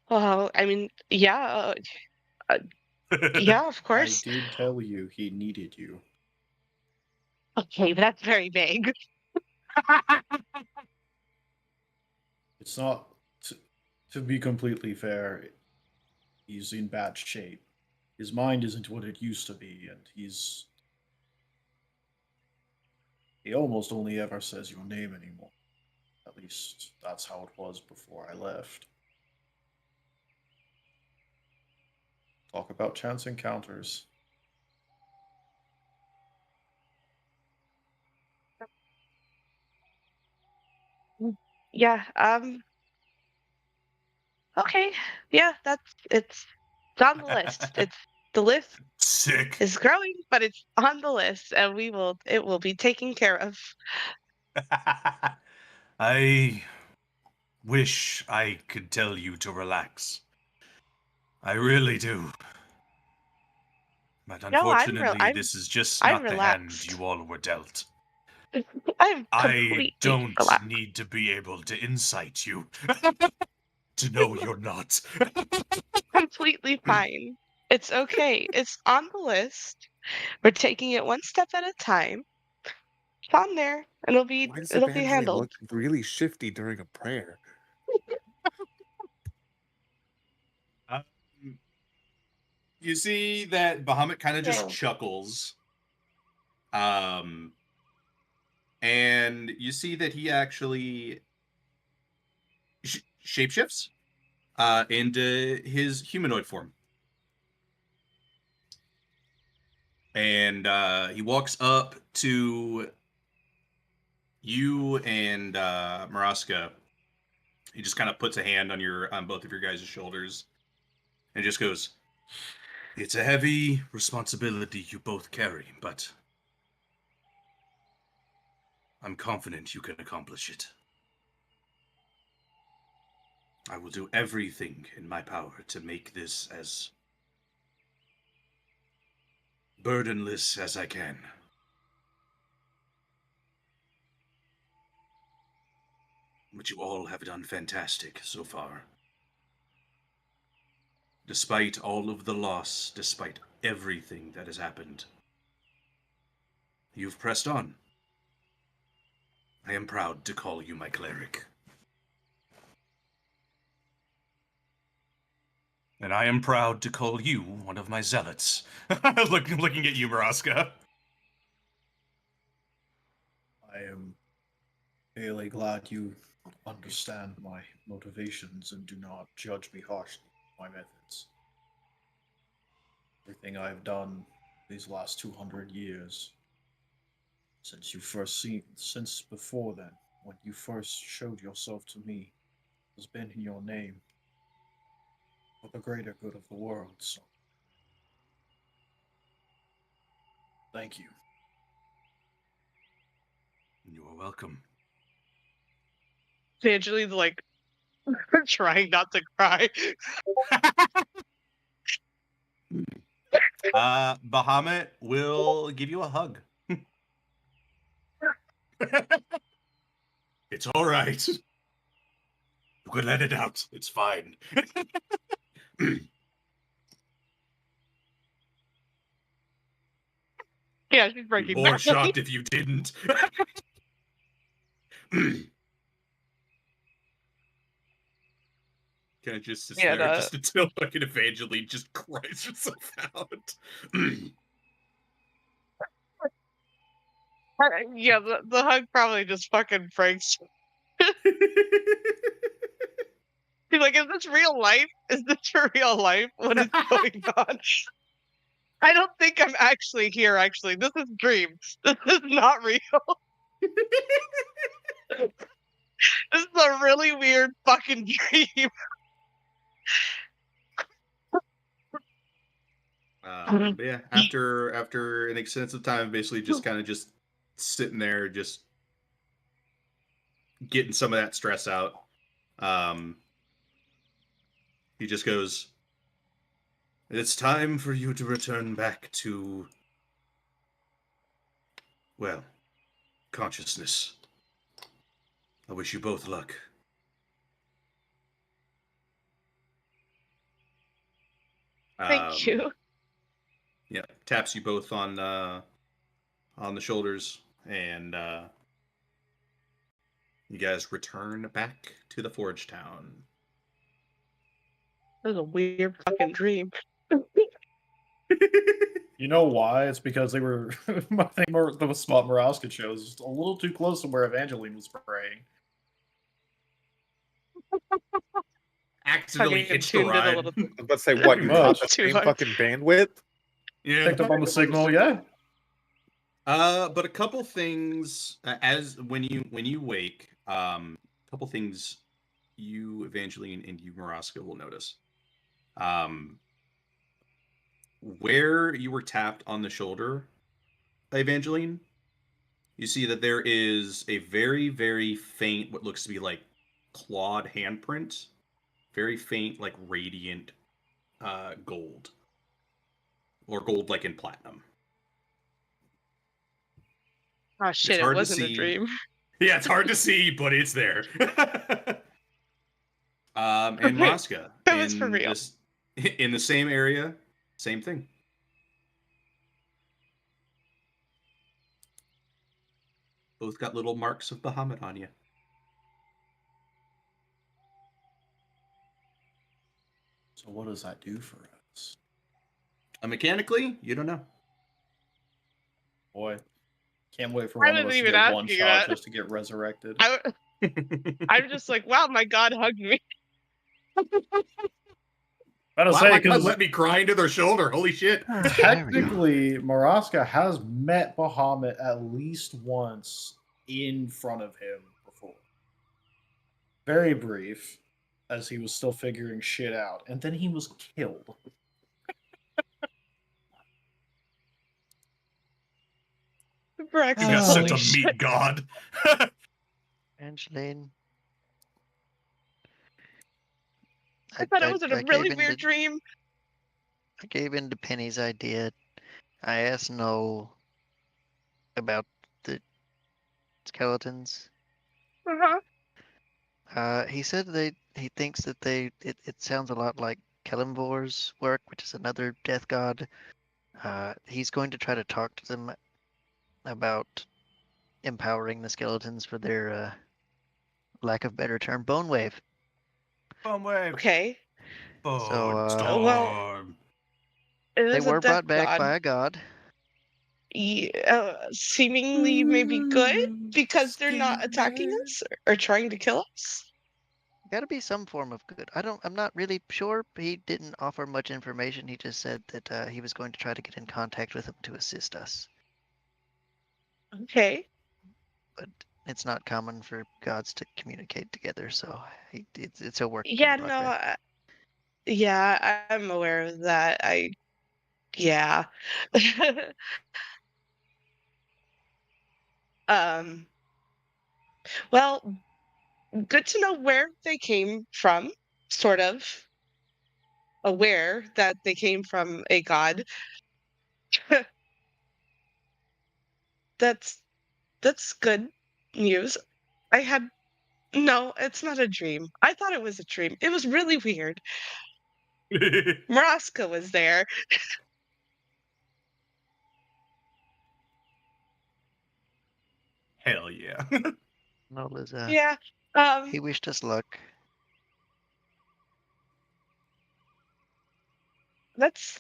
Well, I mean, yeah, yeah, of
I
course.
did tell you he needed you.
Okay, but that's very vague.
It's not. To be completely fair, he's in bad shape. His mind isn't what it used to be, and he almost only ever says your name anymore. At least that's how it was before I left. Talk about chance encounters.
Yeah, okay. Yeah, it's on the list. The list
Sick.
is growing, but it's on the list and it will be taken care of.
I wish I could tell you to relax. I really do. But
No,
unfortunately, this is just
I'm
not the hand
relaxed.
you all were dealt.
I'm
I
completely
don't
relaxed.
need to be able to incite you to know you're not.
Completely fine. It's okay. It's on the list. We're taking it one step at a time. It's on there, and
Why does
it'll be
Evangeline
handled.
look really shifty during a prayer?
Um, you see that Bahamut kind of just
Yeah.
chuckles. And you see that he actually shapeshifts into his humanoid form. And he walks up to you and Maraska. He just kind of puts a hand on both of your guys' shoulders and just goes, "It's a heavy responsibility you both carry, but I'm confident you can accomplish it. I will do everything in my power to make this as burdenless as I can. But you all have done fantastic so far. Despite all of the loss, despite everything that has happened, you've pressed on. I am proud to call you my cleric. And I am proud to call you one of my zealots." Looking at you, Maraska.
I am really glad you understand my motivations and do not judge me harshly for my methods. Everything I've done these last 200 years, since before then, when you first showed yourself to me, has been in your name for the greater good of the world. So, thank you.
You are welcome.
Evangeline's like trying not to cry.
Bahamut will give you a hug.
It's all right. You can let it out. It's fine.
Yeah, she's
Be
breaking
more
down.
shocked if you didn't. Kind of just sits
Yeah,
there
no.
just until fucking Evangeline just cries herself out.
Yeah, the hug probably just fucking breaks. He's like, is this real life? Is this for real life? What is going on? I don't think I'm actually here, actually. This is dream. This is not real. This is a really weird fucking dream.
But yeah, after an extensive time, basically just kind of just sitting there, just getting some of that stress out. He just goes, "It's time for you to return back to, well, consciousness. I wish you both luck."
Thank you.
Yeah, taps you both on the shoulders. and you guys return back to the Forge Town.
That was a weird fucking dream.
You know why? It's because they were. I think the spot Muraska chose a little too close to where Evangeline was praying.
Accidentally
Fucking
hitched a
tuned it a
ride.
little.
I was about to say, what, you
Pretty
caught
much.
the
Too
same
hard.
fucking bandwidth?
Yeah.
Picked up on the signal, yeah.
But a couple things as when you wake, couple things you, Evangeline, and you, Muraska, will notice. Where you were tapped on the shoulder, Evangeline, you see that there is a very, very faint, what looks to be like clawed handprint, very faint, like radiant gold, or gold like in platinum.
Oh shit! It
hard to
wasn't a
see.
dream.
Yeah, it's hard to see, but it's there. And
Okay,
Muraska,
that was for real.
in the same area, same thing. Both got little marks of Bahamut on you.
So what does that do for us?
Mechanically, you don't know.
Boy, can't wait for
I
one of us
wasn't
to
even
get one
asking
shot
that.
just to get resurrected.
I'm just like, wow, my god hugged me.
I don't
Wow,
say
my God,
because
let me cry into their shoulder. Holy shit.
There we go.
technically, Muraska has met Bahamut at least once in front of him before. Very brief, as he was still figuring shit out, and then he was killed.
Brax,
He got
Holy
sent to
shit.
meet God.
Angeline.
I thought it was a
I
really
gave
weird
into,
dream.
I gave in to Penny's idea. I asked No about the skeletons.
Uh-huh.
He said he thinks that it sounds a lot like Kelimvor's work, which is another death god. He's going to try to talk to them about empowering the skeletons for their lack of better term, bone wave.
Bone wave.
Okay.
So,
Well, it
They
is a
were
death
brought back
god.
by a god.
Seemingly maybe good because they're not attacking us or trying to kill us.
Got to be some form of good. I'm not really sure. He didn't offer much information. He just said that he was going to try to get in contact with them to assist us.
Okay.
But it's not common for gods to communicate together, so it's a work
Yeah,
in
no,
progress.
yeah, I'm aware of that. Yeah. um, well, good to know where they came from, sort of aware that they came from a god. That's good news. No, it's not a dream. I thought it was a dream. It was really weird. Muraska was there.
Hell yeah.
Nola's,
Yeah.
he wished us luck.
That's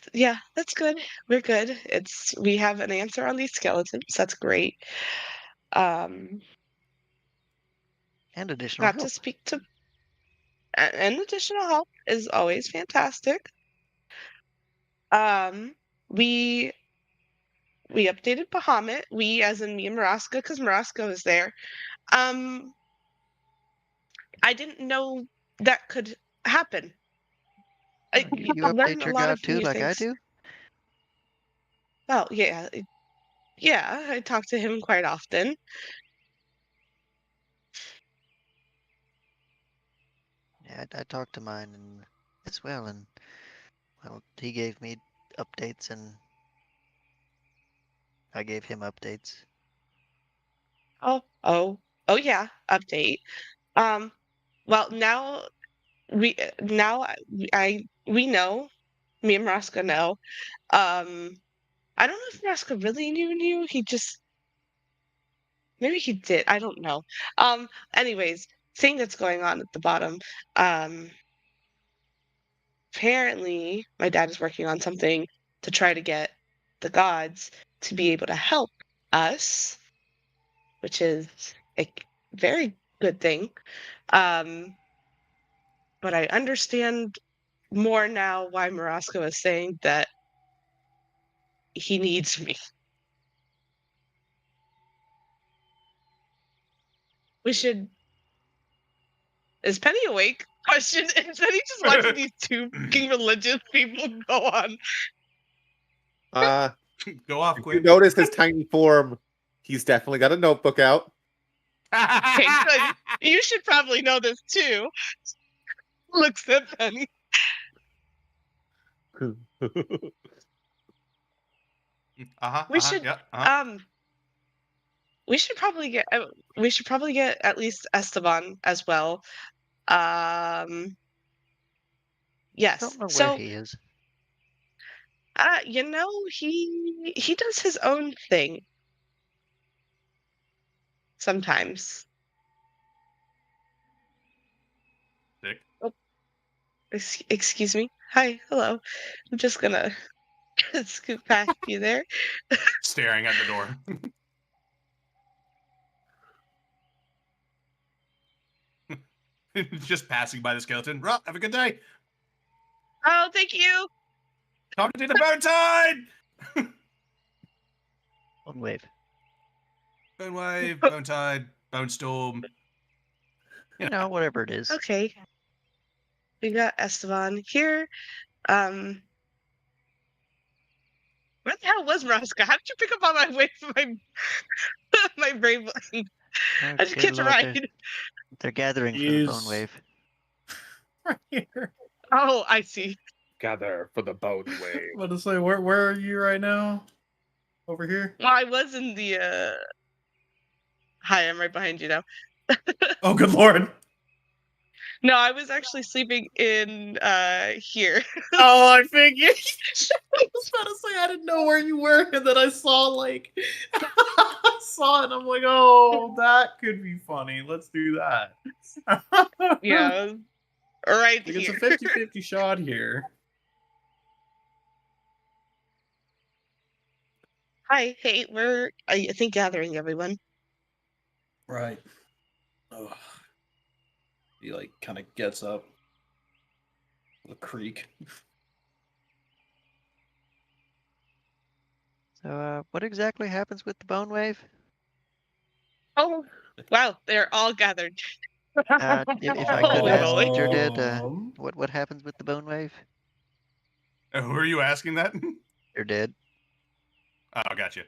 good. We're good. We have an answer on these skeletons. That's great.
And additional
Got
help.
to speak to and additional help is always fantastic. We updated Bahamut. We, as in me and Muraska, because Muraska was there. I didn't know that could happen. I
You
learned
update
a
your
lot
god
of
too,
new
like I
things.
do?
Oh yeah, yeah. I talk to him quite often.
Yeah, I talked to mine and as well, and well, he gave me updates, and I gave him updates.
Oh yeah. Update. Well now we know. Me and Muraska know. I don't know if Muraska really knew. He just Maybe he did. I don't know. Anyways, thing that's going on at the bottom. Um, Apparently, my dad is working on something to try to get the gods to be able to help us, which is a very good thing. Um, but I understand more now why Marasco is saying that he needs me. We should. Is Penny awake? Question. Is Penny just watching these two fucking religious people go on?
Go off,
If you
Quinn.
notice his tiny form, he's definitely got a notebook out.
Okay, good. You should probably know this too. Looks at Penny. We should
Yeah. Uh-huh.
we should probably get at least Esteban as well. Yes.
Don't know where
So
he is.
he does his own thing sometimes.
Dick.
Oh, excuse me. Hi, hello. I'm just gonna scoot past you there.
Staring at the door. Just passing by the skeleton. Well, have a good day.
Oh, thank you.
Time to do the bone tide.
Bone wave.
Bone wave, bone tide, bone storm.
You know, whatever it is.
Okay. We got Esteban here. Where the hell was Marasco? How did you pick up on my way from my brain blank? I just
Good
can't
lord,
ride.
they're gathering for the bone wave.
Right here.
Oh, I see.
Gather for the bone
I'm
wave.
about to say, where are you right now? Over here?
Well, I was in the Hi, I'm right behind you now.
Oh, good lord.
No, I was actually sleeping in here.
Oh, I figured. I was about to say I didn't know where you were, and then I saw like I saw it. And I'm like, oh, that could be funny. Let's do that.
Yeah, right
Like, it's a
here.
50-50 shot here.
Hi, hey, we're I think gathering everyone.
Right. Ugh. He like kind of gets up. The creek.
So, what exactly happens with the bone wave?
Oh, wow, they're all gathered.
If I could
Holy
ask
moly.
Jerdid, what happens with the bone wave?
Who are you asking that?
Jerdid.
Oh, gotcha.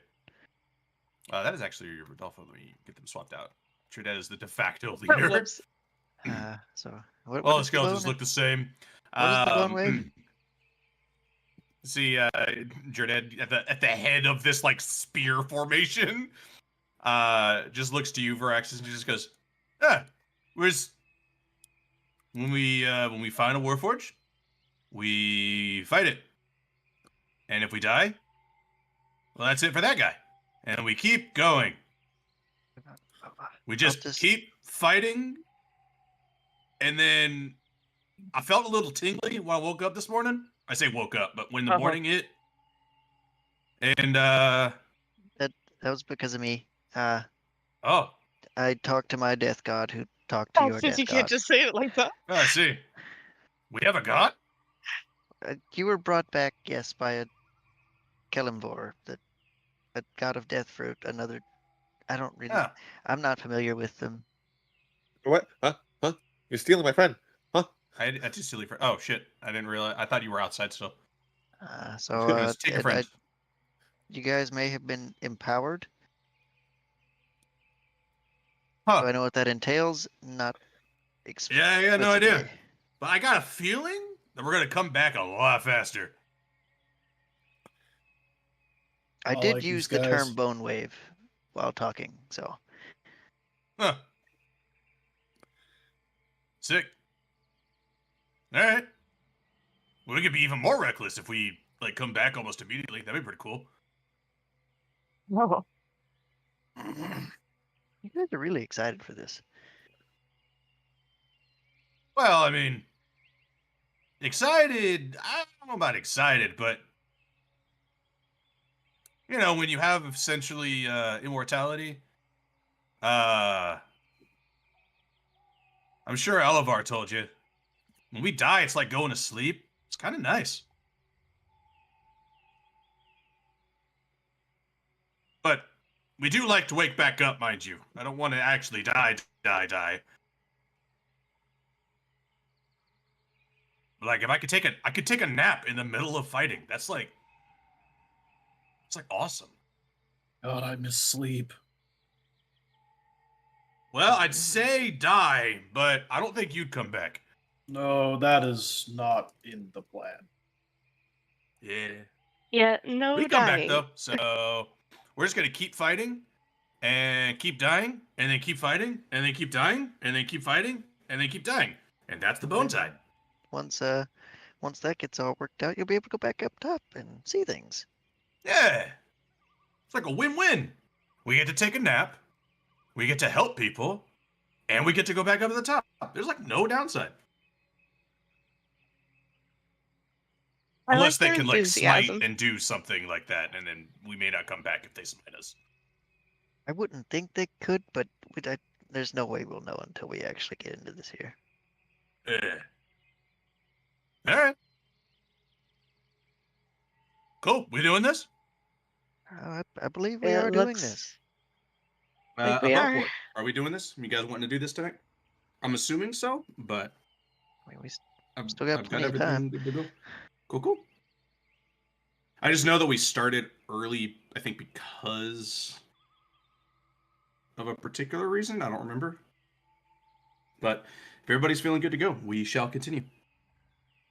That is actually your Rodolfo. Let me get them swapped out. Trinidad is the de facto leader.
Whoops.
So, what
Well, the
is
skeletons
bone?
look the same.
What is the bone wave?
See, Jerded at the head of this like spear formation, just looks to you, Veraxis, and just goes, where's when we find a Warforged, we fight it, and if we die, well, that's it for that guy, and we keep going. We just keep fighting, and then I felt a little tingly when I woke up this morning. I say woke up, but when the morning hit, and
that was because of me.
Oh,
I talked to my death god, who talked to your
Since
death
you can't
god.
just say it like that.
I see. We have a god?
You were brought back, yes, by a Kelimvor, a god of death fruit. Another, I don't really.
Ah.
I'm not familiar with them.
What? Huh? You're stealing my friend.
I did steal your friend. Oh shit! I didn't realize. I thought you were outside still.
So
Take your friend.
you guys may have been empowered.
Huh?
Do I know what that entails? Not.
Yeah, no idea.
explicitly.
But I got a feeling that we're gonna come back a lot faster.
I
I
did
like
use
these
the
guys.
term bone wave while talking, so.
Huh? Sick. All right. Well, we could be even more reckless if we like come back almost immediately. That'd be pretty cool.
Oh.
You guys are really excited for this.
Well, I mean, excited. I don't know about excited, but you know, when you have essentially immortality, I'm sure Elevar told you. When we die, it's like going to sleep. It's kind of nice. But we do like to wake back up, mind you. I don't want to actually die. Like if I could take a nap in the middle of fighting. That's like, it's like awesome.
God, I miss sleep.
Well, I'd say die, but I don't think you'd come back.
No, that is not in the plan.
Yeah.
Yeah, no
We come back
dying.
though, so we're just gonna keep fighting and keep dying, and then keep fighting, and then keep dying, and then keep fighting, and then keep dying, and that's the bone tide.
Once that gets all worked out, you'll be able to go back up top and see things.
Yeah, it's like a win-win. We get to take a nap, we get to help people, and we get to go back up to the top. There's like no downside.
I
Unless
like
they
their
can like smite
enthusiasm.
and do something like that, and then we may not come back if they smite us.
I wouldn't think they could, but there's no way we'll know until we actually get into this here.
Yeah. All right. Cool. We doing this?
I believe we
It
are doing
looks
this.
like we
About
are.
what? Are we doing this? You guys wanting to do this tonight? I'm assuming so, but
I mean, we
I've
Still got plenty of time.
good to go. Cool. I just know that we started early, I think because of a particular reason. I don't remember. But if everybody's feeling good to go, we shall continue.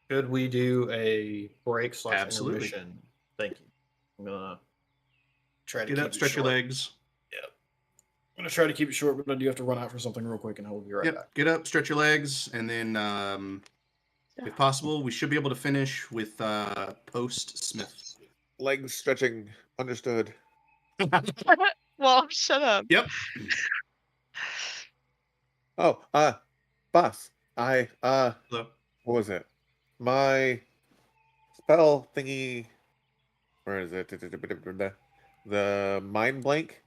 Could we do a break /
Absolutely.
intermission? Thank you. I'm gonna try to
Get
keep
up,
it
stretch your
short.
legs.
I'm gonna try to keep it short, but I do have to run out for something real quick, and I will be right
Yep.
back.
Get up, stretch your legs, and then if possible, we should be able to finish with post Smith.
Legs stretching. Understood.
Well, shut up.
Yep.
Oh, boss.
Hello.
What was it? My spell thingy. Where is it? The mind blank.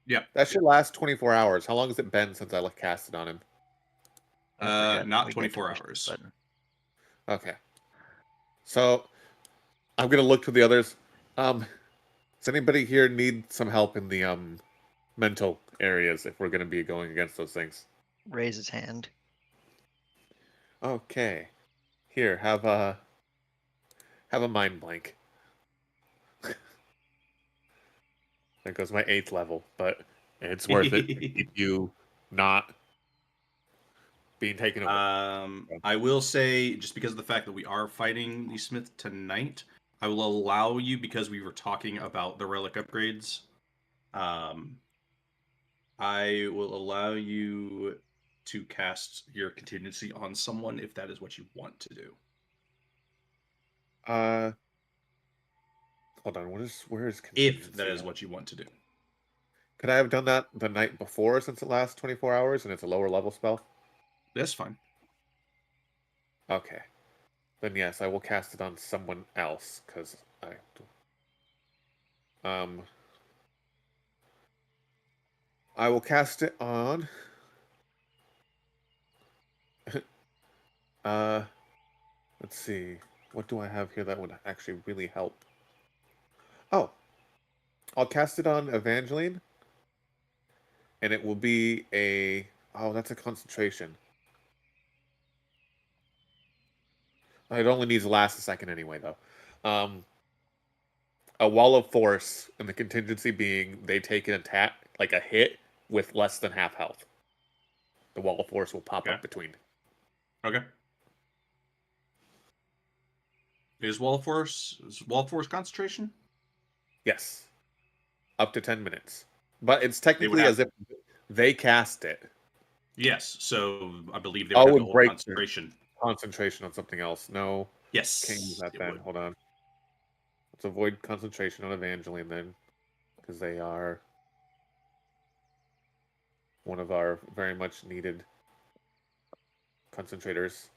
Yep.
That should last 24 hours. How long has it been since I cast it on him?
I forgot
Not
we get to
24
push the
hours.
button.
Okay. So I'm gonna look to the others. Does anybody here need some help in the mental areas if we're gonna be going against those things?
Raise his hand.
Okay. Here, have a mind blank. There goes my 8th level, but it's worth it to keep you not being taken away.
I will say, just because of the fact that we are fighting the Smith tonight, I will allow you, because we were talking about the relic upgrades, I will allow you to cast your contingency on someone if that is what you want to do.
Hold on. Where is
If that
contingency
is
at?
what you want to do.
Could I have done that the night before since it lasts 24 hours and it's a lower level spell?
That's fine.
Okay. Then yes, I will cast it on someone else because I will cast it on let's see. What do I have here that would actually really help? Oh. I'll cast it on Evangeline. And it will be a that's a concentration. It only needs to last a second anyway, though. A wall of force, and the contingency being they take an attack, like a hit, with less than half health. The wall of force will pop up between.
Okay. Is Wall of Force concentration?
Yes. Up to 10 minutes. But it's technically as if they cast it.
Yes, so I believe they would have to hold concentration.
Concentration on something else. No.
Yes.
Can't use that then. Hold on. Let's avoid concentration on Evangeline then. Because they are... one of our very much needed concentrators.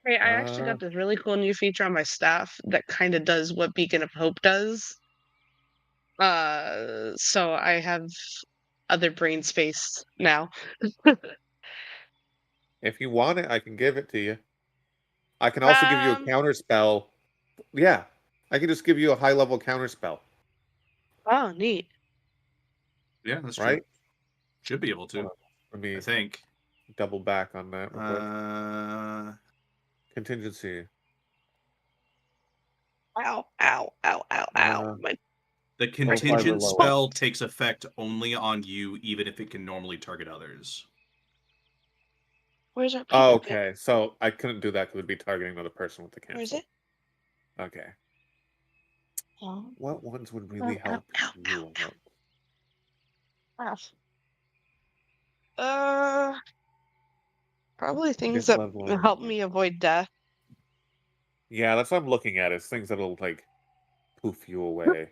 Hey, I actually got this really cool new feature on my staff that kind of does what Beacon of Hope does. So I have other brain space now.
If you want it, I can give it to you. I can also give you a counter spell. Yeah, I can just give you a high level counter spell.
Oh, neat.
Yeah, that's
right.
true. Should be able to.
Let me
I think.
double back on that real quick. Contingency.
Ow, ow, ow, ow, ow.
The contingent spell takes effect only on you, even if it can normally target others.
Where's our paper?
Oh, okay, so I couldn't do that because it'd be targeting another person with the cancel.
Where's it?
Okay.
Oh.
What ones would really help you?
Probably things
Get
that
leveling.
help me avoid death.
Yeah, that's what I'm looking at. Is things that'll like poof you away.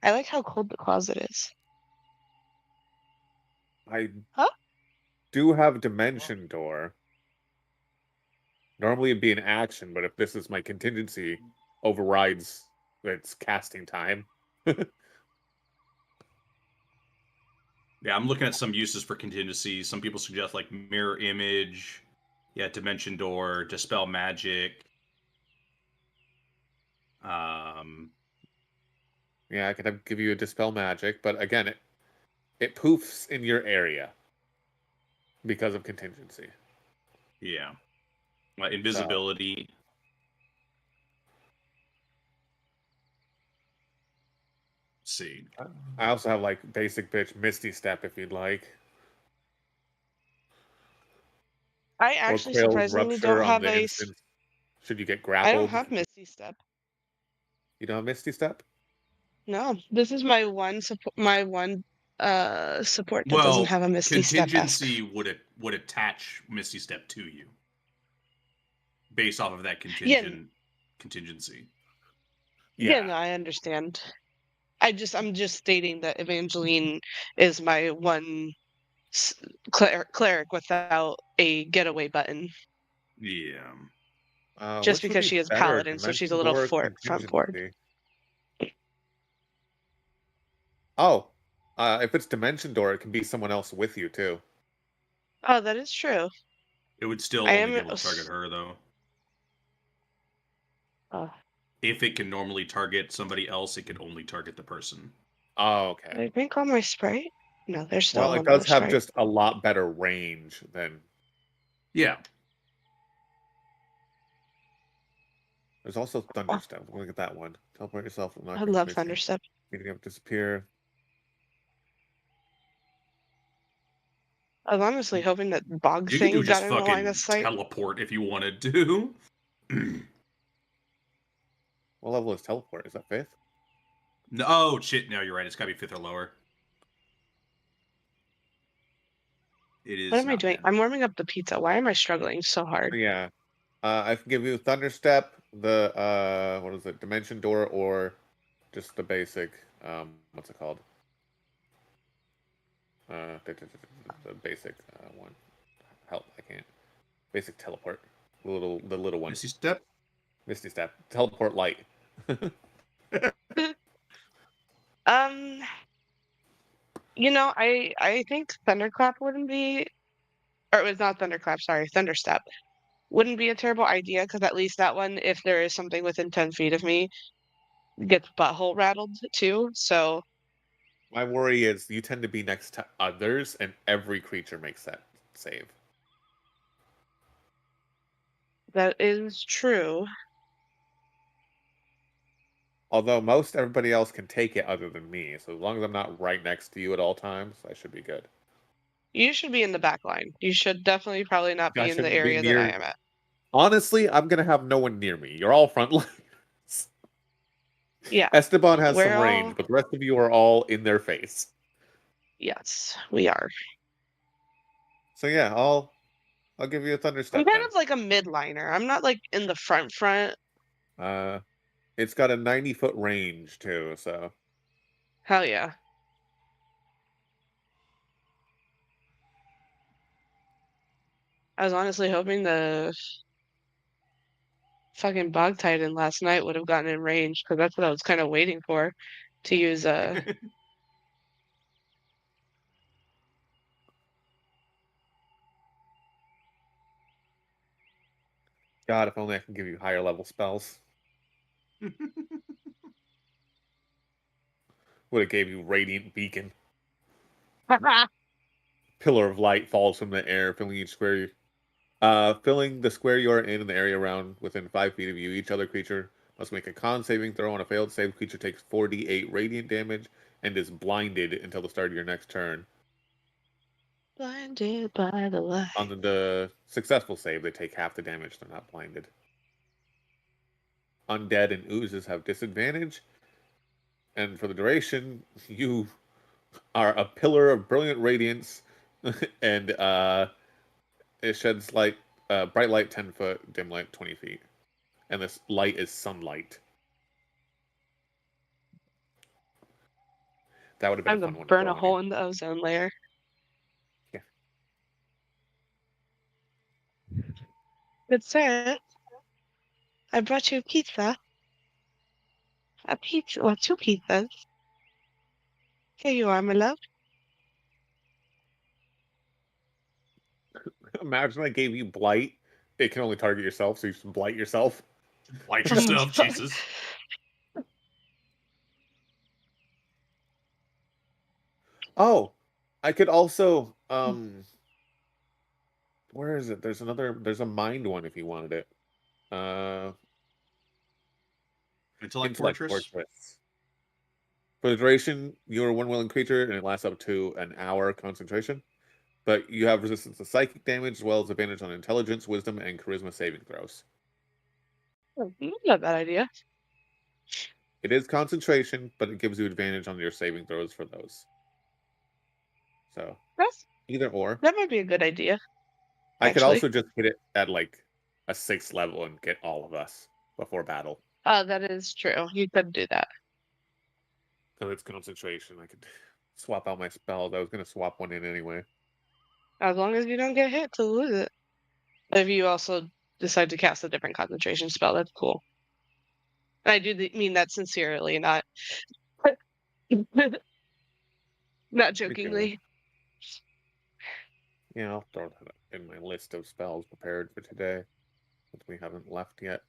I like how cold the closet is.
I do have Dimension Door. Normally it'd be an action, but if this is my contingency, overrides its casting time.
Yeah, I'm looking at some uses for contingency. Some people suggest like mirror image, Dimension Door, dispel magic.
Yeah, I could give you a dispel magic, but again, it poofs in your area because of contingency.
Yeah, invisibility. Let's see.
I also have like basic bitch Misty Step if you'd like.
I actually surprisingly don't have a.
Should you get grappled?
I don't have Misty Step.
You don't have Misty Step?
No, this is my one support. My one support that doesn't have a Misty Step.
Contingency would attach Misty Step to you based off of that contingency.
Yeah, no, I understand. I'm just stating that Evangeline is my one cleric without a getaway button.
Yeah.
Just because she is paladin, so she's a little front forward.
Oh, if it's Dimension Door, it can be someone else with you too.
Oh, that is true.
It would still only be able to target her though. If it can normally target somebody else, it can only target the person.
Oh, okay.
Did I drink all my Sprite? No, there's still.
Well, it does have just a lot better range than.
Yeah.
There's also Thunderstep. Look at that one. Teleport yourself.
I love Thunderstep.
Meeting up, disappear.
I was honestly hoping that Bog
You
thing
could
got in the line of sight.
Teleport if you wanted to.
What level is teleport? Is that 5th?
No, oh shit! No, you're right. It's gotta be 5th or lower. It is.
What am I doing? I'm warming up the pizza. Why am I struggling so hard?
Yeah, I can give you Thunderstep, the what is it, Dimension Door, or just the basic. What's it called? The basic one. Help! I can't. Basic teleport. The little one.
Misty Step.
Misty Step. Teleport light.
You know, I think Thunderclap wouldn't be, or it was not Thunderclap. Sorry, Thunderstep wouldn't be a terrible idea because at least that one, if there is something within 10 feet of me, gets butthole rattled too. So
my worry is you tend to be next to others, and every creature makes that save.
That is true.
Although everybody else can take it other than me, so as long as I'm not right next to you at all times, I should be good.
You should be in the back line. You should definitely probably not be in the area that I am at.
Honestly, I'm gonna have no one near me. You're all front lines.
Yeah.
Esteban has some range, but the rest of you are all in their face.
Yes, we are.
So yeah, I'll give you a Thunderstep.
I'm kind of like a midliner. I'm not like in the front.
It's got a 90-foot range too, so.
Hell yeah. I was honestly hoping the fucking Bog Titan last night would have gotten in range, because that's what I was kind of waiting for to use
God, if only I can give you higher level spells. Would have gave you Radiant Beacon. Pillar of light falls from the air, filling each square. Filling the square you are in and the area around within 5 feet of you. Each other creature must make a con saving throw. On a failed save, creature takes 4d8 radiant damage and is blinded until the start of your next turn.
Blinded by the light.
On the successful save, they take half the damage. They're not blinded. Undead and oozes have disadvantage. And for the duration, you are a pillar of brilliant radiance, and it sheds light, bright light 10 foot, dim light 20 feet. And this light is sunlight. That would have been
I'm
a fun
gonna
one.
burn a hole in the ozone layer.
Yeah.
Good sir. I brought you pizza. A pizza, well, 2 pizzas. Here you are, my love.
Imagine I gave you blight. It can only target yourself, so you should blight yourself.
Blight yourself, Jesus.
Oh, I could also where is it? There's a mind one if you wanted it.
Intellect Fortress.
For the duration, you're one willing creature, and it lasts up to an hour concentration. But you have resistance to psychic damage, as well as advantage on intelligence, wisdom, and charisma saving throws.
Not a bad idea.
It is concentration, but it gives you advantage on your saving throws for those. So either or.
That might be a good idea.
I could
actually.
also just hit it at like a 6th level and get all of us before battle.
Oh, that is true. You could do that.
So it's concentration. I could swap out my spells. I was going to swap one in anyway.
As long as you don't get hit to lose it. If you also decide to cast a different concentration spell, that's cool. And I do mean that sincerely, not not jokingly.
Yeah, I'll throw that in my list of spells prepared for today, since we haven't left yet.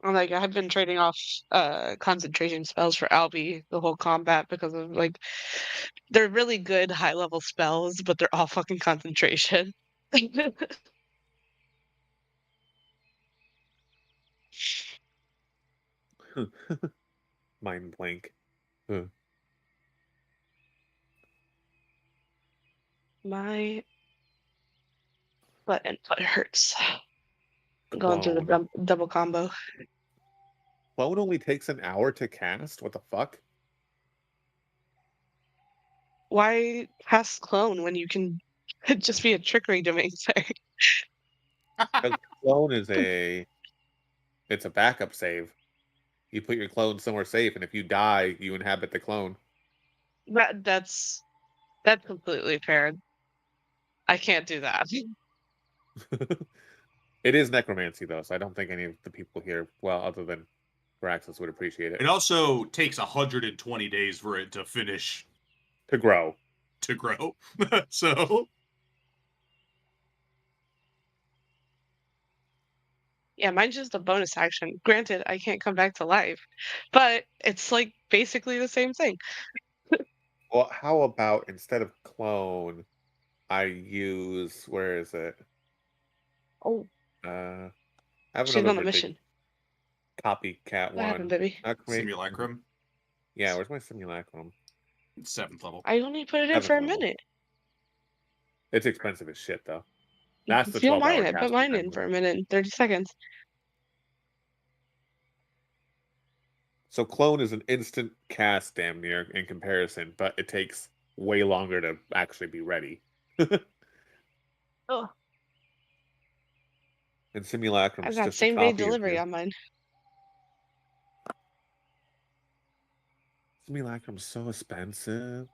Like, I've been trading off concentration spells for Albie the whole combat because of like they're really good high level spells, but they're all fucking concentration.
Mind blank.
My butt hurts. Going through the double combo.
Clone only takes an hour to cast? What the fuck?
Why cast clone when you can just be a trickery domain? Sorry.
Because clone is it's a backup save. You put your clone somewhere safe, and if you die, you inhabit the clone.
That's completely fair. I can't do that.
It is necromancy, though, so I don't think any of the people here, well, other than Graxus, would appreciate it.
It also takes 120 days for it to finish.
To grow.
So.
Yeah, mine's just a bonus action. Granted, I can't come back to life, but it's like basically the same thing.
Well, how about instead of clone, I use, where is it?
Oh.
I have
She's
another
on a mission.
Copycat
What
one.
happened, baby?
Simulacrum.
Yeah, where's my simulacrum?
7th level.
I only put it in for a minute.
It's expensive as shit, though. That's the
If you don't
12-hour
mind, I put mine in for a minute and 30 seconds.
So clone is an instant cast, damn near, in comparison, but it takes way longer to actually be ready.
Oh.
And simulacrum
I've
is
got
just
same
a
day
copy
delivery
of
on mine.
Simulacrum's so expensive.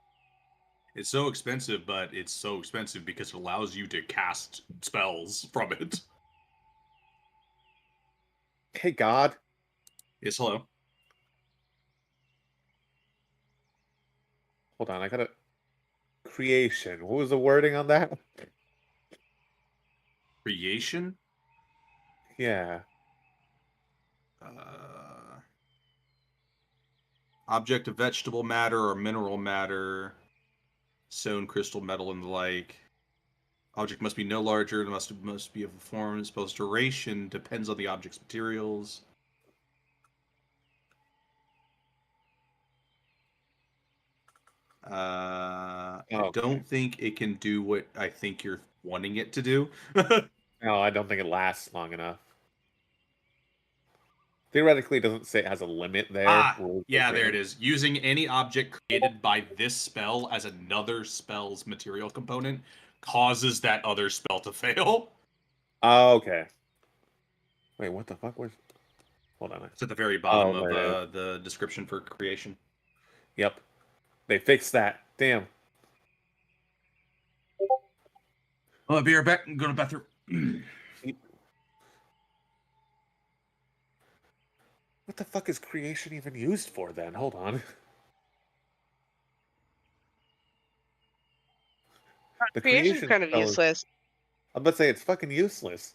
It's so expensive, but it's so expensive because it allows you to cast spells from it.
Hey, God.
Yes, hello.
Hold on, I gotta... Creation. What was the wording on that?
Creation?
Yeah.
Object of vegetable matter or mineral matter, stone, crystal, metal, and the like. Object must be no larger, and must be of a form. Spell's duration depends on the object's materials. I
Okay.
don't think it can do what I think you're wanting it to do.
No, I don't think it lasts long enough. Theoretically, it doesn't say it has a limit there.
Yeah, there it is. Using any object created by this spell as another spell's material component causes that other spell to fail.
Oh, okay. Wait, what the fuck was... Hold on.
It's at the very bottom
there it
of the description for creation.
Yep. They fixed that. Damn.
I'll be right back and go to the bathroom.
What the fuck is creation even used for then? Hold on. The
Creation's kind of
spell is-
useless.
I'm about to say it's fucking useless.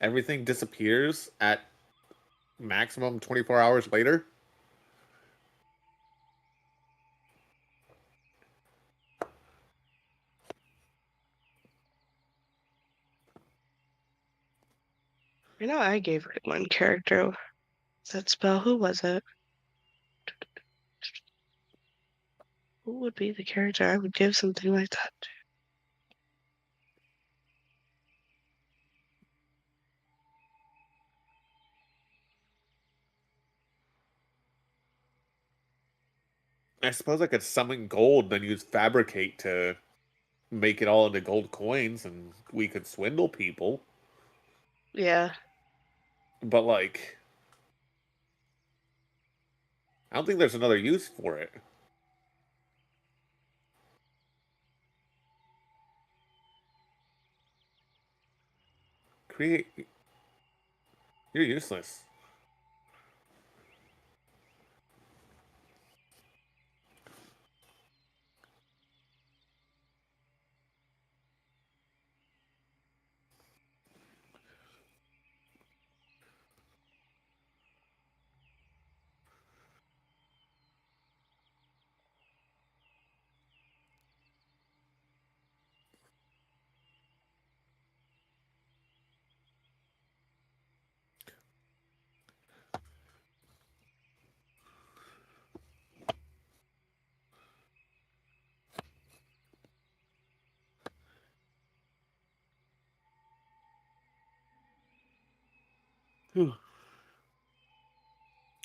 Everything disappears at maximum 24 hours later.
You know, I gave one character that spell. Who was it? Who would be the character I would give something like that to?
I suppose I could summon gold, then use fabricate to make it all into gold coins, and we could swindle people.
Yeah.
But like, I don't think there's another use for it. Create. You're useless.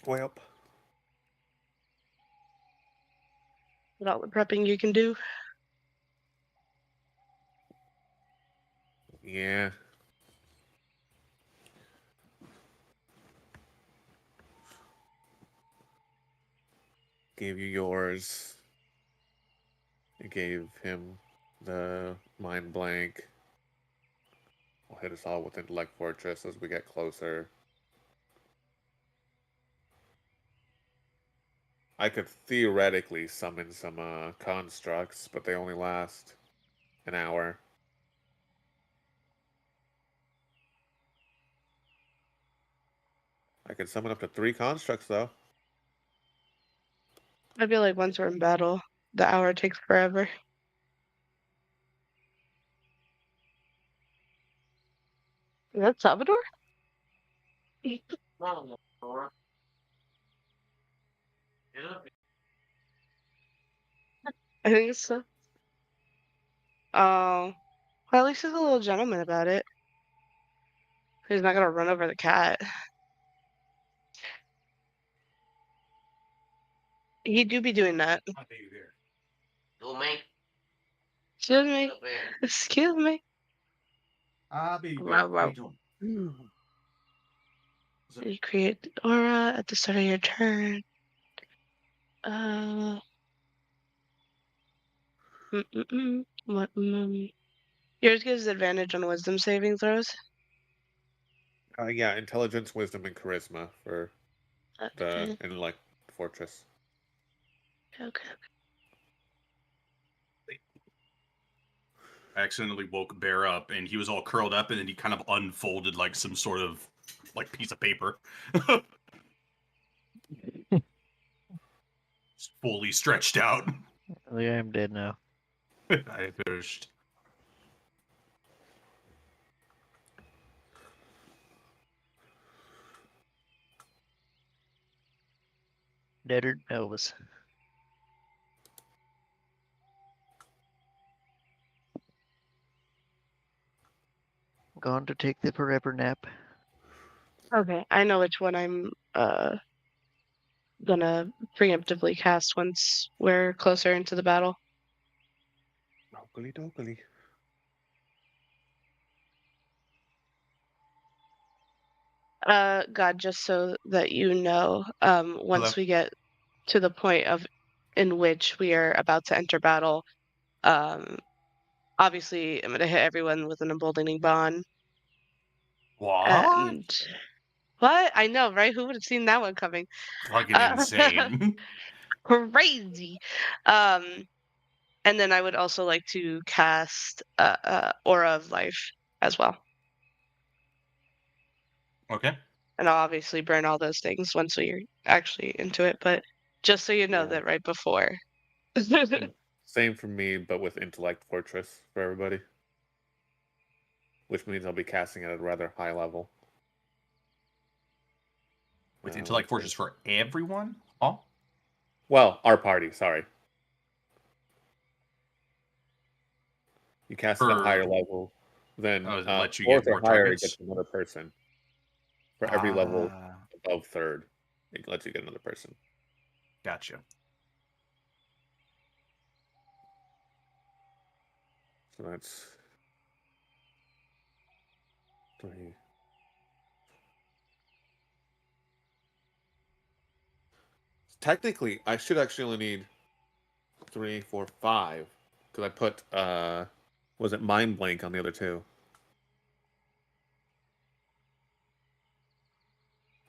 Well.
With all the prepping you can do.
Yeah. Gave you yours. I gave him the mind blank. We'll hit us all with intellect fortress as we get closer. I could theoretically summon some constructs, but they only last an hour. I could summon up to 3 constructs, though.
I feel like once we're in battle, the hour takes forever. Is that Salvador? I think so. Oh, well, at least he's a little gentleman about it. He's not gonna run over the cat. He do be doing that. Excuse me. Excuse me.
Ah, baby,
Wow, wow.
What's
You create the aura at the start of your turn. What? Yours gives advantage on wisdom saving throws.
Yeah, intelligence, wisdom, and charisma for
Okay.
the intellect fortress.
Okay.
I accidentally woke Bear up, and he was all curled up, and then he kind of unfolded like some sort of like piece of paper. Just fully stretched out.
Yeah, I'm dead now.
I finished.
Deadard Elvis. Gone to take the forever nap.
Okay, I know which one I'm gonna preemptively cast once we're closer into the battle.
Dokily dokily.
God, just so that you know, once we get to the point of in which we are about to enter battle, obviously I'm gonna hit everyone with an emboldening bond.
What?
And what? I know, right? Who would have seen that one coming?
Fucking insane.
Crazy. And then I would also like to cast Aura of Life as well.
Okay.
And I'll obviously burn all those things once we're actually into it, but just so you know that right before.
Same for me, but with intellect fortress for everybody. Which means I'll be casting at a rather high level.
With intellect fortress for everyone? Oh.
Well, our party, sorry. You cast at a higher level than
let you
fourth
get
or
more
higher,
targets?
it gets another person. For every level above third, it lets you get another person.
Gotcha.
So that's 3. Technically, I should actually only need 3, 4, 5 because I put was it mind blank on the other 2?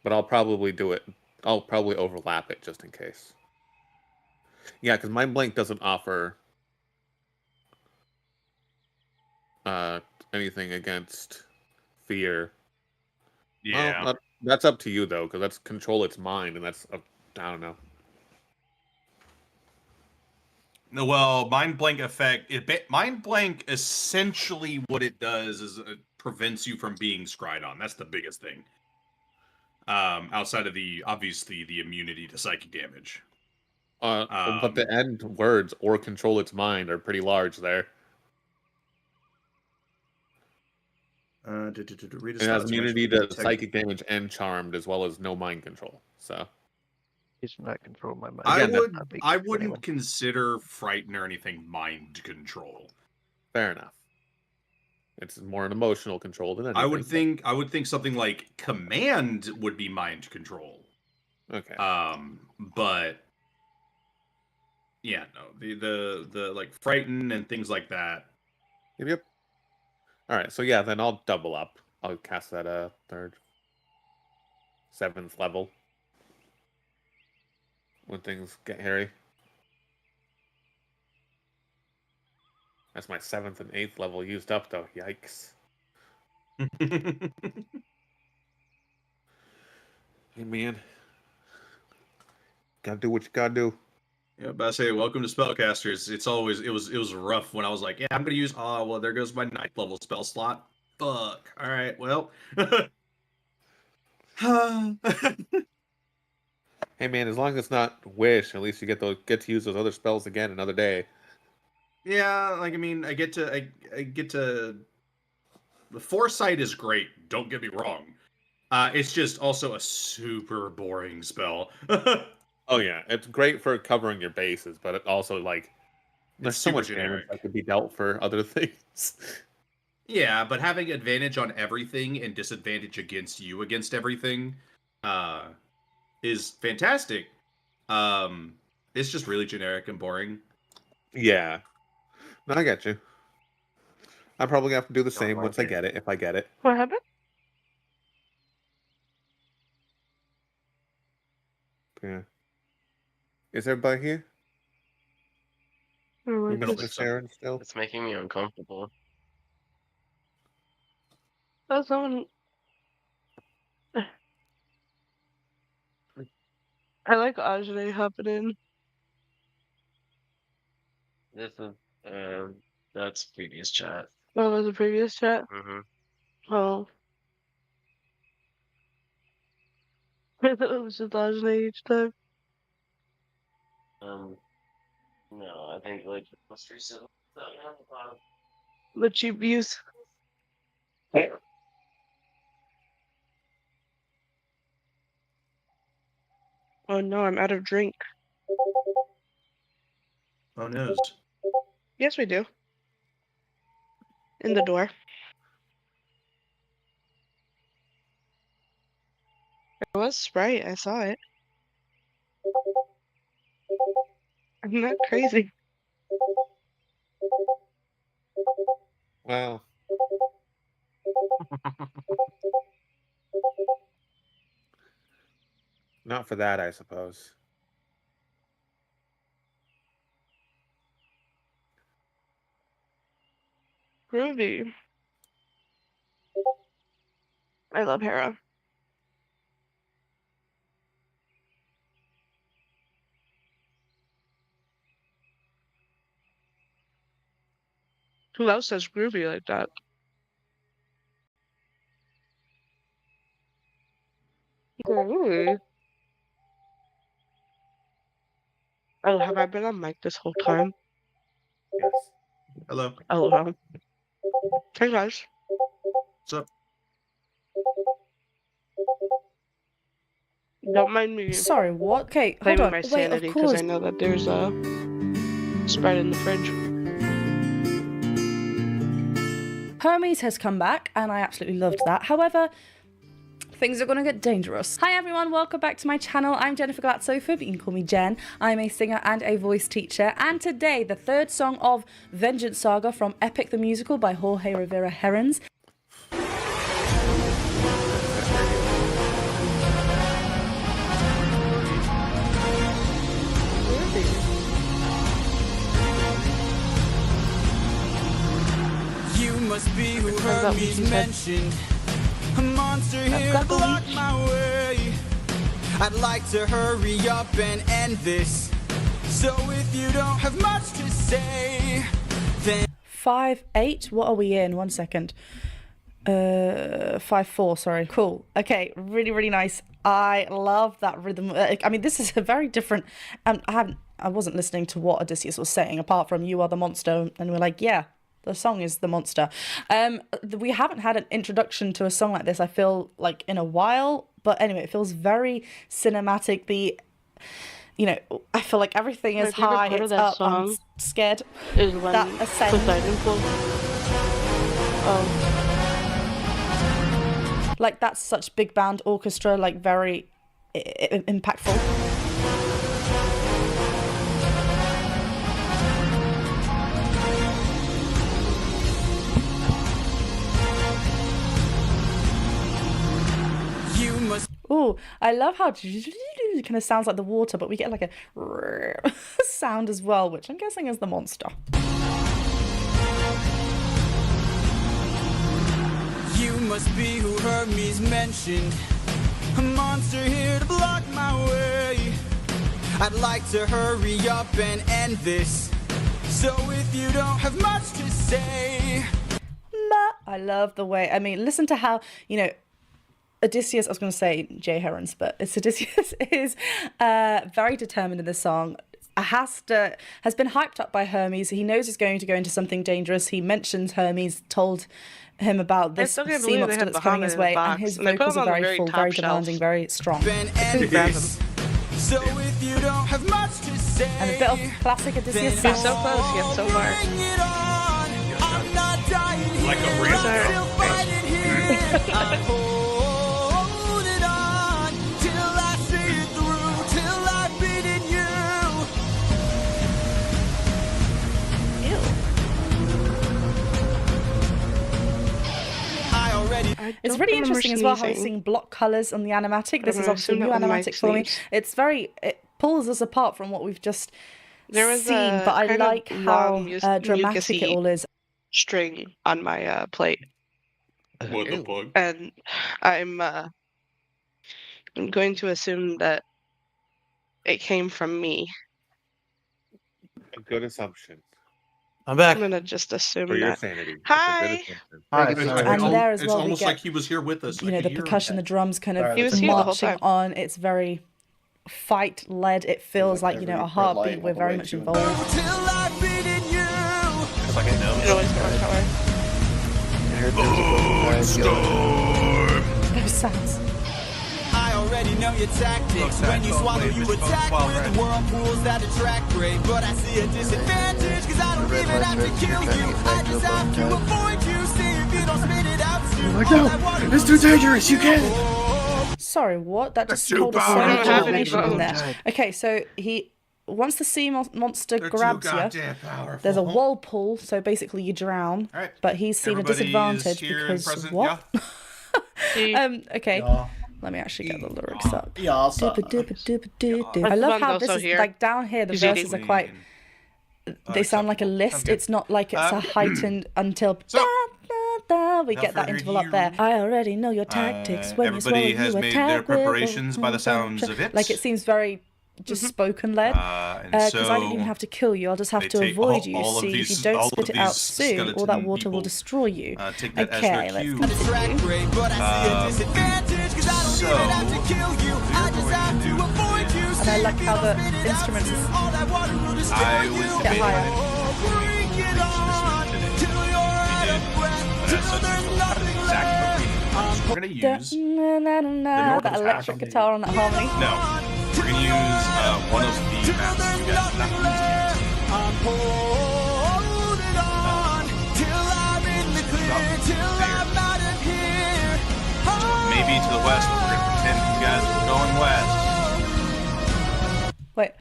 But I'll probably do it. I'll probably overlap it just in case. Yeah, because mind blank doesn't offer anything against fear.
Yeah.
Well, that's up to you though, because that's control its mind, and that's I don't know.
No, well, mind blank effect. Mind blank essentially what it does is it prevents you from being scryed on. That's the biggest thing. Outside of obviously the immunity to psychic damage.
But the end words or control its mind are pretty large there. It has immunity to psychic damage and charmed, as well as no mind control. So
He's not control my mind.
I wouldn't consider frighten or anything mind control.
Fair enough. It's more an emotional control than anything.
I would think something like command would be mind control.
Okay.
But yeah, no, the like frighten and things like that.
Yep. All right, so yeah, then I'll double up. I'll cast that 3rd, 7th level when things get hairy. That's my 7th and 8th level used up, though. Yikes. Hey, man. Gotta do what you gotta do.
Yeah, but I say, welcome to Spellcasters. It was rough when I was like, yeah, I'm gonna use. Oh, well, there goes my 9th level spell slot. Fuck. All right, well.
Hey, man, as long as it's not wish, at least you get to use those other spells again another day.
Yeah, like I mean, I get to. The foresight is great. Don't get me wrong. It's just also a super boring spell.
Oh yeah, it's great for covering your bases, but it also there's so much damage that could be dealt for other things.
Yeah, but having advantage on everything and disadvantage against you against everything is fantastic. It's just really generic and boring.
Yeah. No, I get you. I'm probably gonna have to do the same once I get it, if I get it.
What happened?
Yeah. Is everybody here? We missed Miss Aaron still.
It's making me uncomfortable.
Oh, someone. I like Ajay hopping in.
This is that's previous chat.
What was the previous chat?
Mm-hmm.
Oh. I thought it was just Ajay each time.
No, I think like the most recent.
The cheap views. Oh no, I'm out of drink.
Oh no.
Yes, we do. In the door. There was Sprite, I saw it. I'm not crazy.
Wow. Not for that, I suppose.
Groovy. I love Hera. Who else says groovy like that? Groovy. Oh, have I been on mic this whole time?
Yes.
Hello.
Oh, hey guys.
What's up?
Don't mind me
Sorry, what? Okay, hold
claiming
on.
my
Wait,
sanity
of
because I
course.
know that there's a Sprite in the fridge.
Hermes has come back, and I absolutely loved that. However, things are going to get dangerous. Hi everyone, welcome back to my channel. I'm Jennifer Glatsofa, but you can call me Jen. I'm a singer and a voice teacher, and today the third song of Vengeance Saga from Epic the Musical by Jorge Rivera Herons.
You must be who Hermes mentioned. A monster here to block my way. I'd like to hurry up and end this. So if you don't have much to say, then
5-8. What are we in? 1 second. 5-4. Sorry. Cool. Okay. Really, really nice. I love that rhythm. I mean, this is a very different. I wasn't listening to what Odysseus was saying apart from "You are the monster," and we're like, yeah. The song is the monster. We haven't had an introduction to a song like this, I feel like, in a while. But anyway, it feels very cinematic. I feel like everything is high, it's up, I'm scared.
Is when
That ascent.
Poseidon pulls. Oh.
Like, that's such big band orchestra, like, very impactful. Ooh, I love how it kind of sounds like the water, but we get like a sound as well, which I'm guessing is the monster.
you must be who Hermes mentioned. A monster here to block my way. I'd like to hurry up and end this. So if you don't have much to say,
I love the way, I mean, listen to how, Odysseus, I was going to say Jay Herons, but it's Odysseus is very determined in this song. Has been hyped up by Hermes. He knows he's going to go into something dangerous. He mentions Hermes told him about this sea monster that's coming his way, and his vocals are very full, very demanding, very strong.
so if you don't have much to say,
And a bit of classic Odysseus
You're
sound.
so close, yet so far.
bring it on. I'm not dying here.
Like a
I'm
real
still fighting here. I hold it on.
It's
don't
really
remember
interesting as well how we're
sneezing.
seeing block colors on the animatic.
But
This
I'm
is
gonna
obviously
assume
new
that one might
animatic for me.
sneeze.
It pulls us apart from what we've just
There was
seen,
a
but I
kind of
like how
long,
dramatic it
mucusy
all is.
string on my plate,
What the
Ew.
fuck?
and I'm going to assume that it came from me.
A good assumption
I'm back.
I'm gonna just assume
for your
that.
sanity. It's a
Hi.
good assumption.
Hi,
It's-
sorry.
And there as
It's
well we
almost
get,
like he was here with us. I
you know,
could
the
hear him.
percussion, the drums kind
Sorry,
of
He was here the whole
marching
time.
on. It's very fight led. It feels
like
like, you know,
every
a
red
heartbeat.
light
We're
all the
very
way
much
to and
involved.
Till I beat you.
It's like I know.
It always goes color.
I heard there was a book
Those sounds.
I already know your tactics. When you swallow, you attack with whirlpools that attract prey. But I see a disadvantage, cause I don't even have to kill you. I just have to avoid you. See if you don't spit it out soon.
Like, no, it's too dangerous. You can't.
Sorry, what? That just
too
told us so
powerful.
much
I don't have any
information in there.
bones.
Okay, so once the sea monster
They're
grabs
too
you,
goddamn powerful.
there's a whirlpool, so basically you drown.
All right.
But he's seen a
Everybody's
disadvantage
here and
because
present,
what? Okay,
Yeah.
let me actually get the lyrics up.
Yeah, so,
Doopa-doopa-doopa-doo. I love how this is like down here. The
Is he
verses are quite. They sound like a list.
Okay.
It's not like it's a heightened until.
So,
We get that
further
interval up there.
ado,
I already know your tactics. When you swallow,
everybody
you
has made
attack
their
with
preparations by the sounds of it.
Like it seems very just spoken led.
and
Because
so
I don't even have to kill you. I'll just have
they
to
take
avoid you.
all of
See, if you
these-
don't
all
spit
of
it out
these
soon, all that
skeleton
water will
people,
destroy you.
take that as
Okay,
their
let's
cue.
continue.
prey. But I see a disadvantage, cause I don't even have to kill you. I just have to avoid you.
And I like how the instruments
All that water will destroy
I
you.
was
get
debating
higher.
Bring it on till you're out of breath. Till there's nothing left.
We're gonna use
That electric guitar on that harmony.
no. We're gonna use one of the maps you guys have not used yet.
I'm holding on till I'm in the clear, till I'm out of here.
Maybe to the west, but we're gonna pretend you guys are going west.
Wait.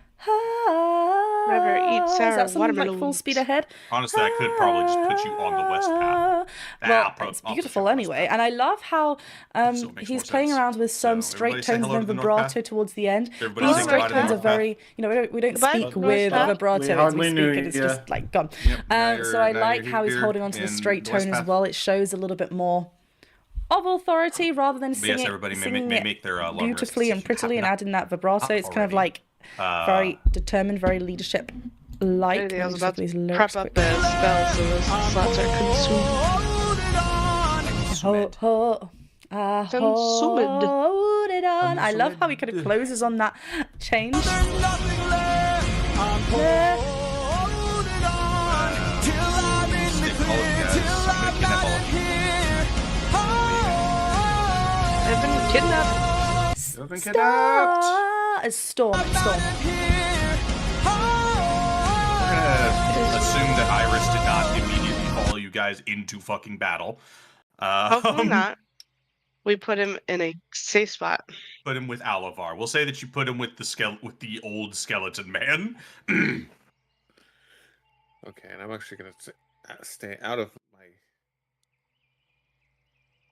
Never eat
Is
sour
that something like
watermelon.
full speed ahead?
Honestly, I could probably just put you on the west path.
Well,
I'll
it's
put you
beautiful
on the west
anyway,
path.
and I love how
So it makes
he's
more
playing
sense.
around with some
So
straight
everybody say
tones and
hello
then
to the north
vibrato
path.
towards the end.
Everybody
These
say
straight
goodbye to the
tones are
north path.
very, we don't
Goodbye,
speak
north
with
path.
vibrato
We
as
hardly
we speak
knew
it.
you,
It's
yeah.
just like gone.
Yep, now
So I
you're
like how he's
here
holding on to the
in
straight
the west
tone as
path.
well. It shows a little bit more of authority rather than
But yes,
singing,
everybody may
singing
may
it
make their long rest
beautifully and
if you have
prettily and
not-
adding that vibrato. It's kind of
already.
like very determined, very leadership like.
Anything else
Just
about
look at these
prep
lyrics
up
quickly.
the spells so those slots are consumed.
Ho, ho,
Consumed.
hold it on. I love how he kind of closes on that change.
Stick all of you guys. I'm gonna kidnap all of you.
I've been kidnapped.
You've been kidnapped.
It's Storm. It's Storm.
We're gonna assume that Iris did not immediately follow you guys into fucking battle.
Hopefully not. We put him in a safe spot.
Put him with Alavar. We'll say that you put him with the old skeleton man.
Okay, and I'm actually gonna stay out of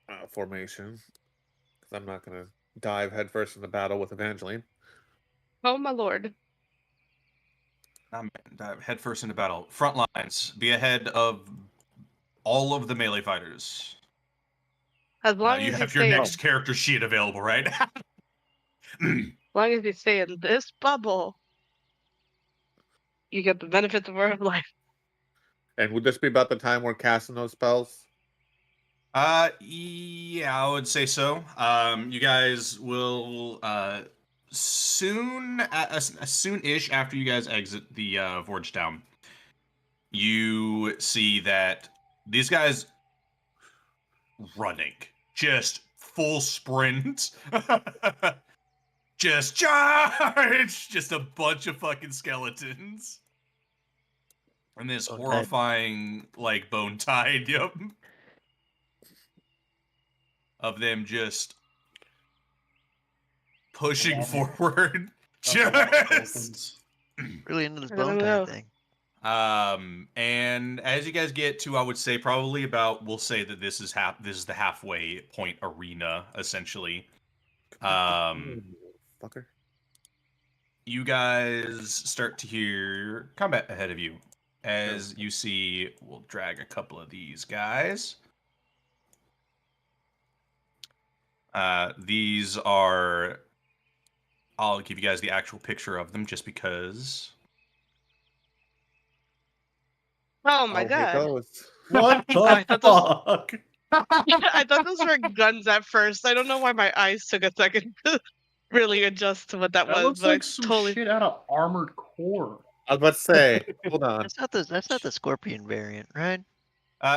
my formation because I'm not gonna dive headfirst into battle with Evangeline.
Oh my lord.
Head first into battle. Front lines. Be ahead of all of the melee fighters.
As long
You
as
have
you
your
stay
next character sheet available, right?
as long as you stay in this bubble, you get the benefits of our life.
And would this be about the time we're casting those spells?
Yeah, I would say so. You guys will soon-ish after you guys exit the Forge Town, you see that these guys running, just full sprint, just charge, just a bunch of fucking skeletons, and this horrifying like bone tide, yep, of them just pushing forward. Just
Really into this
I don't
bone
know.
tide thing.
And as you guys get to, I would say probably about, we'll say that this is the halfway point arena, essentially.
Fucker.
You guys start to hear combat ahead of you. As you see, we'll drag a couple of these guys. These are, I'll give you guys the actual picture of them just because.
Oh my
Here
god.
goes.
What the
I thought those-
fuck?
I thought those were guns at first. I don't know why my eyes took a second to really adjust to what that,
That
was.
looks
But
like
I
some
totally.
shit out of Armored Core.
I was about to say, hold on.
That's not the Scorpion variant, right?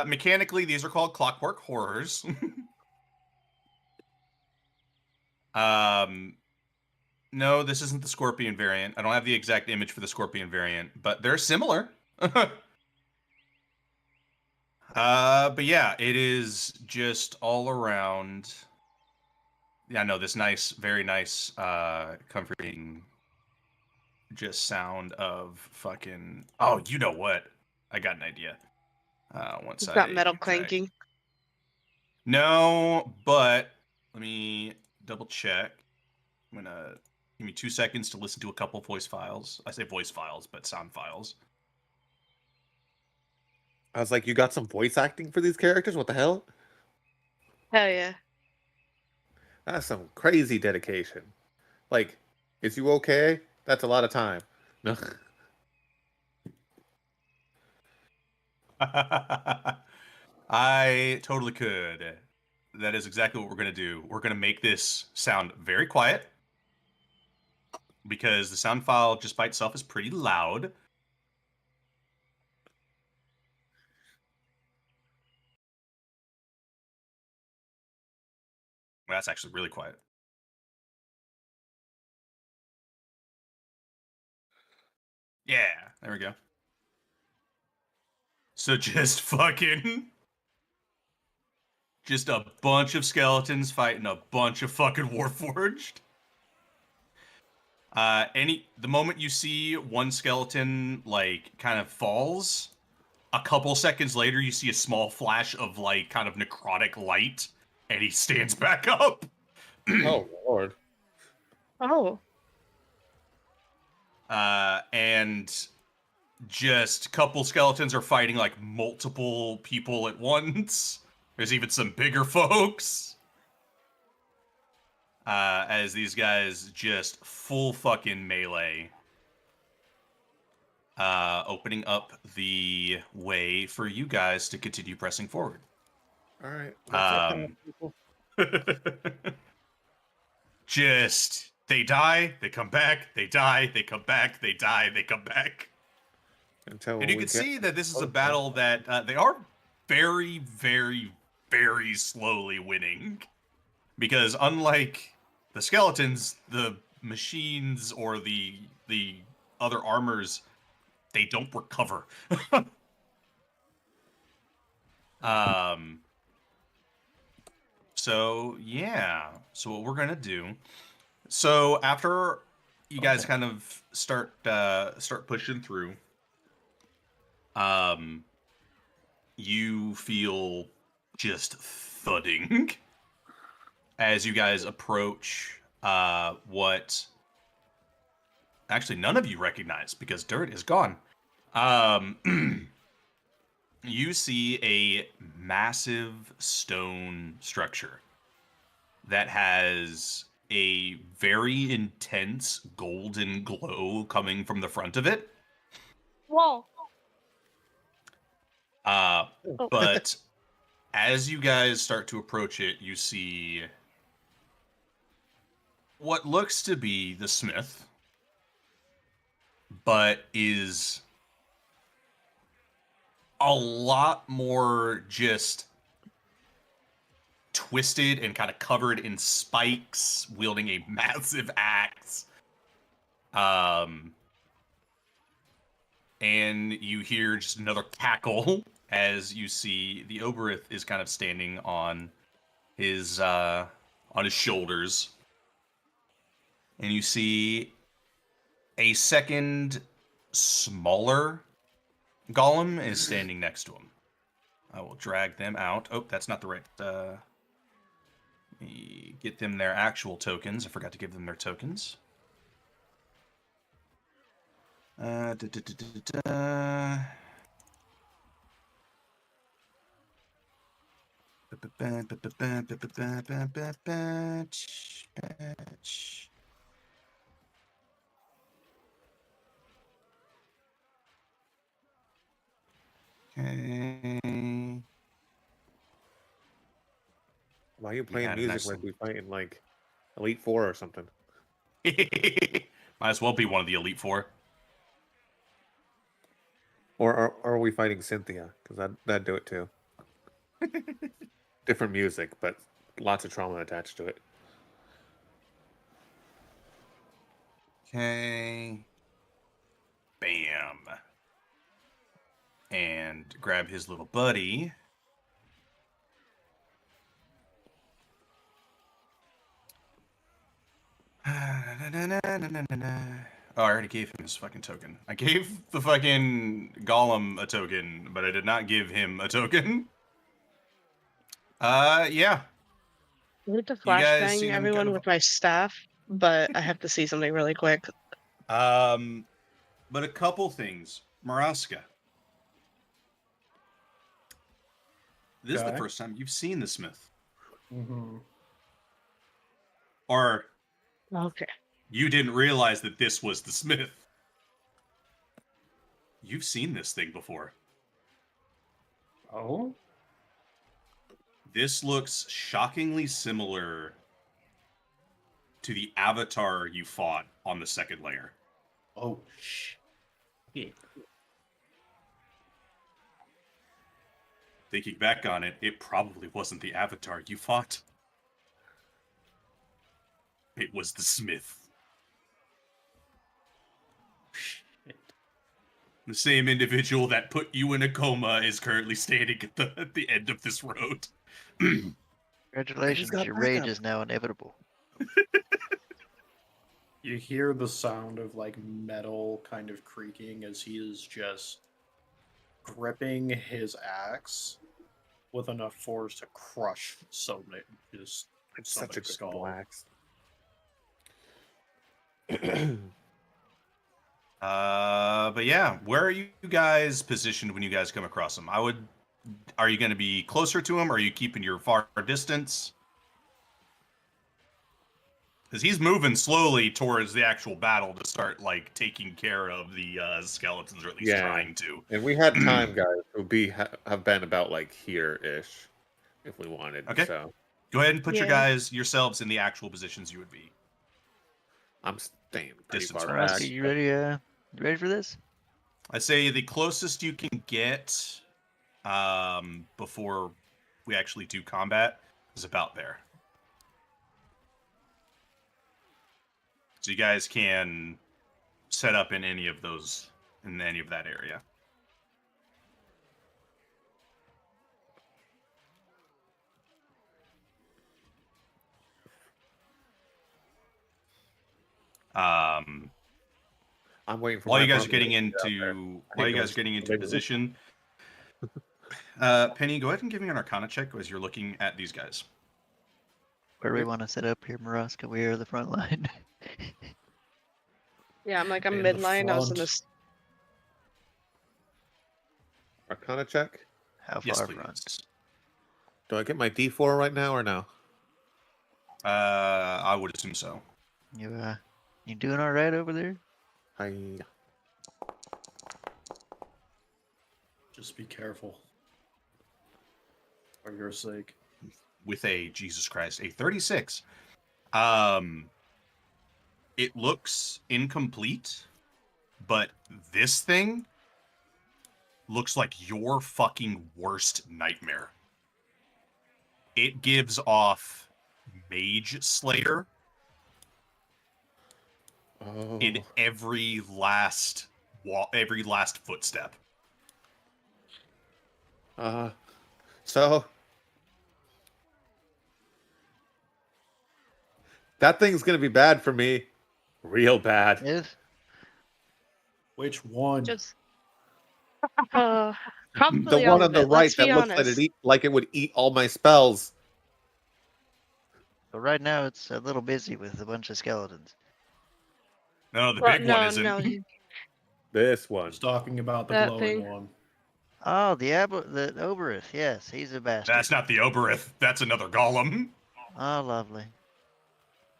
Mechanically, these are called Clockwork Horrors. No, this isn't the Scorpion variant. I don't have the exact image for the Scorpion variant, but they're similar. But yeah, it is just all around. Yeah, no, this nice, very nice, comforting, just sound of fucking. Oh, you know what? I got an idea. Once
It's not
I
metal
drag-
clanking.
No, but let me double check. I'm gonna give me 2 seconds to listen to a couple voice files. I say voice files, but sound files.
I was like, you got some voice acting for these characters? What the hell?
Hell yeah.
That's some crazy dedication. Like, is you okay? That's a lot of time. No.
I totally could. That is exactly what we're gonna do. We're gonna make this sound very quiet because the sound file just by itself is pretty loud. Well, that's actually really quiet. Yeah, there we go. So just fucking... Just a bunch of skeletons fighting a bunch of fucking Warforged. The moment you see one skeleton, like, kind of falls, a couple seconds later you see a small flash of, like, kind of necrotic light, and he stands back up.
Oh, Lord.
Oh.
And just a couple skeletons are fighting, like, multiple people at once. There's even some bigger folks. As these guys just full fucking melee. Opening up the way for you guys to continue pressing forward.
All right.
Just, they die, they come back, they die, they come back, they die, they come back.
Until
And you
we
can
get-
see that this is a battle that they are very, very, very slowly winning. Because unlike the skeletons, the machines or the other armors, they don't recover. So yeah. So what we're gonna do. So after you guys kind of start pushing through, you feel just thudding as you guys approach what actually none of you recognize because dirt is gone. You see a massive stone structure that has a very intense golden glow coming from the front of it.
Whoa.
But as you guys start to approach it, you see what looks to be the smith, but is a lot more just twisted and kind of covered in spikes, wielding a massive axe. And you hear just another cackle as you see the Oberith is kind of standing on his shoulders. And you see a second smaller
Gollum is standing next to him. I will drag them out. Oh, that's not the right. Let me get them their actual tokens. I forgot to give them their tokens. Da, da, da, da, da. Okay.
Why are you playing
Yeah,
music
nice
like
one.
we fight in like Elite Four or something?
Might as well be one of the Elite Four.
Or are we fighting Cynthia? Because that'd do it too. Different music, but lots of trauma attached to it.
Okay. Bam. And grab his little buddy. Oh, I already gave him his fucking token. I gave the fucking Gollum a token, but I did not give him a token. Yeah.
I need to
You guys
flashbang
seen him
everyone
kind of-
with my staff, but I have to see something really quick.
But a couple things. Maraska. This is the
Okay.
first time you've seen the Smith.
Mm-hmm.
Or
Okay.
you didn't realize that this was the Smith. You've seen this thing before.
Oh?
This looks shockingly similar to the avatar you fought on the second layer.
Oh, shit.
Thinking back on it, it probably wasn't the avatar you fought. It was the Smith. The same individual that put you in a coma is currently standing at the end of this road.
Congratulations,
got
your rage
backup.
is now inevitable.
You hear the sound of like metal kind of creaking as he is just gripping his axe with enough force to crush somebody. Just
It's such a
somebody's
good
skull.
blacks.
But yeah, where are you guys positioned when you guys come across him? Are you going to be closer to him, or are you keeping your far distance? Because he's moving slowly towards the actual battle to start, like, taking care of the skeletons, or at least
Yeah.
trying to.
And we had time, guys, who have been about like here-ish, if we wanted.
Okay.
So
Go ahead and put
Yeah.
yourselves in the actual positions you would be.
I'm staying pretty
Distance
far
wise.
back.
Are you ready? You ready for this?
I'd say the closest you can get before we actually do combat is about there. So you guys can set up in any of that area.
I'm waiting for
While
my
you guys are
brother
getting
to get out there.
into position, Penny, go ahead and give me an Arcana check as you're looking at these guys.
Where do we want to set up here, Maraska? We are the front line.
Yeah, I'm
In the
midline. I was in
front.
this.
Arcana check.
How
Yes,
far
please.
front?
Do I get my D4 right now or no?
I would assume so.
You doing all right over there?
Just be careful. For your sake.
With a Jesus Christ, a 36. It looks incomplete, but this thing looks like your fucking worst nightmare. It gives off Mage Slayer
Oh.
in every last footstep.
So that thing's gonna be bad for me, real bad.
Yes.
Which one?
Just Probably
The
all
one on
of
the
it.
right
Let's
that
be
looks like
honest.
it would eat all my spells.
But right now it's a little busy with a bunch of skeletons.
No, the
Well,
big one
no,
isn't.
no,
This one.
Just talking about the
that
glowing
thing.
one.
Oh, the Oberith. Yes, he's a bastard.
That's not the Oberith. That's another golem.
Oh, lovely.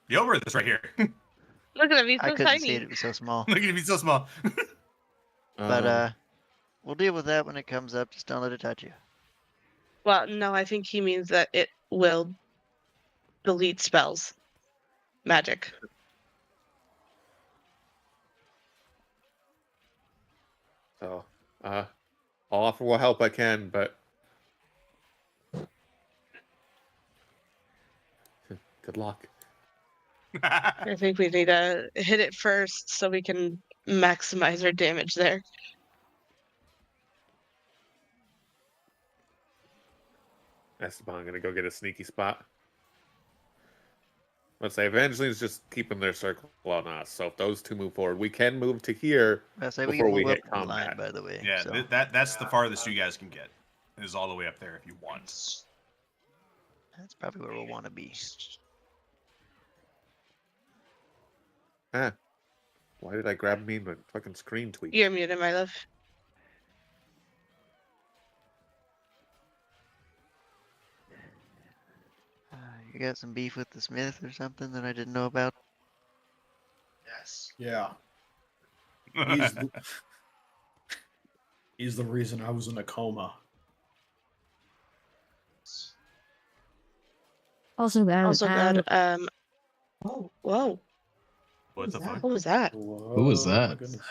The Oberith is right here.
Look at him. He's
I
so
couldn't see
tiny.
it. It was so small.
Look at him, he's so small.
But we'll deal with that when it comes up. Just don't let it touch you.
Well, no, I think he means that it will delete spells. Magic.
So, I'll offer what help I can, but good luck.
I think we need to hit it first so we can maximize our damage there.
Esteban gonna go get a sneaky spot. Let's say Evangeline's just keeping their circle on us. So if those two move forward, we can move to here
I say we
before
can
we
move
hit
up the line,
combat.
by the way.
Yeah,
so.
that's the farthest you guys can get. Is all the way up there if you want.
That's probably where we'll want to be.
Ah, why did I grab me and fucking screen tweak?
You're muted, my love.
You got some beef with the Smith or something that I didn't know about?
Yes.
Yeah. He's the reason I was in a coma.
Also got
Whoa.
What the fuck?
What was that?
Who was
Oh,
that?
my goodness.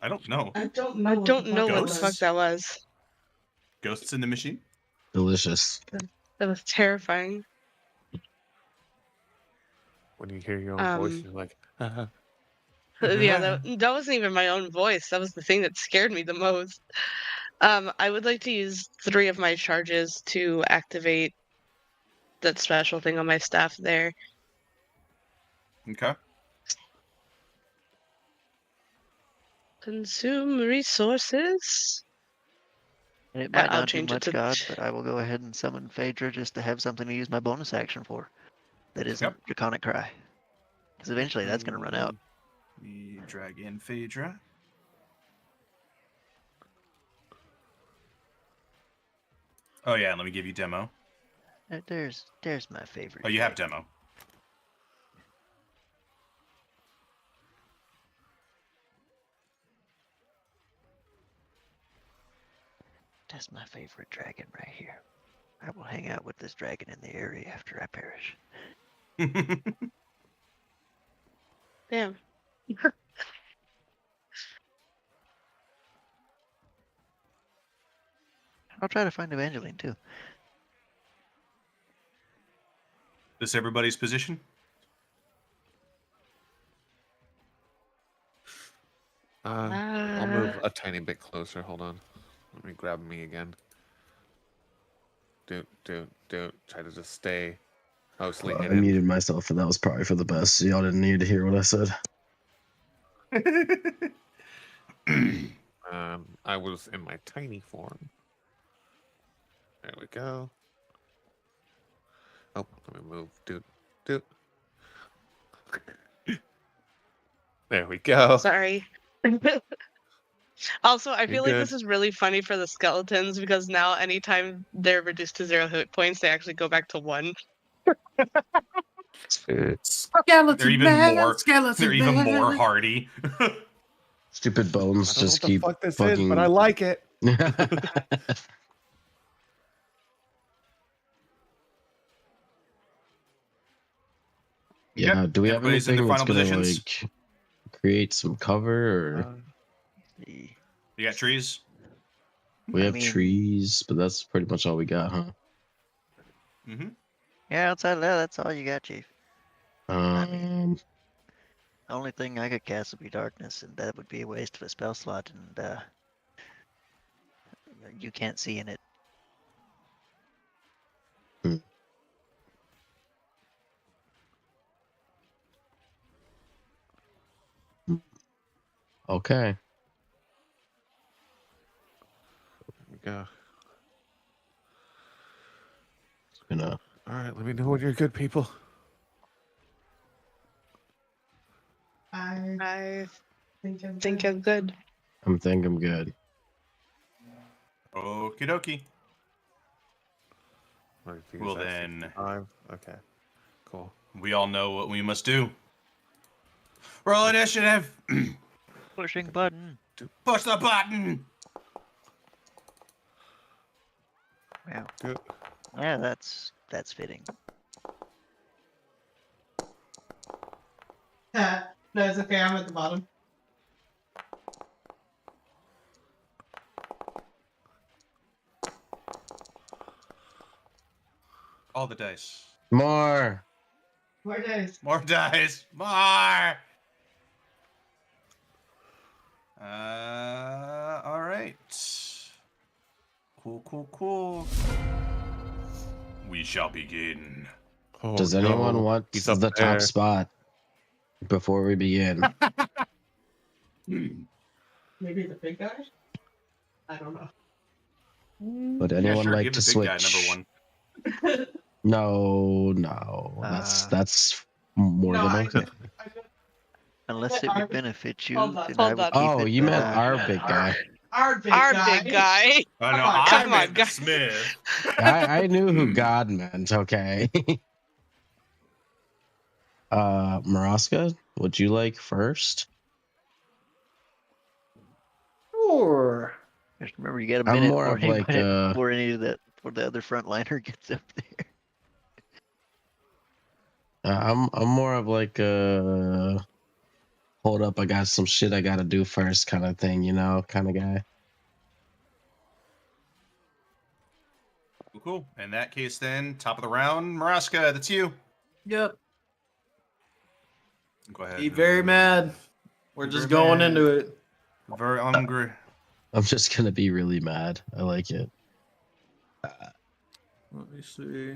I don't know.
I don't know.
I don't know what the
Ghosts?
fuck that was.
Ghosts in the machine?
Delicious.
That was terrifying.
When you hear your own voice,
Um,
you're like,
Yeah, that wasn't even my own voice. That was the thing that scared me the most. I would like to use 3 of my charges to activate that special thing on my staff there.
Okay.
Consume resources.
And it
Yeah,
might
I'll
not do
change it
much
to-
God, but I will go ahead and summon Phaedra just to have something to use my bonus action for. That isn't Draconic Cry. Because eventually that's going to run out.
We drag in Phaedra. Oh yeah, let me give you demo.
There's my favorite.
Oh, you have demo.
That's my favorite dragon right here. I will hang out with this dragon in the area after I perish.
Damn.
I'll try to find Evangeline too.
This everybody's position?
I'll move a tiny bit closer. Hold on. Let me grab me again. Try to just stay mostly
I
hidden.
muted myself, and that was probably for the best. Y'all didn't need to hear what I said.
I was in my tiny form. There we go. Oh, let me move. There we go.
Sorry. Also, I
You're
feel like this
good.
is really funny for the skeletons because now anytime they're reduced to 0 hit points, they actually go back to 1.
They're even more hardy.
Stupid bones
I don't know
just
what the
keep
fuck this
fucking.
is, but I like it.
Yeah. Do we have
Everybody's in
anything
their
that's
final
gonna
positions.
like create some cover, or
You got trees?
we
I
have
mean-
trees? But that's pretty much all we got, huh?
Mm-hmm.
Yeah, outside of that, that's all you got, Chief.
Um,
The only thing I could cast would be Darkness, and that would be a waste of a spell slot, and you can't see in it.
okay.
go.
Gonna.
All right, let me know when you're good, people.
I think I'm good.
I'm good.
Okie dokie. Well
Well
then,
okay, cool.
we all know what we must do. Roll initiative.
Pushing button.
Push the button.
Yeah.
Good.
Yeah, that's fitting.
No, it's okay. I'm at the bottom.
All the dice.
More.
More days.
More dice. More. All right. Cool. We shall begin.
Oh,
Does anyone
no.
want
He's
the
up
top
there.
spot before we begin?
Maybe the big guy? I don't know.
Would
Yeah,
anyone
sure.
like
Give
to
the big
switch?
guy number 1.
No. That's more
No,
than
I
okay.
Unless it would benefit you,
Hold on.
then I would keep
Oh,
it.
you meant our big guy.
Our big
Our
guy.
big guy.
I know.
Come on,
I'm
guys.
Smith.
I knew who God meant. Okay. Maraska, would you like first?
Sure.
Just remember, you got a
I'm
minute
more of like
before any of that before the other frontliner gets up there.
I'm more of like hold up, I got some shit I gotta do first kind of thing, kind of guy.
Cool. In that case, then, top of the round, Maraska, that's you.
Yep.
Go ahead.
Be very mad. We're
Be
just
very
going
mad.
into it.
Very hungry.
I'm just gonna be really mad. I like it.
Let me see.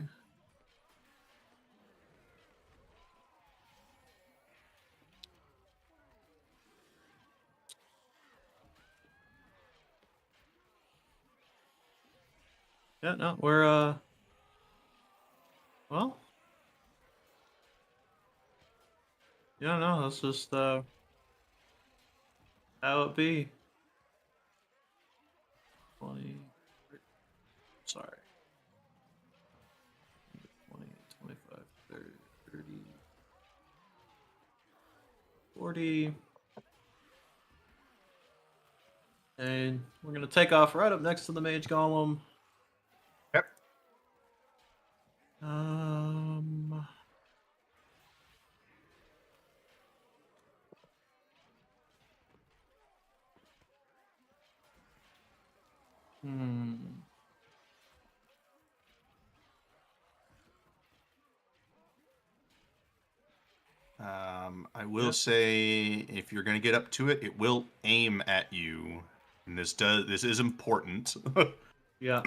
Yeah, no, we're well. Yeah, no, that's just how it be. 20. Sorry. 20, 25, 30, 40. And we're gonna take off right up next to the mage golem.
Yep. I will say, if you're going to get up to it, it will aim at you, and this is important.
Yeah.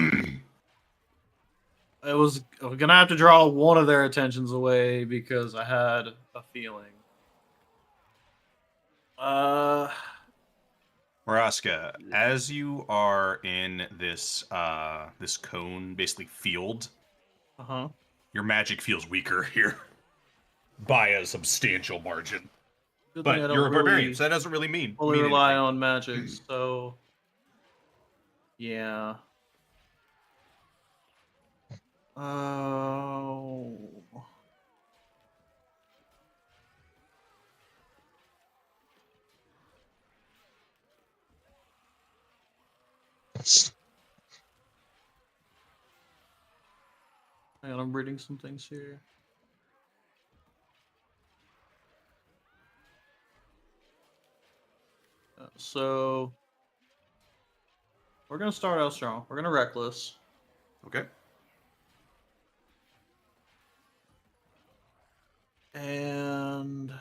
I was gonna have to draw one of their attentions away because I had a feeling.
Maraska, as you are in this this cone, basically field, your magic feels weaker here by a substantial margin.
Good
But
thing I don't
you're a barbarian,
really
so that doesn't really mean
fully rely
anything.
on magic. So, yeah. Oh. Hang on, I'm reading some things here. So we're gonna start out strong. We're gonna reckless.
Okay.
And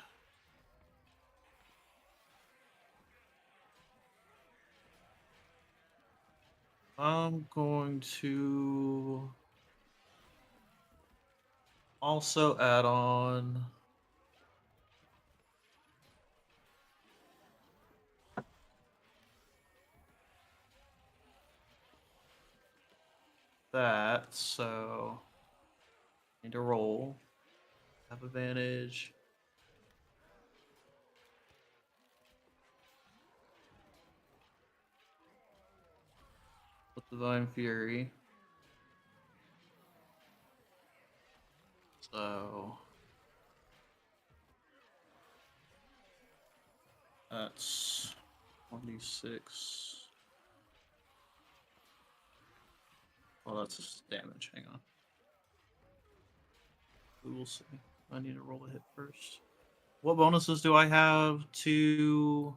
I'm going to also add on that, so need to roll. Have advantage. With Divine Fury. So that's 1d6. Well, that's just damage. Hang on. We will see. I need to roll a hit first. What bonuses do I have to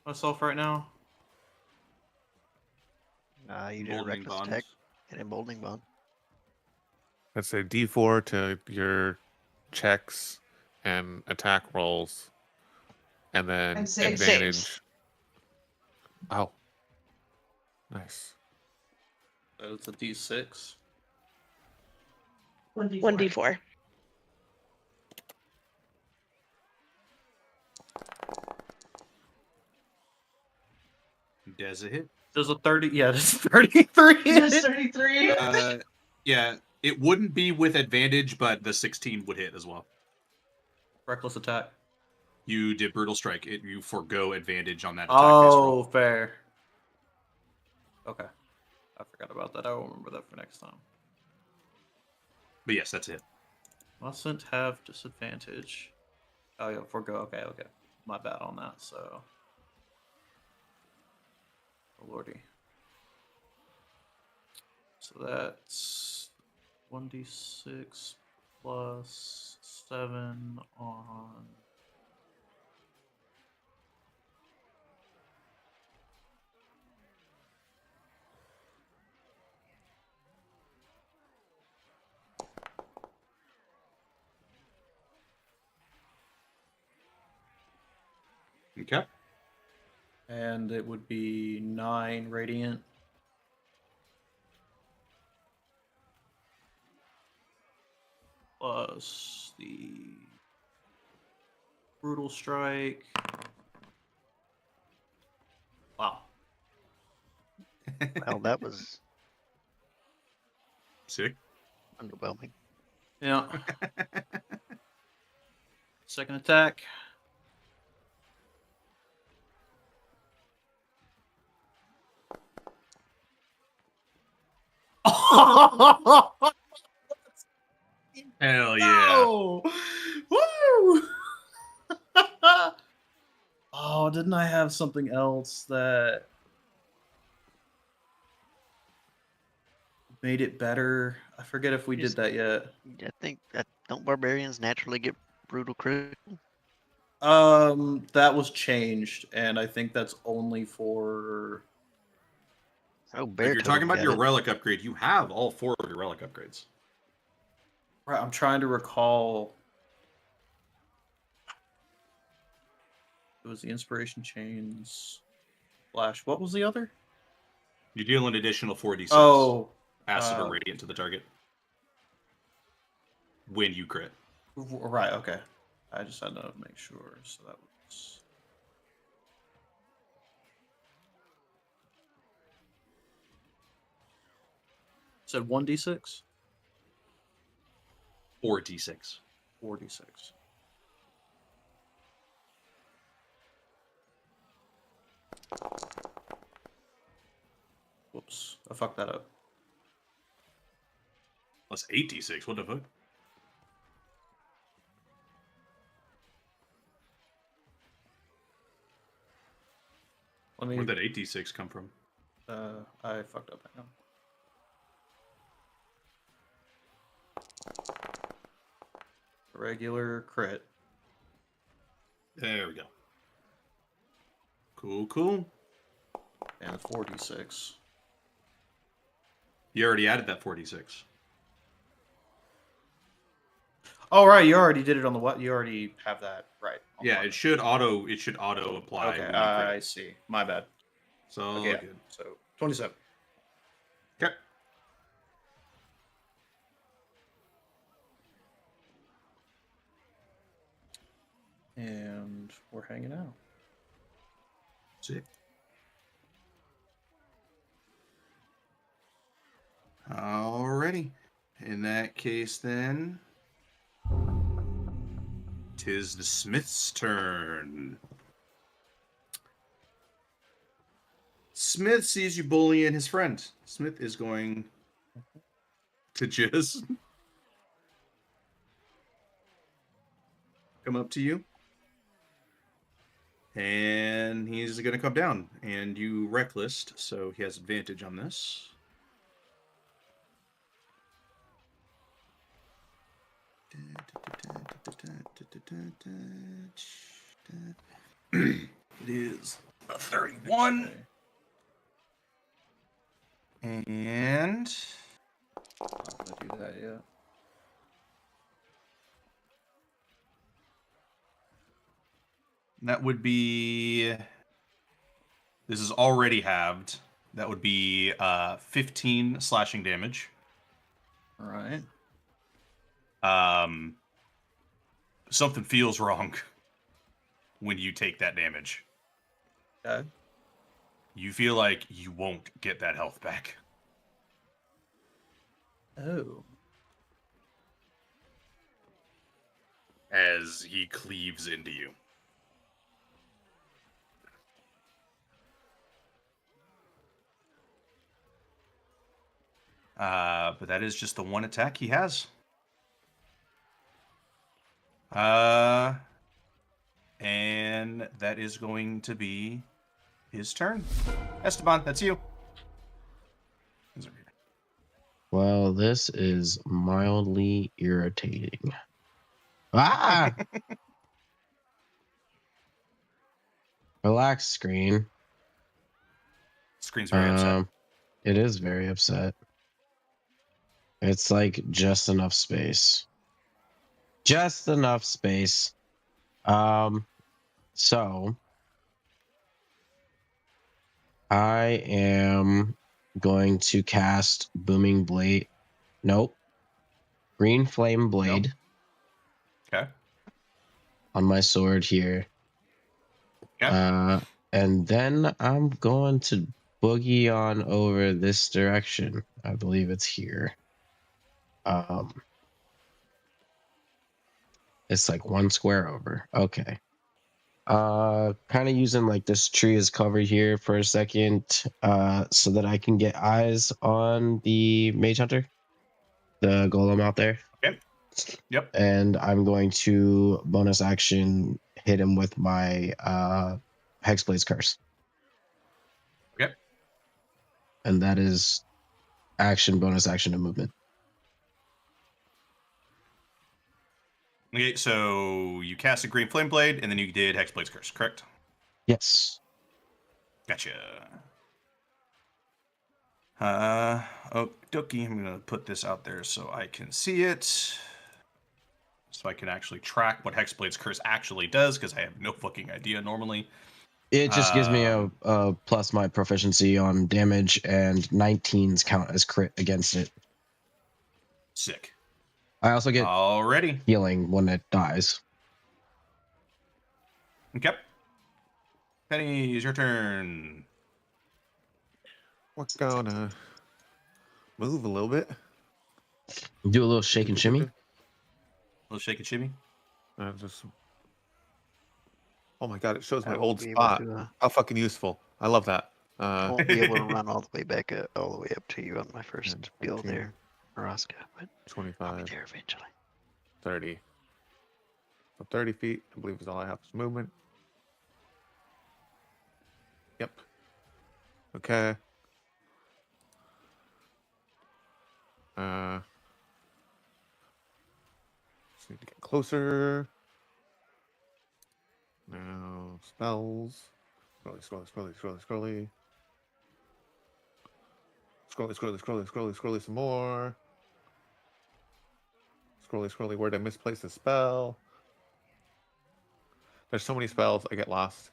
myself right now?
You did a
Emboldening
reckless
bond.
attack and emboldening bond.
Let's say D4 to your checks and attack rolls, and then
And saves.
advantage. Oh, nice.
So it's a d6.
1d4.
Does it hit?
Does a 30? Yeah, does 33.
Yes, 33.
Yeah, it wouldn't be with advantage, but the 16 would hit as well.
Reckless attack.
You did brutal strike. You forego advantage on that attack.
Oh, fair. Okay. I forgot about that. I will remember that for next time.
But yes, that's it.
Mustn't have disadvantage. Oh, yeah, forgo. Okay. My bad on that, so. Oh, lordy. So that's 1d6 plus 7 on.
Okay.
And it would be 9 radiant. Plus the brutal strike. Wow.
Well, that was
Sick.
underwhelming.
Yeah. Second attack.
Hell yeah.
Oh, woo! Oh, didn't I have something else that made it better? I forget if we did
Just-
that yet.
I think that don't barbarians naturally get brutal critical?
That was changed, and I think that's only for.
Oh, bear
If you're talking
totem
about
got
your
it.
relic upgrade, you have all 4 of your relic upgrades.
Right, I'm trying to recall. It was the inspiration chains. Flash. What was the other?
You deal an additional 4d6
Oh,
acid or radiant to the target when you crit.
right. Okay. I just had to make sure. So that was. Said 1d6?
4d6.
4d6. Whoops. I fucked that up.
Plus 8d6. What the fuck?
Let me.
Where'd that 8d6 come from?
I fucked up. Hang on. Regular crit.
There we go. Cool.
And 4d6.
You already added that 4d6.
Oh right, you already did it on the what? You already have that right.
Yeah, it should auto apply.
Okay,
when you
I
crit.
see. My bad.
So
Okay, yeah.
good.
So 27.
Okay.
And we're hanging out.
Sick.
Alrighty. In that case, then, 'tis the Smith's turn. Smith sees you bullying his friend. Smith is going to just come up to you. And he's going to come down. And you reckless, so he has advantage on this. It is a 31. And
Not gonna do that yet.
that would be. This is already halved. That would be 15 slashing damage.
All right.
Something feels wrong when you take that damage.
Okay.
You feel like you won't get that health back.
Oh.
As he cleaves into you. But that is just the one attack he has. And that is going to be his turn. Esteban, that's you.
Well, this is mildly irritating. Ah! Relax, screen.
Screen's very upset.
It is very upset. It's like just enough space. Just enough space. So I am going to cast Booming Blade. Nope. Green Flame Blade.
Okay.
On my sword here.
Okay.
And then I'm going to boogie on over this direction. I believe it's here. It's like one square over. Okay. Kind of using like this tree as cover here for a second, so that I can get eyes on the Mage Hunter, the golem out there.
Okay. Yep.
And I'm going to bonus action hit him with my Hexblade's Curse.
Okay.
And that is action, bonus action, and movement.
Okay, so you cast a Green Flame Blade, and then you did Hexblade's Curse, correct?
Yes.
Gotcha. Oh, dokie. I'm gonna put this out there so I can see it, so I can actually track what Hexblade's Curse actually does, because I have no fucking idea normally.
It just gives me a plus my proficiency on damage, and 19s count as crit against it.
Sick.
I also get
already
healing when it dies.
Okay. Penny, it's your turn.
We're gonna move a little bit.
Do a little shake and shimmy.
A little shake and shimmy.
Just. Oh my god! It shows my
I
old
won't be able
spot.
to,
How fucking useful! I love that.
I won't be able to run all the way back all the way up to you on my first build
15,
there, Maraska, but I'll
25,
be there eventually.
30. So 30 feet, I believe, is all I have is movement. Yep. Okay. Just need to get closer. Now spells. Scrolly. Scrolly some more. Scrolly, where'd I misplace a spell? There's so many spells, I get lost.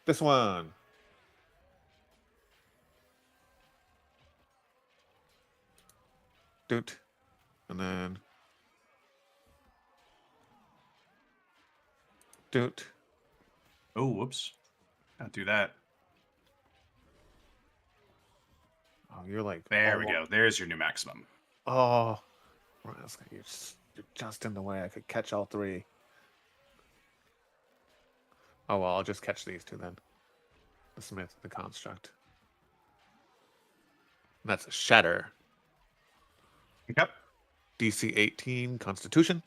This one. Doot. And then doot.
Oh, whoops. Not do that.
you're like
There we go. There's your new maximum.
Oh, you're just in the way. I could catch all three. Oh well, I'll just catch these two then. The Smith, the Construct. That's a Shatter.
Yep.
DC 18 Constitution.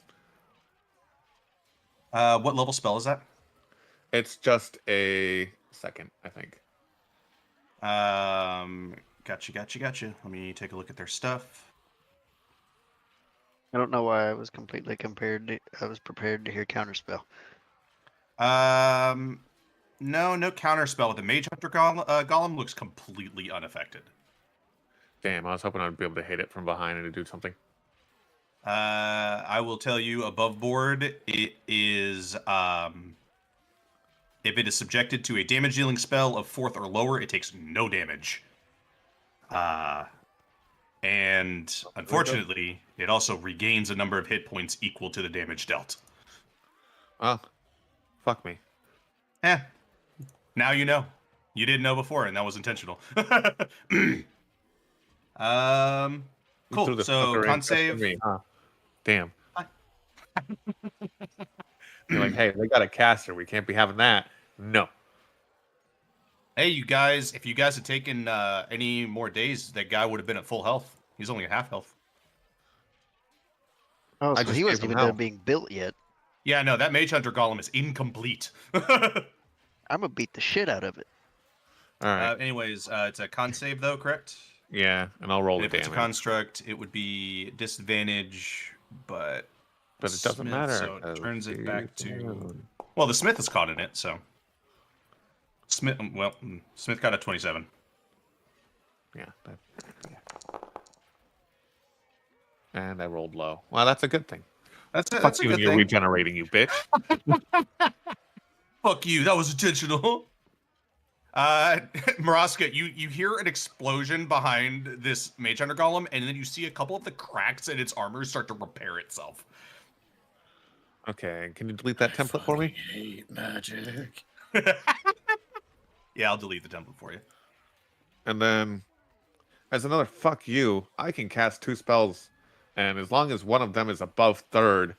What level spell is that?
It's just a second, I think.
Gotcha. Let me take a look at their stuff.
I don't know why I was completely I was prepared to hear Counterspell.
No counterspell. The Mage Hunter Golem looks completely unaffected.
Damn, I was hoping I'd be able to hit it from behind and to do something.
I will tell you, above board, it is if it is subjected to a damage dealing spell of 4th or lower, it takes no damage. And unfortunately, it also regains a number of hit points equal to the damage dealt.
Oh, fuck me.
Now you know. You didn't know before, and that was intentional. Cool. So con save.
Me, huh? Damn. You're like, hey, they got a caster. We can't be having that. No.
Hey, you guys! If you guys had taken any more days, that guy would have been at full health. He's only at half health.
Oh, so he wasn't even done being built yet.
Yeah, no, that Mage Hunter Golem is incomplete.
I'm gonna beat the shit out of it.
All right.
Anyways, it's a con save though, correct?
Yeah, and I'll roll the
damage. If it's a construct, it would be disadvantage, but
it doesn't matter.
So it turns it back to. Well, the Smith is caught in it, so. Smith got a 27.
Yeah. And I rolled low. Well, that's a good thing.
That's a
you
good
and your
thing.
regenerating, you bitch.
Fuck you. That was intentional. Maraska, you hear an explosion behind this Mage Hunter Golem, and then you see a couple of the cracks in its armor start to repair itself.
Okay, can you delete that template for me?
Hate magic.
Yeah, I'll delete the template for you.
And then, as another fuck you, I can cast 2 spells, and as long as one of them is above 3rd,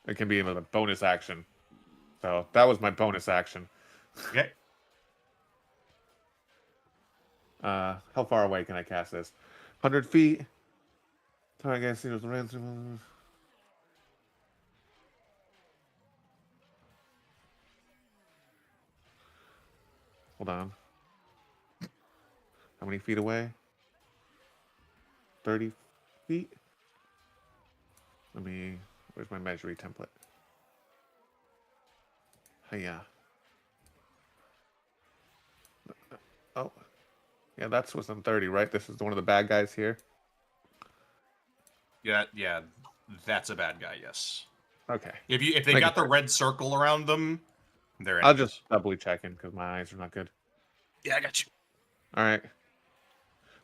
it can be another bonus action. So that was my bonus action.
Okay.
How far away can I cast this? 100 feet. Target see the ransom. Hold on. How many feet away? 30 feet? Where's my measuring template? Hiya. Oh. Yeah, that's within 30, right? This is one of the bad guys here.
Yeah, that's a bad guy, yes.
Okay.
If they got the red circle around them, they're
I'll just doubly check in because my eyes are not good.
Yeah, I got you.
All right.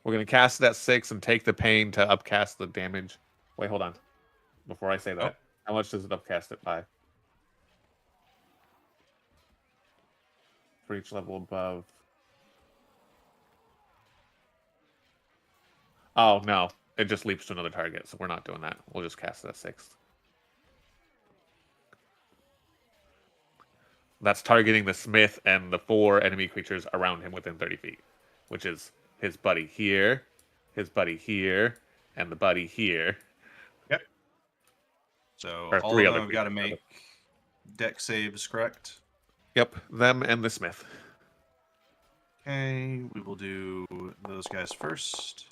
We're going to cast it at 6 and take the pain to upcast the damage. Wait, hold on. Before I say that, how much does it upcast it by? For each level above. Oh, no. It just leaps to another target, so we're not doing that. We'll just cast it at 6. That's targeting the Smith and the 4 enemy creatures around him within 30 feet, which is his buddy here, his buddy here, and the buddy here.
Yep. So
Or
all
3
of
other
them have got to
creatures,
make deck saves, correct?
Yep, them and the Smith.
Okay, we will do those guys first.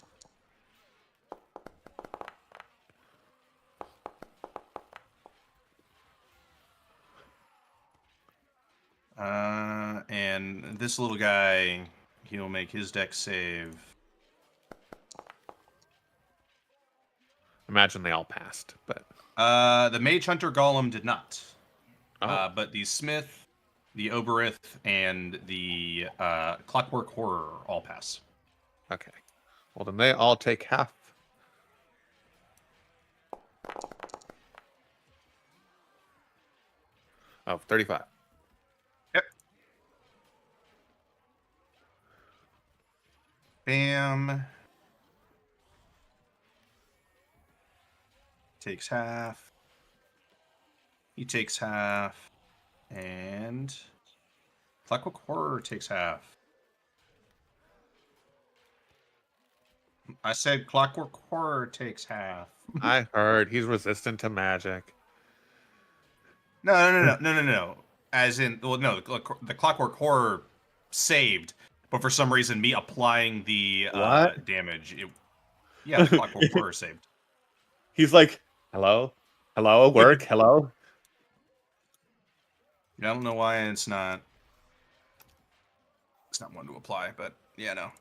And this little guy, he'll make his deck save.
Imagine they all passed, but
the Mage Hunter Golem did not. But the Smith, the Oberith, and the Clockwork Horror all pass.
Okay. Well, then they all take half. Of 35.
Yep. Bam.
takes half. He takes half. And Clockwork Horror takes half. I said Clockwork Horror takes half.
I heard he's resistant to magic.
No. As in, well, no, the Clockwork Horror saved, but for some reason, me applying the damage, the Clockwork Horror saved.
He's like, hello, work, hello.
I don't know why it's not one to apply, but yeah, no.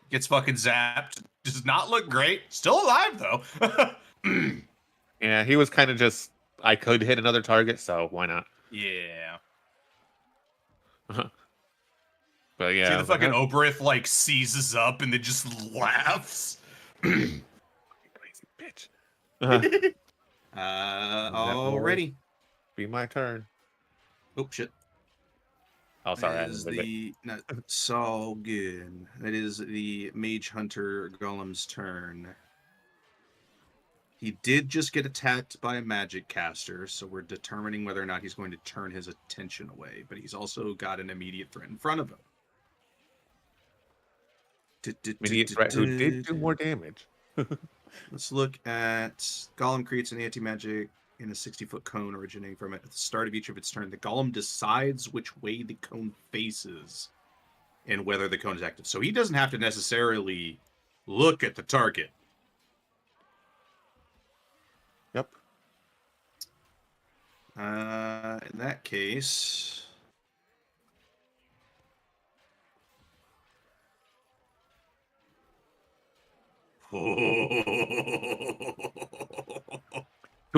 Gets fucking zapped. Does not look great. Still alive though.
Yeah, he was kind of just, I could hit another target, so why not?
Yeah.
But yeah.
See the fucking Oberith like seizes up and then just laughs.
Crazy bitch.
Alrighty.
Be my turn.
Oh shit.
Oh, sorry.
That is it's all good. That is the Mage Hunter Golem's turn. He did just get attacked by a magic caster, so we're determining whether or not he's going to turn his attention away, but he's also got an immediate threat in front of him.
Immediate threat who did do more damage.
Let's look at Golem creates an anti-magic in a 60-foot cone originating from it. At the start of each of its turn, the Golem decides which way the cone faces and whether the cone is active. So he doesn't have to necessarily look at the target.
Yep.
In that case...
Two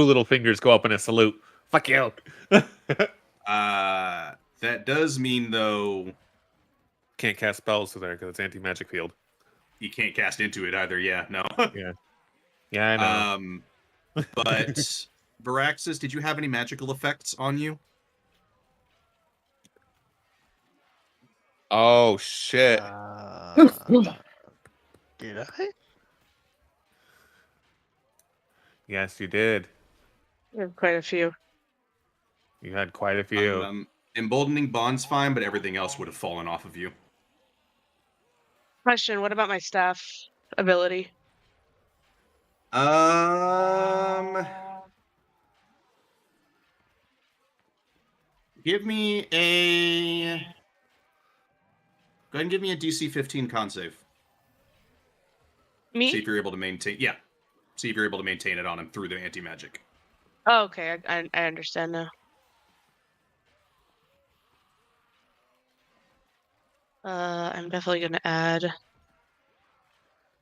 little fingers go up in a salute. Fuck you.
That does mean, though...
Can't cast spells to there because it's anti-magic field.
You can't cast into it either, yeah, no.
Yeah, I know.
But, Varaxis, did you have any magical effects on you?
Oh, shit.
Did I?
Yes, you did.
We have quite a few.
You had quite a few.
Emboldening Bond's fine, but everything else would have fallen off of you.
Question, what about my staff ability?
Give me a... Go ahead and give me a DC 15 con save.
Me?
See if you're able to maintain... Yeah. See if you're able to maintain it on him through the anti-magic.
Oh, okay, I understand now. I'm definitely going to add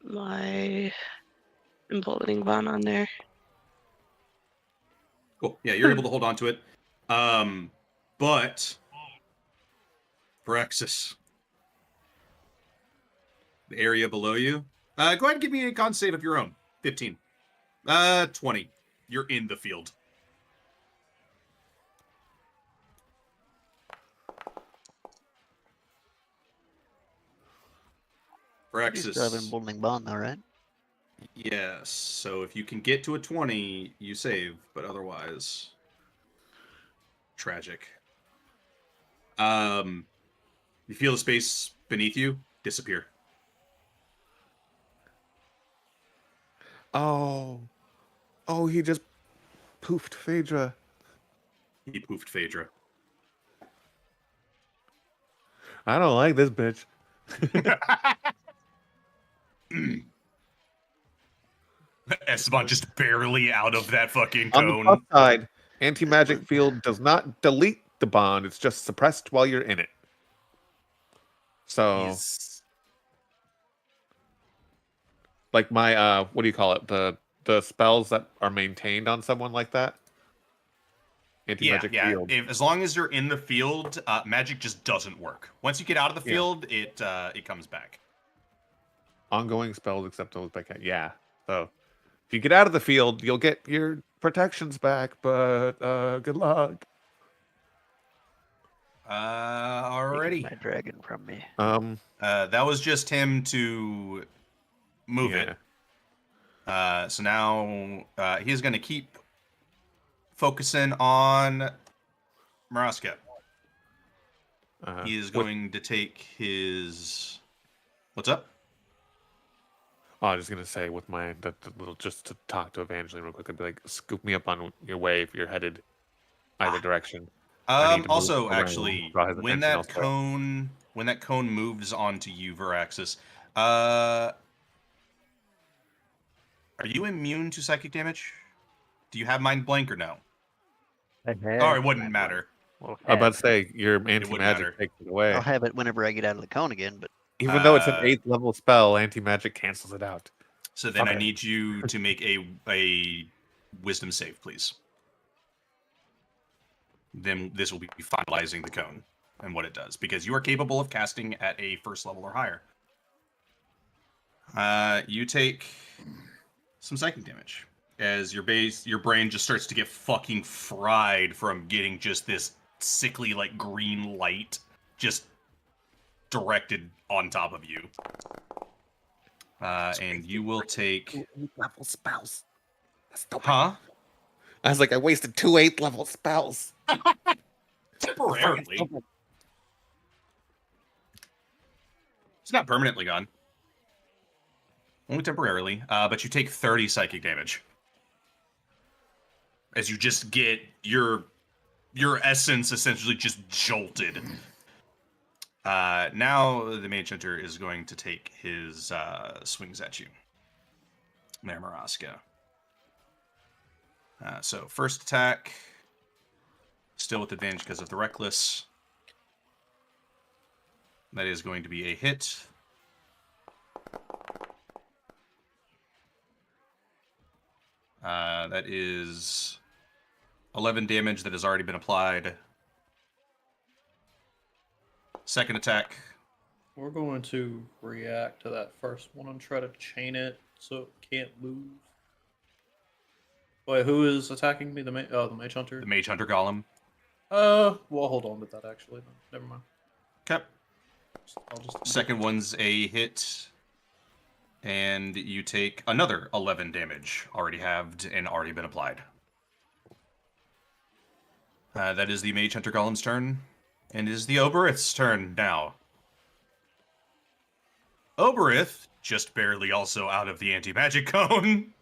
my emboldening bond on there.
Cool. Yeah, you're able to hold on to it. But Varaxis, the area below you. Go ahead and give me a con save of your own. 15. 20. You're in the field.
You still have emboldening bond, though, right?
Yes. So if you can get to a 20, you save, but otherwise, tragic. You feel the space beneath you disappear.
Oh, he just poofed Phaedra.
He poofed Phaedra.
I don't like this bitch.
Esteban just barely out of that fucking
On
cone.
the plus side, anti-magic field does not delete the bond. It's just suppressed while you're in it. So, like my what do you call it? The spells that are maintained on someone like that. Anti-magic field.
As long as you're in the field, magic just doesn't work. Once you get out of the field, it comes back.
Ongoing spells except those by yeah. So if you get out of the field, you'll get your protections back, but good luck.
Alrighty.
My dragon from me.
That was just him to move it.
So now he is going to keep focusing on Maraska. He is going to take his. What's up?
Oh, I was just gonna say with my little just to talk to Evangeline real quick. I'd be like, scoop me up on your way if you're headed either direction.
Also, actually, when that cone moves onto you, Veraxis, are you immune to psychic damage? Do you have mind blank or no? Oh, it wouldn't matter.
Well, I'm about to say your anti-magic takes it away.
I'll have it whenever I get out of the cone again, but
Even though it's an 8th level spell, anti-magic cancels it out.
So then I need you to make a wisdom save, please. Then this will be finalizing the cone and what it does, because you are capable of casting at a 1st level or higher. You take some psychic damage as your brain just starts to get fucking fried from getting just this sickly like green light just directed on top of you. And you will take
level spells.
Huh?
I was like, I wasted 2 8th level spells.
Temporarily. It's not permanently gone. Only temporarily. But you take 30 psychic damage. As you just get your essence essentially just jolted. Now the Mage Hunter is going to take his swings at you. There, Maraska. So first attack, still with advantage because of the Reckless. That is going to be a hit. That is 11 damage that has already been applied. Second attack.
We're going to react to that first one and try to chain it so it can't move. Wait, who is attacking me? The Mage Hunter?
The Mage Hunter Golem.
Well, hold on with that, actually. Never mind.
Okay. Second one's a hit. And you take another 11 damage, already halved and already been applied. That is the Mage Hunter Golem's turn. And it is the Oberith's turn now. Oberith, just barely also out of the anti-magic cone,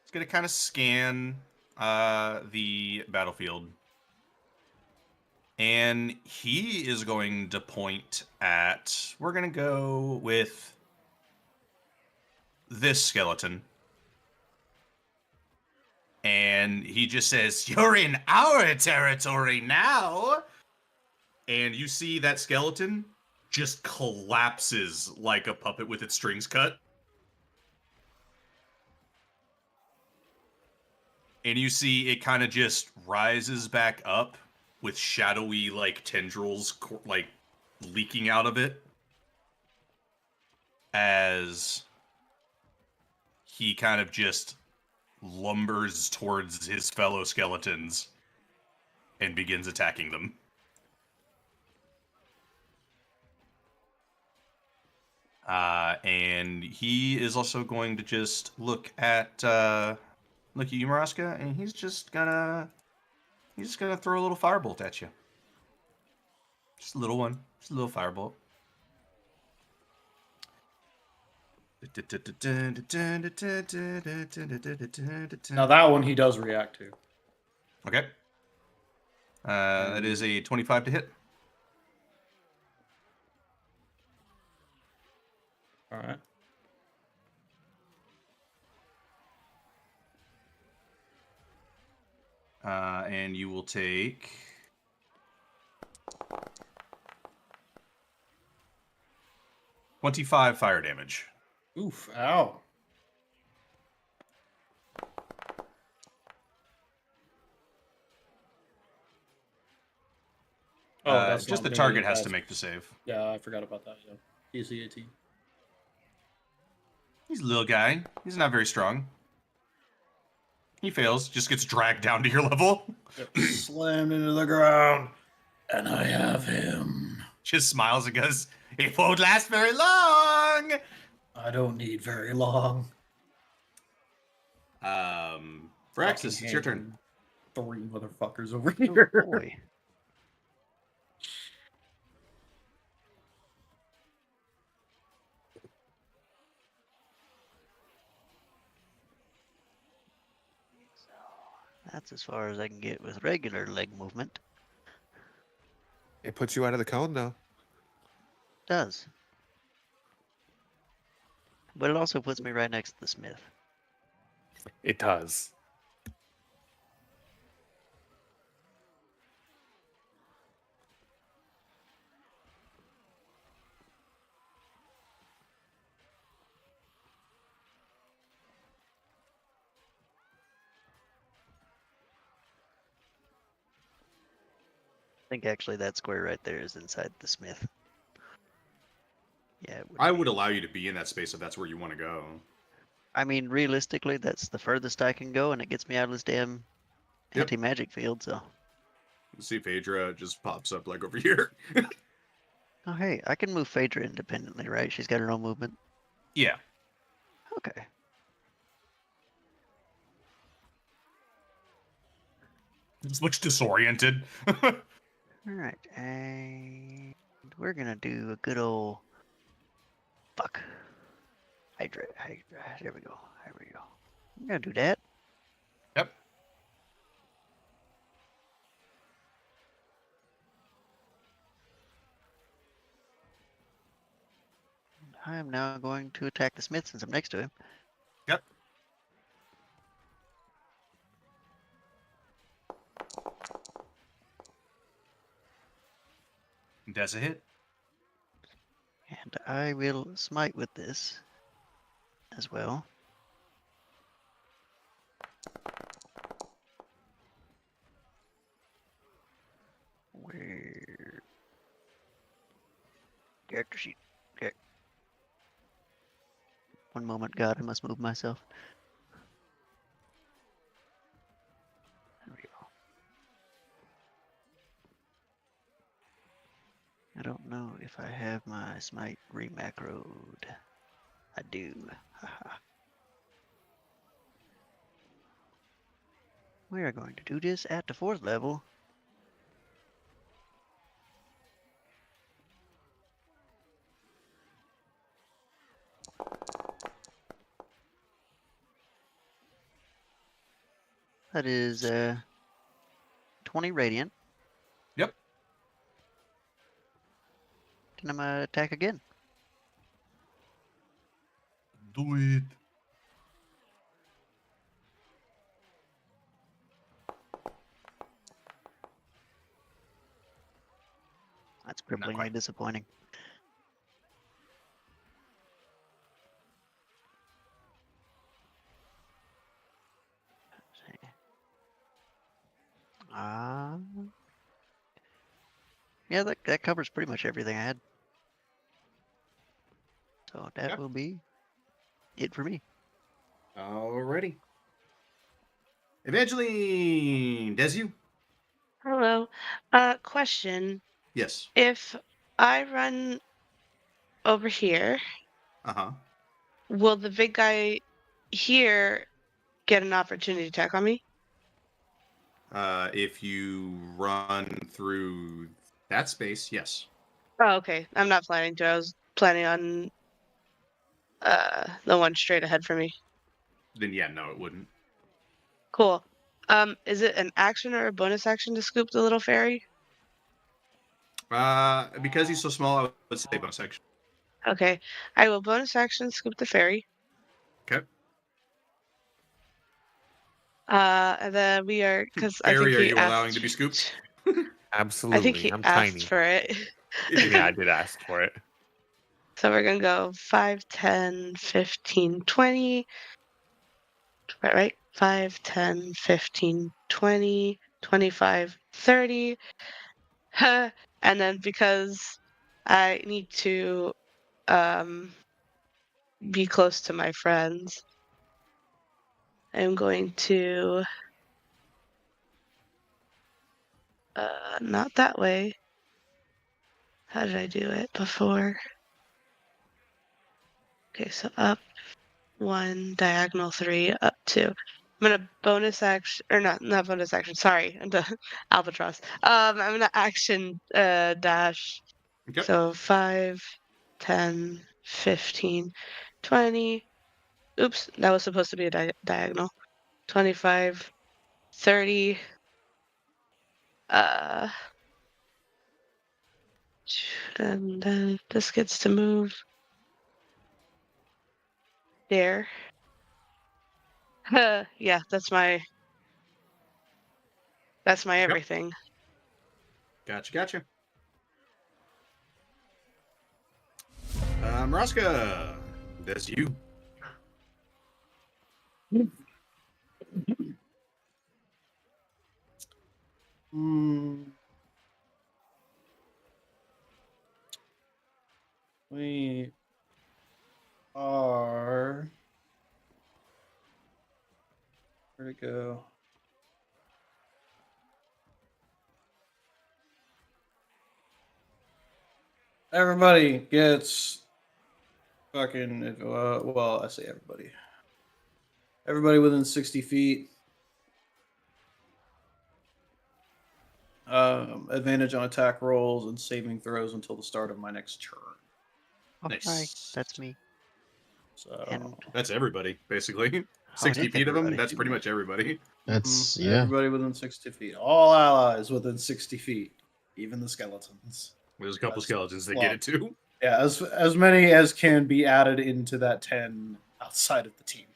is going to kind of scan the battlefield. And he is going to point at... We're going to go with this skeleton. And he just says, "You're in our territory now!" And you see that skeleton just collapses like a puppet with its strings cut. And you see it kind of just rises back up with shadowy, like, tendrils, like, leaking out of it. As he kind of just lumbers towards his fellow skeletons and begins attacking them. And he is also going to just look at you, Maraska, and he's just gonna throw a little firebolt at you. Just a little one. Just a little firebolt.
Now that one he does react to.
Okay. That is a 25 to hit.
All right.
And you will take 25 fire damage.
Oof, ow.
That's just the target has to make the save.
Yeah, I forgot about that. Yeah. DC 18.
He's a little guy. He's not very strong. He fails, just gets dragged down to your level.
Slammed into the ground. And I have him.
Just smiles and goes, "It won't last very long."
I don't need very long.
Firaxis, it's your turn.
handle 3 motherfuckers over
Oh
here.
boy. That's as far as I can get with regular leg movement.
It puts you out of the cone, though.
Does. But it also puts me right next to the smith.
It does.
I think actually that square right there is inside the smith. Yeah,
I would allow you to be in that space if that's where you want to go.
I mean, realistically, that's the furthest I can go, and it gets me out of this damn
Yep.
anti-magic field, so...
See if Phaedra just pops up like over here.
Oh, hey, I can move Phaedra independently, right? She's got her own movement.
Yeah.
Okay.
This looks disoriented.
Alright, and we're gonna do a good old... Fuck. Hydra. There we go. There we go. I'm gonna do that.
Yep.
I am now going to attack the smith since I'm next to him.
Yep. That's a hit.
And I will smite with this as well. Where? Character sheet. Okay. One moment, God, I must move myself. There we go. I don't know if I have my smite remacroed. I do. Haha. We are going to do this at the 4th level. That is 20 radiant.
Yep.
And I'm gonna attack again.
Do it.
That's cripplingly disappointing. Yeah, that covers pretty much everything I had. So that will be it for me.
Alrighty. Evangeline, Desu?
Hello. Question.
Yes.
If I run over here,
Uh-huh.
will the big guy here get an opportunity attack on me?
If you run through that space, yes.
Oh, okay. I'm not planning to. I was planning on the one straight ahead for me.
Then yeah, no, it wouldn't.
Cool. Is it an action or a bonus action to scoop the little fairy?
Because he's so small, I would say bonus action.
Okay. I will bonus action scoop the fairy.
Okay.
And then we are because I think
Fairy, are
he
you
asked,
allowing to be scooped?
Absolutely.
I think he
I'm
asked
tiny.
for it.
Yeah, I did ask for it.
So we're gonna go 5, 10, 15, 20. Right? 5, 10, 15, 20, 25, 30. And then because I need to be close to my friends, I'm going to not that way. How did I do it before? Okay, so up 1, diagonal 3, up 2. I'm gonna bonus action, or not bonus action. Sorry, into albatross. I'm gonna action dash.
Okay.
So 5, 10, 15, 20. Oops, that was supposed to be a diagonal. 25, 30. And then this gets to move there. Yeah, that's my everything.
Gotcha. Maraska, that's you.
We are. Where'd it go? Everybody gets fucking. Well, I say everybody. Everybody within 60 feet. Advantage on attack rolls and saving throws until the start of my next turn.
Oh,
Nice.
hi, that's me.
So
And
That's everybody, basically.
Oh,
60
that's
feet of them,
everybody.
that's pretty much everybody.
That's yeah.
everybody within 60 feet. All allies within 60 feet, even the skeletons.
There's a couple
That's-
skeletons that
well,
get it too.
Yeah, as many as can be added into that 10 outside of the team.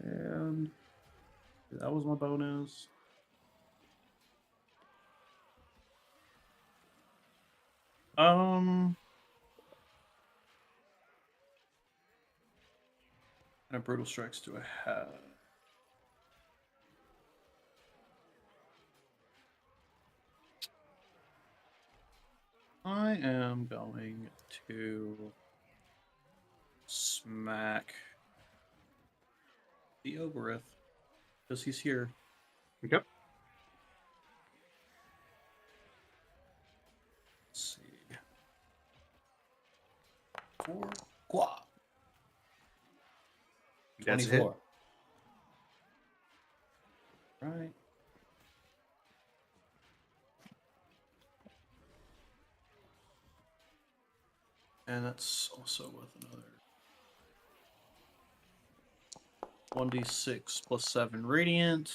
And that was my bonus. And brutal strikes do I have? I am going to smack the Ogorith because he's here.
Okay.
Let's see. 4 quad.
That's a hit.
24. Right. And that's also with another 1d6 plus 7 radiant.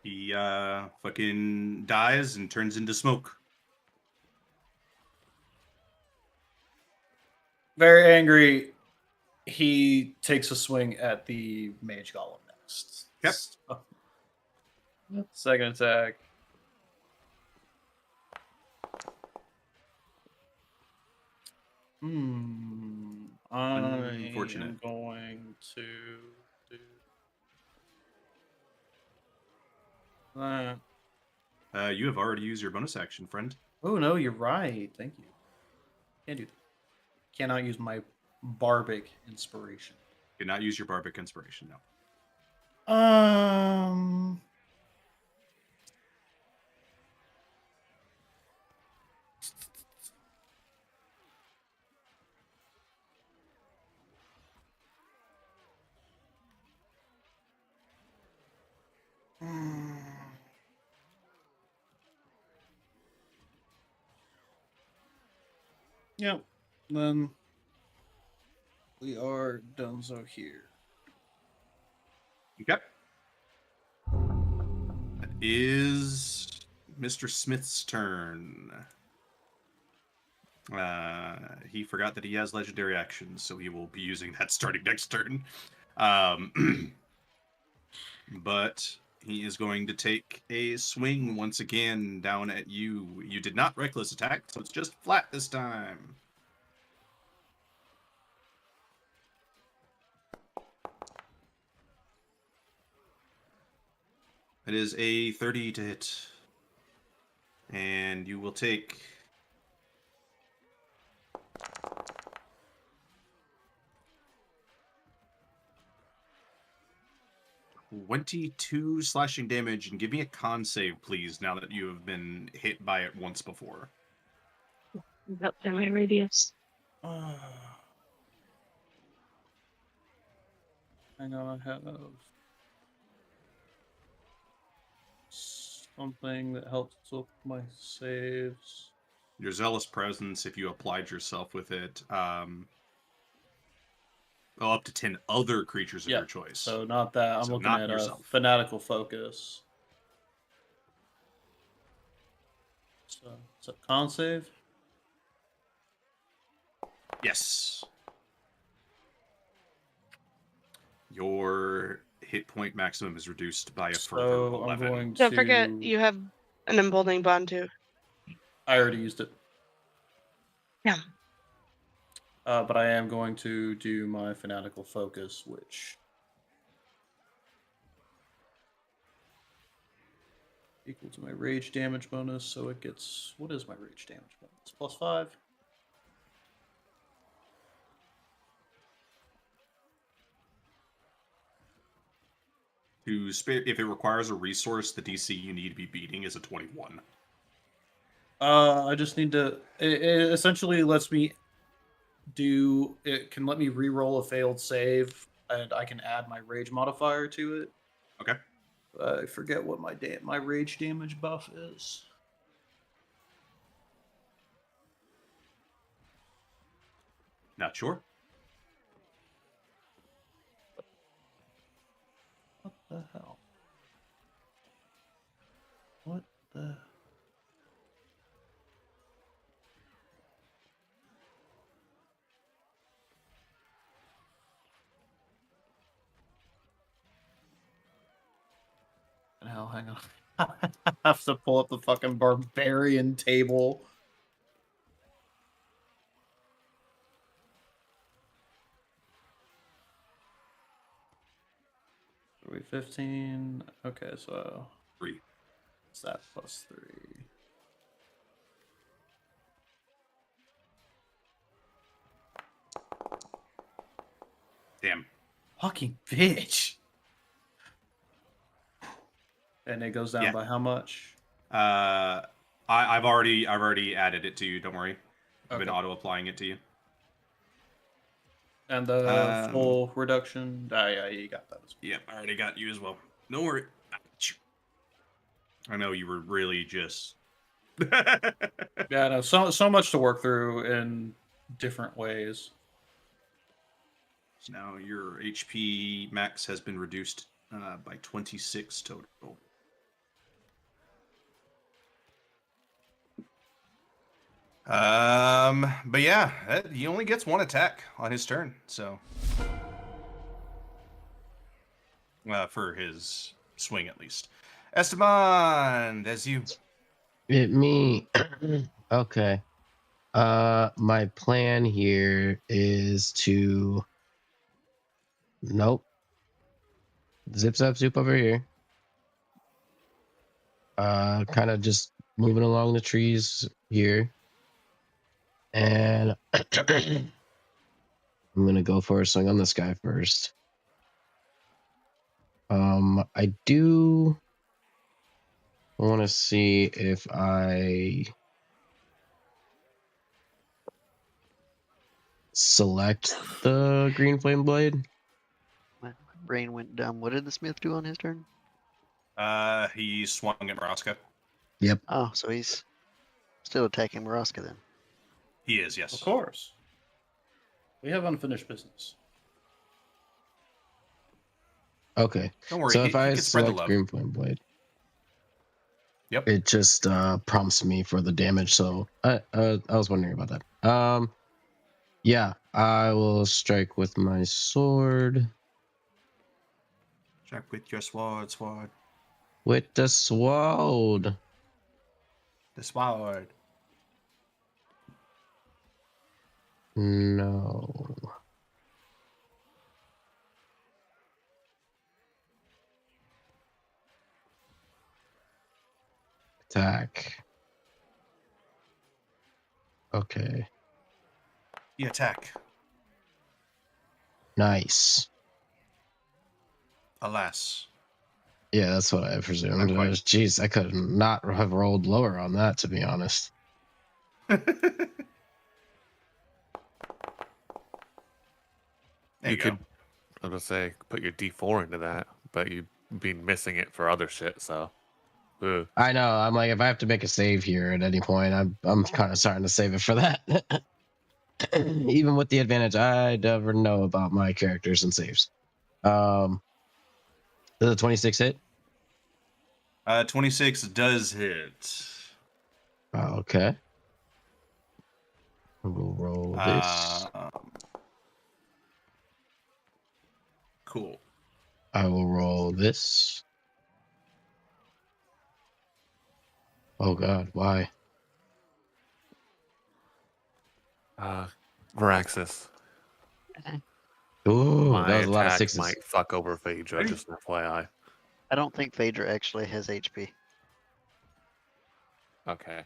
He fucking dies and turns into smoke.
Very angry. He takes a swing at the mage golem next.
Yep.
Second attack. I
Unfortunate.
am going to do that.
You have already used your bonus action, friend.
Oh no, you're right. Thank you. Can't do that. Cannot use my barbic inspiration.
Cannot use your barbic inspiration now.
Yep. Then we are donezo here.
Okay. That is Mr. Smith's turn. He forgot that he has legendary actions, so he will be using that starting next turn. But he is going to take a swing once again down at you. You did not reckless attack, so it's just flat this time. It is a 30 to hit. And you will take 22 slashing damage, and give me a con save, please, now that you have been hit by it once before.
About my radius.
Hang on, I have something that helps with my saves.
Your Zealous Presence, if you applied yourself with it, up to 10 other creatures of your choice.
So not that. I'm
So
looking
not
at
yourself.
Fanatical Focus. So it's a con save.
Yes. Your hit point maximum is reduced by a further
So
11.
I'm going to.
Don't forget, you have an emboldening bond too.
I already used it.
Yeah.
But I am going to do my Fanatical Focus, which equal to my rage damage bonus. So it gets, what is my rage damage bonus? +5.
If it requires a resource, the DC you need to be beating is a 21.
I just need to. It essentially lets me do. It can let me re-roll a failed save, and I can add my rage modifier to it.
Okay.
I forget what my rage damage buff is.
Not sure.
What the hell? What the? Hell, hang on. I have to pull up the fucking barbarian table. Are we 15? Okay, so
3.
What's that +3?
Damn.
Fucking bitch. And it goes down by how much?
I've already added it to you. Don't worry. I've been
Okay.
auto applying it to you.
And the full reduction? Yeah, you got that as well.
Yep, I already got you as well. Don't worry. I know you were really just.
Yeah, no, so much to work through in different ways.
So now your HP max has been reduced by 26 total. But yeah, he only gets one attack on his turn, so for his swing at least. Esteban, that's you.
Me. Okay. My plan here is to. Nope. Zip zap zoop over here. Kind of just moving along the trees here. And I'm gonna go for a swing on this guy first. I do want to see if I select the green flame blade.
My brain went dumb. What did the smith do on his turn?
He swung at Maraska.
Yep.
Oh, so he's still attacking Maraska then.
He is, yes.
Of course. We have unfinished business.
Okay.
Don't worry.
So
he
if I
can spread the
select
love.
green flame blade,
Yep.
it just prompts me for the damage. So I was wondering about that. Yeah, I will strike with my sword.
Strike with your sword.
With the sword.
The sword.
No. Attack. Okay.
You attack.
Nice.
Alas.
Yeah, that's what I presumed.
Not quite.
Jeez, I could not have rolled lower on that, to be honest.
There you
could,
go.
I was gonna say, put your D4 into that, but you've been missing it for other shit. So, ugh.
I know. I'm like, if I have to make a save here at any point, I'm kind of starting to save it for that. Even with the advantage, I never know about my characters and saves. Does a 26 hit?
26 does hit.
Okay. We'll roll this.
Cool.
I will roll this. Oh God, why?
Veraxis.
Ooh,
My
that was a lot of
attack
sixes.
might fuck over Phaedra, just an FYI.
I don't think Phaedra actually has HP.
Okay.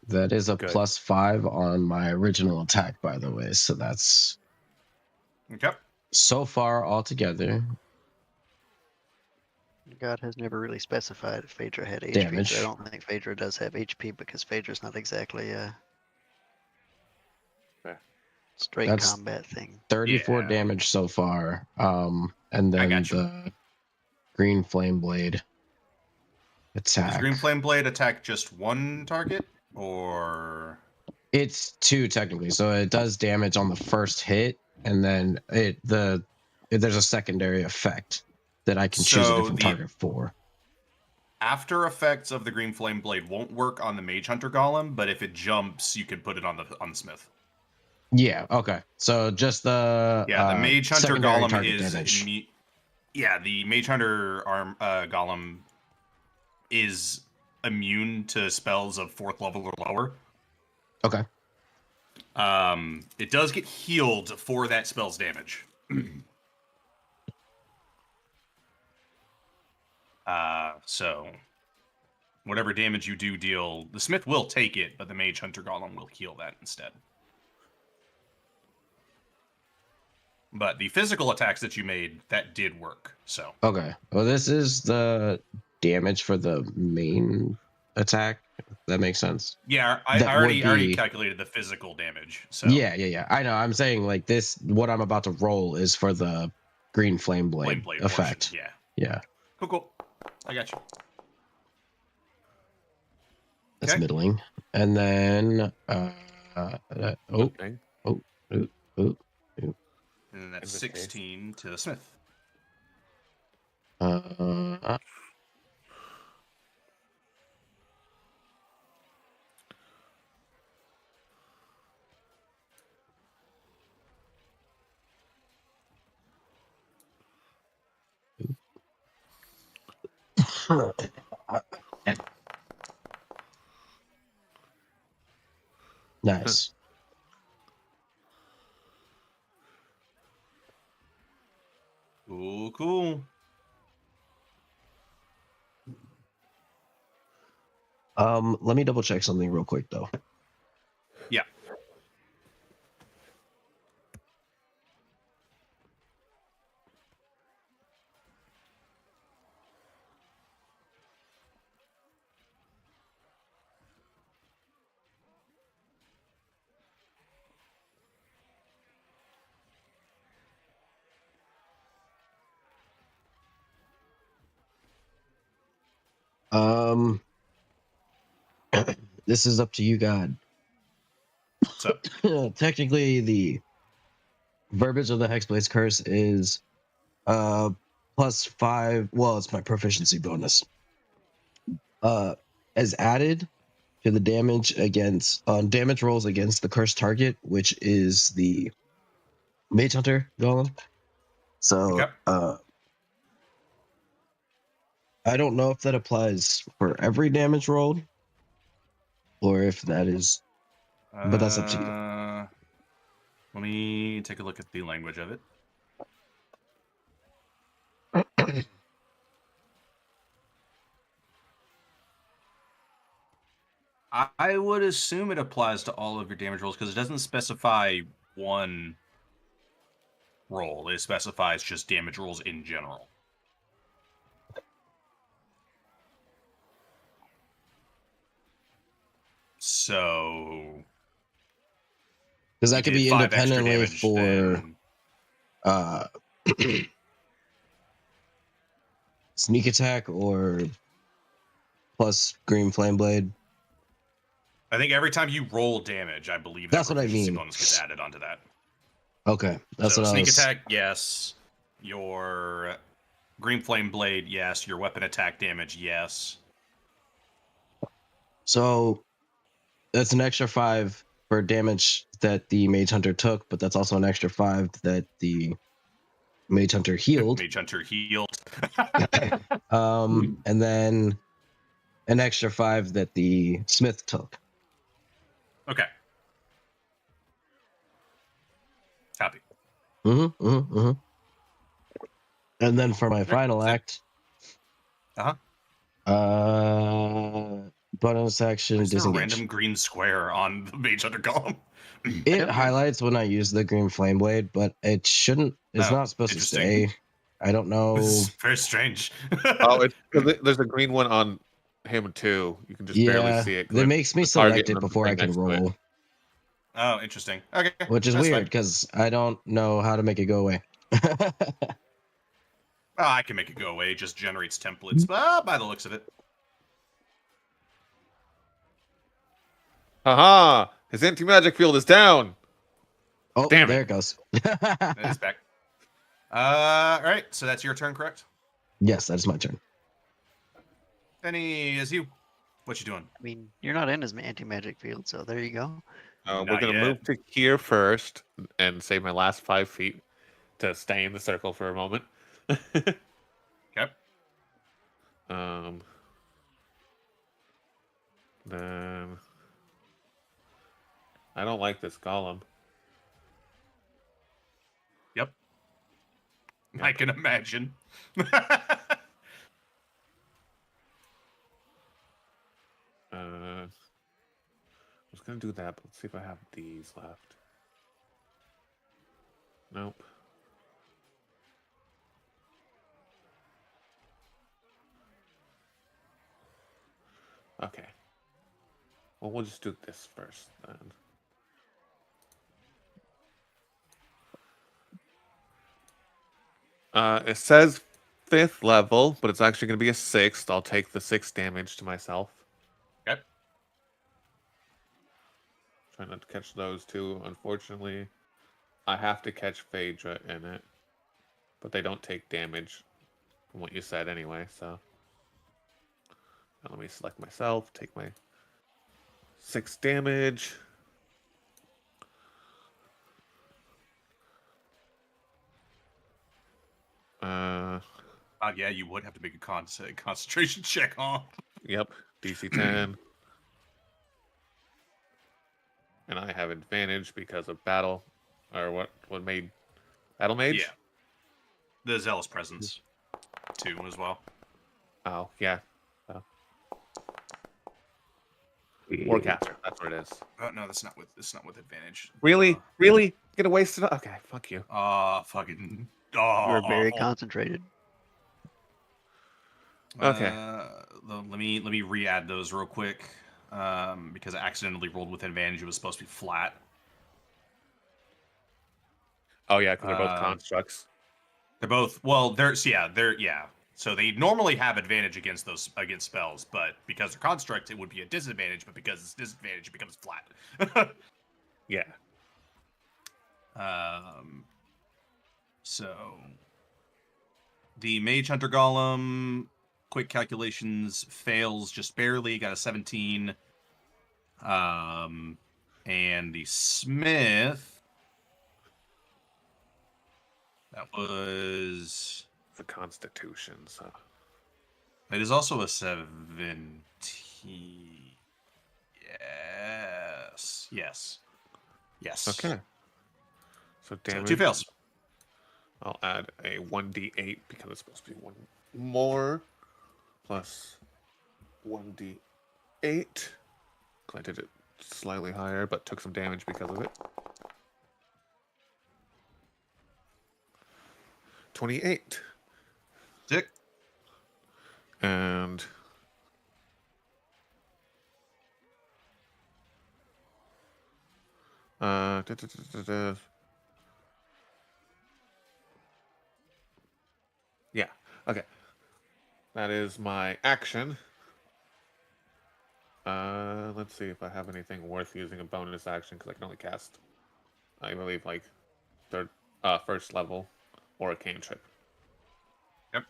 That is a
Good.
+5 on my original attack, by the way. So that's
Okay.
so far altogether.
God has never really specified if Phaedra had HP.
Damage.
So I don't think Phaedra does have HP because Phaedra's not exactly a straight
That's
combat thing.
34
Yeah.
damage so far. And then
got you.
the green flame blade
Does
attack.
Green Flame Blade attack just one target, or
It's 2 technically, so it does damage on the first hit, and then there's a secondary effect that I can choose a
So
different
the-
target for.
after effects of the Green Flame Blade won't work on the Mage Hunter Golem, but if it jumps, you can put it on the Smith.
Yeah. Okay. So just the
Yeah, the Mage Hunter
secondary
Golem
target
is
damage.
the Mage Hunter Golem is immune to spells of 4th level or lower.
Okay.
It does get healed for that spell's damage. So whatever damage you do deal, the Smith will take it, but the Mage Hunter Golem will heal that instead. But the physical attacks that you made, that did work. So
Okay. Well, this is the damage for the main attack. That makes sense.
yeah, I
That
already
would be-
calculated the physical damage. So
Yeah. I know. I'm saying like this. What I'm about to roll is for the green flame blade,
Flame Blade
effect.
portion. Yeah.
Yeah.
Cool. I got you.
That's
Okay.
middling. And then
Okay.
And then that's
In this case.
16 to the Smith.
Nice.
Cool.
Let me double check something real quick though.
Yeah.
This is up to you, God.
What's up?
Technically, the verbiage of the Hexblade's Curse is +5. Well, it's my proficiency bonus. As added to the damage against damage rolls against the cursed target, which is the Mage Hunter Golem. So,
Okay.
I don't know if that applies for every damage rolled, or if that is, but that's up to you.
Let me take a look at the language of it. I would assume it applies to all of your damage rolls because it doesn't specify one roll. It specifies just damage rolls in general. So
Because
you
that could
did
be
5 extra
independently
damage,
for
then-
uh, sneak attack or plus green flame blade.
I think every time you roll damage, I believe
That's
that
what I
proficiency
mean.
bonus gets added onto that.
Okay, that's
So
what I
sneak
was.
attack, yes. Your green flame blade, yes. Your weapon attack damage, yes.
So that's an extra 5 for damage that the mage hunter took, but that's also an extra 5 that the mage hunter healed.
Mage hunter healed.
And then an extra 5 that the smith took.
Okay. Copy.
And then for my final act, bonus action
Is there a
disengage.
random green square on the mage hunter column?
It highlights when I use the green flame blade, but it shouldn't. It's
Oh,
not supposed to
interesting.
stay. I don't know.
This is very strange.
Oh, there's a green one on him too. You can just barely
Yeah,
see it. 'cause
that
it's
makes me
the target
select
and
it
then the
before I
thing
can
next to it.
roll,
Oh, interesting. Okay.
which is
that's
weird
fine.
because I don't know how to make it go away.
Oh, I can make it go away. It just generates templates. By the looks of it.
Haha! His anti-magic field is down.
Oh,
Damn
there
it.
it goes.
It's back. All right. So that's your turn, correct?
Yes, that's my turn.
Penny, is you. What you doing?
I mean, you're not in his anti-magic field, so there you go.
We're
Not
gonna
yet.
move to here first and save my last 5 feet to stay in the circle for a moment.
Okay.
Then I don't like this golem.
Yep. I can imagine.
I was gonna do that, but let's see if I have these left. Nope. Okay. Well, we'll just do this first then. It says 5th level, but it's actually going to be a 6th. I'll take the 6 damage to myself.
Okay.
Try not to catch those two. Unfortunately, I have to catch Phaedra in it, but they don't take damage from what you said anyway, so. Now let me select myself, take my 6 damage.
Yeah, you would have to make a concentration check, huh?
Yep, DC 10. And I have advantage because of battle, or what made battle mage?
Yeah. The zealous presence, too, as well.
Oh, yeah. Warcaster, that's what it is.
Oh no, that's not with advantage.
Really? Really? Gonna waste it? Okay, fuck you.
Fucking. Oh,
You're very
awful.
concentrated.
Okay.
Let me re-add those real quick, because I accidentally rolled with advantage. It was supposed to be flat.
Oh yeah, because they're both constructs.
They're both they're So they normally have advantage against spells, but because they're constructs, it would be a disadvantage. But because it's disadvantage, it becomes flat.
Yeah.
So the Mage Hunter Golem, quick calculations, fails just barely, got a 17. And the Smith, that was
the Constitution, so
it is also a 17. Yes.
Okay. So damage.
2 fails.
I'll add a 1d8 because it's supposed to be 1 more plus 1d8. I did it slightly higher, but took some damage because of it. 28.
Sick.
And Da, da, da, da, da. Yeah. Okay. That is my action. Let's see if I have anything worth using a bonus action because I can only cast, I believe, like first level or a cantrip.
Yep.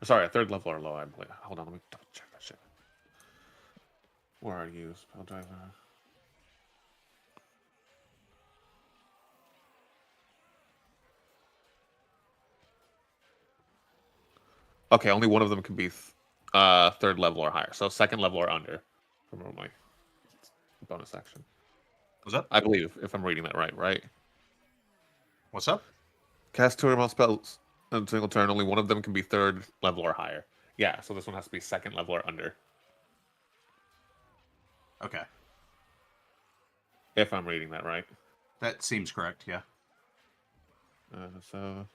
Sorry, a third level or low. I believe. Hold on, let me double check that shit. Where are you, spell driver? Okay, only one of them can be third level or higher. So second level or under from my bonus action.
What's up?
I believe, if I'm reading that right?
What's up?
Cast 2 or more spells in a single turn. Only one of them can be third level or higher. Yeah, so this one has to be second level or under.
Okay.
If I'm reading that right.
That seems correct, yeah.
So...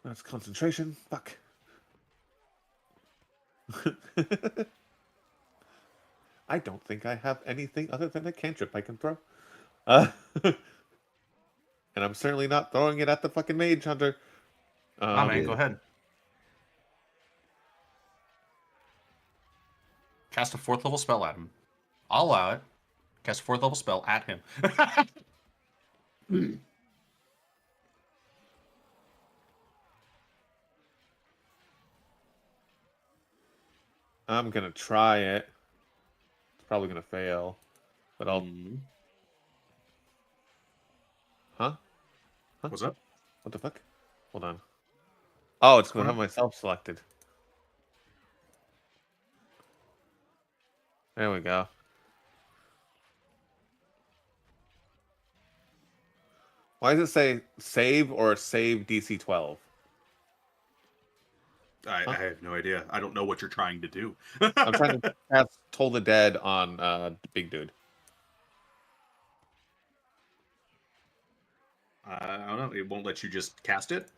That's concentration. Fuck. I don't think I have anything other than a cantrip I can throw. And I'm certainly not throwing it at the fucking mage hunter.
Man, go ahead. Cast a 4th level spell at him. I'll allow it. Cast a 4th level spell at him.
I'm gonna try it. It's probably gonna fail, but I'll. Huh?
What's up?
What the fuck? Hold on. Oh, it's gonna have myself selected. There we go. Why does it say save or save DC 12?
I have no idea. I don't know what you're trying to do.
I'm trying to cast Toll the Dead on the big dude.
I don't know. It won't let you just cast it?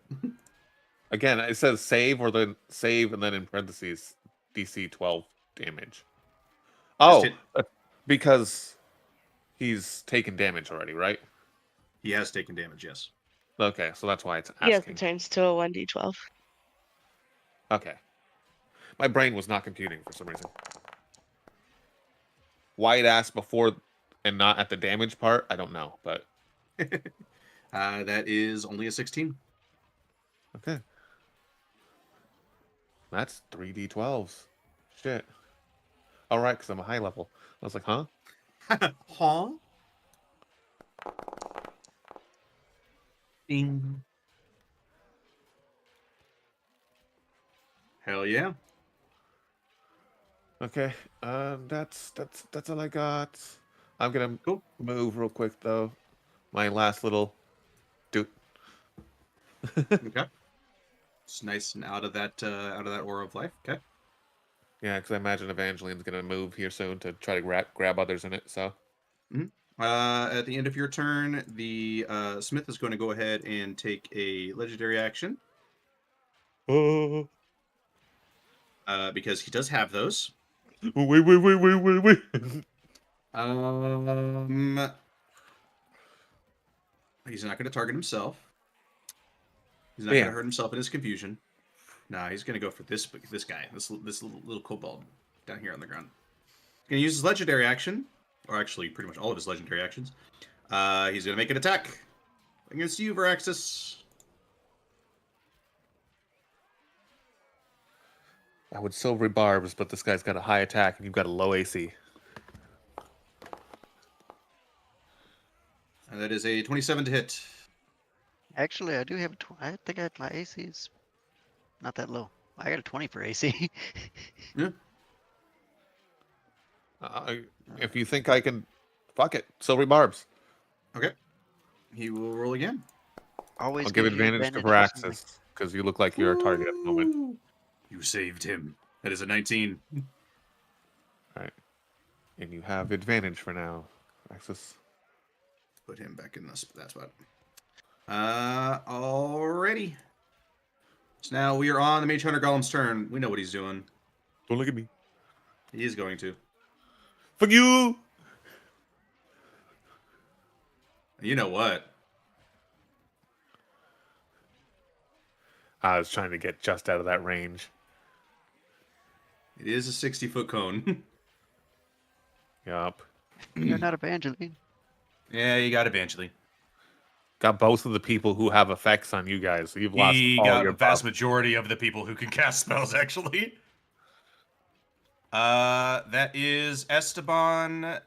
Again, it says save or then save and then in parentheses DC 12 damage. Oh, because he's taken damage already, right?
He has taken damage, yes.
Okay, so that's why it's asking.
Yes, it turns to a 1d12.
Okay. My brain was not computing for some reason. Why it asked before and not at the damage part, I don't know, but...
that is only a 16.
Okay. That's 3d12s. Shit. All right, because I'm a high level. I was like, huh?
Huh? Ding. Hell yeah.
Okay. That's all I got. I'm gonna move real quick though. My last little dude.
Okay. It's nice and out of that aura of life. Okay.
Yeah, because I imagine Evangeline's gonna move here soon to try to grab others in it. So.
At the end of your turn, the Smith is going to go ahead and take a legendary action.
Oh.
Because he does have those.
Wait.
He's not going to target himself. He's not going to hurt himself in his confusion. Nah, he's going to go for this guy, this little kobold down here on the ground. Going to use his legendary action, or actually pretty much all of his legendary actions. He's going to make an attack against you, Veraxis.
I would silvery barbs, but this guy's got a high attack and you've got a low AC.
And that is a 27 to hit.
Actually, I do have I think my AC is not that low. I got a 20 for AC.
Yeah.
If you think I can, fuck it, silvery barbs.
Okay. He will roll again.
Always.
I'll give advantage to Veraxis because you look like you're a target at the moment.
You saved him. That is a 19.
All right. And you have advantage for now, Veraxis.
Put him back in that spot. Alrighty. So now we are on the Mage Hunter Golem's turn. We know what he's doing.
Don't look at me.
He is going to.
Fuck you.
You know what?
I was trying to get just out of that range.
It is a 60-foot cone.
Yup.
You're not Evangeline.
Yeah, you got Evangeline.
Got both of the people who have effects on you guys. So you've lost
He
all
got
your
the vast
buff.
majority of the people who can cast spells, actually. That is Esteban,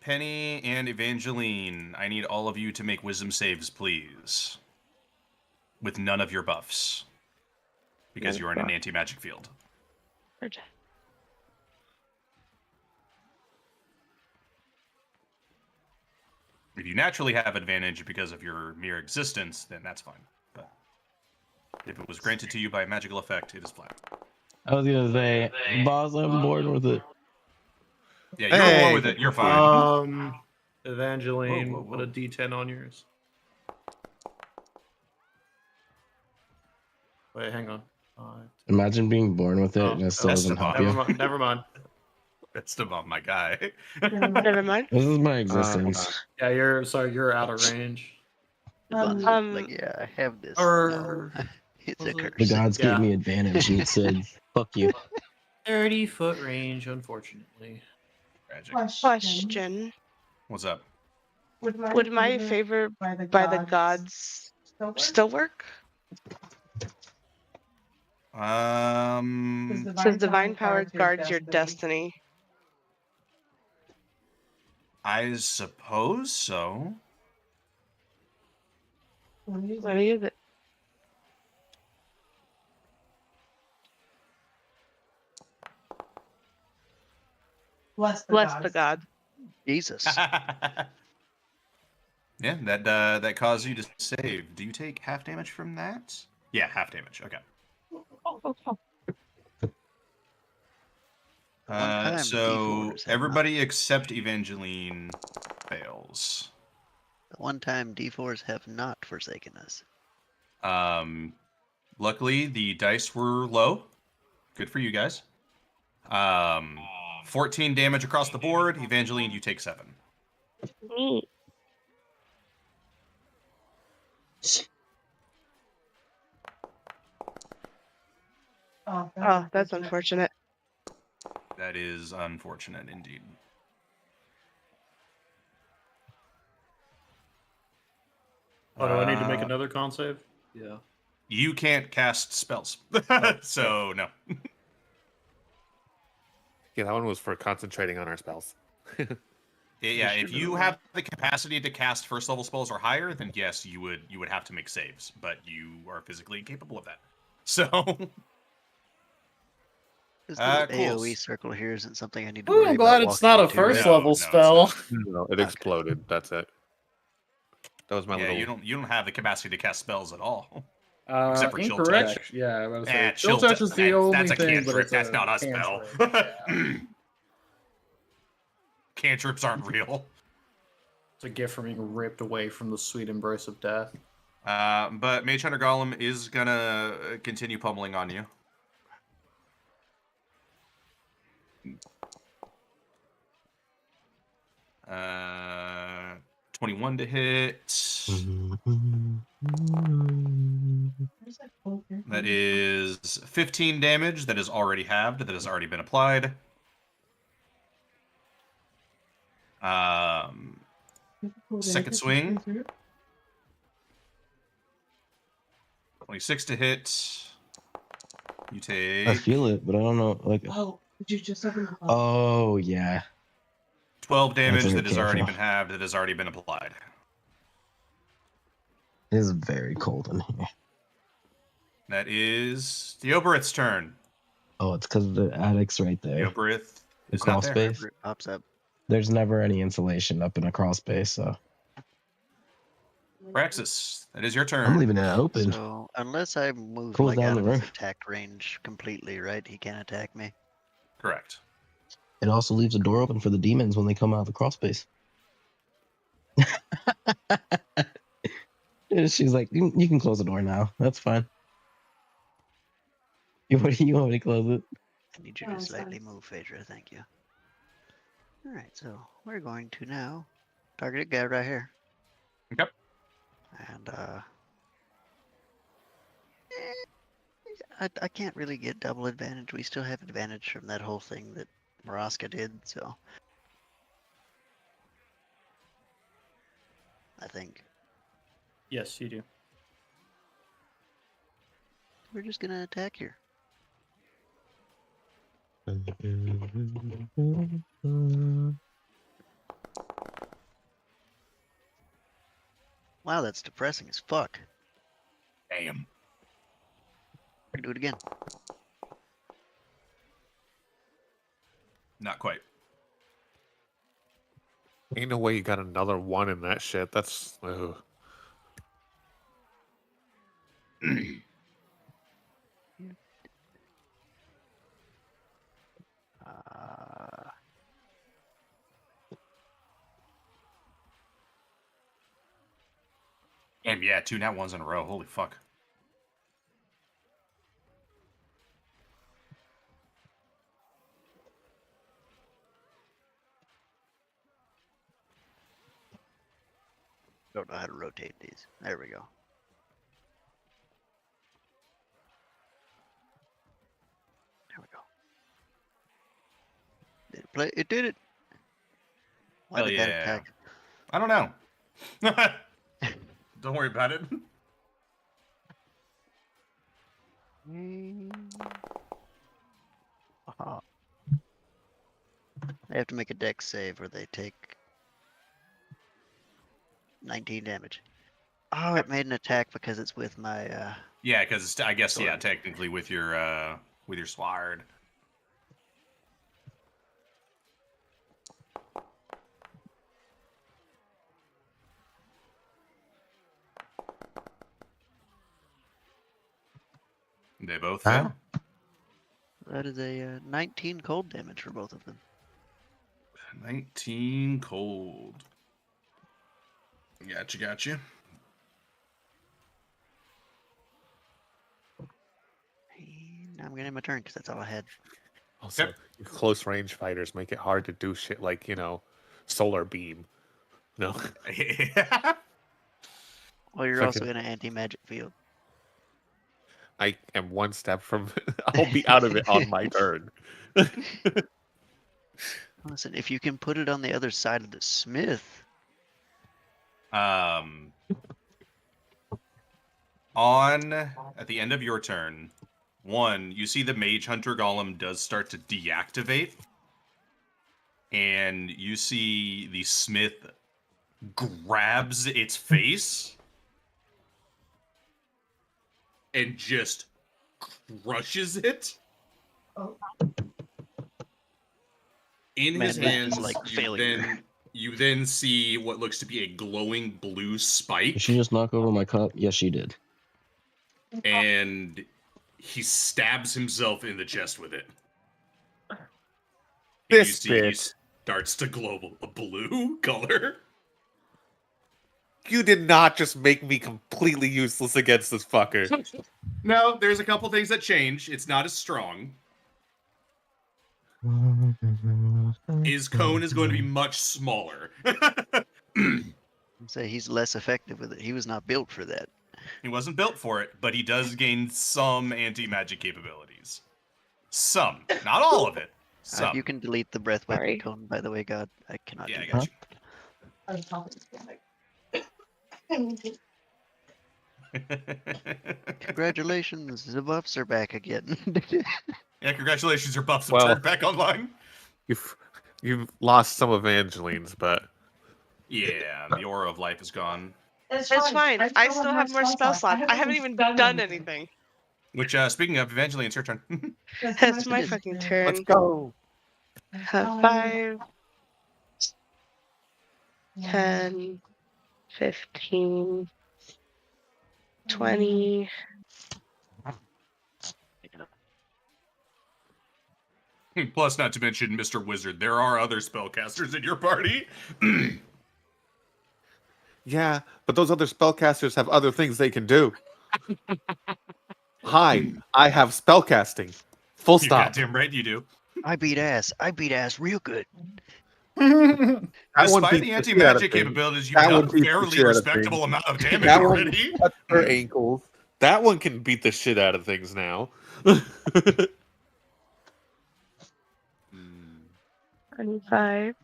Penny, and Evangeline. I need all of you to make wisdom saves, please. With none of your buffs. Because you're in an anti-magic field. If you naturally have advantage because of your mere existence, then that's fine. But if it was granted to you by a magical effect, it is flat.
I was gonna say, boss, I'm bored with it.
Yeah, you're along with it. You're fine.
Evangeline,
Whoa, whoa,
put a D10 on yours. Wait, hang on.
Imagine being born with it and it still
that's
doesn't
the
help
bottom.
you.
Never mind.
Esteban, my guy.
Never mind.
This is my existence.
Yeah, you're out of range.
Like, yeah, I have this.
Or
It's a curse.
The gods
Yeah.
gave me advantage and it said, fuck you.
30-foot range, unfortunately.
Tragic.
Question.
What's up?
Would my
favor
by
by the gods still work? Says divine power guards your destiny.
I suppose so.
What do you use it?
Bless
the god.
Jesus.
Yeah, that caused you to save. Do you take half damage from that? Yeah, half damage. Okay.
One-time
So
D4s have
everybody except Evangeline fails.
The one-time D4s have not forsaken us.
Luckily the dice were low. Good for you guys. 14 damage across the board. Evangeline, you take 7.
Oh, that's unfortunate.
That is unfortunate indeed.
Oh, do I need to make another con save? Yeah.
You can't cast spells. So no.
Yeah, that one was for concentrating on our spells.
Yeah, if you have the capacity to cast first level spells or higher, then yes, you would have to make saves, but you are physically incapable of that. So
This little
cool.
AoE circle here isn't something I need to
Ooh,
worry
I'm
about.
glad it's not a
walking into,
first
right?
level
it's
spell.
No, it exploded. That's it. That was my
yeah,
little.
you don't have the capacity to cast spells at all. Except for chill touch.
Incorrect. Yeah, I was
Eh,
say chill touch is the
that's
only
a
thing, but
cantrip.
it's
That's not a spell.
cantrip. Yeah.
Cantrips aren't real.
It's a gift from being ripped away from the sweet embrace of death.
But Mage Hunter Golem is gonna continue pummeling on you. Uh, 21 to hit. That is 15 damage. That is already halved. That has already been applied. 2nd swing. 26 to hit. You take.
I feel it, but I don't know. Like,
Oh, did you just open the box?
oh yeah,
12 damage.
very
That has already
careful.
been halved. That has already been applied.
it is very cold in here.
That is Theobrith's turn.
Oh, it's because the attic's right there.
Theobrith
The
is not
crawl
there.
space.
Whenever it pops up.
There's never any insulation up in a crawl space, so
Praxis, that is your turn.
I'm leaving it open.
So unless I move
Cools
like
down
out
the
of his
room.
attack range completely, right? He can't attack me.
Correct.
It also leaves a door open for the demons when they come out of the crawl space. And she's like, you can close the door now. That's fine. You want me to close it?
I need you to slightly move, Phaedra. Thank you. Alright, so we're going to now target a guy right here.
Okay.
And I can't really get double advantage. We still have advantage from that whole thing that Maraska did, so I think
Yes, you do.
we're just gonna attack here. Wow, that's depressing as fuck.
Damn.
I can do it again.
Not quite.
Ain't no way you got another one in that shit. That's. Ugh.
Damn, yeah, 2 nat 1s in a row. Holy fuck.
Don't know how to rotate these. There we go. There we go. Did it play? It did it. Why
Hell
did that
yeah.
attack?
I don't know. Don't worry about it.
Aha. They have to make a dex save or they take 19 damage. Oh, it made an attack because it's with my
Yeah, because I guess, yeah,
Sword.
technically with your sword. They both fail.
that is a 19 cold damage for both of them.
19 cold. Gotcha.
And I'm gonna end my turn because that's all I had.
Also,
Yep.
close range fighters make it hard to do shit like, solar beam. No.
Well, you're also in an anti-magic field.
I am one step from. I'll be out of it on my turn.
Listen, if you can put it on the other side of the smith,
At the end of your turn, you see the Mage Hunter Golem does start to deactivate, and you see the Smith grabs its face and just crushes it. In his
Man, that
hands,
is like failure.
you then see what looks to be a glowing blue spike.
Did she just knock over my cup? Yes, she did.
And he stabs himself in the chest with it. And
This
you see he
bitch.
starts to glow a blue color.
You did not just make me completely useless against this fucker.
No, there's a couple things that change. It's not as strong. His cone is going to be much smaller.
say he's less effective with it. He was not built for that.
He wasn't built for it, but he does gain some anti-magic capabilities. Some, not all of it. Some.
You can delete the breath weapon
Sorry.
cone, by the way, God. I cannot
Yeah,
do
I got you.
Congratulations, the buffs are back again.
Yeah, congratulations, your buffs have
Well-
turned back online.
You've lost some Evangeline's, but
Yeah, the aura of life is gone.
It's fine. I still have more spell slots. I haven't even done anything.
Which, speaking of, Evangeline, it's your turn.
It's my fucking turn.
let's go.
5, 10, 15, 20.
Plus, not to mention Mr. Wizard, there are other spellcasters in your party.
Yeah, but those other spellcasters have other things they can do. Hi, I have spellcasting. Full
You're
stop.
goddamn right you do.
I beat ass. I beat ass real good.
Despite
beats
the
shit out of
anti-magic
things.
capabilities, you've
That
done
one
a
beats the
fairly
shit out of
respectable
things.
amount of damage
That one
already.
cuts her ankles. That one can beat the shit out of things now.
25.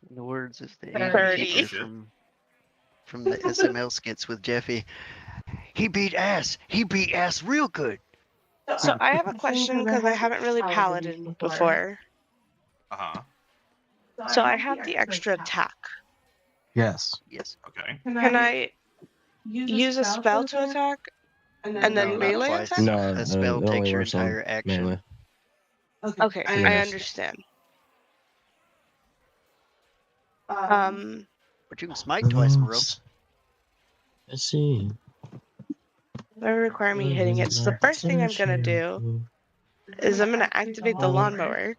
In the words of the
30.
innkeeper from the SML skits with Jeffy, he beat ass. He beat ass real good.
So I have a question because I haven't really paladin before.
Uh-huh.
So I have the extra attack.
Yes.
Yes.
Okay.
Can I use a spell to attack and then
No, not
melee
twice.
attack?
No,
A spell
it only
takes your
works on
entire action.
melee.
Okay, I
Yes.
understand.
But you can smite twice in a row.
Let's see.
That would require me hitting it. So the first thing I'm gonna do is I'm gonna activate the lawnmower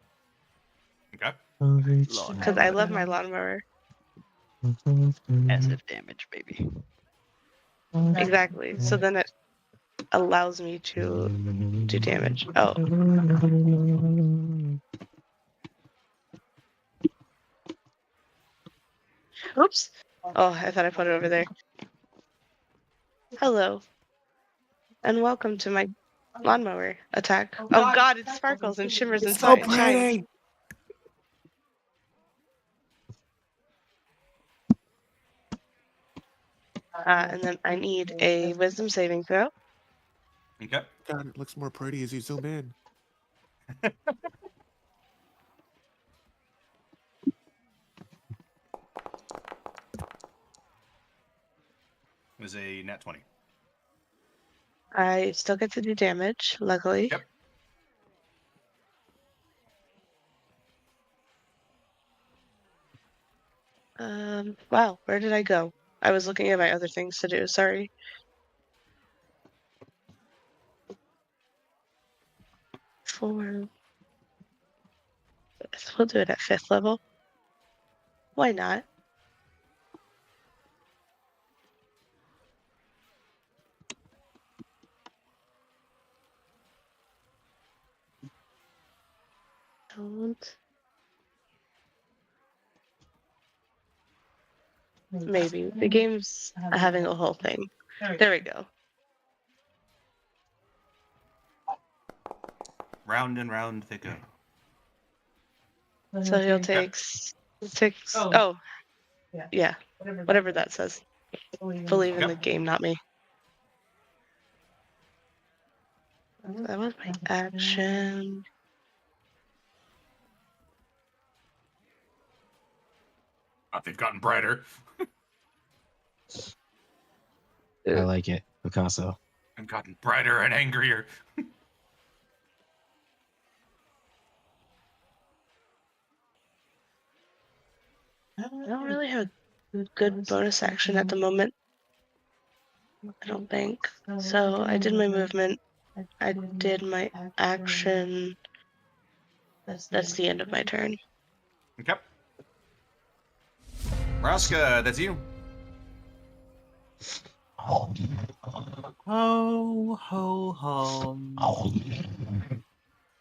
Okay.
because I love my lawnmower.
Massive damage, baby.
Exactly. So then it allows me to do damage. Oh, oops. Oh, I thought I put it over there. Hello, and welcome to my lawnmower attack. Oh God, it sparkles and shimmers inside. Shines. And then I need a wisdom saving throw.
Okay.
God, it looks more pretty as you zoom in.
It was a nat 20.
I still get to do damage, luckily.
Yep.
Wow, where did I go? I was looking at my other things to do, sorry. We'll do it at 5th level. Why not? Don't. Maybe. The game's having a whole thing. There we go.
Round and round they go.
So he'll take 6. Oh, yeah. Whatever that says. Believe in the game, not me. That was my action.
They've gotten brighter.
I like it, Picasso.
They've gotten brighter and angrier.
I don't really have a good bonus action at the moment. I don't think. So I did my movement. I did my action. That's the end of my turn.
Okay. Raska, that's you.
Ho ho hum.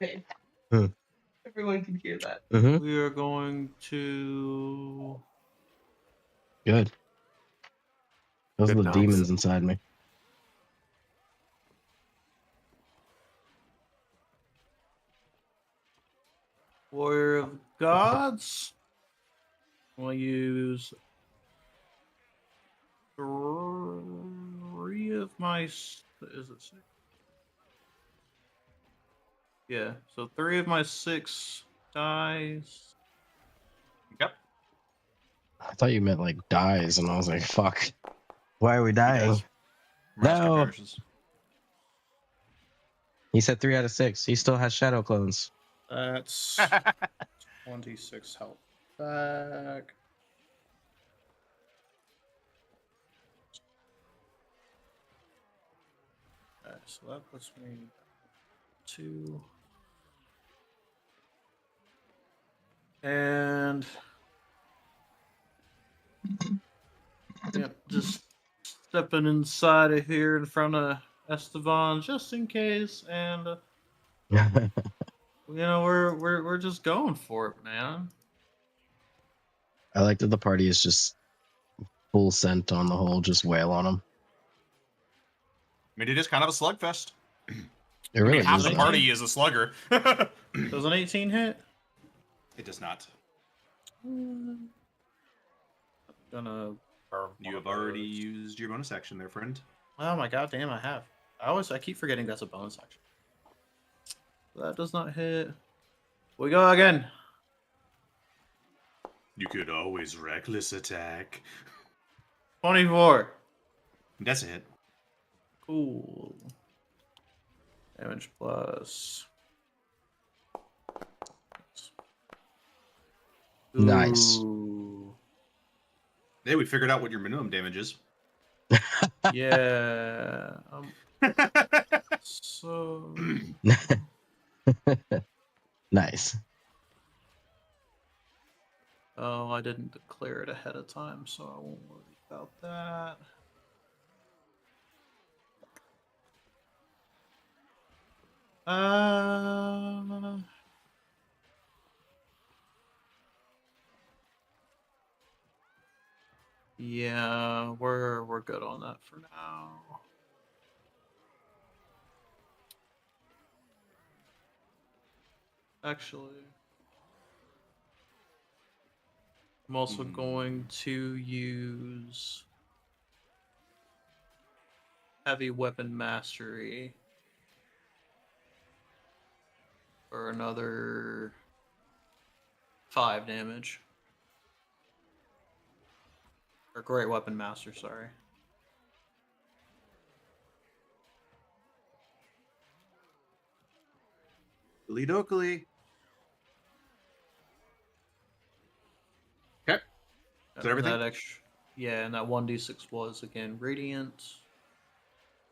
Okay.
Hmm.
Everyone can hear that.
Mm-hmm.
We are going to.
Good. Those
Good
are the
dogs.
demons inside me.
Warrior of Gods. We'll use 3 of my. Is it 6? Yeah, so 3 of my 6 dice.
Yep.
I thought you meant like dies, and I was like, fuck. Why are we
He
dying?
does. Raska
No.
perishes.
He said 3 out of 6. He still has shadow clones.
That's 26 health back. Okay, so that puts me 2. And yeah, just stepping inside of here in front of Esteban just in case, and
You know, we're just going for it, man.
I like that the party is just full scent on the whole, just wail on them.
I mean, it is kind of a slugfest.
It really
half
is.
the
though.
party is a slugger.
Does an 18 hit?
It does not.
Gonna.
You have already used your bonus action there, friend.
Oh my god, damn! I have. I keep forgetting that's a bonus action. That does not hit. We go again.
You could always reckless attack.
24.
That's a hit.
Cool. Damage plus.
Nice.
Ooh.
Hey, we figured out what your minimum damage is.
Yeah. So.
Nice.
Oh, I didn't declare it ahead of time, so I won't worry about that. Yeah, we're good on that for now. Actually, I'm also going to use heavy weapon mastery for another 5 damage. Or great weapon master, sorry.
Dokily. Okay. Is that everything?
That extra, yeah, and that 1d6 was again radiant.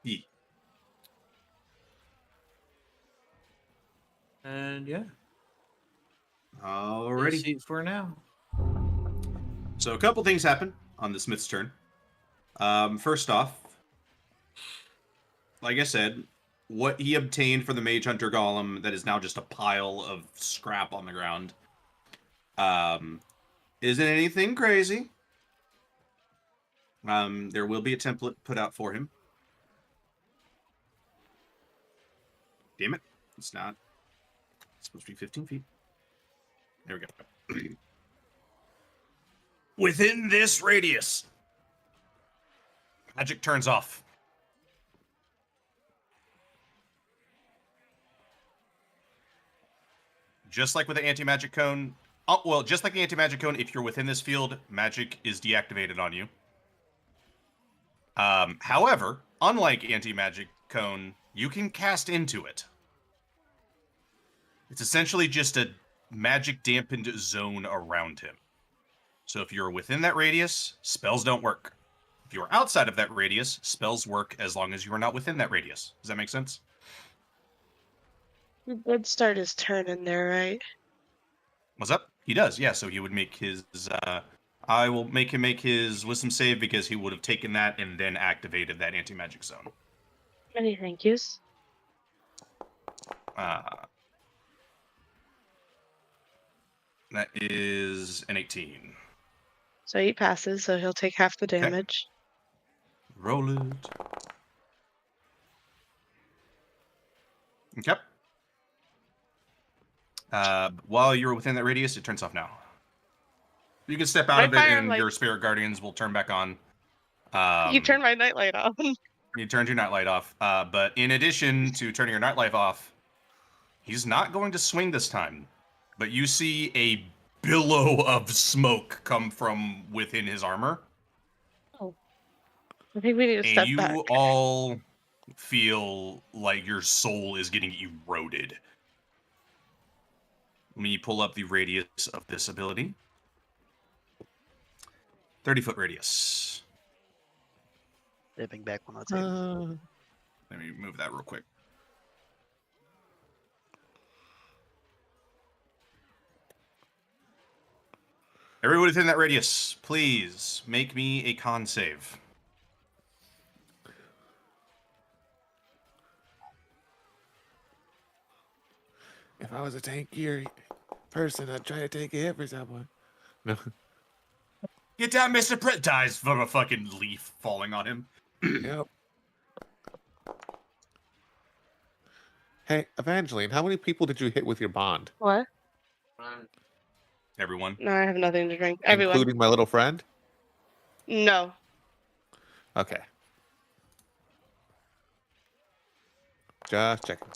Yeah.
And yeah.
Alrighty.
AC for now.
So a couple things happen on the Smith's turn. First off, like I said, what he obtained for the Mage Hunter Golem that is now just a pile of scrap on the ground isn't anything crazy. There will be a template put out for him. Damn it. It's not. It's supposed to be 15 feet. There we go. Within this radius, magic turns off. Just like with the anti-magic cone. Oh, well, just like the anti-magic cone, if you're within this field, magic is deactivated on you. However, unlike anti-magic cone, you can cast into it. It's essentially just a magic dampened zone around him. So if you're within that radius, spells don't work. If you're outside of that radius, spells work as long as you are not within that radius. Does that make sense?
He did start his turn in there, right?
What's up? He does, yeah. So he would make his... I will make him make his wisdom save because he would have taken that and then activated that anti-magic zone.
Many thank yous.
That is an 18.
So he passes, so he'll take half the damage.
Roll it. Okay. While you're within that radius, it turns off now. You can step out of it, and your spirit guardians will turn back on.
You turned my nightlight off.
You turned your nightlight off. But in addition to turning your nightlight off, he's not going to swing this time. But you see a billow of smoke come from within his armor.
Oh. I think we need to step
And
back.
you all feel like your soul is getting eroded. Let me pull up the radius of this ability. 30-foot radius.
Stepping back when I say.
Let me move that real quick. Everybody within that radius, please make me a con save.
If I was a tankier person, I'd try to take a hit for someone. No.
Get down, Mr. Prince. Dies from a fucking leaf falling on him.
Yep. Hey, Evangeline, how many people did you hit with your bond?
What?
Everyone.
No, I have nothing to drink. Everyone.
Including my little friend?
No.
Okay. Just checking.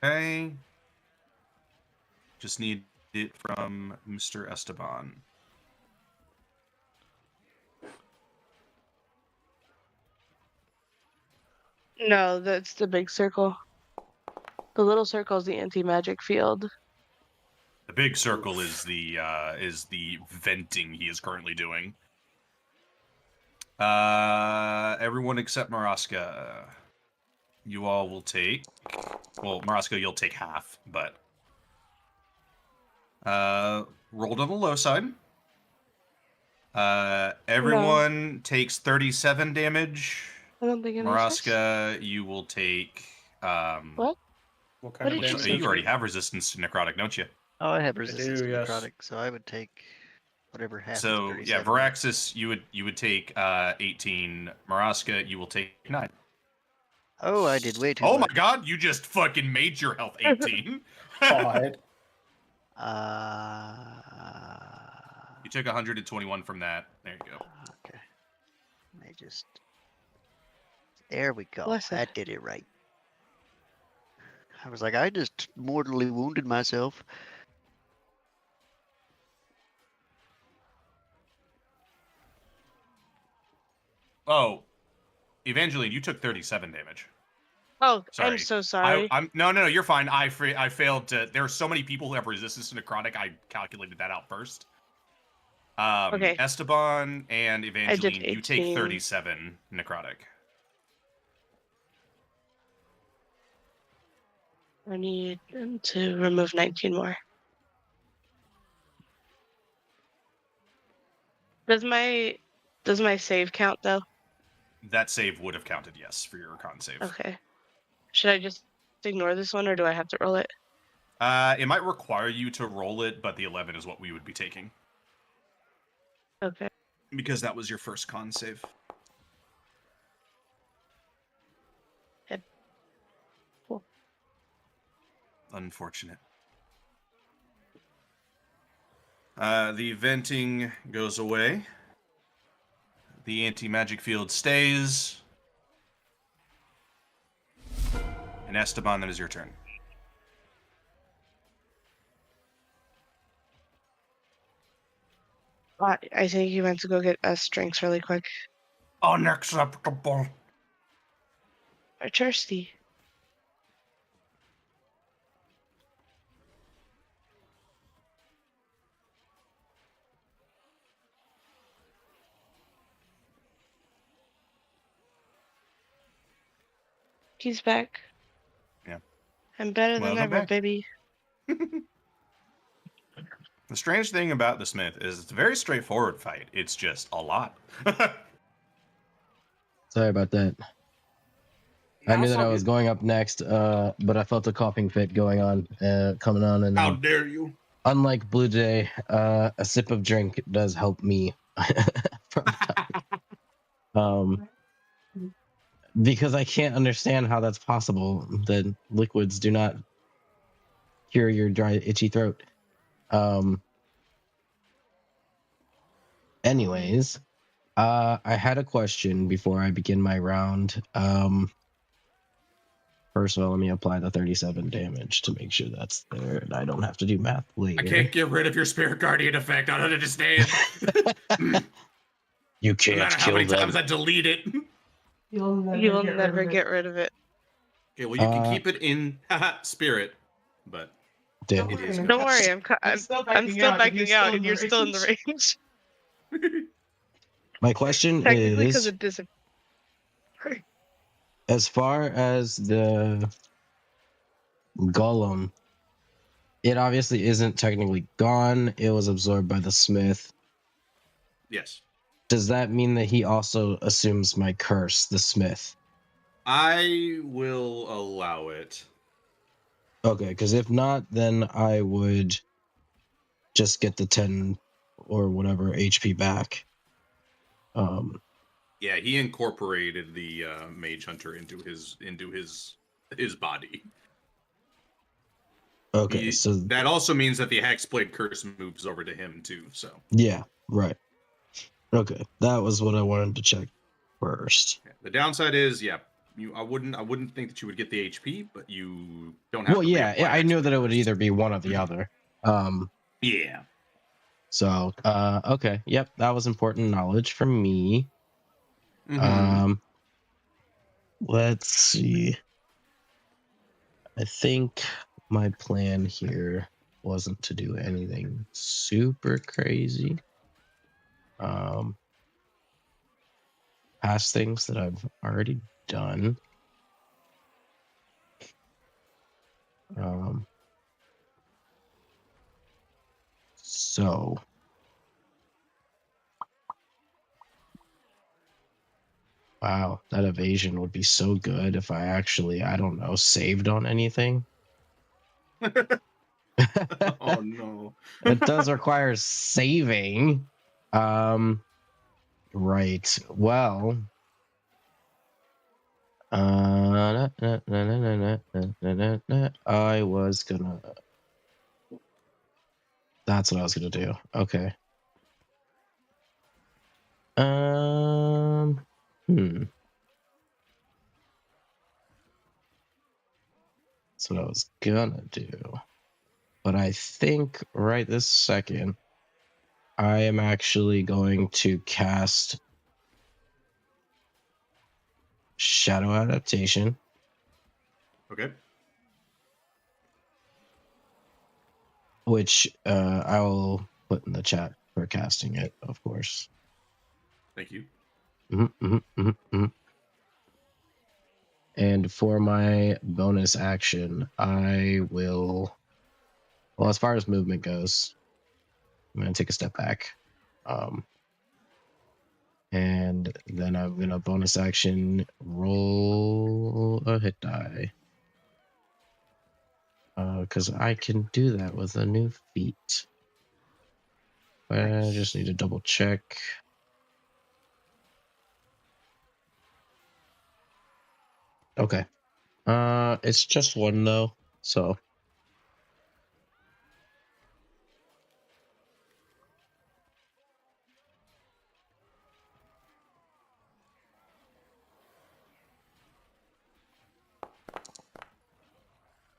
Okay. Just need it from Mr. Esteban.
No, that's the big circle. The little circle is the anti-magic field.
The big circle is the venting he is currently doing. Everyone except Maraska. You all will take. Well, Maraska, you'll take half, but rolled on the low side. Everyone takes 37 damage.
I don't think it
Maraska, you will take.
What?
What kind of
did you
damage?
say?
You already have resistance to necrotic, don't you?
Oh, I have resistance
do,
to
yes.
necrotic, so I would take whatever half.
So
of
yeah,
37.
Varaxis, you would take 18. Maraska, you will take 9.
Oh, I did way too
Oh my
much.
god, you just fucking made your health 18.
God.
You took 121 from that. There you go.
Okay. I just. There we go.
Bless it.
That did it right. I was like, I just mortally wounded myself.
Oh, Evangeline, you took 37 damage.
Oh,
Sorry.
I'm so sorry.
No, you're fine. I failed to. There are so many people who have resistance to necrotic. I calculated that out first.
Okay.
Esteban and Evangeline, you take
18.
37 necrotic.
I need to remove 19 more. Does my save count though?
That save would have counted, yes, for your con save.
Okay. Should I just ignore this one or do I have to roll it?
It might require you to roll it, but the 11 is what we would be taking.
Okay.
Because that was your first con save.
Yep. Cool.
Unfortunate. The venting goes away. The anti-magic field stays. And Esteban, that is your turn.
I think he went to go get us drinks really quick.
Unacceptable.
We're thirsty. He's back.
Yeah.
I'm better than
Welcome
ever,
back.
baby.
The strange thing about the Smith is it's a very straightforward fight. It's just a lot.
Sorry about that. I knew
That's
that I
all
was
good.
going up next, but I felt a coughing fit going on, coming on, and
How dare you?
unlike Blue Jay, a sip of drink does help me. from time. Because I can't understand how that's possible that liquids do not cure your dry, itchy throat. Anyways, I had a question before I begin my round. First of all, let me apply the 37 damage to make sure that's there, and I don't have to do math later.
I can't get rid of your Spirit Guardian effect. I don't understand.
You
No
can't
matter how
kill
many
them.
times I delete it.
You'll
You'll never get rid of it.
Okay, well, you can keep it in Spirit, but
Damn.
it is.
Don't worry, I'm still backing out, and you're still in the range.
My question
Technically, because
is,
it disappeared.
as far as the golem, it obviously isn't technically gone. It was absorbed by the smith.
Yes.
Does that mean that he also assumes my curse, the smith?
I will allow it.
Okay, because if not, then I would just get the 10 or whatever HP back.
Yeah, he incorporated the Mage Hunter into his body.
Okay, so
that also means that the Hexblade Curse moves over to him too. So
yeah, right. Okay, that was what I wanted to check first.
yeah, the downside is, I wouldn't think that you would get the HP, but you don't have.
Well,
to
yeah,
reapply
I knew
Hexblade
that it would
Curse.
either be one or the other.
Yeah.
So, okay, yep, that was important knowledge for me.
Mhm.
Let's see. I think my plan here wasn't to do anything super crazy. Past things that I've already done. So wow, that evasion would be so good if I actually, I don't know, saved on anything.
Oh no.
It does require saving. Right. Well, I was gonna. That's what I was gonna do. Okay. That's what I was gonna do. But I think right this second, I am actually going to cast Shadow Adaptation.
Okay.
Which I will put in the chat for casting it, of course.
Thank you.
And for my bonus action, I will. Well, as far as movement goes, I'm going to take a step back. And then I'm going to bonus action roll a hit die. Because I can do that with a new feat. I just need to double check. Okay. It's just one though, so.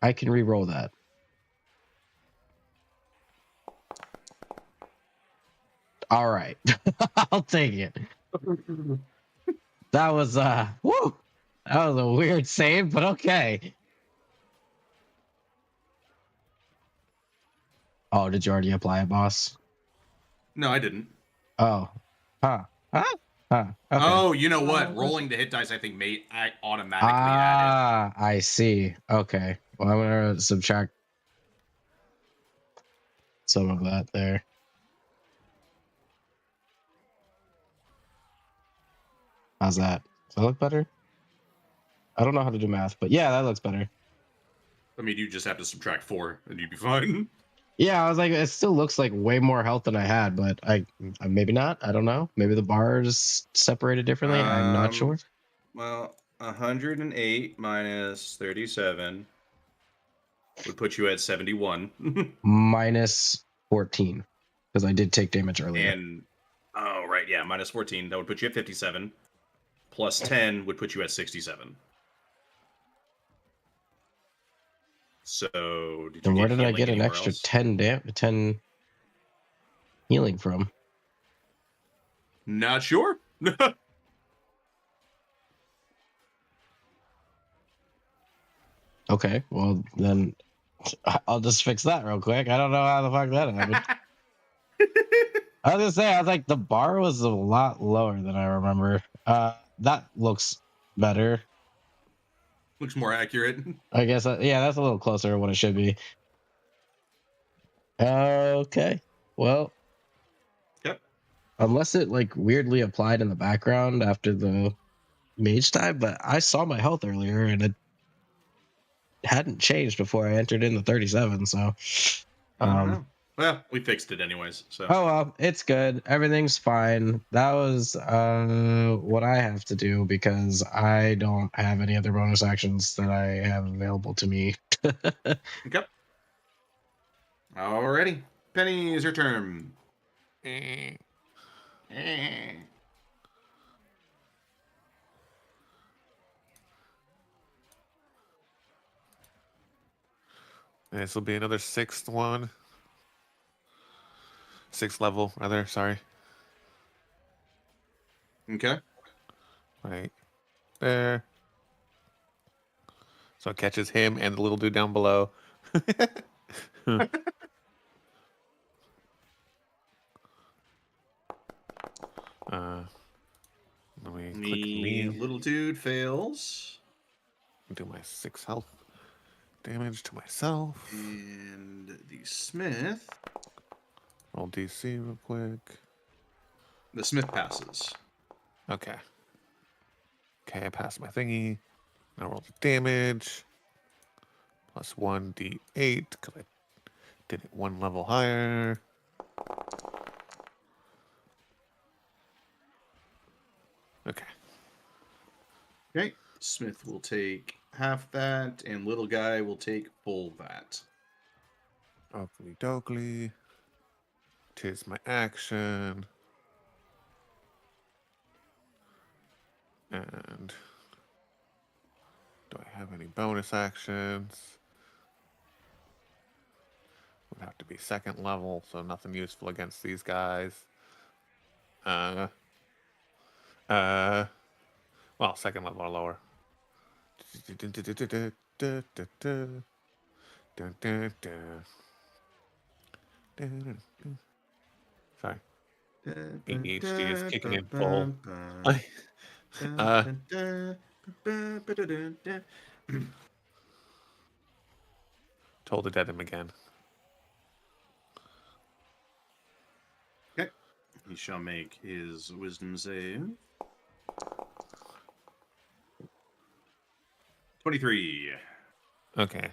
I can re-roll that. All right. I'll take it. That was woo! That was a weird save, but okay. Oh, did you already apply it, boss?
No, I didn't.
Oh. Okay.
Oh, you know what? Rolling the hit dice, I think, I automatically add it.
I see. Okay. Well, I'm gonna subtract some of that there. How's that? Does that look better? I don't know how to do math, but yeah, that looks better.
I mean, you just have to subtract 4 and you'd be fine.
Yeah, I was like, it still looks like way more health than I had, but I maybe not. I don't know. Maybe the bars separated differently. I'm not sure.
Well, 108 minus 37 would put you at 71.
Minus 14, because I did take damage earlier.
And oh right, yeah, minus 14. That would put you at 57. Plus 10 would put you at 67. So,
and where did I get an extra 10 healing from?
Not sure.
Okay, well then I'll just fix that real quick. I don't know how the fuck that happened. I was gonna say, I was like, the bar was a lot lower than I remember. That looks better.
Looks more accurate.
I guess, yeah, that's a little closer to what it should be. Okay, well.
Yep.
Unless it like weirdly applied in the background after the mage type, but I saw my health earlier and it hadn't changed before I entered in the 37. So,
I don't know. Well, we fixed it anyways. So.
Oh well, it's good. Everything's fine. That was what I have to do because I don't have any other bonus actions that I have available to me.
Okay. Alrighty. Penny, is your turn.
This will be another 6th one. 6th level, rather. Sorry.
Okay.
Right there. So it catches him and the little dude down below. Let me click
The
me.
little dude fails.
Do my 6 health damage to myself.
And the Smith.
Roll DC real quick.
The Smith passes.
Okay. Okay, I passed my thingy. Now roll the damage. Plus 1d8, because I did it 1 level higher. Okay.
Okay. Smith will take half that, and little guy will take full that.
Oakley dokley. Tis my action. And do I have any bonus actions? Would have to be 2nd level, so nothing useful against these guys. Well, 2nd level or lower. Sorry. ADHD is kicking in full. Told to dead him again.
Okay. He shall make his wisdom save. 23.
Okay.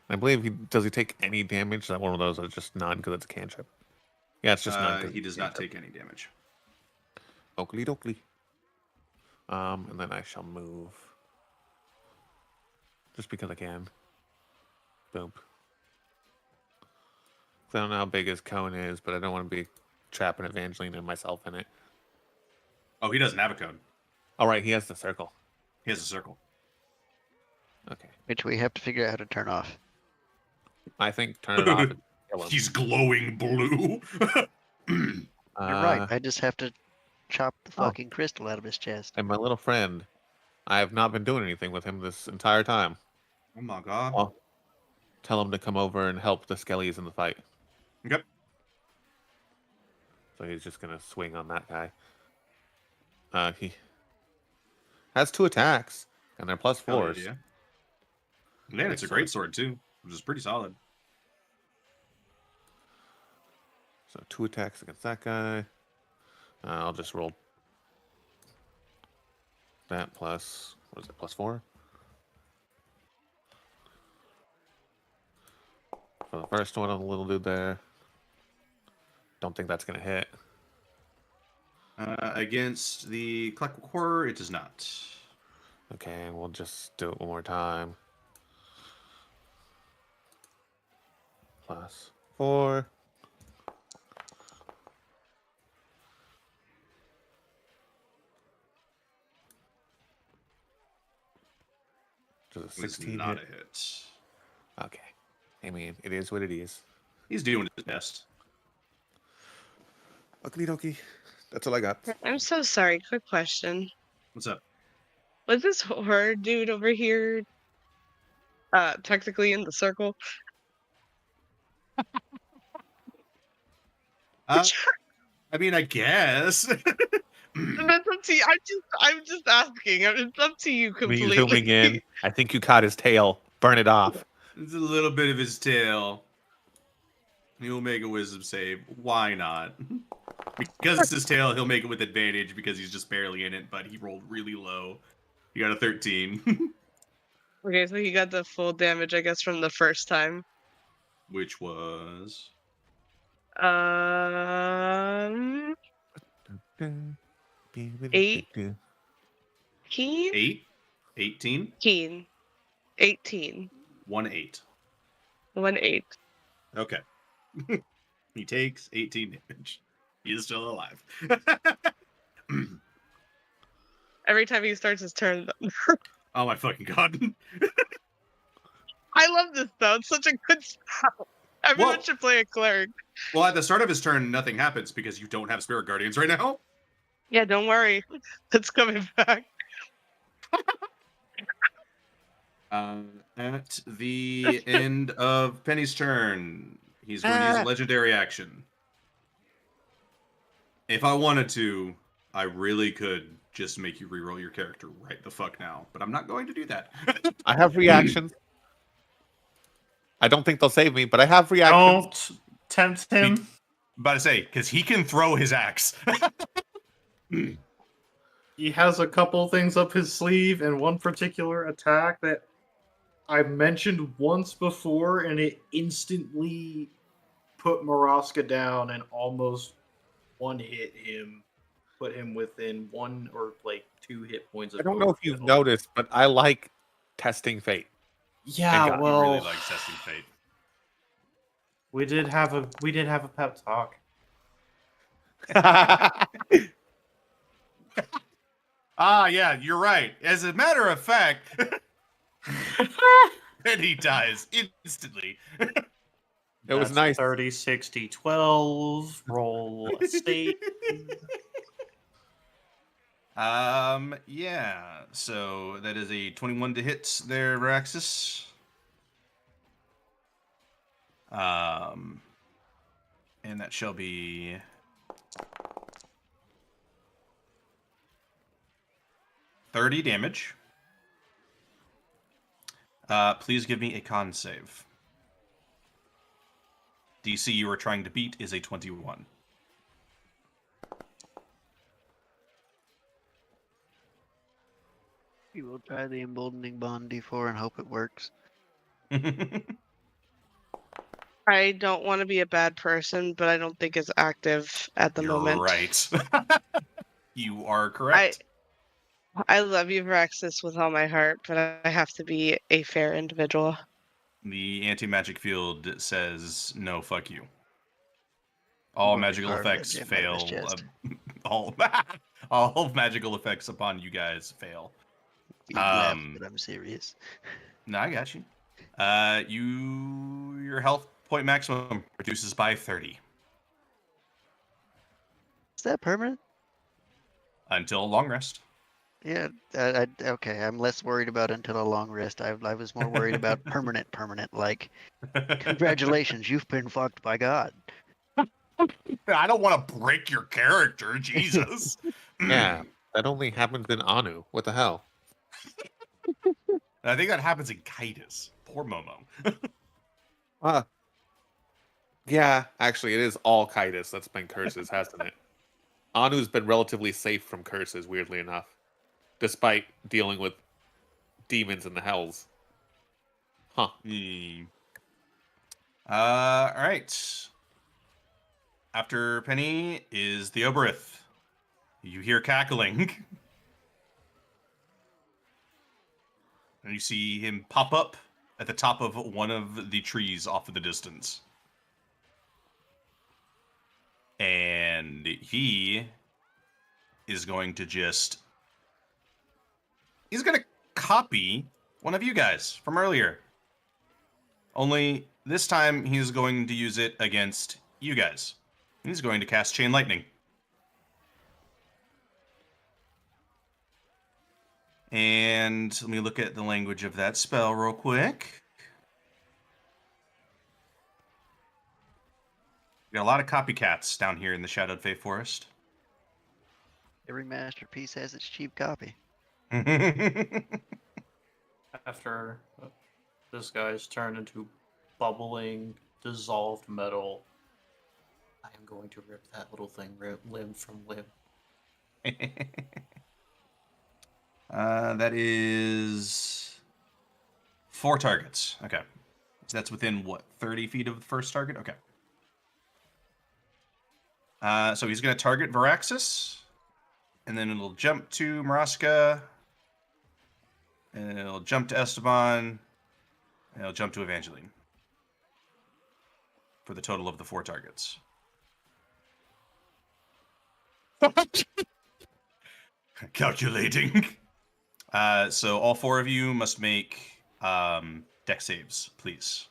I believe does he take any damage? Is that one of those that's just none because it's a cantrip? Yeah, it's just none.
He does not take any damage.
Oakley dokley. And then I shall move. Just because I can. Boom. I don't know how big his cone is, but I don't want to be trapping Evangeline and myself in it.
Oh, he doesn't have a cone.
All right, he has the circle.
He has a circle.
Okay.
Which we have to figure out how to turn off.
I think turn it off. And kill him.
He's glowing blue.
You're right. I just have to chop the fucking crystal out of his chest.
And my little friend, I have not been doing anything with him this entire time.
Oh my god.
Well, tell him to come over and help the Skellies in the fight.
Okay.
So he's just gonna swing on that guy. He has 2 attacks, and they're plus 4s.
Yeah. Man, it's a great sword too, which is pretty solid.
So 2 attacks against that guy. I'll just roll that plus, what is it, plus 4? For the first one on the little dude there. Don't think that's going to hit.
Against the Clockwork Horror, it does not.
Okay, we'll just do it one more time. Plus 4. Does a 16
not
hit?
a hit.
Okay. I mean, it is what it is.
He's doing his best.
Okie dokie. That's all I got.
I'm so sorry. Quick question.
What's up?
Was this horror dude over here technically in the circle?
I mean, I guess.
That's up to you. I'm just asking. It's up to you
Me
completely.
zooming in. I think you caught his tail. Burn it off.
It's a little bit of his tail. He'll make a wisdom save. Why not? Because it's his tail, he'll make it with advantage because he's just barely in it, but he rolled really low.
You got a 13.
Okay, so he got the full damage, I guess, from the first time.
Which was
8.
8? 18?
18.
1-8.
1-8.
Okay. He takes 18 damage. He is still alive.
Every time he starts his turn.
Oh my fucking god.
I love this though. It's such a good spell. Everyone
Well-
should play a cleric.
Well, at the start of his turn, nothing happens because you don't have Spirit Guardians right now.
Yeah, don't worry. It's coming back.
At the end of Penny's turn, he's going to use a legendary action. If I wanted to, I really could just make you reroll your character right the fuck now, but I'm not going to do that.
I have reactions. I don't think they'll save me, but I have reactions.
Don't tempt him.
About to say, because he can throw his axe.
He has a couple things up his sleeve, and one particular attack that I mentioned once before, and it instantly put Maraska down and almost one hit him, put him within 1 or like 2 hit points. Of
I don't know if you've
total.
noticed, but I like testing fate.
Yeah,
God,
well,
he really likes testing fate.
we did have a pep talk.
Ah, yeah, you're right. As a matter of fact, Penny dies instantly.
It was
That's
nice.
30, 60, 12. Roll a state.
Yeah. So that is a 21 to hit there, Raxus. And that shall be 30 damage. Please give me a con save. DC you are trying to beat is a 21.
We will try the emboldening bond D4 and hope it works.
I don't want to be a bad person, but I don't think it's active at the
You're
moment.
right. You are correct.
I love you, Veraxis, with all my heart, but I have to be a fair individual.
The anti-magic field says no, fuck you. All
Already
magical
carved that
effects
gem out of his
fail.
chest.
All magical effects upon you guys fail.
You laugh, but I'm serious.
No, I got you. Your health point maximum reduces by 30
Is that permanent?
until a long rest.
Yeah, okay. I'm less worried about until a long rest. I was more worried about permanent. Like, congratulations, you've been fucked by God.
I don't want to break your character, Jesus.
Yeah, that only happens in Anu. What the hell?
I think that happens in Kitus. Poor Momo.
Yeah, actually, it is all Kitus that's been curses, hasn't it? Anu's been relatively safe from curses, weirdly enough, despite dealing with demons in the hells. Huh.
All right. After Penny is the Oberith. You hear cackling. And you see him pop up at the top of one of the trees off in the distance. And he is going to just... He's going to copy one of you guys from earlier. Only this time he's going to use it against you guys. He's going to cast Chain Lightning. And let me look at the language of that spell real quick. We got a lot of copycats down here in the Shadowed Fae Forest.
Every masterpiece has its cheap copy.
After this guy's turned into bubbling, dissolved metal, I am going to rip that little thing limb from limb.
That is 4 targets. Okay. So that's within, what, 30 feet of the first target? Okay. So he's going to target Varaxis. And then it'll jump to Maraska. And it'll jump to Esteban. And it'll jump to Evangeline. For the total of the 4 targets. Calculating. So all 4 of you must make dex saves, please.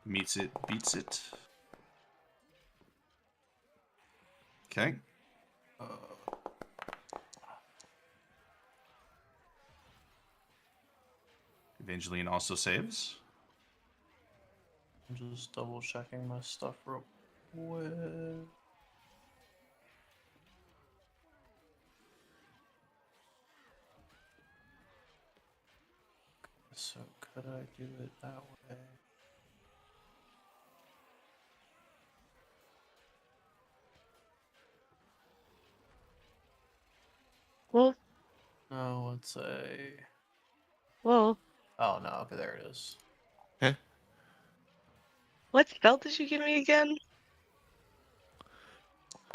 Meets it, beats it. Okay. Evangeline also saves.
I'm just double checking my stuff real quick. So could I do it that way?
Well,
No, it's a.
well,
Oh no! Okay, there it is.
what spell did you give me again?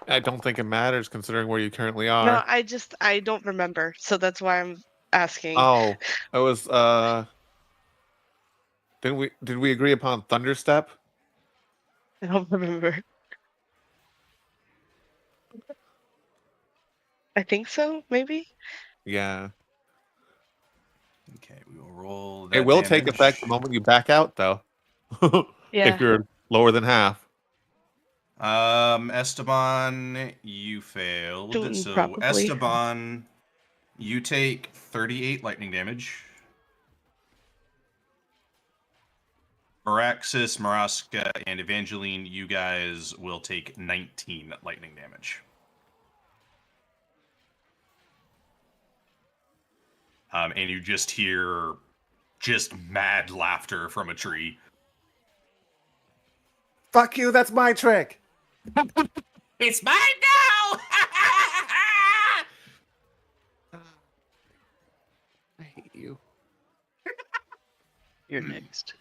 I don't think it matters considering where you currently are.
No, I don't remember, so that's why I'm asking.
Oh, it was did we agree upon Thunderstep?
I don't remember. I think so, maybe.
Yeah.
Okay, we will roll that
It will take
damage.
effect the moment you back out, though.
Yeah.
If you're lower than half.
Esteban, you failed. So
Probably.
Esteban, you take 38 lightning damage. Varaxis, Maraska, and Evangeline, you guys will take 19 lightning damage. And you just hear just mad laughter from a tree.
Fuck you, that's my trick.
It's mine now!
I hate you.
You're next.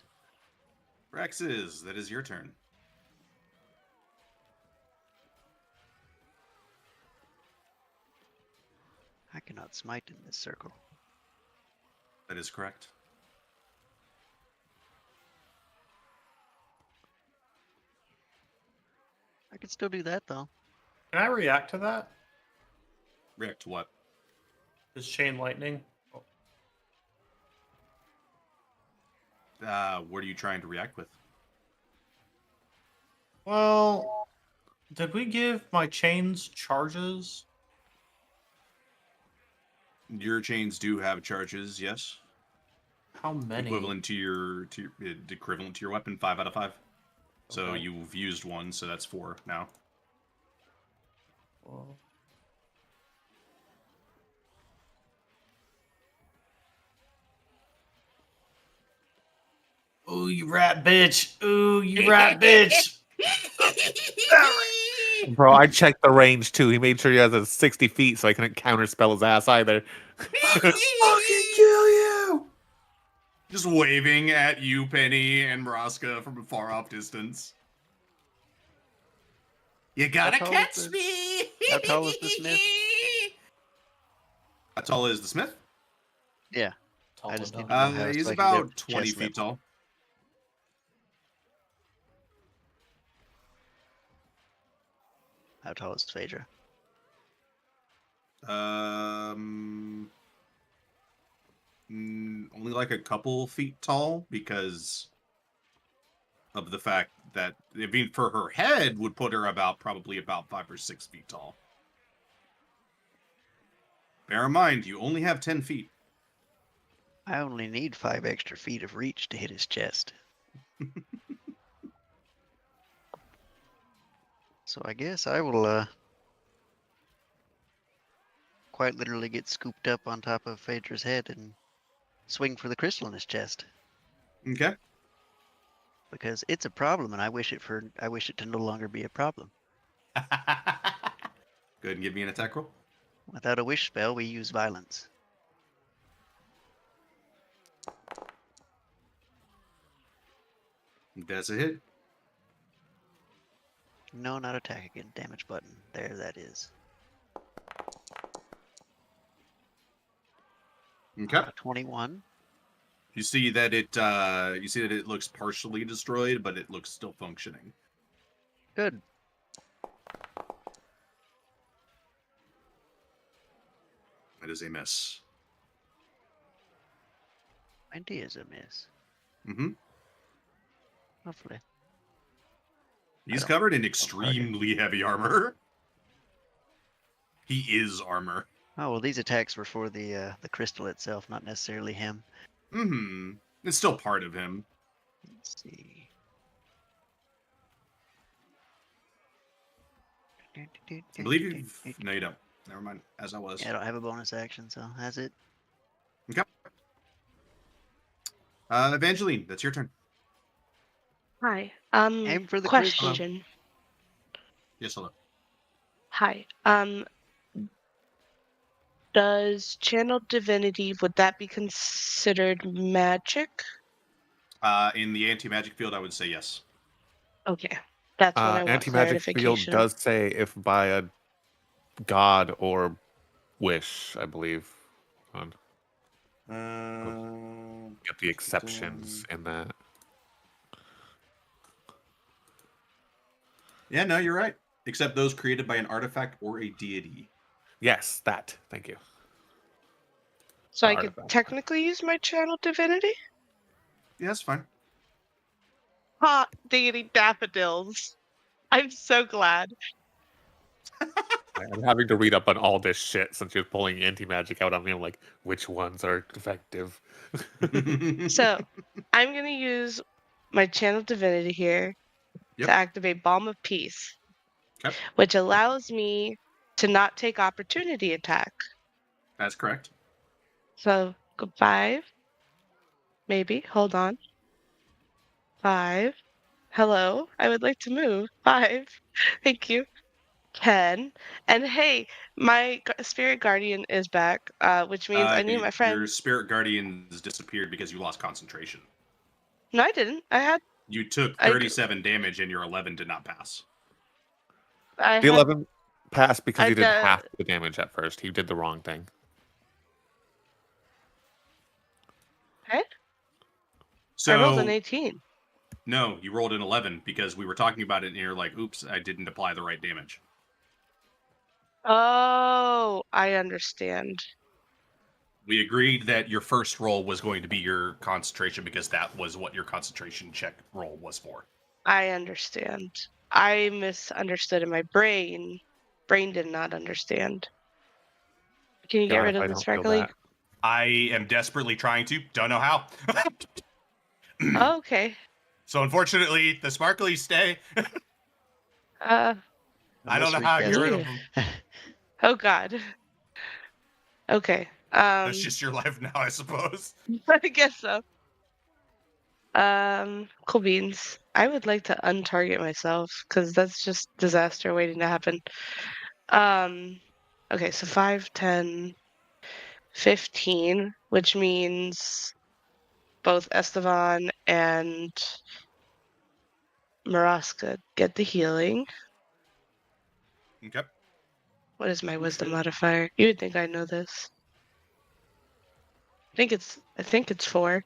Varaxis, that is your turn.
I cannot smite in this circle.
That is correct.
I could still do that though.
Can I react to that?
React to what?
This chain lightning.
What are you trying to react with?
Well, did we give my chains charges?
Your chains do have charges, yes.
How many?
Equivalent to your equivalent to your weapon, 5 out of 5. So
Okay.
you've used 1, so that's 4 now.
Well, ooh, you rat bitch! Ooh, you rat bitch!
Bro, I checked the range too. He made sure he has a 60 feet so I couldn't counterspell his ass either.
Fucking kill you!
Just waving at you, Penny, and Maraska from a far off distance. You gotta
How tall
catch
is
me!
How tall is the smith?
How tall is the smith?
Yeah.
Tall
I just
enough.
need to know how
He's
so I can get
about 20
chest
feet
level.
tall.
How tall is Phaedra?
Only like a couple feet tall because of the fact that, I mean, for her head would put her probably about 5 or 6 feet tall. Bear in mind, you only have 10 feet.
I only need 5 extra feet of reach to hit his chest. So I guess I will quite literally get scooped up on top of Phaedra's head and swing for the crystal in his chest.
Okay.
because it's a problem, and I wish it to no longer be a problem.
Go ahead and give me an attack roll.
Without a wish spell, we use violence.
That's a hit.
No, not attack again. Damage button. There, that is.
Okay.
21.
You see that it looks partially destroyed, but it looks still functioning.
Good.
That is a miss.
20 is a miss.
Mm-hmm.
Hopefully.
He's covered in extremely heavy armor. He is armor.
Oh well, these attacks were for the crystal itself, not necessarily him.
Mm-hmm. It's still part of him.
Let's see.
I believe you've... No, you don't. Never mind. As I was.
Yeah, I don't have a bonus action, so has it?
Okay. Evangeline, that's your turn.
Hi.
Aim for the crystal.
Question.
Yes, hello.
Hi. Does channel divinity, would that be considered magic?
In the anti-magic field, I would say yes.
Okay. That's what I want
Anti-magic field
clarification.
does say if by a god or wish, I believe. On get the exceptions in that.
Yeah, no, you're right. Except those created by an artifact or a deity.
Yes, that. Thank you.
So I could technically use my channel divinity?
Yeah, that's fine.
Ha! Deity daffodils. I'm so glad.
I'm having to read up on all this shit since you're pulling anti-magic out on me. I'm like, which ones are effective?
So I'm gonna use my channel divinity here to activate Balm of Peace, which allows me to not take opportunity attack.
That's correct.
So go 5, maybe. Hold on. 5. Hello. I would like to move. 5. Thank you. 10. And hey, my spirit guardian is back, which means I need my friend.
Your spirit guardians disappeared because you lost concentration.
No, I didn't. I had.
You took 37 damage and your 11 did not pass.
The 11 passed because he did half the damage at first. He did the wrong thing.
Okay.
So
I rolled an 18.
No, you rolled an 11 because we were talking about it and you're like, oops, I didn't apply the right damage.
Oh, I understand.
We agreed that your first roll was going to be your concentration because that was what your concentration check roll was for.
I understand. I misunderstood in my brain. Brain did not understand. Can you get rid of the sparkly?
I am desperately trying to. Don't know how.
Oh, okay.
So unfortunately, the sparklies stay. I don't know how to get rid of them.
Oh God. Okay.
That's just your life now, I suppose.
I guess so. Cool beans. I would like to untarget myself because that's just disaster waiting to happen. Okay, so 5, 10, 15, which means both Estevan and Maraska get the healing.
Okay.
What is my wisdom modifier? You would think I know this. I think it's 4.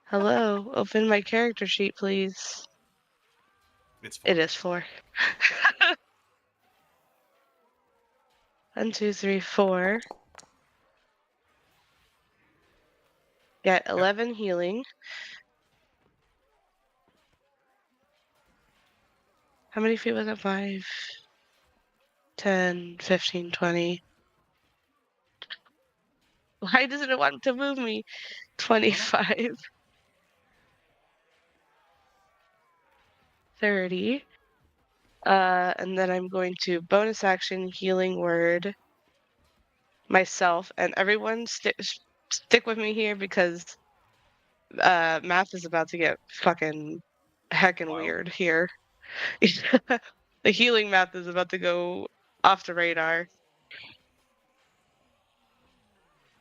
Hello, open my character sheet, please. It is 4. 1, 2, 3, 4. Get 11 healing. How many feet was it? 5, 10, 15, 20. Why doesn't it want to move me? 25. 30. And then I'm going to bonus action healing word myself, and everyone stick with me here because math is about to get fucking heckin' weird here. The healing math is about to go off the radar.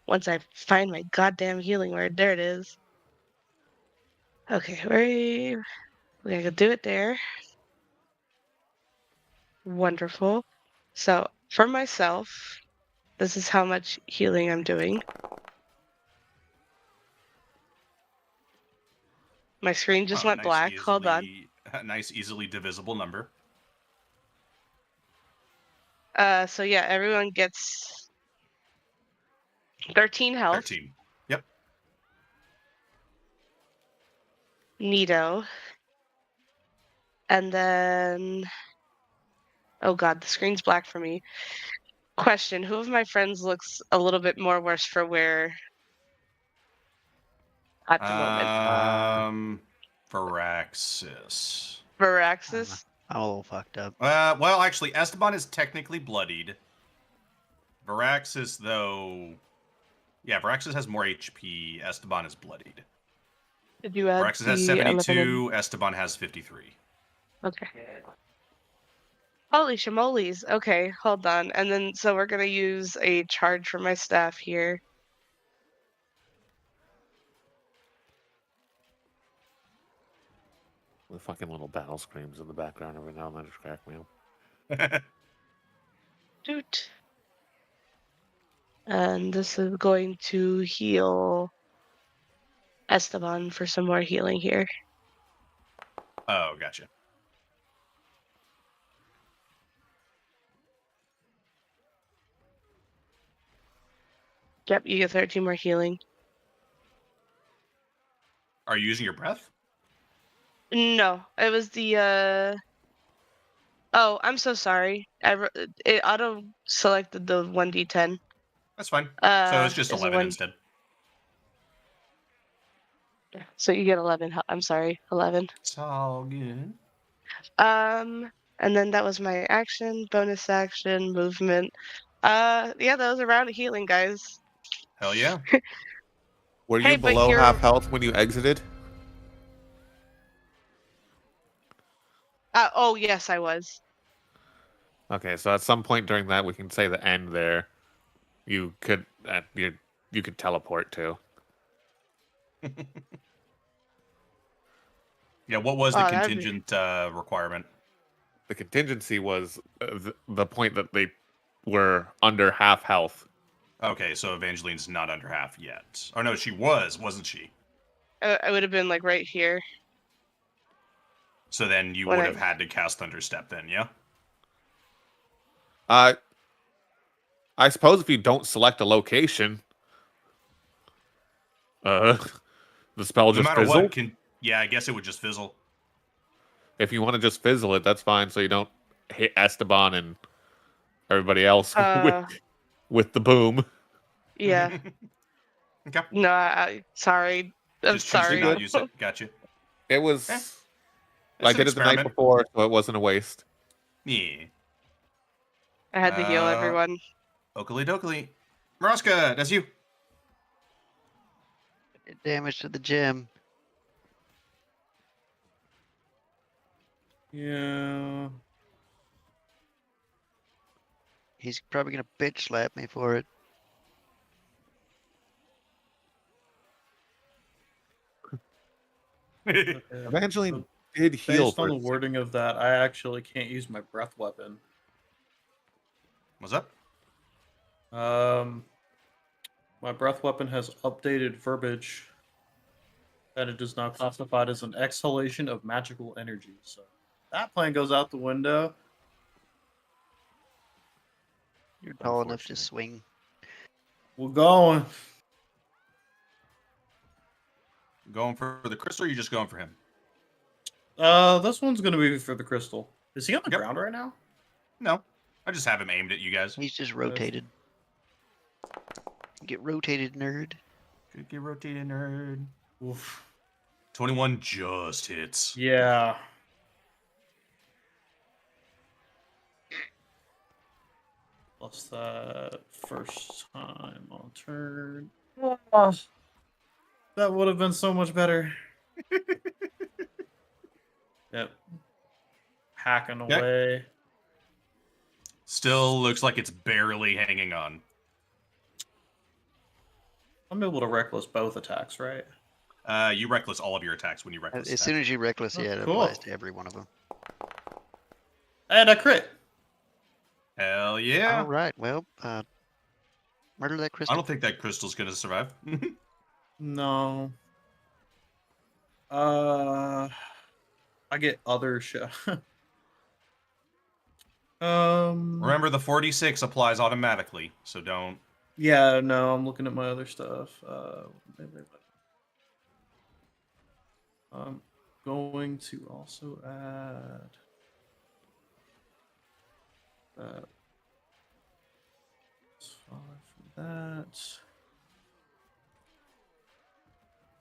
Once I find my goddamn healing word, there it is. Okay, we're gonna do it there. Wonderful. So for myself, this is how much healing I'm doing. My screen just went black. Hold on.
Nice, easily divisible number.
So yeah, everyone gets 13 health.
13. Yep.
Neato. And then, oh god, the screen's black for me. Question: who of my friends looks a little bit more worse for wear at the moment?
Varaxis.
Varaxis?
I'm a little fucked up.
Well, actually, Esteban is technically bloodied. Varaxis, though... Yeah, Varaxis has more HP. Esteban is bloodied.
Did you add
Varaxis has
the
72. Esteban has 53.
Okay. Holy shamoles. Okay, hold on. And then, so we're gonna use a charge for my staff here.
The fucking little battle screams in the background every now and then just crack me up.
Doot. And this is going to heal Esteban for some more healing here.
Oh, gotcha.
Yep, you get 13 more healing.
Are you using your breath?
No, it was the oh, I'm so sorry. It auto selected the 1d10.
That's fine. So it's just
is it
11 instead.
So you get 11. I'm sorry, 11.
It's all good.
And then that was my action, bonus action, movement. Yeah, that was a round of healing, guys.
Hell yeah.
Were
Hey,
you
but
below
you're-
half health when you exited?
Oh yes, I was.
Okay, so at some point during that, we can say the end there. You could you could teleport to.
Yeah, what was the
Oh, that'd be-
contingent requirement?
The contingency was the point that they were under half health.
Okay, so Evangeline's not under half yet. Oh no, she was, wasn't she?
I would have been like right here.
So then you
When
would
I-
have had to cast Thunderstep then, yeah?
I suppose if you don't select a location, the spell
No
just
matter
fizzle.
what, yeah, I guess it would just fizzle.
If you want to just fizzle it, that's fine. So you don't hit Esteban and everybody else with the boom.
Yeah.
Okay.
No, sorry. I'm
Just choose to
sorry.
not use it. Gotcha.
It was.
It's
I
an
did it the night
experiment.
before, so it wasn't a waste.
Yeah.
I had to heal everyone.
Oakley dokley. Maraska, that's you.
Damage to the gym.
Yeah.
He's probably gonna bitch slap me for it.
Evangeline did heal.
Based on the wording of that, I actually can't use my breath weapon.
What's up?
My breath weapon has updated verbiage that it is now classified as an exhalation of magical energy. So that plan goes out the window.
You're tall enough to swing.
We're going.
Going for the crystal, or you just going for him?
This one's gonna be for the crystal. Is he on the
Yep.
ground right now?
No. I just have him aimed at you guys.
He's just rotated. Get rotated, nerd.
Good get rotated, nerd.
Oof.
21 just hits.
Yeah. Plus that first time on turn. That That would have been so much better. Yep. Hacking
Okay.
away.
Still looks like it's barely hanging on.
I'm able to reckless both attacks, right?
You reckless all of your attacks when you reckless.
As soon as you reckless,
Oh,
yeah, it
cool.
applies to every one of them.
And a crit.
Hell yeah!
All right, well, murder that
I
crystal.
don't think that crystal's gonna survive.
No. I get other shit.
Remember, the 46 applies automatically, so don't.
Yeah, no, I'm looking at my other stuff. I'm going to also add that. It's 5 for that.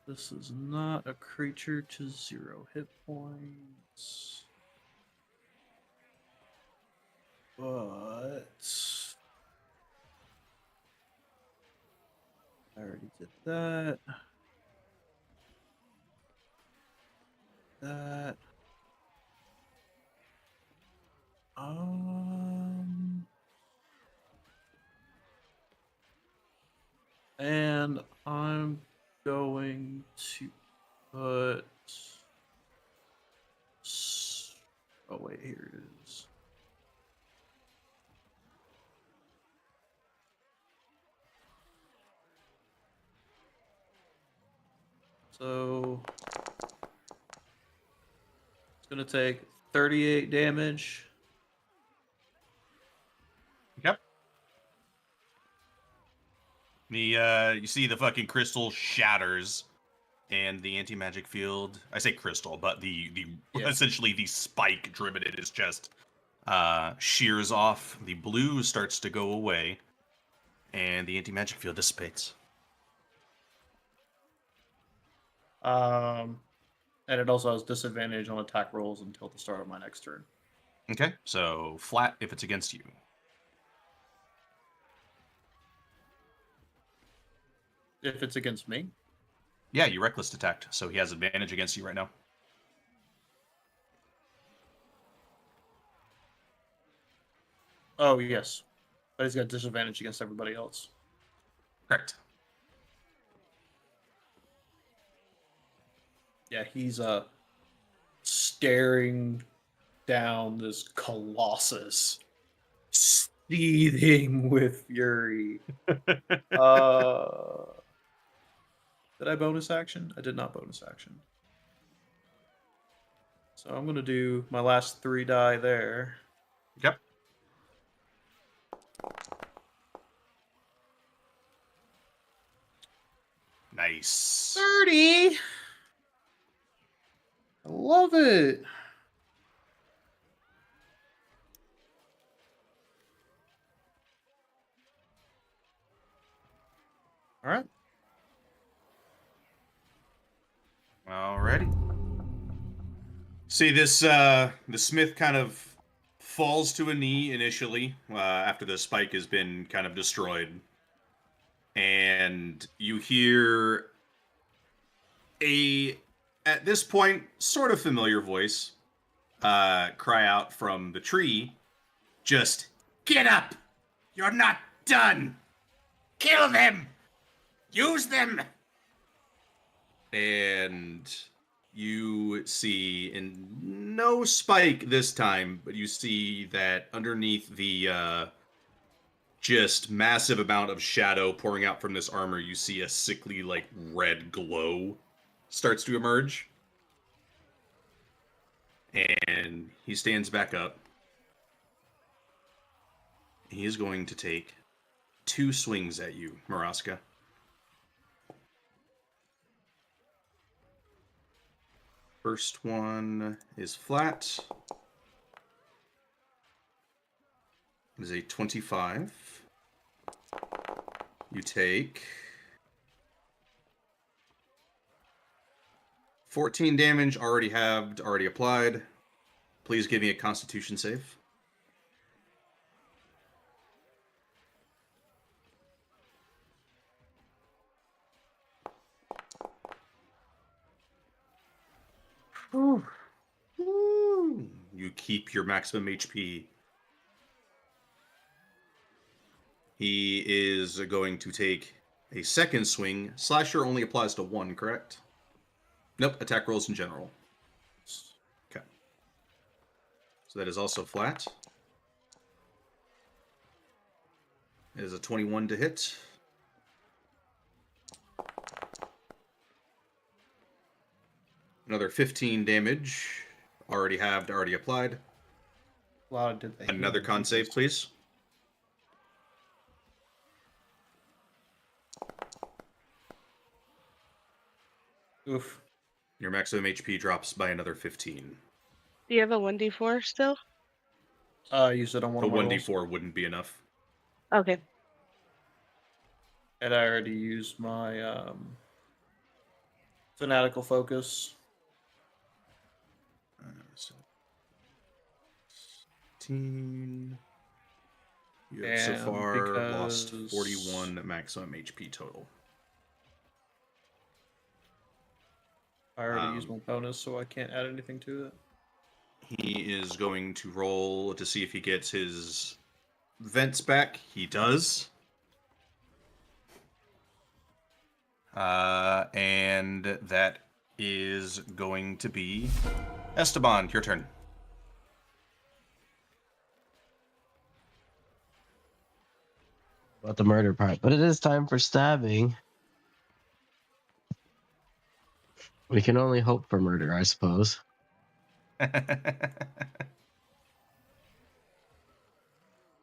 This is not a creature to 0 hit points. But I already did that. That. And I'm going to put. Oh wait, here it is. So it's gonna take 38 damage.
Yep. You see the fucking crystal shatters, and the anti-magic field. I say crystal, but the essentially the spike driven in his chest shears off. The blue starts to go away, and the anti-magic field dissipates.
And it also has disadvantage on attack rolls until the start of my next turn.
Okay, so flat if it's against you.
If it's against me?
Yeah, you reckless attacked, so he has advantage against you right now.
Oh, yes. But he's got disadvantage against everybody else.
Correct.
Yeah, he's staring down this colossus, seething with fury. Did I bonus action? I did not bonus action. So I'm gonna do my last 3 die there.
Yep. Nice.
30. I love it. All right.
Alrighty. See this, the smith kind of falls to a knee initially, after the spike has been kind of destroyed. And you hear at this point, sort of familiar voice, cry out from the tree, just, "Get up! You're not done! Kill them! Use them!" And you see, and no spike this time, but you see that underneath the just massive amount of shadow pouring out from this armor, you see a sickly, like, red glow starts to emerge. And he stands back up. He is going to take 2 swings at you, Maraska. First one is flat. It is a 25. You take 14 damage, already halved, already applied. Please give me a Constitution save.
to keep your maximum HP. He is going to take a second swing. Slasher only applies to 1, correct? Nope, attack rolls in general. Okay. So that is also flat. It is a 21 to hit. Another 15 damage. Already halved, already applied. Another con save, please.
Oof.
Your maximum HP drops by another 15.
Do you have a 1d4 still?
Use it on one
A
of my
1d4
rolls.
wouldn't be enough.
Okay.
And I already used my fanatical focus.
So 15. You have so
And
far lost
because-
41 maximum HP total.
I already used my bonus, so I can't add anything to it.
He is going to roll to see if he gets his vents back. He does. And that is going to be Esteban. Your turn.
About the murder part, but it is time for stabbing. We can only hope for murder, I suppose.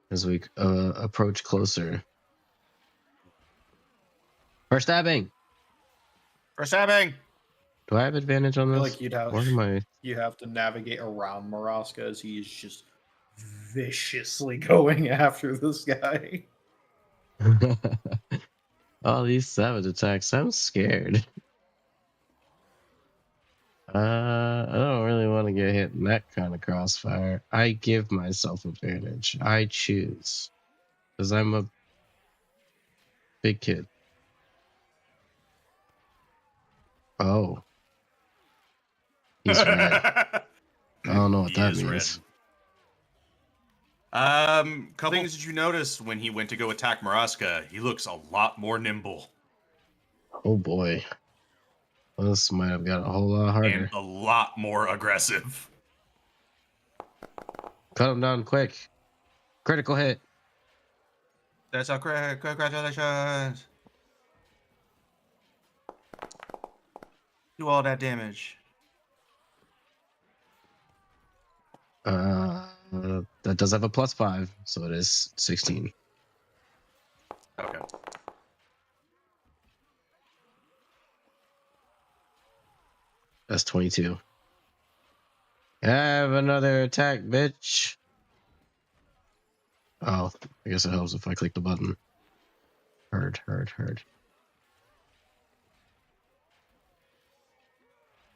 As we approach closer. For stabbing!
For stabbing!
Do I have advantage on
I feel
this?
like you'd have
Or am I...
you have to navigate around Maraska as he is just viciously going after this guy.
All these savage attacks. I'm scared. I don't really want to get hit in that kind of crossfire. I give myself advantage. I choose. Because I'm a big kid. Oh. He's red. I don't know what that
is
means.
Couple things that you noticed when he went to go attack Maraska. He looks a lot more nimble.
Oh boy. Well, this might have got a whole lot harder.
And a lot more aggressive.
Cut him down quick. Critical hit.
That's a congratulations. Do all that damage.
That does have a +5, so it is 16.
Okay.
That's 22. Have another attack, bitch. Oh, I guess it helps if I click the button. Heard.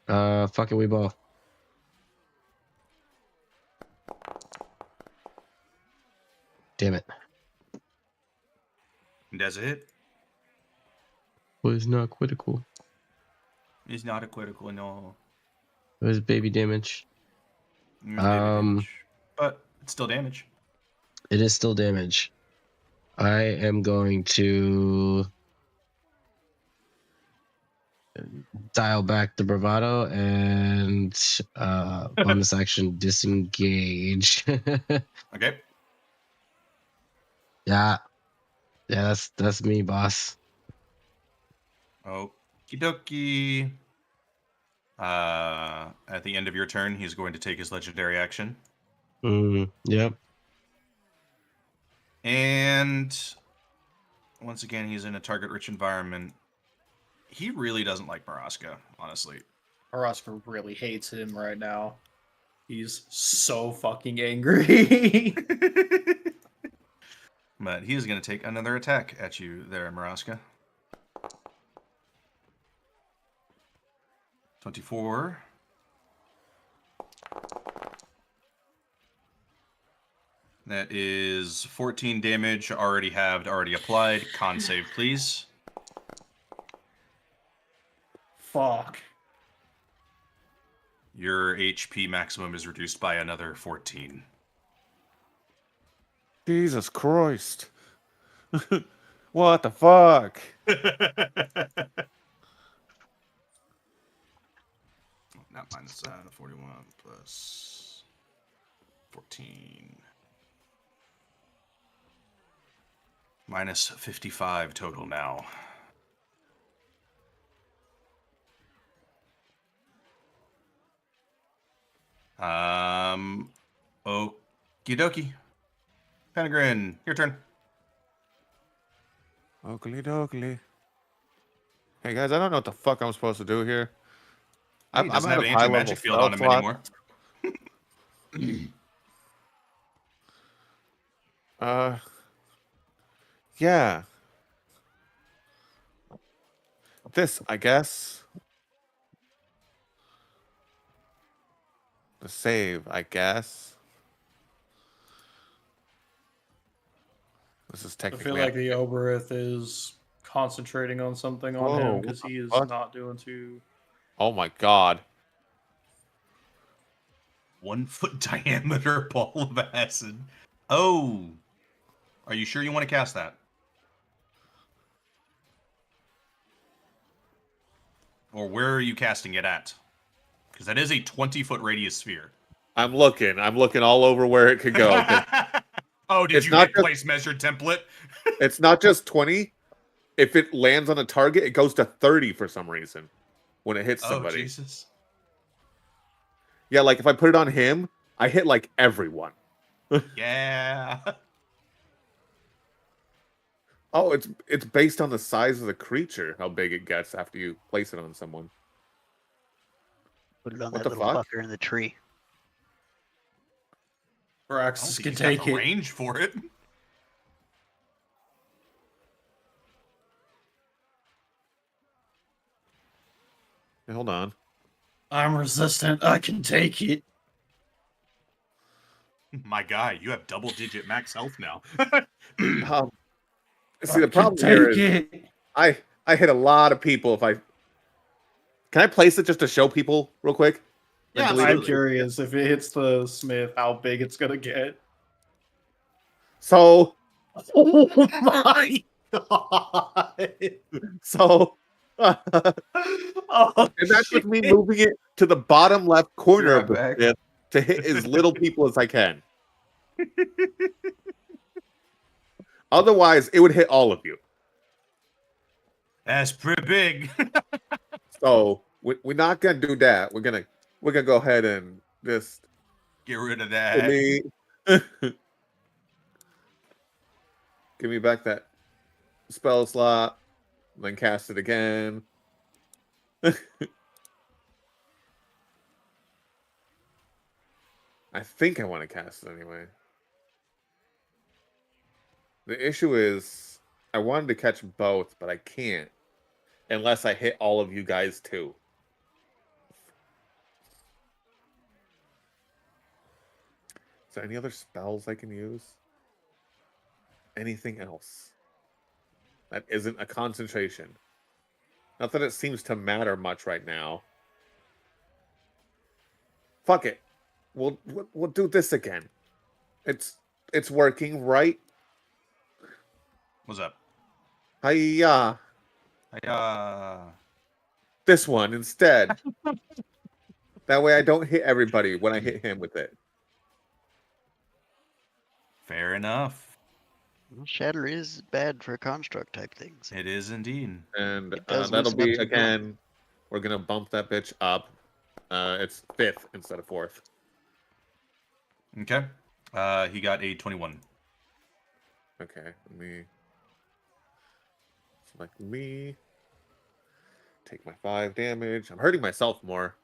Fuck it, we ball. Damn it.
Does it hit?
Was not critical.
It's not a critical, no.
It was baby damage.
Maybe damage. But it's still damage.
It is still damage. I am going to dial back the bravado and bonus action disengage.
Okay.
Yeah, that's me, boss.
Okie dokie. At the end of your turn, he's going to take his legendary action.
Yep.
And once again, he's in a target-rich environment. He really doesn't like Maraska, honestly.
Maraska really hates him right now. He's so fucking angry.
But he is going to take another attack at you there, Maraska. 24. That is 14 damage, already halved, already applied. Con save, please.
Fuck.
Your HP maximum is reduced by another 14.
Jesus Christ. What the fuck?
Not minus 41 plus 14. Minus 55 total now. Okie dokie. Penegrin, your turn.
Oakley dokley. Hey guys, I don't know what the fuck I'm supposed to do here.
He doesn't have an anti-magic field on him anymore.
Yeah. This, I guess. The save, I guess. This is
I
technically.
feel like the Oberith is concentrating on something on
Whoa,
him
what
because
the
he is
fuck?
not doing too.
Oh my god.
1 foot diameter ball of acid. Oh. Are you sure you want to cast that? Or where are you casting it at? Because that is a 20-foot radius sphere.
I'm looking all over where it could go.
Oh, did
It's
you
not
hit place measured template?
It's not just 20. If it lands on a target, it goes to 30 for some reason when it hits somebody.
Oh, Jesus.
Yeah, like if I put it on him, I hit like everyone.
Yeah.
Oh, it's based on the size of the creature, how big it gets after you place it on someone.
Put it on
What
that
the
little
fuck?
fucker in the tree.
Braxis can
He's got
take
the
it.
range for it.
Hey, hold on.
I'm resistant. I can take it.
My guy, you have double-digit max health now.
See, the problem here is
it.
I hit a lot of people. If I can I place it just to show people real quick?
Yeah,
Mentally?
I'm curious if it hits the smith, how big it's gonna get.
So
Oh my god!
so
Oh,
and that's with me moving it to the bottom left corner of the
back.
fifth to hit as little people as I can. Otherwise, it would hit all of you.
That's pretty big.
So we're not gonna do that. We're gonna go ahead and just
Get rid of
give
that.
me give me back that spell slot, and then cast it again. I think I want to cast it anyway. The issue is I wanted to catch both, but I can't unless I hit all of you guys too. Is there any other spells I can use? Anything else that isn't a concentration? Not that it seems to matter much right now. Fuck it. We'll do this again. It's working, right?
What's up?
Hiya.
Hiya.
This one instead. That way I don't hit everybody when I hit him with it.
Fair enough.
Well, Shatter is bad for construct type things.
It is indeed.
And
It does
that'll
loosen up
be
some
again. We're gonna bump that bitch up. It's 5th instead of 4th.
Okay. He got a 21.
Okay, let me select me. Take my 5 damage. I'm hurting myself more.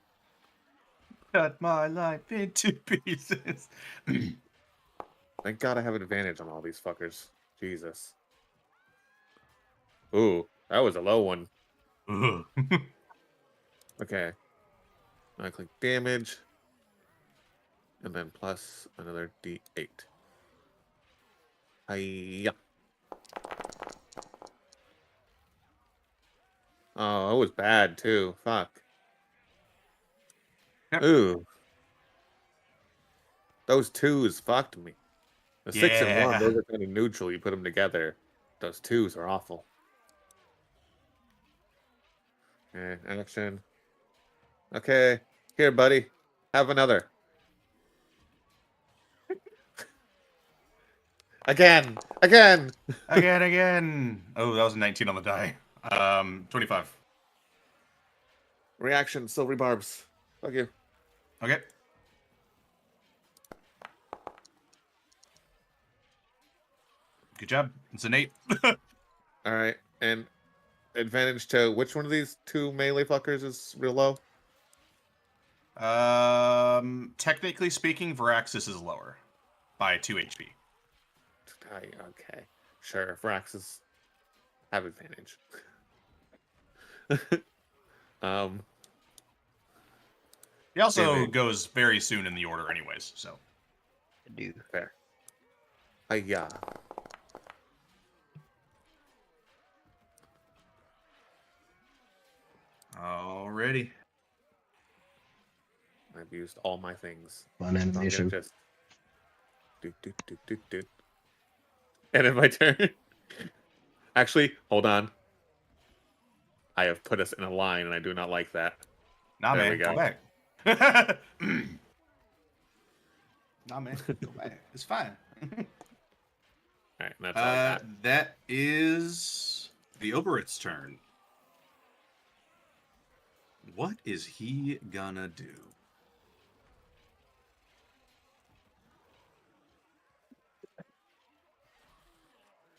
Cut my life into pieces.
Thank God I have advantage on all these fuckers. Jesus. Ooh, that was a low one. Okay. I click damage. And then plus another D8. Hiya. Oh, it was bad too. Fuck.
Yep.
Ooh. Those twos fucked me. The 6 and 1,
Yeah.
those are kind of neutral. You put them together. Those twos are awful. Action. Okay. Here, buddy. Have another. Again.
Again. Oh, that was a 19 on the die. 25.
Reaction, silvery barbs. Fuck you.
Okay. Good job. It's an 8.
All right. And advantage to which one of these two melee fuckers is real low?
Technically speaking, Varaxis is lower by 2 HP.
Okay. Sure. Varaxis have advantage.
He also
Damage.
goes very soon in the order anyways, so.
Do.
Fair. Yeah.
Alrighty.
I've used all my things.
Fun
So I'm gonna
animation.
just do. And then my turn. Actually, hold on. I have put us in a line, and I do not like that.
Nah,
There
man,
we
go
go.
back. Nah, man, go back. It's fine.
All right, that's all I got.
That is the Oberit's turn. What is he gonna do?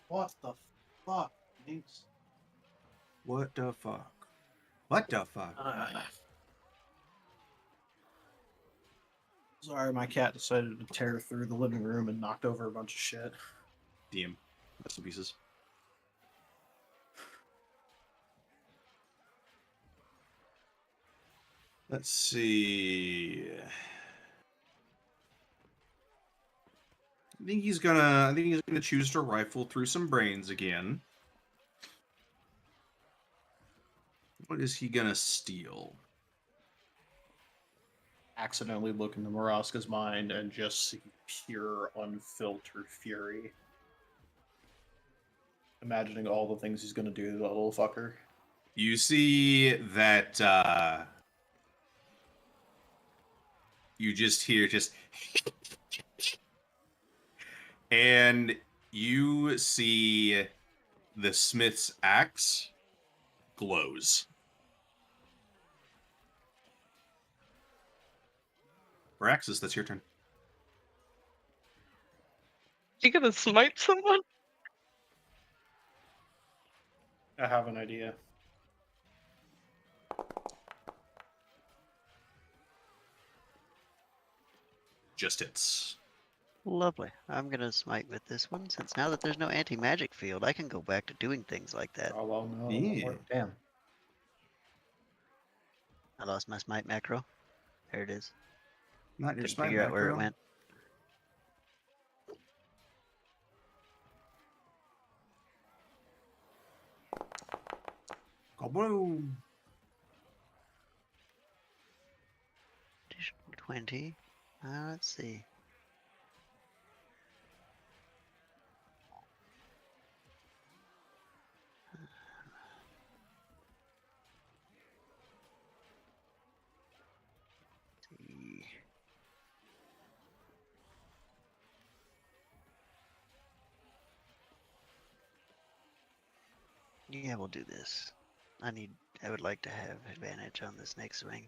What the fuck? Thanks.
What the fuck? What the fuck?
Sorry, my cat decided to tear through the living room and knocked over a bunch of shit.
DM. Rest in pieces. Let's see. I think he's gonna choose to rifle through some brains again. What is he gonna steal?
Accidentally look into Maraska's mind and just see pure, unfiltered fury. Imagining all the things he's gonna do to that little fucker.
You see that you just hear and you see the smith's axe glows. Varaxis, that's your turn.
You gonna smite someone?
I have an idea.
Just hits.
Lovely. I'm gonna smite with this one, since now that there's no anti-magic field, I can go back to doing things like that.
Oh well, no.
Yeah.
Damn.
I lost my smite macro. There it is.
Not your
Couldn't
smite
figure out where it
macro.
went.
Kaboom!
Additional 20. Let's see. See. Yeah, we'll do this. I would like to have advantage on this next swing.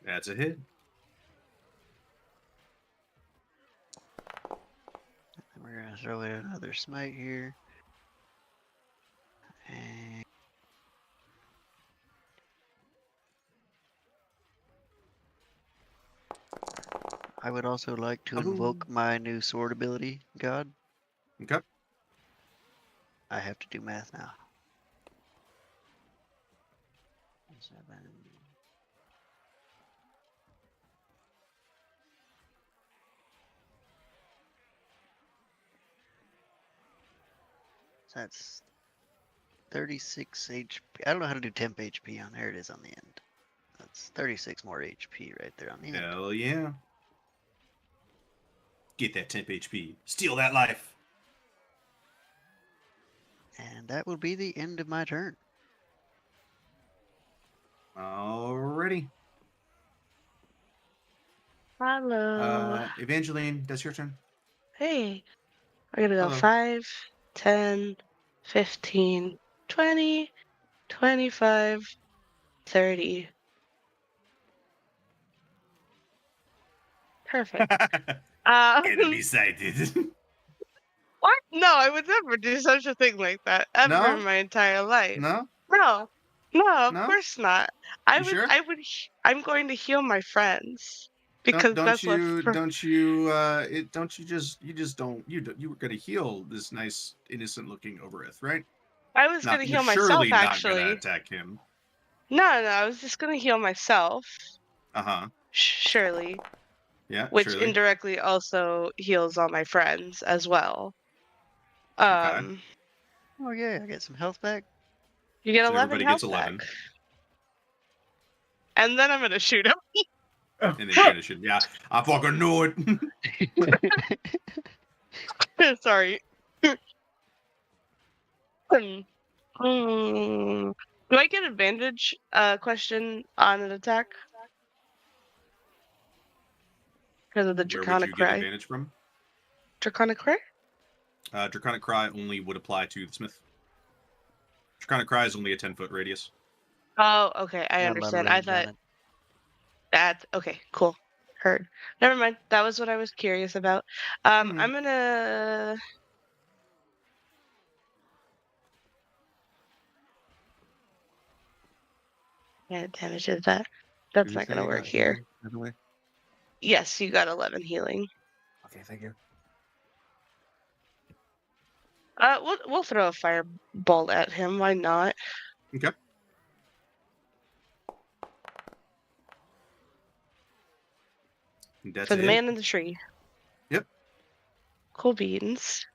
That's a hit.
And we're gonna throw in another smite here. And I would also like to invoke my new sword ability, God.
Okay.
I have to do math now. 7. So that's 36 HP. I don't know how to do temp HP on there. It is on the end. That's 36 more HP right there on the end.
Hell yeah. Get that temp HP. Steal that life.
And that will be the end of my turn.
Alrighty.
Hello.
Evangeline, that's your turn.
Hey. I'm gonna go
Hello.
5, 10, 15, 20, 25, 30. Perfect.
Enemy sighted.
What? No, I would never do such a thing like that ever
No?
in my entire life.
No?
No, of
No?
course not.
You sure?
I'm going to heal my friends because
Don't you were gonna heal this nice innocent looking Overith, right?
I was
Not,
gonna
you're
heal myself
surely not
actually.
gonna attack him.
No, I was just gonna heal myself.
Uh-huh.
Surely,
Yeah,
which
surely.
indirectly also heals all my friends as well.
Okay.
Oh yeah, I get some health back.
You get
So
11
everybody
health
gets 11.
back. And then I'm gonna shoot him.
And then finish it. Yeah, I fucking knew it.
Sorry. Do I get advantage question on an attack? Because of the
Where would
Draconic
you get
Cry.
advantage from?
Draconic Cry?
Draconic Cry only would apply to the Smith. Draconic Cry is only a 10-foot radius.
Oh, okay. I
Not a lot of
understand. I
range on
thought
it.
that's okay. Cool. Heard. Never mind. That was what I was curious about. I'm gonna. Yeah, damage is that. That's
Did you
not
say
gonna
you
work
got
here.
healing, by the way?
Yes, you got 11 healing.
Okay, thank you.
We'll throw a firebolt at him. Why not?
Okay. That's
For
a
the
hit.
man in the tree.
Yep.
Cool beans.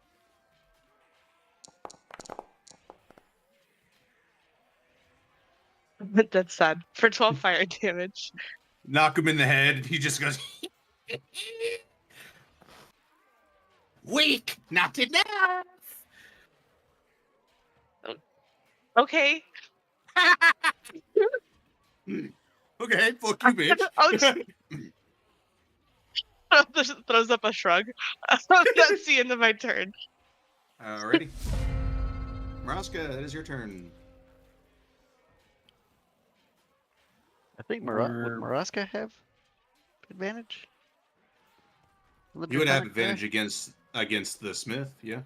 That's sad. For 12 fire damage.
Knock him in the head. He just goes. Weak, not enough.
Okay.
Okay, fuck you, bitch.
Just throws up a shrug. That's the end of my turn.
Alrighty. Maraska, that is your turn.
I think would Maraska have advantage?
You would have advantage against the Smith, yeah.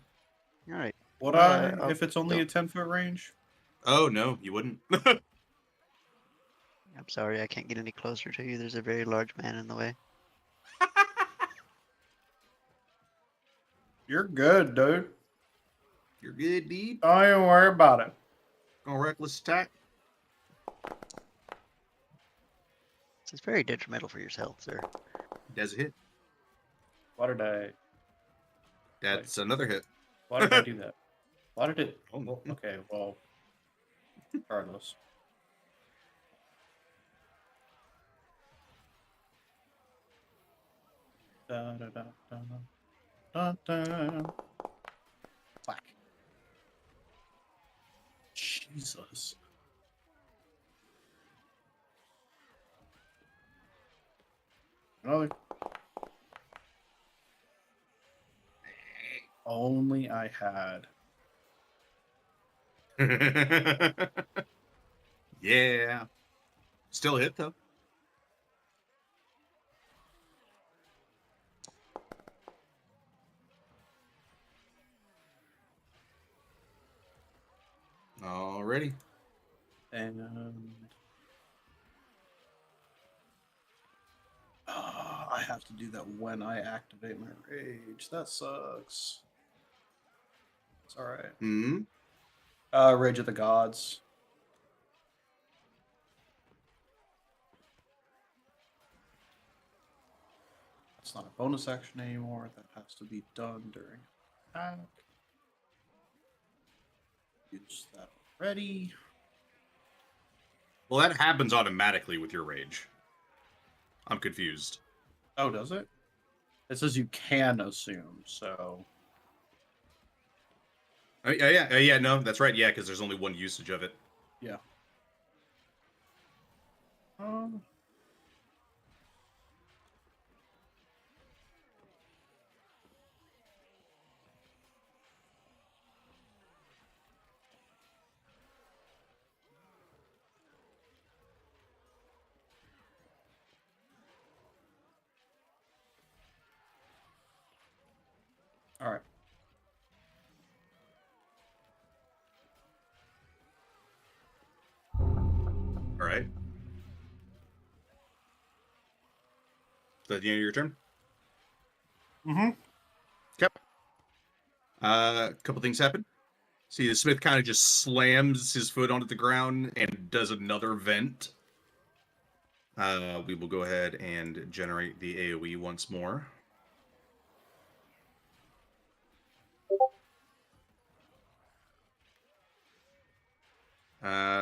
All right.
Would I if it's only a 10-foot range?
Oh no, you wouldn't.
I'm sorry, I can't get any closer to you. There's a very large man in the way.
You're good, dude.
You're good, dude.
Don't even worry about it.
Gonna reckless attack.
It's very detrimental for your health, sir.
That's a hit.
Why did I?
That's another hit.
Why did I do that? Why did it? Oh, well, okay, well, regardless. Da, da, da, da, da, da. Whack. Jesus. Another. Only I had.
Yeah. Still a hit though. Alrighty.
And I have to do that when I activate my rage. That sucks. It's alright.
Hmm.
Rage of the Gods. It's not a bonus action anymore. That has to be done during attack. use that already.
Well, that happens automatically with your rage. I'm confused.
Oh, does it? It says you can assume, so.
Yeah, no, that's right. Yeah, because there's only one usage of it.
Yeah. All right.
All right. Is that the end of your turn?
Mm-hmm.
Yep. A couple things happen. See, the smith kind of just slams his foot onto the ground and does another vent. We will go ahead and generate the AoE once more.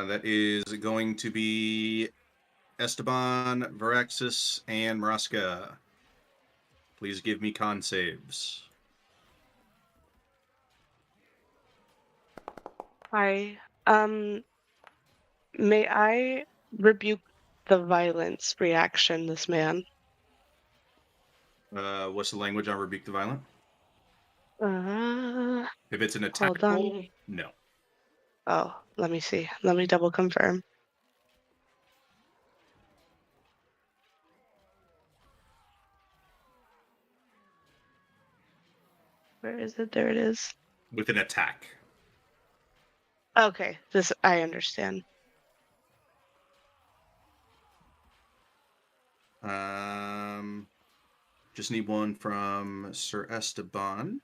That is going to be Esteban, Varaxis, and Maraska. Please give me con saves.
Hi. May I rebuke the violence reaction, this man?
What's the language on Rebuke the Violent?
Uh,
If it's an attack
hold on.
roll, no.
Oh, let me see. Let me double confirm. Where is it? There it is.
With an attack.
Okay, this I understand.
Just need one from Sir Esteban.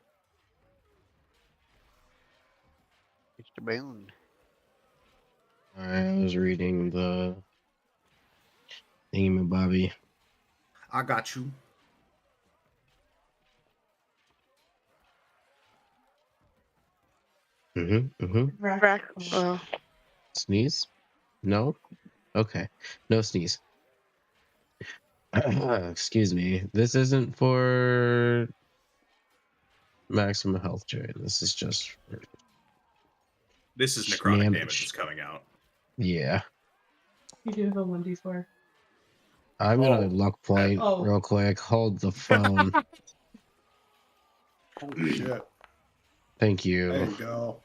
Mr. Boone.
I was reading the Bobby.
I got you.
Sneeze? No? Okay. No sneeze. Excuse me. This isn't for maximum health drain. This is just for...
This is necrotic damage that's coming out.
Yeah.
You do have a 1d4.
I'm gonna luck point real quick. Hold the phone.
Holy shit.
Thank you.
There you go.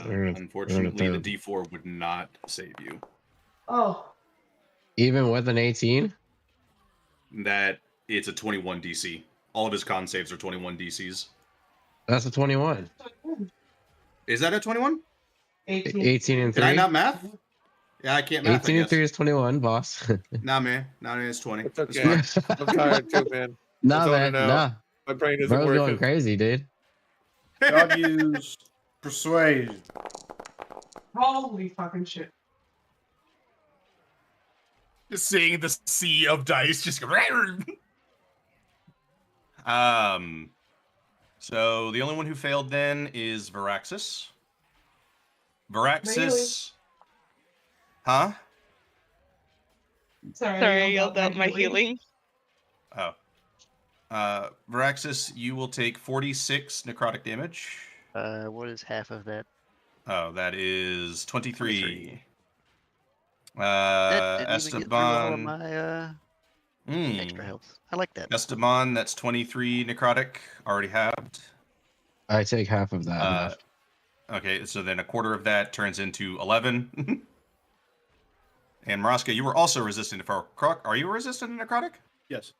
Unfortunately, the D4 would not save you.
Oh.
Even with an 18?
That it's a 21 DC. All of his con saves are 21 DCs.
That's a 21.
Is that a 21?
18 and 3.
Can I not math? Yeah, I can't math.
18 and 3 is 21, boss.
Nah, man. Nah, man, it's 20.
It's okay. I'm tired too, man.
Nah,
I'm
man.
zoning out.
Nah.
My brain isn't
Bro's
working.
going crazy, dude.
God use persuasion.
Holy fucking shit.
Just seeing the sea of dice just go. So the only one who failed then is Varaxis. Varaxis. Huh?
Sorry,
I yelled out my healing.
Oh. Varaxis, you will take 46 necrotic damage.
What is half of that?
Oh, that is 23.
That didn't even get through all of
Esteban.
my extra health. I like that.
Esteban, that's 23 necrotic, already halved.
I take half of that.
Okay, so then a quarter of that turns into 11. And Maraska, you were also resistant to necrotic. Are you resistant to necrotic?
Yes.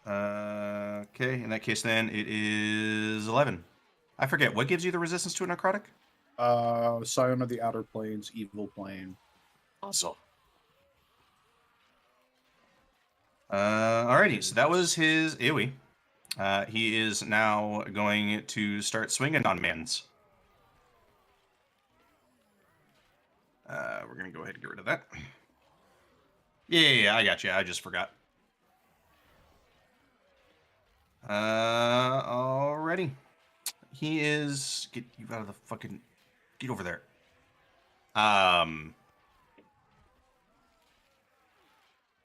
Okay, in that case then it is 11. I forget, what gives you the resistance to a necrotic?
Scion of the Outer Planes, Evil Plane.
Awesome. Alrighty, so that was his AoE. He is now going to start swinging on mans. We're going to go ahead and get rid of that. Yeah, I got you. I just forgot.
Alrighty. He is get you out of the fucking get over there.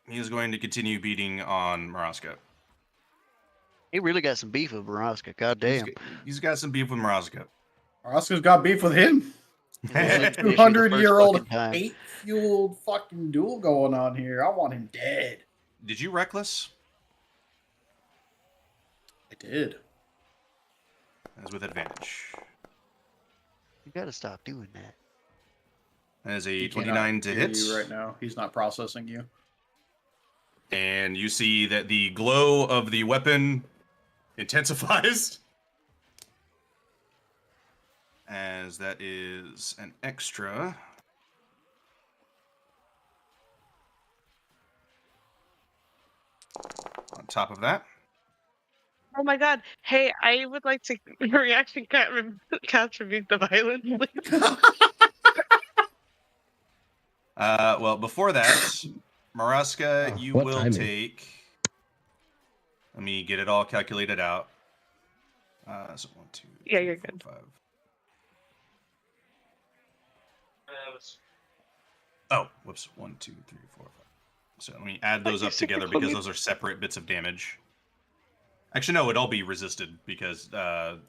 He is going to continue beating on Maraska.
He really got some beef with Maraska. God damn.
He's got some beef with Maraska.
Maraska's got beef with him.
Like,
200-year-old
fucking time.
hate-fueled fucking duel going on here. I want him dead.
Did you reckless?
I did.
As with advantage.
You gotta stop doing that.
As a
He cannot
29 to
hear
hit.
you right now. He's not processing you.
And you see that the glow of the weapon intensifies. As that is an extra. On top of that.
Oh my god. Hey, I would like to reaction cast Rebuke the Violence, please.
Well, before that, Maraska,
Oh,
you
what
will
timing.
take. Let me get it all calculated out. So 1, 2,
Yeah,
3,
you're
4,
good.
5. Oh, whoops. 1, 2, 3, 4, 5. So let me add those up together because those are separate bits of damage. Actually, no, it'd all be resisted because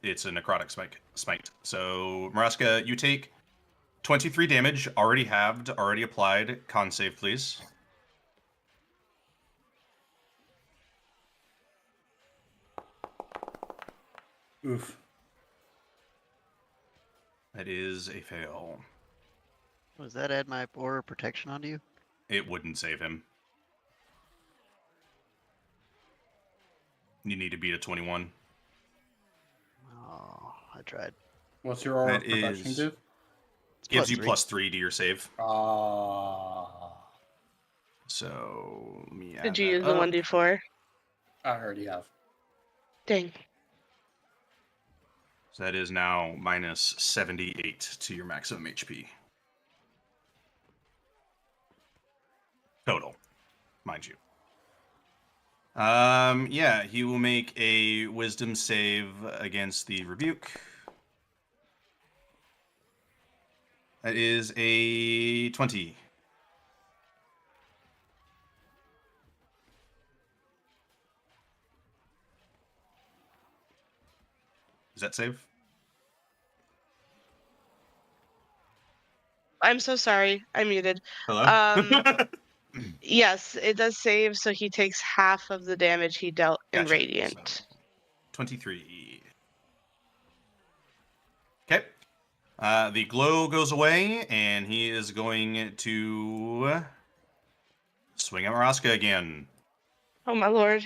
it's a necrotic smite. So, Maraska, you take 23 damage, already halved, already applied. Con save, please.
Oof.
That is a fail.
Does that add my aura of protection onto you?
It wouldn't save him. You need to beat a 21.
Oh, I tried.
What's your aura
That
of protection
is-
do?
Gives you
+3.
+3 to your save.
Ah,
So, let me add
Did you
that
use the
up.
1d4?
I already have.
Dang.
So that is now minus 78 to your maximum HP. Total, mind you. Yeah, he will make a wisdom save against the rebuke. That is a 20. Does that save?
I'm so sorry. I muted.
Hello?
Yes, it does save, so he takes half of the damage he dealt in
Gotcha.
Radiant.
So, 23. Okay. The glow goes away, and he is going to swing at Maraska again.
Oh my lord.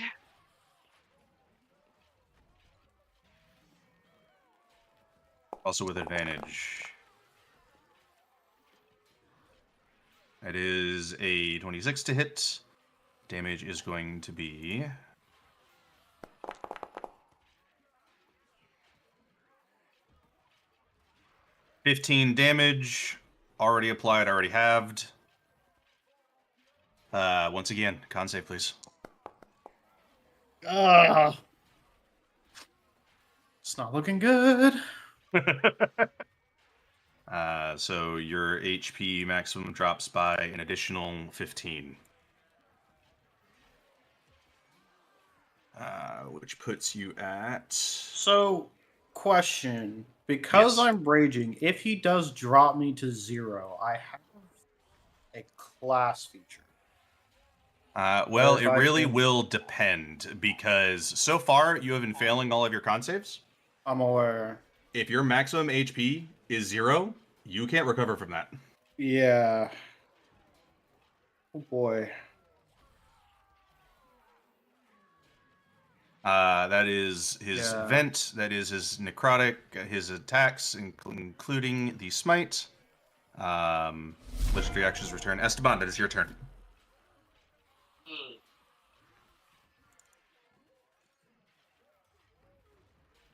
Also with advantage. That is a 26 to hit. Damage is going to be... $15 damage. Already applied, already halved. Once again, con save, please.
Ah, it's not looking good.
So your HP maximum drops by an additional 15. Which puts you at...
So, question. Because
Yes.
I'm raging, if he does drop me to 0, I have a class feature.
Well,
Or if
it
I
really
can-
will depend, because so far you have been failing all of your con saves.
I'm aware.
If your maximum HP is 0, you can't recover from that.
Yeah. Oh boy.
That is his
Yeah.
vent, that is his necrotic, his attacks, including the smite. Legendary actions return. Esteban, that is your turn.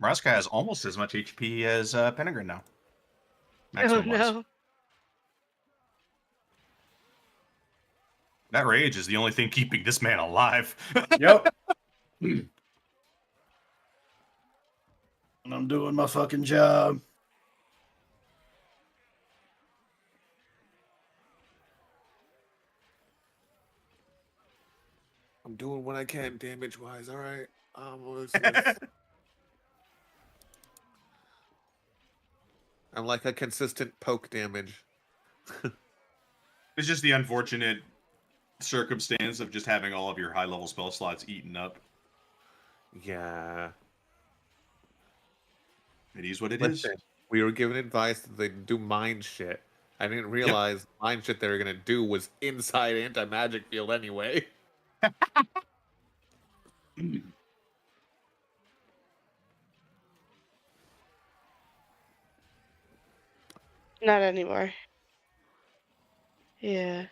Maraska has almost as much HP as Penegrin now.
Oh
Maximum-wise.
no.
That rage is the only thing keeping this man alive.
Yep. And I'm doing my fucking job.
I'm doing what I can damage wise. All right. I'm like a consistent poke damage.
It's just the unfortunate circumstance of just having all of your high level spell slots eaten up.
Yeah.
It is what it is.
We were given advice that they do mind shit. I didn't realize mind shit they were gonna do was inside anti-magic field anyway.
Not anymore. Yeah.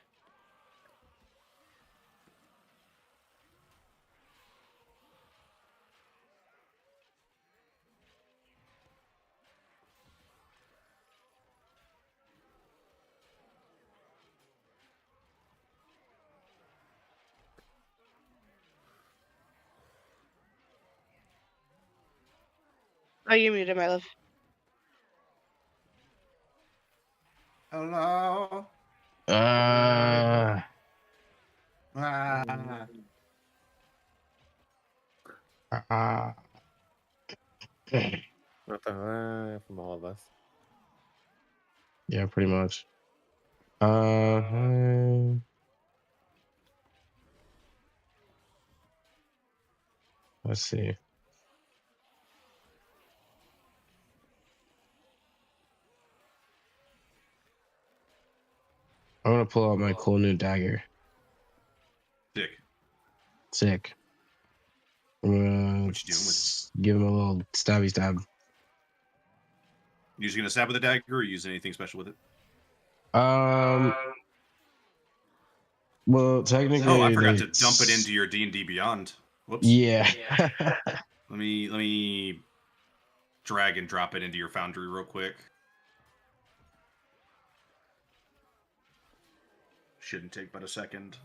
Oh, you muted, my love.
Hello.
Ah.
Not the from all of us.
Yeah, pretty much. Let's see. I'm gonna pull out my cool new dagger.
Sick.
Sick. I'm gonna
What you doing with it?
give him a little stabby stab.
You just gonna stab with a dagger, or using anything special with it?
Well, technically,
Oh, I forgot to dump it into your D&D Beyond. Whoops.
Yeah.
Let me drag and drop it into your Foundry real quick. Shouldn't take but a second.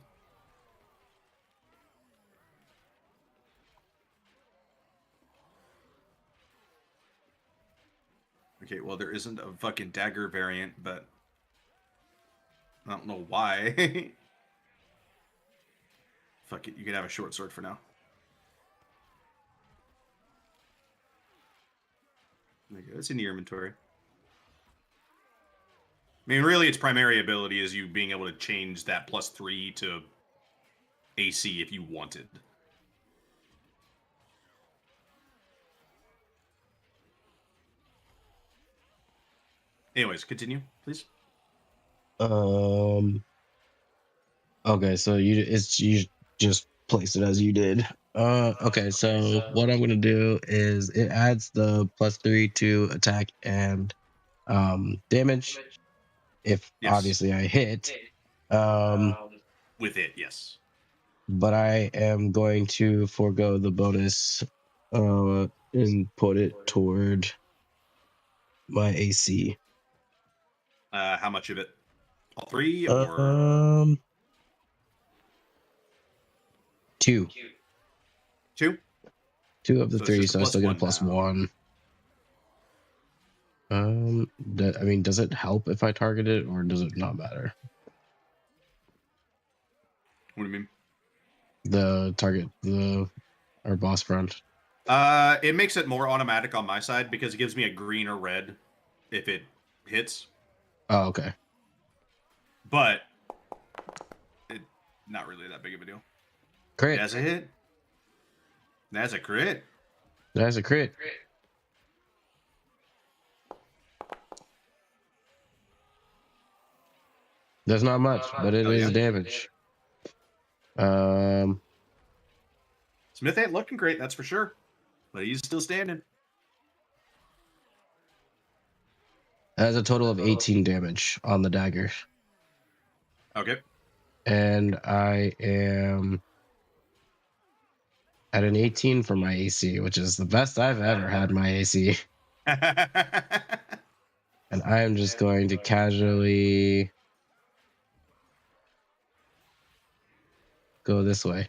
Okay, well, there isn't a fucking dagger variant, but I don't know why. Fuck it, you can have a short sword for now. There you go. It's in your inventory. I mean, really, its primary ability is you being able to change that +3 to AC if you wanted. Anyways, continue, please.
Okay, so you just place it as you did. Okay, so what I'm gonna do is it adds the +3 to attack and damage. If obviously I hit.
With it, yes.
But I am going to forego the bonus and put it toward my AC.
How much of it? All 3 or
2.
2?
2 of the
So it's
3,
just a
so I still get a
+1
+1. I mean, does it help if I target it, or does it not matter?
What do you mean?
The target, our boss front.
It makes it more automatic on my side because it gives me a green or red if it hits.
Oh, okay.
But not really that big of a deal.
Crit.
That's a hit. That's a crit.
That's a crit. There's not much, but it is damage.
Smith ain't looking great, that's for sure. But he's still standing.
That's a total of 18 damage on the dagger.
Okay.
And I am at an 18 for my AC, which is the best I've ever had my AC. And I am just going to casually go this way.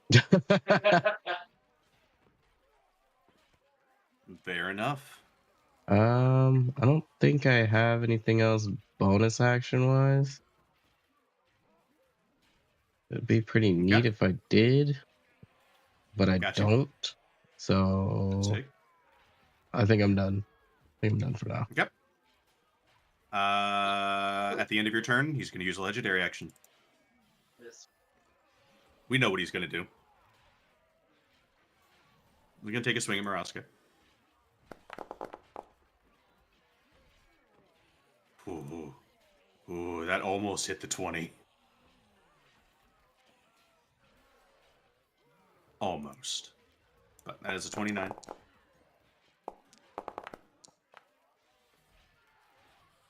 Fair enough.
I don't think I have anything else bonus action wise. It'd be pretty neat if I did, but I
Gotcha.
don't. So I think I'm done. I think I'm done for now.
Yep. At the end of your turn, he's going to use a legendary action. We know what he's going to do. We're going to take a swing at Maraska. Ooh, that almost hit the 20. Almost. But that is a 29.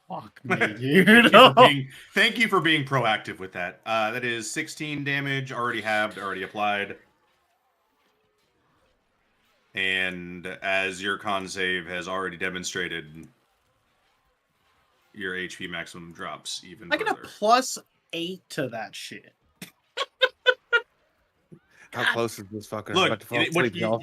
Fuck me, dude.
Thank you for being proactive with that. That is 16 damage, already halved, already applied. And as your con save has already demonstrated, your HP maximum drops even
I get a
further.
+8 to that shit.
How close is this fucker?
Look,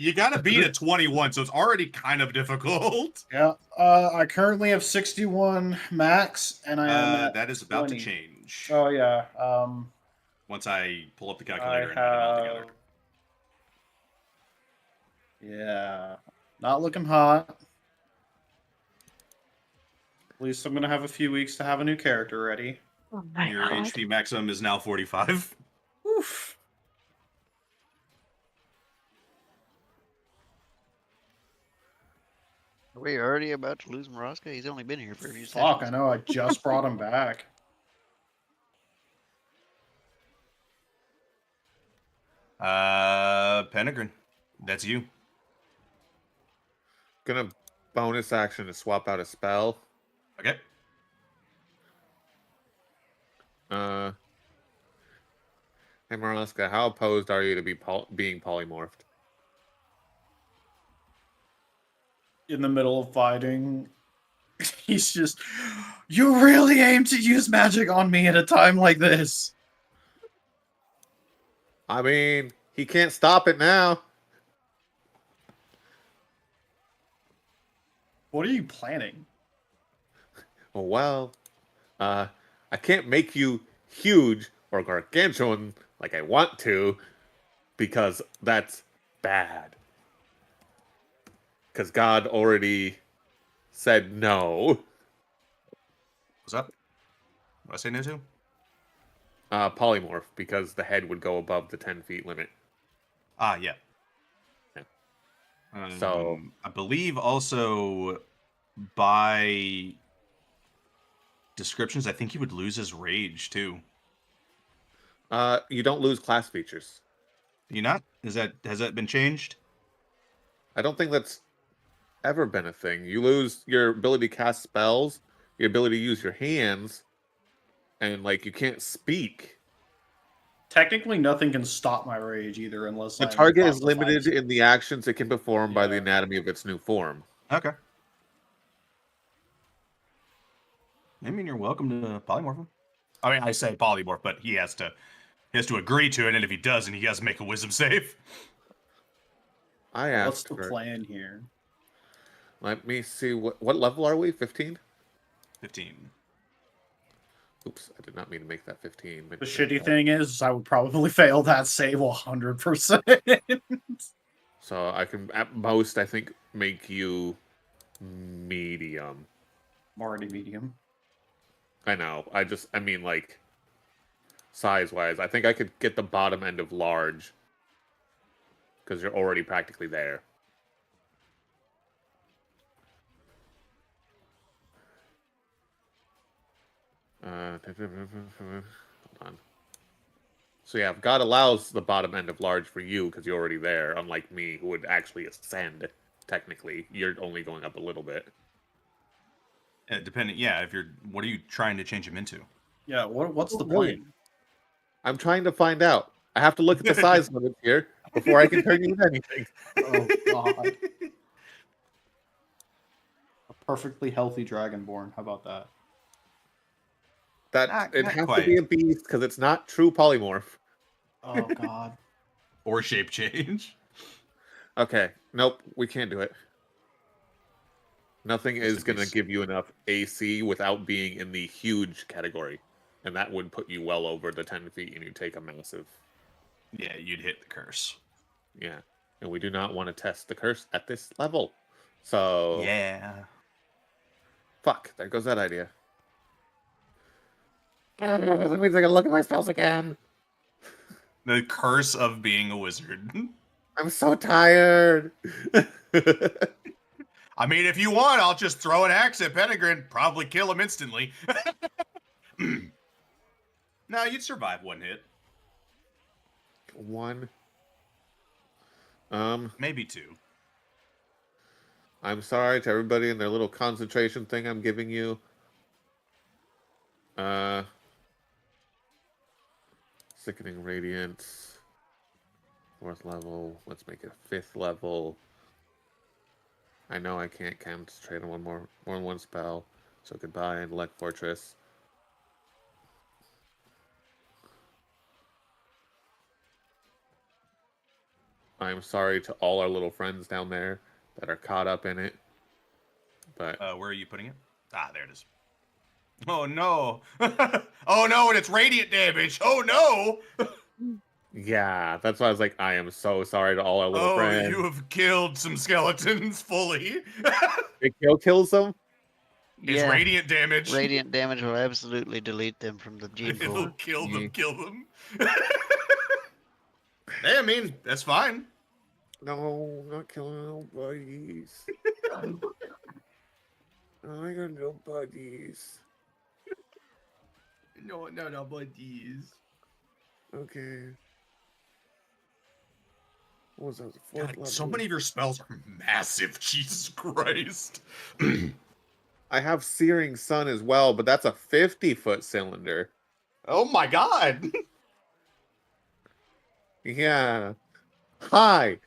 you gotta beat a 21, so it's already kind of difficult.
Yeah, I currently have 61 max, and I am at
that is about
20.
to change.
Oh yeah.
Once I pull up the calculator and
I
add it all
have.
together.
Yeah, not looking hot. At least I'm gonna have a few weeks to have a new character ready.
Oh my
Your
God.
HP maximum is now 45.
Oof.
Are we already about to lose Maraska? He's only been here for a few
Fuck,
seconds.
I know. I just brought him back.
Penegrin, that's you.
Gonna bonus action to swap out a spell.
Okay.
Hey Maraska, how opposed are you to being polymorphed?
In the middle of fighting, he's just, you really aim to use magic on me at a time like this.
I mean, he can't stop it now.
What are you planning?
Well, I can't make you huge or gargantuan like I want to, because that's bad. Because God already said no.
What's up? What I say no to?
Polymorph, because the head would go above the 10 feet limit.
Ah, yeah.
So
I believe also by descriptions, I think he would lose his rage too.
You don't lose class features.
Do you not? Has that been changed?
I don't think that's ever been a thing. You lose your ability to cast spells, your ability to use your hands, and like you can't speak.
Technically, nothing can stop my rage either, unless
The
I'm
target is
about to fight.
limited in the actions it can perform by the anatomy of its new form.
Okay. I mean, you're welcome to polymorph him. I mean, I say polymorph, but he has to agree to it, and if he doesn't, he has to make a wisdom save.
I asked.
What's the plan here?
Let me see. What level are we? 15?
15.
Oops, I did not mean to make that 15.
The shitty thing is, I would probably fail that save 100%.
So I can, at most, I think, make you medium.
I'm already medium.
I know. I mean, like, size-wise, I think I could get the bottom end of large. Because you're already practically there. Hold on. So yeah, if God allows the bottom end of large for you, because you're already there, unlike me, who would actually ascend, technically, you're only going up a little bit.
Depending, yeah. What are you trying to change him into?
Yeah, what's the
Really?
plan?
I'm trying to find out. I have to look at the size limits here before I can turn you into anything.
Oh, God. A perfectly healthy Dragonborn. How about that?
It has to be a beast because it's not true polymorph.
Oh, God.
Or shape change.
Okay. Nope, we can't do it. Nothing
Rest
is
in
going to
peace.
give you enough AC without being in the huge category. And that would put you well over the 10 feet and you take a massive.
Yeah, you'd hit the curse.
Yeah. And we do not want to test the curse at this level. So.
Yeah.
Fuck, there goes that idea. That means I gotta look at my spells again.
The curse of being a wizard.
I'm so tired.
I mean, if you want, I'll just throw an axe at Penegrin. Probably kill him instantly.
No, you'd survive one hit.
One.
Maybe two.
I'm sorry to everybody in their little concentration thing I'm giving you. Sickening Radiance. 4th level. Let's make it 5th level. I know I can't concentrate on more than one spell. So goodbye, Intellect Fortress. I'm sorry to all our little friends down there that are caught up in it. But
where are you putting it? Ah, there it is.
Oh no! Oh no, and it's radiant damage! Oh no!
yeah, that's why I was like, I am so sorry to all our little friends.
You have killed some skeletons fully.
It kills them?
It's radiant damage.
Radiant damage will absolutely delete them from the gene pool.
It'll kill them. Hey, I mean, that's fine.
No, not killing nobodies. I got no buddies.
No buddies.
Okay. What was that? The 4th
God,
level?
so many of your spells are massive. Jesus Christ.
I have Searing Sun as well, but that's a 50-foot cylinder.
Oh my god.
Yeah. Hi.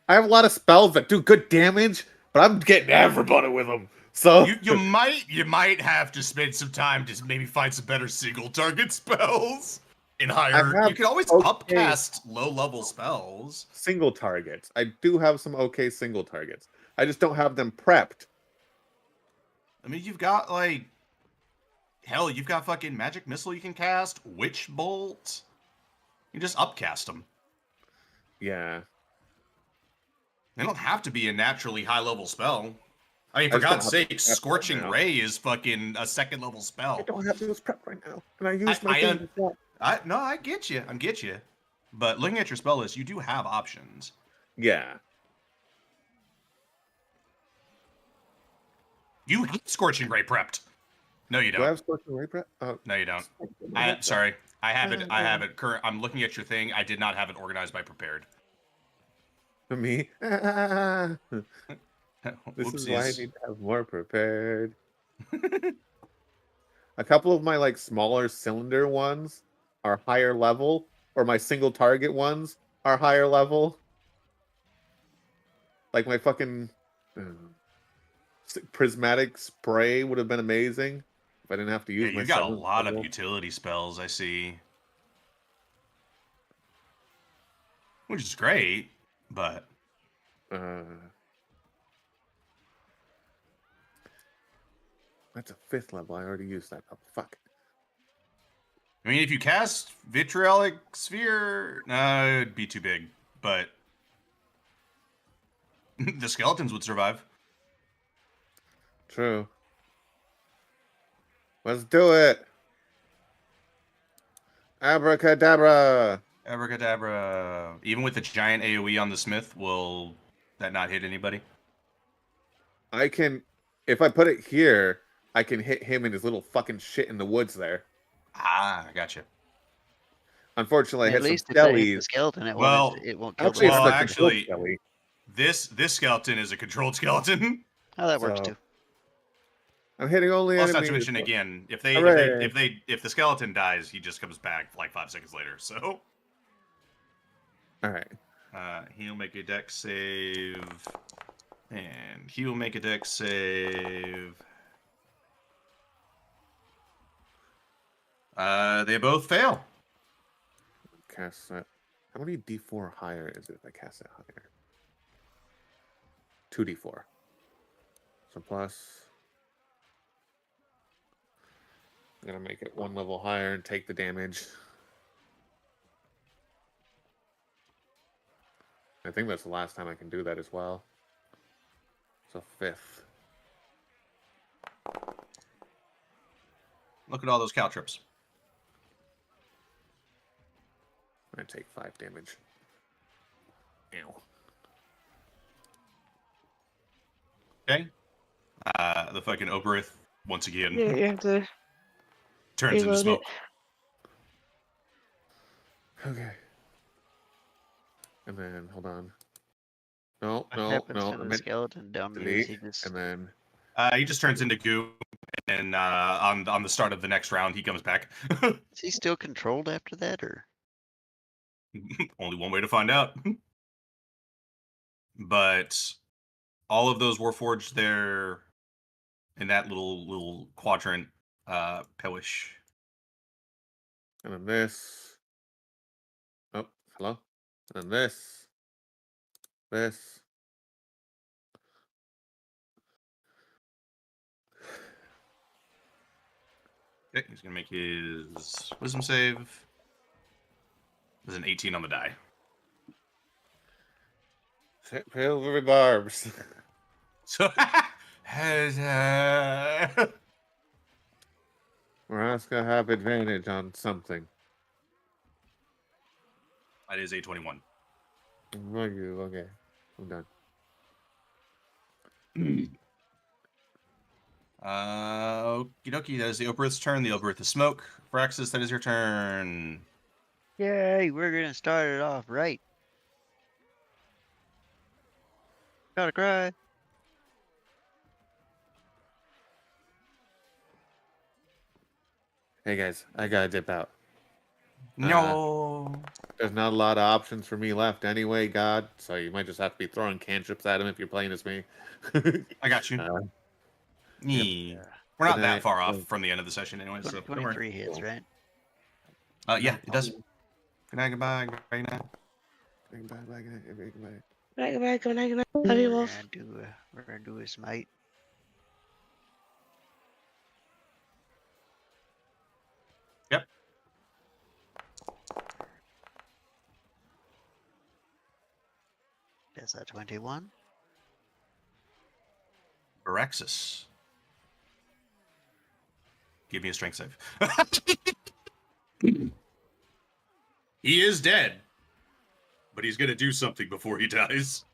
I have a lot of spells that do good damage, but I'm getting everybody with them. So
you might have to spend some time to maybe find some better single target spells in higher. You can always upcast low level spells.
Single targets. I do have some okay single targets. I just don't have them prepped.
I mean, you've got like hell. You've got fucking magic missile you can cast, witch bolt. You just upcast them.
Yeah.
They don't have to be a naturally high level spell. I mean, for God's sake, Scorching Ray is fucking a 2nd level spell.
I don't have those prep right now. And I use my thing.
No, I get you. But looking at your spell list, you do have options.
Yeah.
You have Scorching Ray prepped. No, you don't.
Do I have Scorching Ray prepped? Oh.
No, you don't. Sorry. I have it current. I'm looking at your thing. I did not have it organized by prepared.
Me? This is why I need to have more prepared. A couple of my like smaller cylinder ones are higher level, or my single target ones are higher level. Like my fucking prismatic spray would have been amazing if I didn't have to use my.
You got a lot of utility spells, I see. Which is great, but
that's a 5th level. I already used that. Oh, fuck.
I mean, if you cast Vitriolic Sphere, it'd be too big. But the skeletons would survive.
True. Let's do it. Abracadabra.
Abracadabra. Even with the giant AoE on the smith, will that not hit anybody?
I can, if I put it here, I can hit him and his little fucking shit in the woods there.
Ah, I gotcha.
Unfortunately, I
At
had
least
some
if I hit the
skellies.
skeleton, it won't kill
Actually,
them.
it's
Actually, this skeleton is a controlled skeleton.
Oh, that works too.
I'm hitting only
Plus, not
enemies.
to mention again, if the skeleton dies, he just comes back like 5 seconds later. So,
all right.
He'll make a dex save, and he will make a dex save. They both fail.
Cast that. How many D4 higher is it if I cast it higher? 2D4. So plus. I'm gonna make it 1 level higher and take the damage. I think that's the last time I can do that as well. So 5th.
Look at all those cow trips.
I take 5 damage. Ow.
Okay. The fucking Oberith once again
Yeah, you have to
turns into
reload
smoke.
Okay. And then hold on. No,
What
no,
happens
no.
to
I
the
meant
skeleton down there?
delete,
He just
and then
He just turns into goo, and on the start of the next round, he comes back.
is he still controlled after that, or
Only one way to find out. But all of those Warforged there in that little quadrant, Pellish.
and then this. Oh, hello. And then this. This.
Okay, he's gonna make his wisdom save. There's an 18 on the die.
Silvery barbs.
So has
Maraska have advantage on something.
that is a 21.
Okay. I'm done.
Okie dokie, that is the Oberith's turn. The Oberith is smoke. Varaxis, that is your turn.
yay? We're gonna start it off right. Gotta cry.
Hey guys, I gotta dip out.
No.
There's not a lot of options for me left anyway, God. So you might just have to be throwing cantrips at him if you're playing as me.
I got you.
Yeah.
We're not
Good
that
night.
far off from the end of the session anyway, so don't worry.
23 hits, right?
Yeah, it does. Good night, goodbye, good night.
Goodbye.
Good night. Love you, Wolf.
We're gonna do a smite.
Yep.
That's a 21.
Varaxis. Give me a strength save. He is dead, but he's gonna do something before he dies.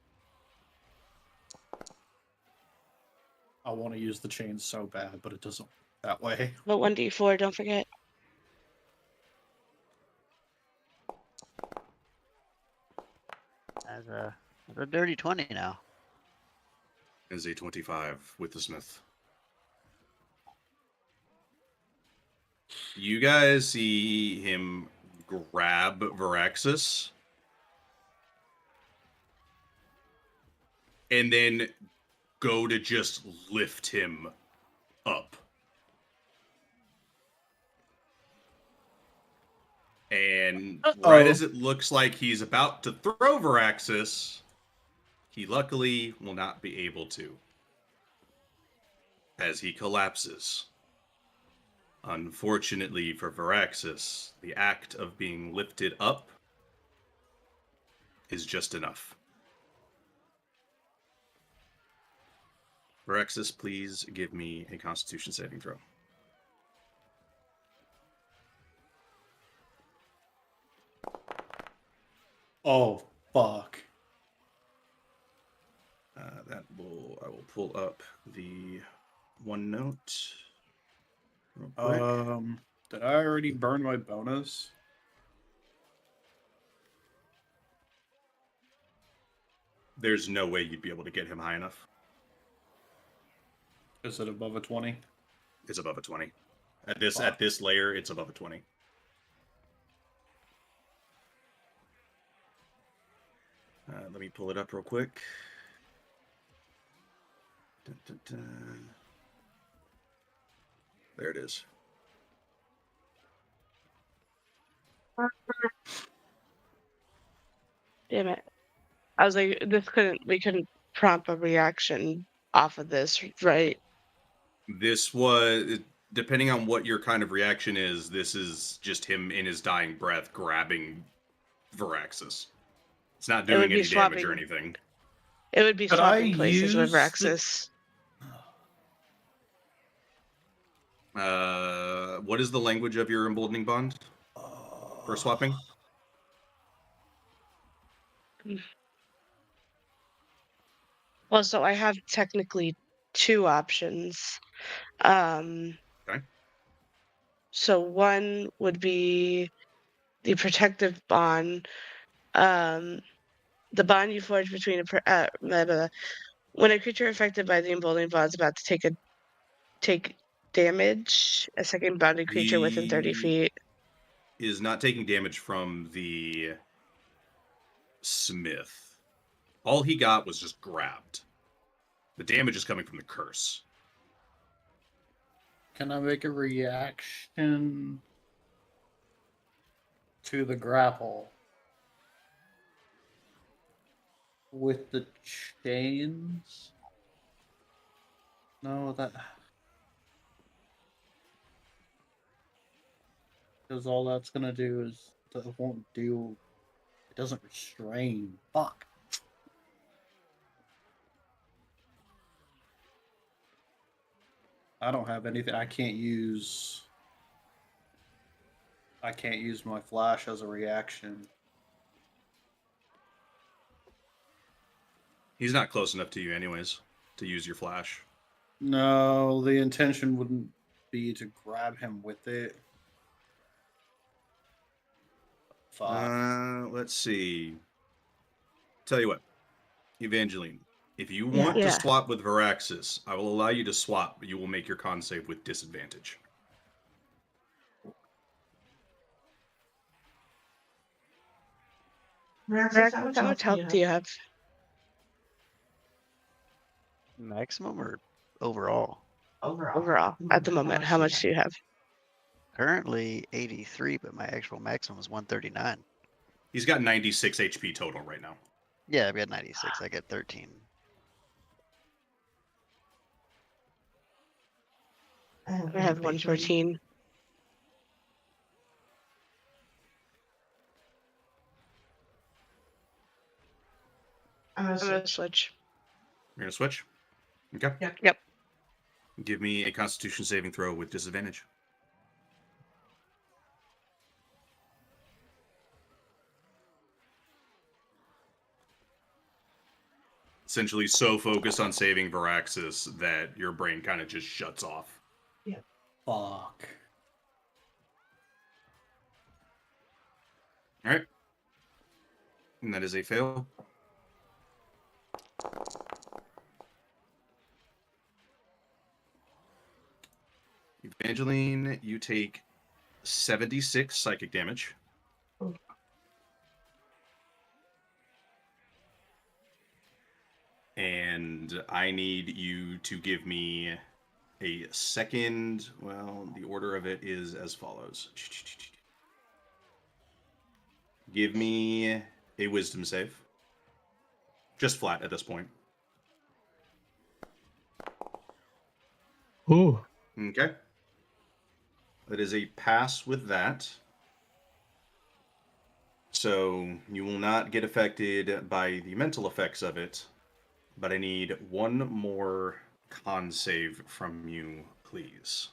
I want to use the chain so bad, but it doesn't work that way.
But 1d4, don't forget.
That's a dirty 20 now.
Is a 25 with the smith. You guys see him grab Varaxis and then go to just lift him up. And right as it looks like he's about to throw Varaxis, he luckily will not be able to, as he collapses. Unfortunately for Varaxis, the act of being lifted up is just enough. Varaxis, please give me a Constitution saving throw.
Oh, fuck.
I will pull up the OneNote real quick.
Did I already burn my bonus?
There's no way you'd be able to get him high enough.
Is it above a 20?
It's above a 20. At this layer, it's above a 20. Let me pull it up real quick. Dun, dun, dun. There it is.
Damn it. I was like, we couldn't prompt a reaction off of this, right?
This was, depending on what your kind of reaction is, this is just him in his dying breath grabbing Varaxis. It's not doing any damage or anything.
It would be
Could
swapping
I
places with
use the-
Varaxis.
What is the language of your emboldening bond for swapping?
Well, so I have technically 2 options.
Okay.
So one would be the protective bond. The bond you forge between blah, blah, blah. When a creature affected by the emboldening bond is about to take damage, a second bounded creature within 30 feet.
Is not taking damage from the smith. All he got was just grabbed. The damage is coming from the curse.
Can I make a reaction to the grapple with the chains? No, that. Because all that's gonna do is it won't do. It doesn't restrain. Fuck. I don't have anything. I can't use my flash as a reaction.
He's not close enough to you anyways to use your flash.
No, the intention wouldn't be to grab him with it. Fuck.
Let's see. Tell you what, Evangeline, if you want
Yeah.
to swap with Varaxis, I will allow you to swap, but you will make your con save with disadvantage.
Varaxis, how much health do you have?
Maximum or overall?
Overall, at the moment, how much do you have?
Currently 83, but my actual maximum is 139.
He's got 96 HP total right now.
Yeah, I've got 96. I get 13.
I have 114. I'm gonna switch.
You're gonna switch? Okay.
Yep.
Give me a Constitution saving throw with disadvantage. Essentially so focused on saving Varaxis that your brain kind of just shuts off.
Fuck.
Alright. And that is a fail. Evangeline, you take 76 psychic damage. And I need you to give me a second. Well, the order of it is as follows. Give me a wisdom save. Just flat at this point.
Ooh.
Okay. That is a pass with that. So you will not get affected by the mental effects of it, but I need one more con save from you, please.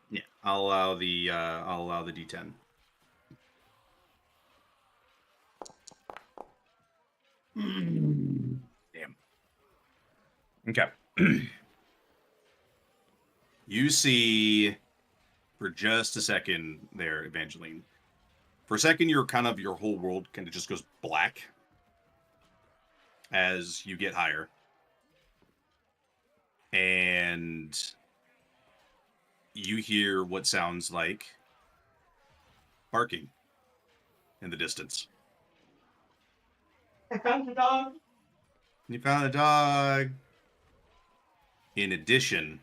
Yeah, I'll allow the D10. Damn. Okay. You see, for just a second there, Evangeline. For a second, your whole world kind of just goes black as you get higher. And you hear what sounds like barking in the distance.
I found a dog.
You found a dog. In addition,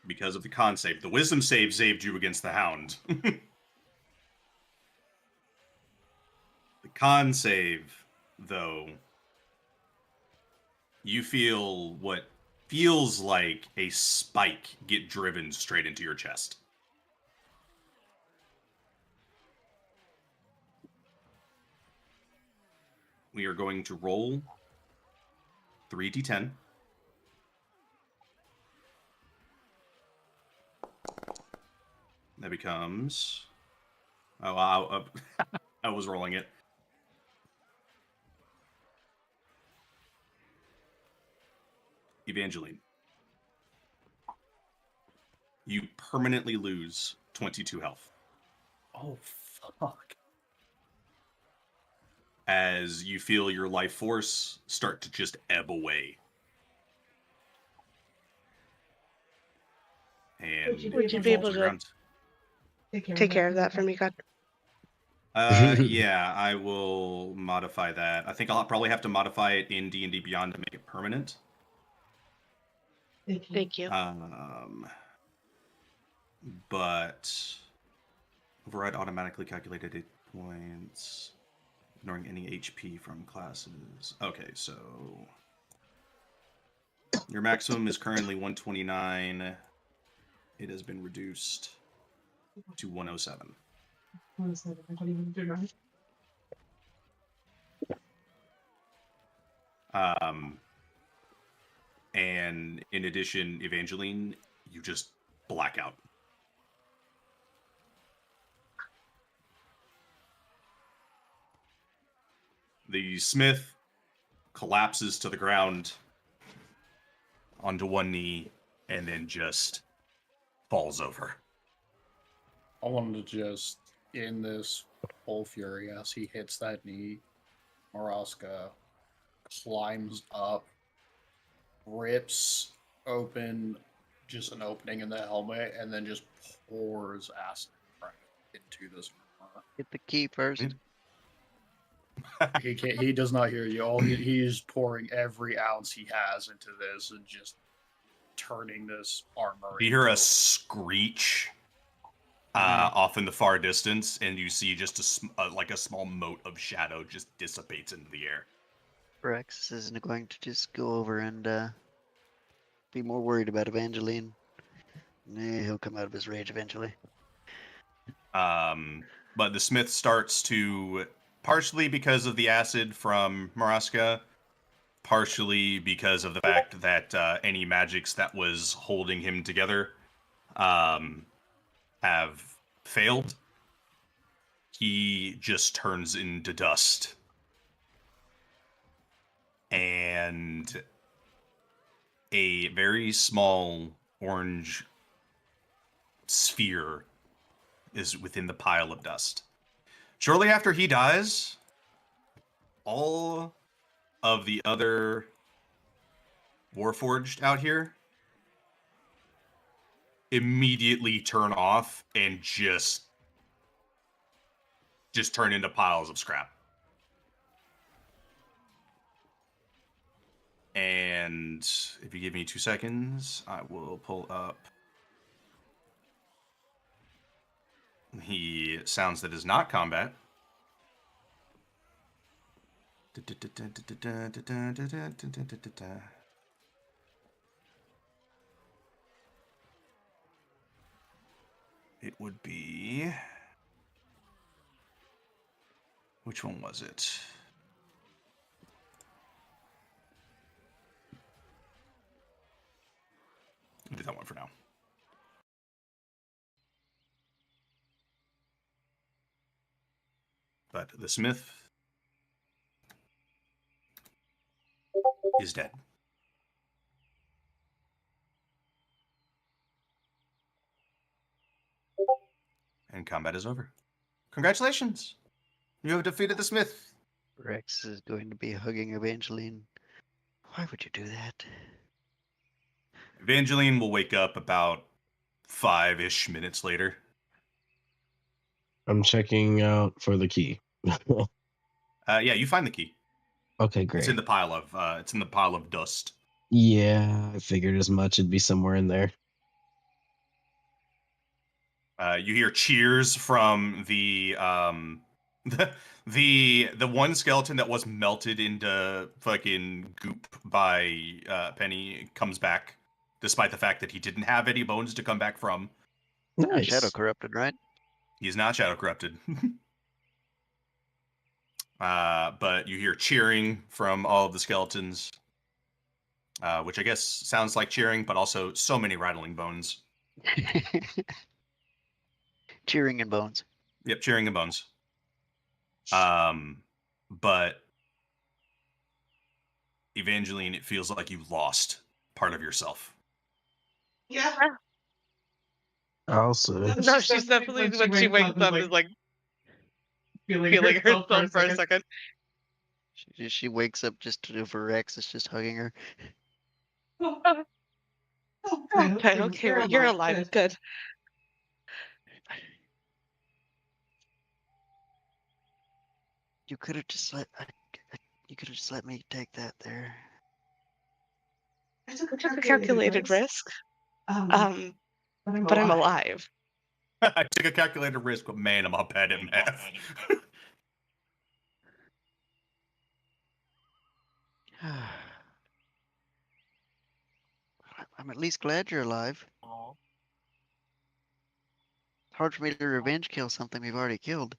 because of the con save. The wisdom save saved you against the hound. The con save, though, you feel what feels like a spike get driven straight into your chest. We are going to roll 3d10. That becomes... Oh, I was rolling it. Evangeline. You permanently lose 22 health.
Oh, fuck.
As you feel your life force start to just ebb away. And
Would you be able to take care of that for me, God?
Yeah, I will modify that. I think I'll probably have to modify it in D&D Beyond to make it permanent.
Thank you.
But override automatically calculated 8 points, ignoring any HP from classes. Okay, so your maximum is currently 129. It has been reduced to 107.
I don't even do that.
And in addition, Evangeline, you just black out. The smith collapses to the ground onto one knee and then just falls over.
I wanted to just in this full fury as he hits that knee. Maraska climbs up, rips open just an opening in the helmet, and then just pours acid right into this.
Get the key first.
He can't. He does not hear you. All he's pouring every ounce he has into this and just turning this armor.
You hear a screech off in the far distance, and you see just like a small mote of shadow just dissipates into the air.
Rex isn't going to just go over and be more worried about Evangeline. Nah, he'll come out of his rage eventually.
But the smith starts to, partially because of the acid from Maraska, partially because of the fact that any magics that was holding him together have failed. He just turns into dust. And a very small orange sphere is within the pile of dust. Shortly after he dies, all of the other Warforged out here immediately turn off and just turn into piles of scrap. And if you give me 2 seconds, I will pull up the sounds that is not combat. It would be... Which one was it? I'll do that one for now. But the smith is dead. And combat is over. Congratulations! You have defeated the smith.
Rex is going to be hugging Evangeline. Why would you do that?
Evangeline will wake up about 5-ish minutes later.
I'm checking out for the key.
Yeah, you find the key.
Okay, great.
It's in the pile of dust.
Yeah, I figured as much. It'd be somewhere in there.
You hear cheers from the the one skeleton that was melted into fucking goop by Penny comes back, despite the fact that he didn't have any bones to come back from.
Not shadow corrupted, right?
He's not shadow corrupted. But you hear cheering from all of the skeletons, which I guess sounds like cheering, but also so many rattling bones.
Cheering and bones.
Yep, cheering and bones. But Evangeline, it feels like you lost part of yourself.
Yeah.
I'll say.
No, she's definitely when she wakes up is like feeling herself for a second.
She wakes up just to for Rex is just hugging her.
Okay, well, you're alive. Good.
You could have just let. You could have just let me take that there.
I took
I took a calculated risk. But I'm alive.
I took a calculated risk, but man, I'm up bad at math.
I'm at least glad you're alive. It's hard for me to revenge kill something we've already killed.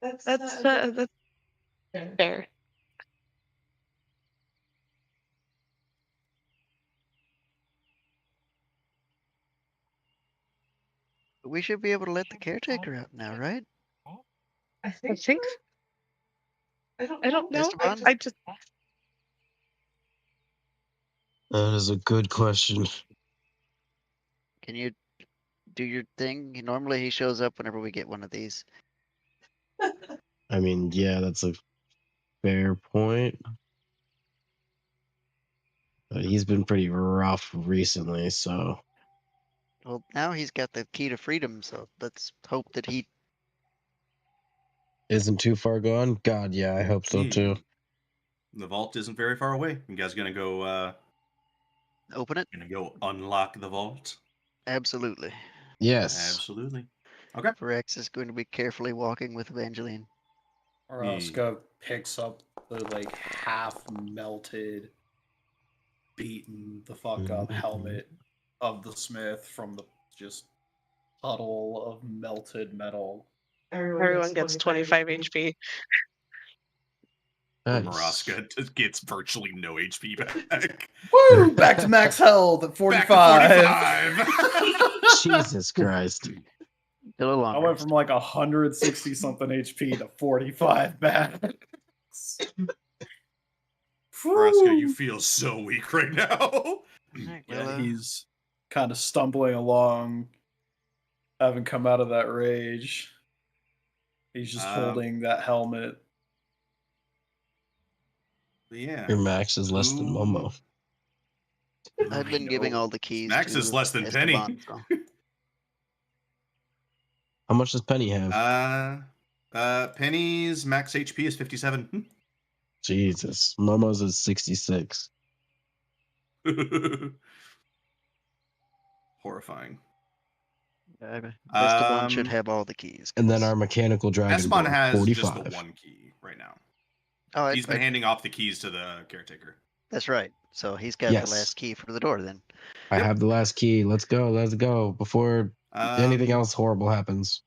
That's fair.
But we should be able to let the caretaker out now, right?
I think. I don't know.
Esteban?
I just.
That is a good question.
Can you do your thing? Normally he shows up whenever we get one of these.
I mean, yeah, that's a fair point. But he's been pretty rough recently, so.
Well, now he's got the key to freedom, so let's hope that he
Isn't too far gone? God, yeah, I hope so too.
The vault isn't very far away. You guys gonna go
open it.
Gonna go unlock the vault?
Absolutely.
Yes.
Absolutely. Okay.
Rex is going to be carefully walking with Evangeline.
Maraska picks up the like half melted, beaten the fuck up helmet of the Smith from the just puddle of melted metal.
Everyone gets 25 HP.
Maraska just gets virtually no HP back.
Woo! Back to max health at 45.
Jesus Christ.
Still
I went from like 160 something HP to 45 back.
Maraska, you feel so weak right now.
Yeah, he's kind of stumbling along, having come out of that rage. He's just holding that helmet.
Yeah.
Your max is less than Momo.
I've been giving all the keys.
Max
to
is less than Penny.
Esteban, so.
How much does Penny have?
Penny's max HP is 57.
Jesus. Momo's is 66.
Horrifying.
Esteban should have all the keys.
And then our mechanical dragon.
Esteban has
45.
just the one key right now.
Oh,
He's been handing off the keys to the caretaker.
That's right. So he's got
Yes.
the last key for the door then.
I have the last key. Let's go. Let's go. Before anything else horrible happens.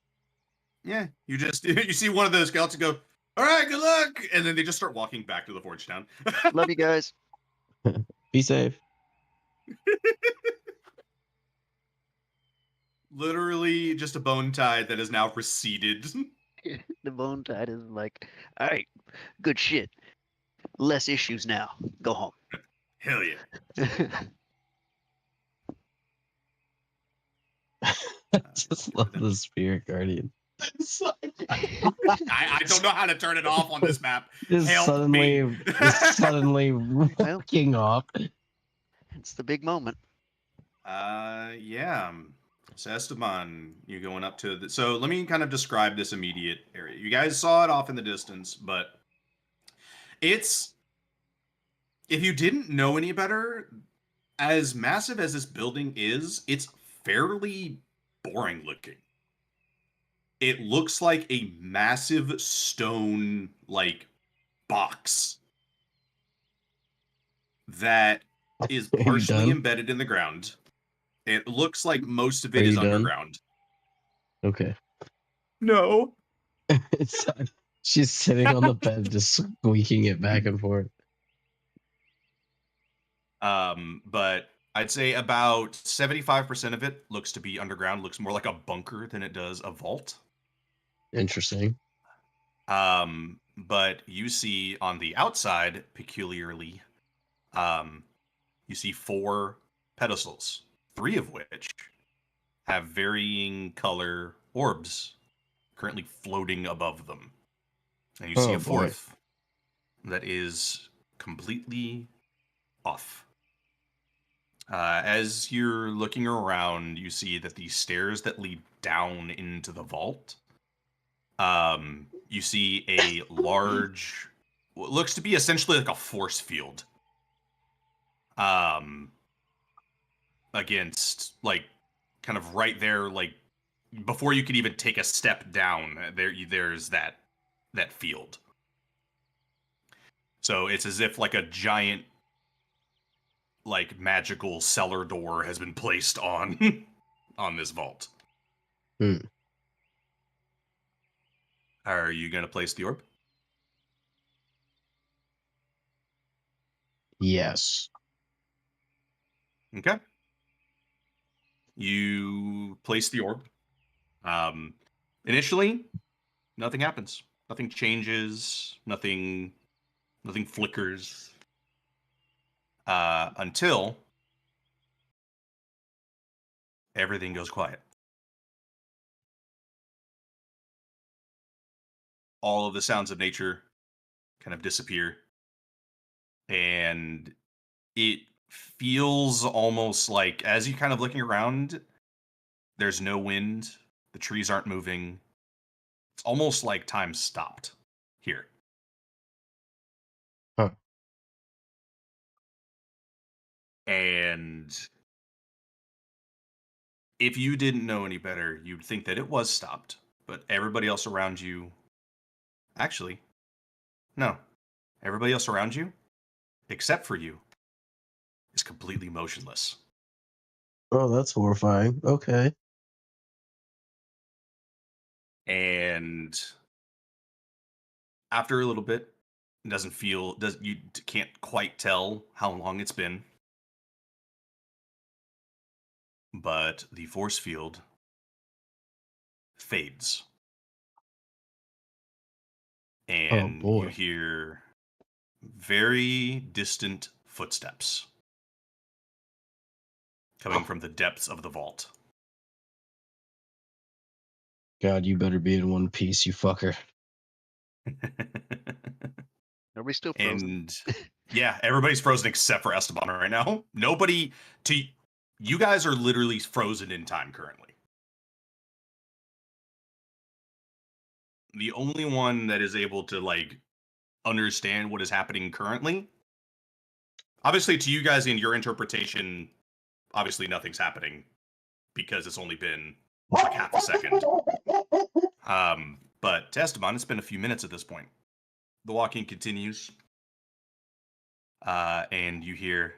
Yeah, you just you see one of those skeletons go, "All right, good luck," and then they just start walking back to the Forge Town.
Love you guys.
Be safe.
Literally just a bone tide that is now receded.
The bone tide is like, all right, good shit. Less issues now. Go home.
Hell yeah.
I just love the Spirit Guardian.
I don't know how to turn it off on this map.
Just
Help
suddenly,
me.
just suddenly walking off.
It's the big moment.
Yeah. So Esteban, you going up to the... So let me kind of describe this immediate area. You guys saw it off in the distance, but it's... If you didn't know any better, as massive as this building is, it's fairly boring looking. It looks like a massive stone like box that is
Are you
partially
done?
embedded in the ground. It looks like most of
Are
it is
you done?
underground.
Okay.
No.
It's she's sitting on the bed, just squeaking it back and forth.
But I'd say about 75% of it looks to be underground, looks more like a bunker than it does a vault.
Interesting.
But you see on the outside, peculiarly, you see 4 pedestals, 3 of which have varying color orbs currently floating above them. And you see
Oh,
a
boy.
4th that is completely off. As you're looking around, you see that the stairs that lead down into the vault, you see a large, what looks to be essentially like a force field, against, like, kind of right there, like, before you could even take a step down, there's that field. So it's as if like a giant, like, magical cellar door has been placed on on this vault. Are you gonna place the orb?
Yes.
Okay. You place the orb. Initially, nothing happens. Nothing changes. Nothing flickers. Until everything goes quiet. All of the sounds of nature kind of disappear. And it feels almost like, as you kind of looking around, there's no wind. The trees aren't moving. It's almost like time stopped here.
Huh.
And if you didn't know any better, you'd think that it was stopped. But everybody else around you, actually, no. Everybody else around you, except for you, is completely motionless.
Oh, that's horrifying. Okay.
And after a little bit, you can't quite tell how long it's been. But the force field fades. And
boy.
you hear very distant footsteps coming from the depths of the vault.
God, you better be in one piece, you fucker.
Are we still frozen?
And yeah, everybody's frozen except for Esteban right now. You guys are literally frozen in time currently. The only one that is able to, like, understand what is happening currently, obviously to you guys in your interpretation, obviously nothing's happening because it's only been like half a second. But to Esteban, it's been a few minutes at this point. The walking continues. And you hear,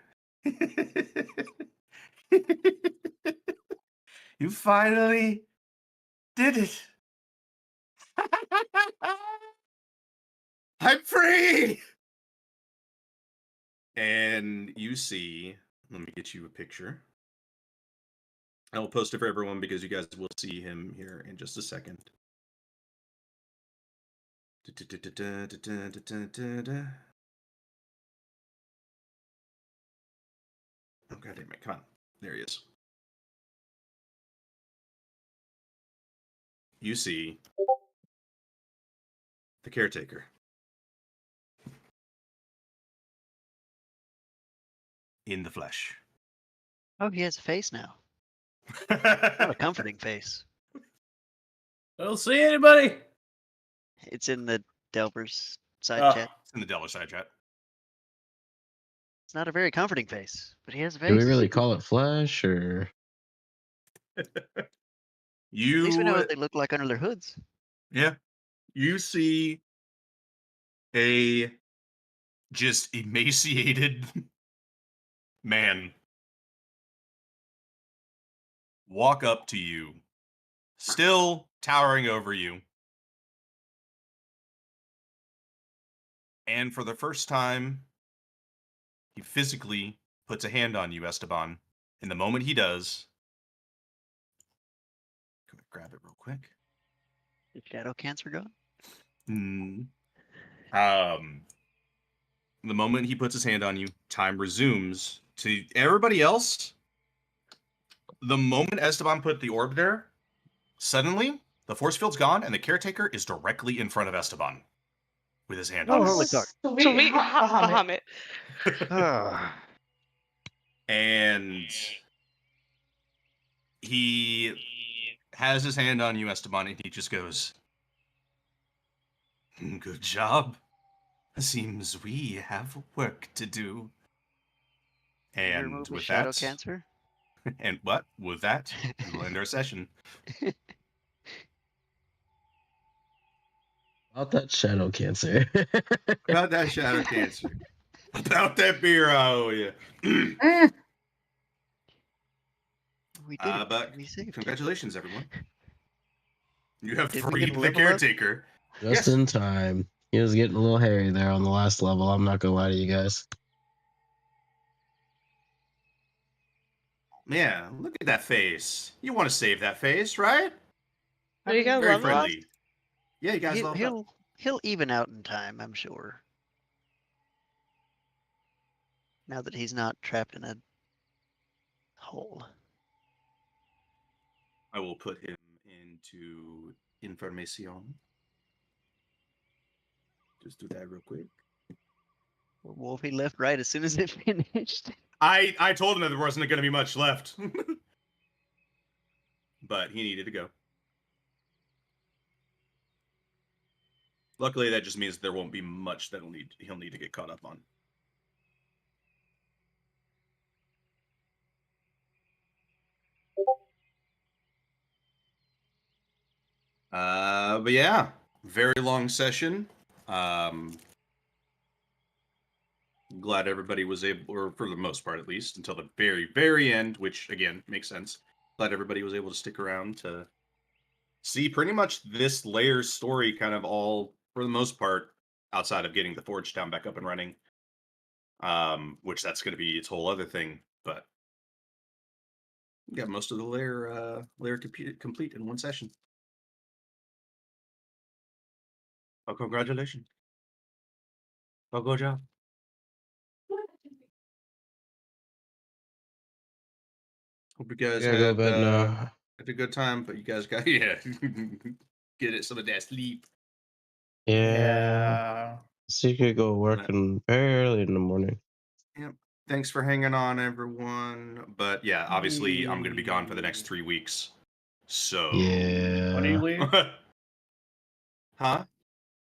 you finally did it. I'm free. And you see, let me get you a picture. I will post it for everyone because you guys will see him here in just a second. Oh, God damn it. Come on. There he is. You see the caretaker. In the flesh.
Oh, he has a face now. Not a comforting face.
I don't see anybody.
It's in the Delvers side
Oh.
chat.
It's in the Delver side chat.
It's not a very comforting face, but he has a face.
Do we really call it flesh or?
At least we know
You,
what they look like under their hoods.
yeah, you see a just emaciated man walk up to you, still towering over you. And for the first time, he physically puts a hand on you, Esteban. And the moment he does, go ahead, grab it real quick.
Is shadow cancer gone?
The moment he puts his hand on you, time resumes. To everybody else, the moment Esteban put the orb there, suddenly the force field's gone and the caretaker is directly in front of Esteban with his hand on
Oh,
him.
holy fuck.
Sweet Bahamut.
Ah.
And he has his hand on you, Esteban, and he just goes, "Good job. Seems we have work to do." And
remove his
with
shadow
that,
cancer?
and what? With that, we'll end our session.
About that shadow cancer.
About that shadow cancer. About that beer I owe you.
We did it.
But
We saved it.
congratulations, everyone. You have
Did we
freed
get a
the
level up?
caretaker.
Just
Yes.
in time. He was getting a little hairy there on the last level. I'm not gonna lie to you guys.
Yeah, look at that face. You want to save that face, right?
Are you guys
Very
level up?
friendly. Yeah, you guys leveled up.
He'll even out in time, I'm sure. Now that he's not trapped in a hole.
I will put him into information. Just do that real quick.
Wolfie left right as soon as it finished.
I told him that there wasn't going to be much left. But he needed to go. Luckily, that just means there won't be much that he'll need to get caught up on. But yeah, very long session. Glad everybody was able, or for the most part at least, until the very, very end, which again makes sense. Glad everybody was able to stick around to see pretty much this layer's story kind of all, for the most part, outside of getting the Forge Town back up and running. Which that's going to be its whole other thing, but we got most of the layer complete in one session. Oh, congratulations. Oh, good job. Hope you guys
Gotta go
had,
to bed now.
had a good time, but you guys got, yeah, get it some of that sleep.
Yeah. So you could go working very early in the morning.
Yep. Thanks for hanging on, everyone. But yeah, obviously, I'm going to be gone for the next 3 weeks. So.
Yeah.
When do you leave?
Huh?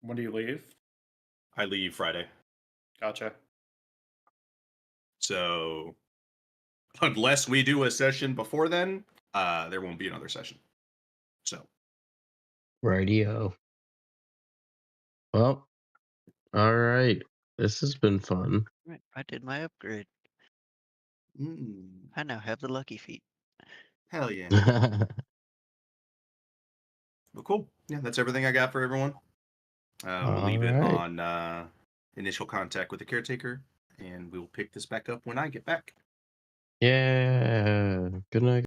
When do you leave?
I leave Friday.
Gotcha.
So. Unless we do a session before then, there won't be another session. So.
Radio. Well, all right. This has been fun.
Right, I did my upgrade. I now have the lucky feet.
Hell yeah. Well, cool. Yeah, that's everything I got for everyone. We'll leave it on initial contact with the caretaker, and we'll pick this back up when I get back.
Yeah. Good night.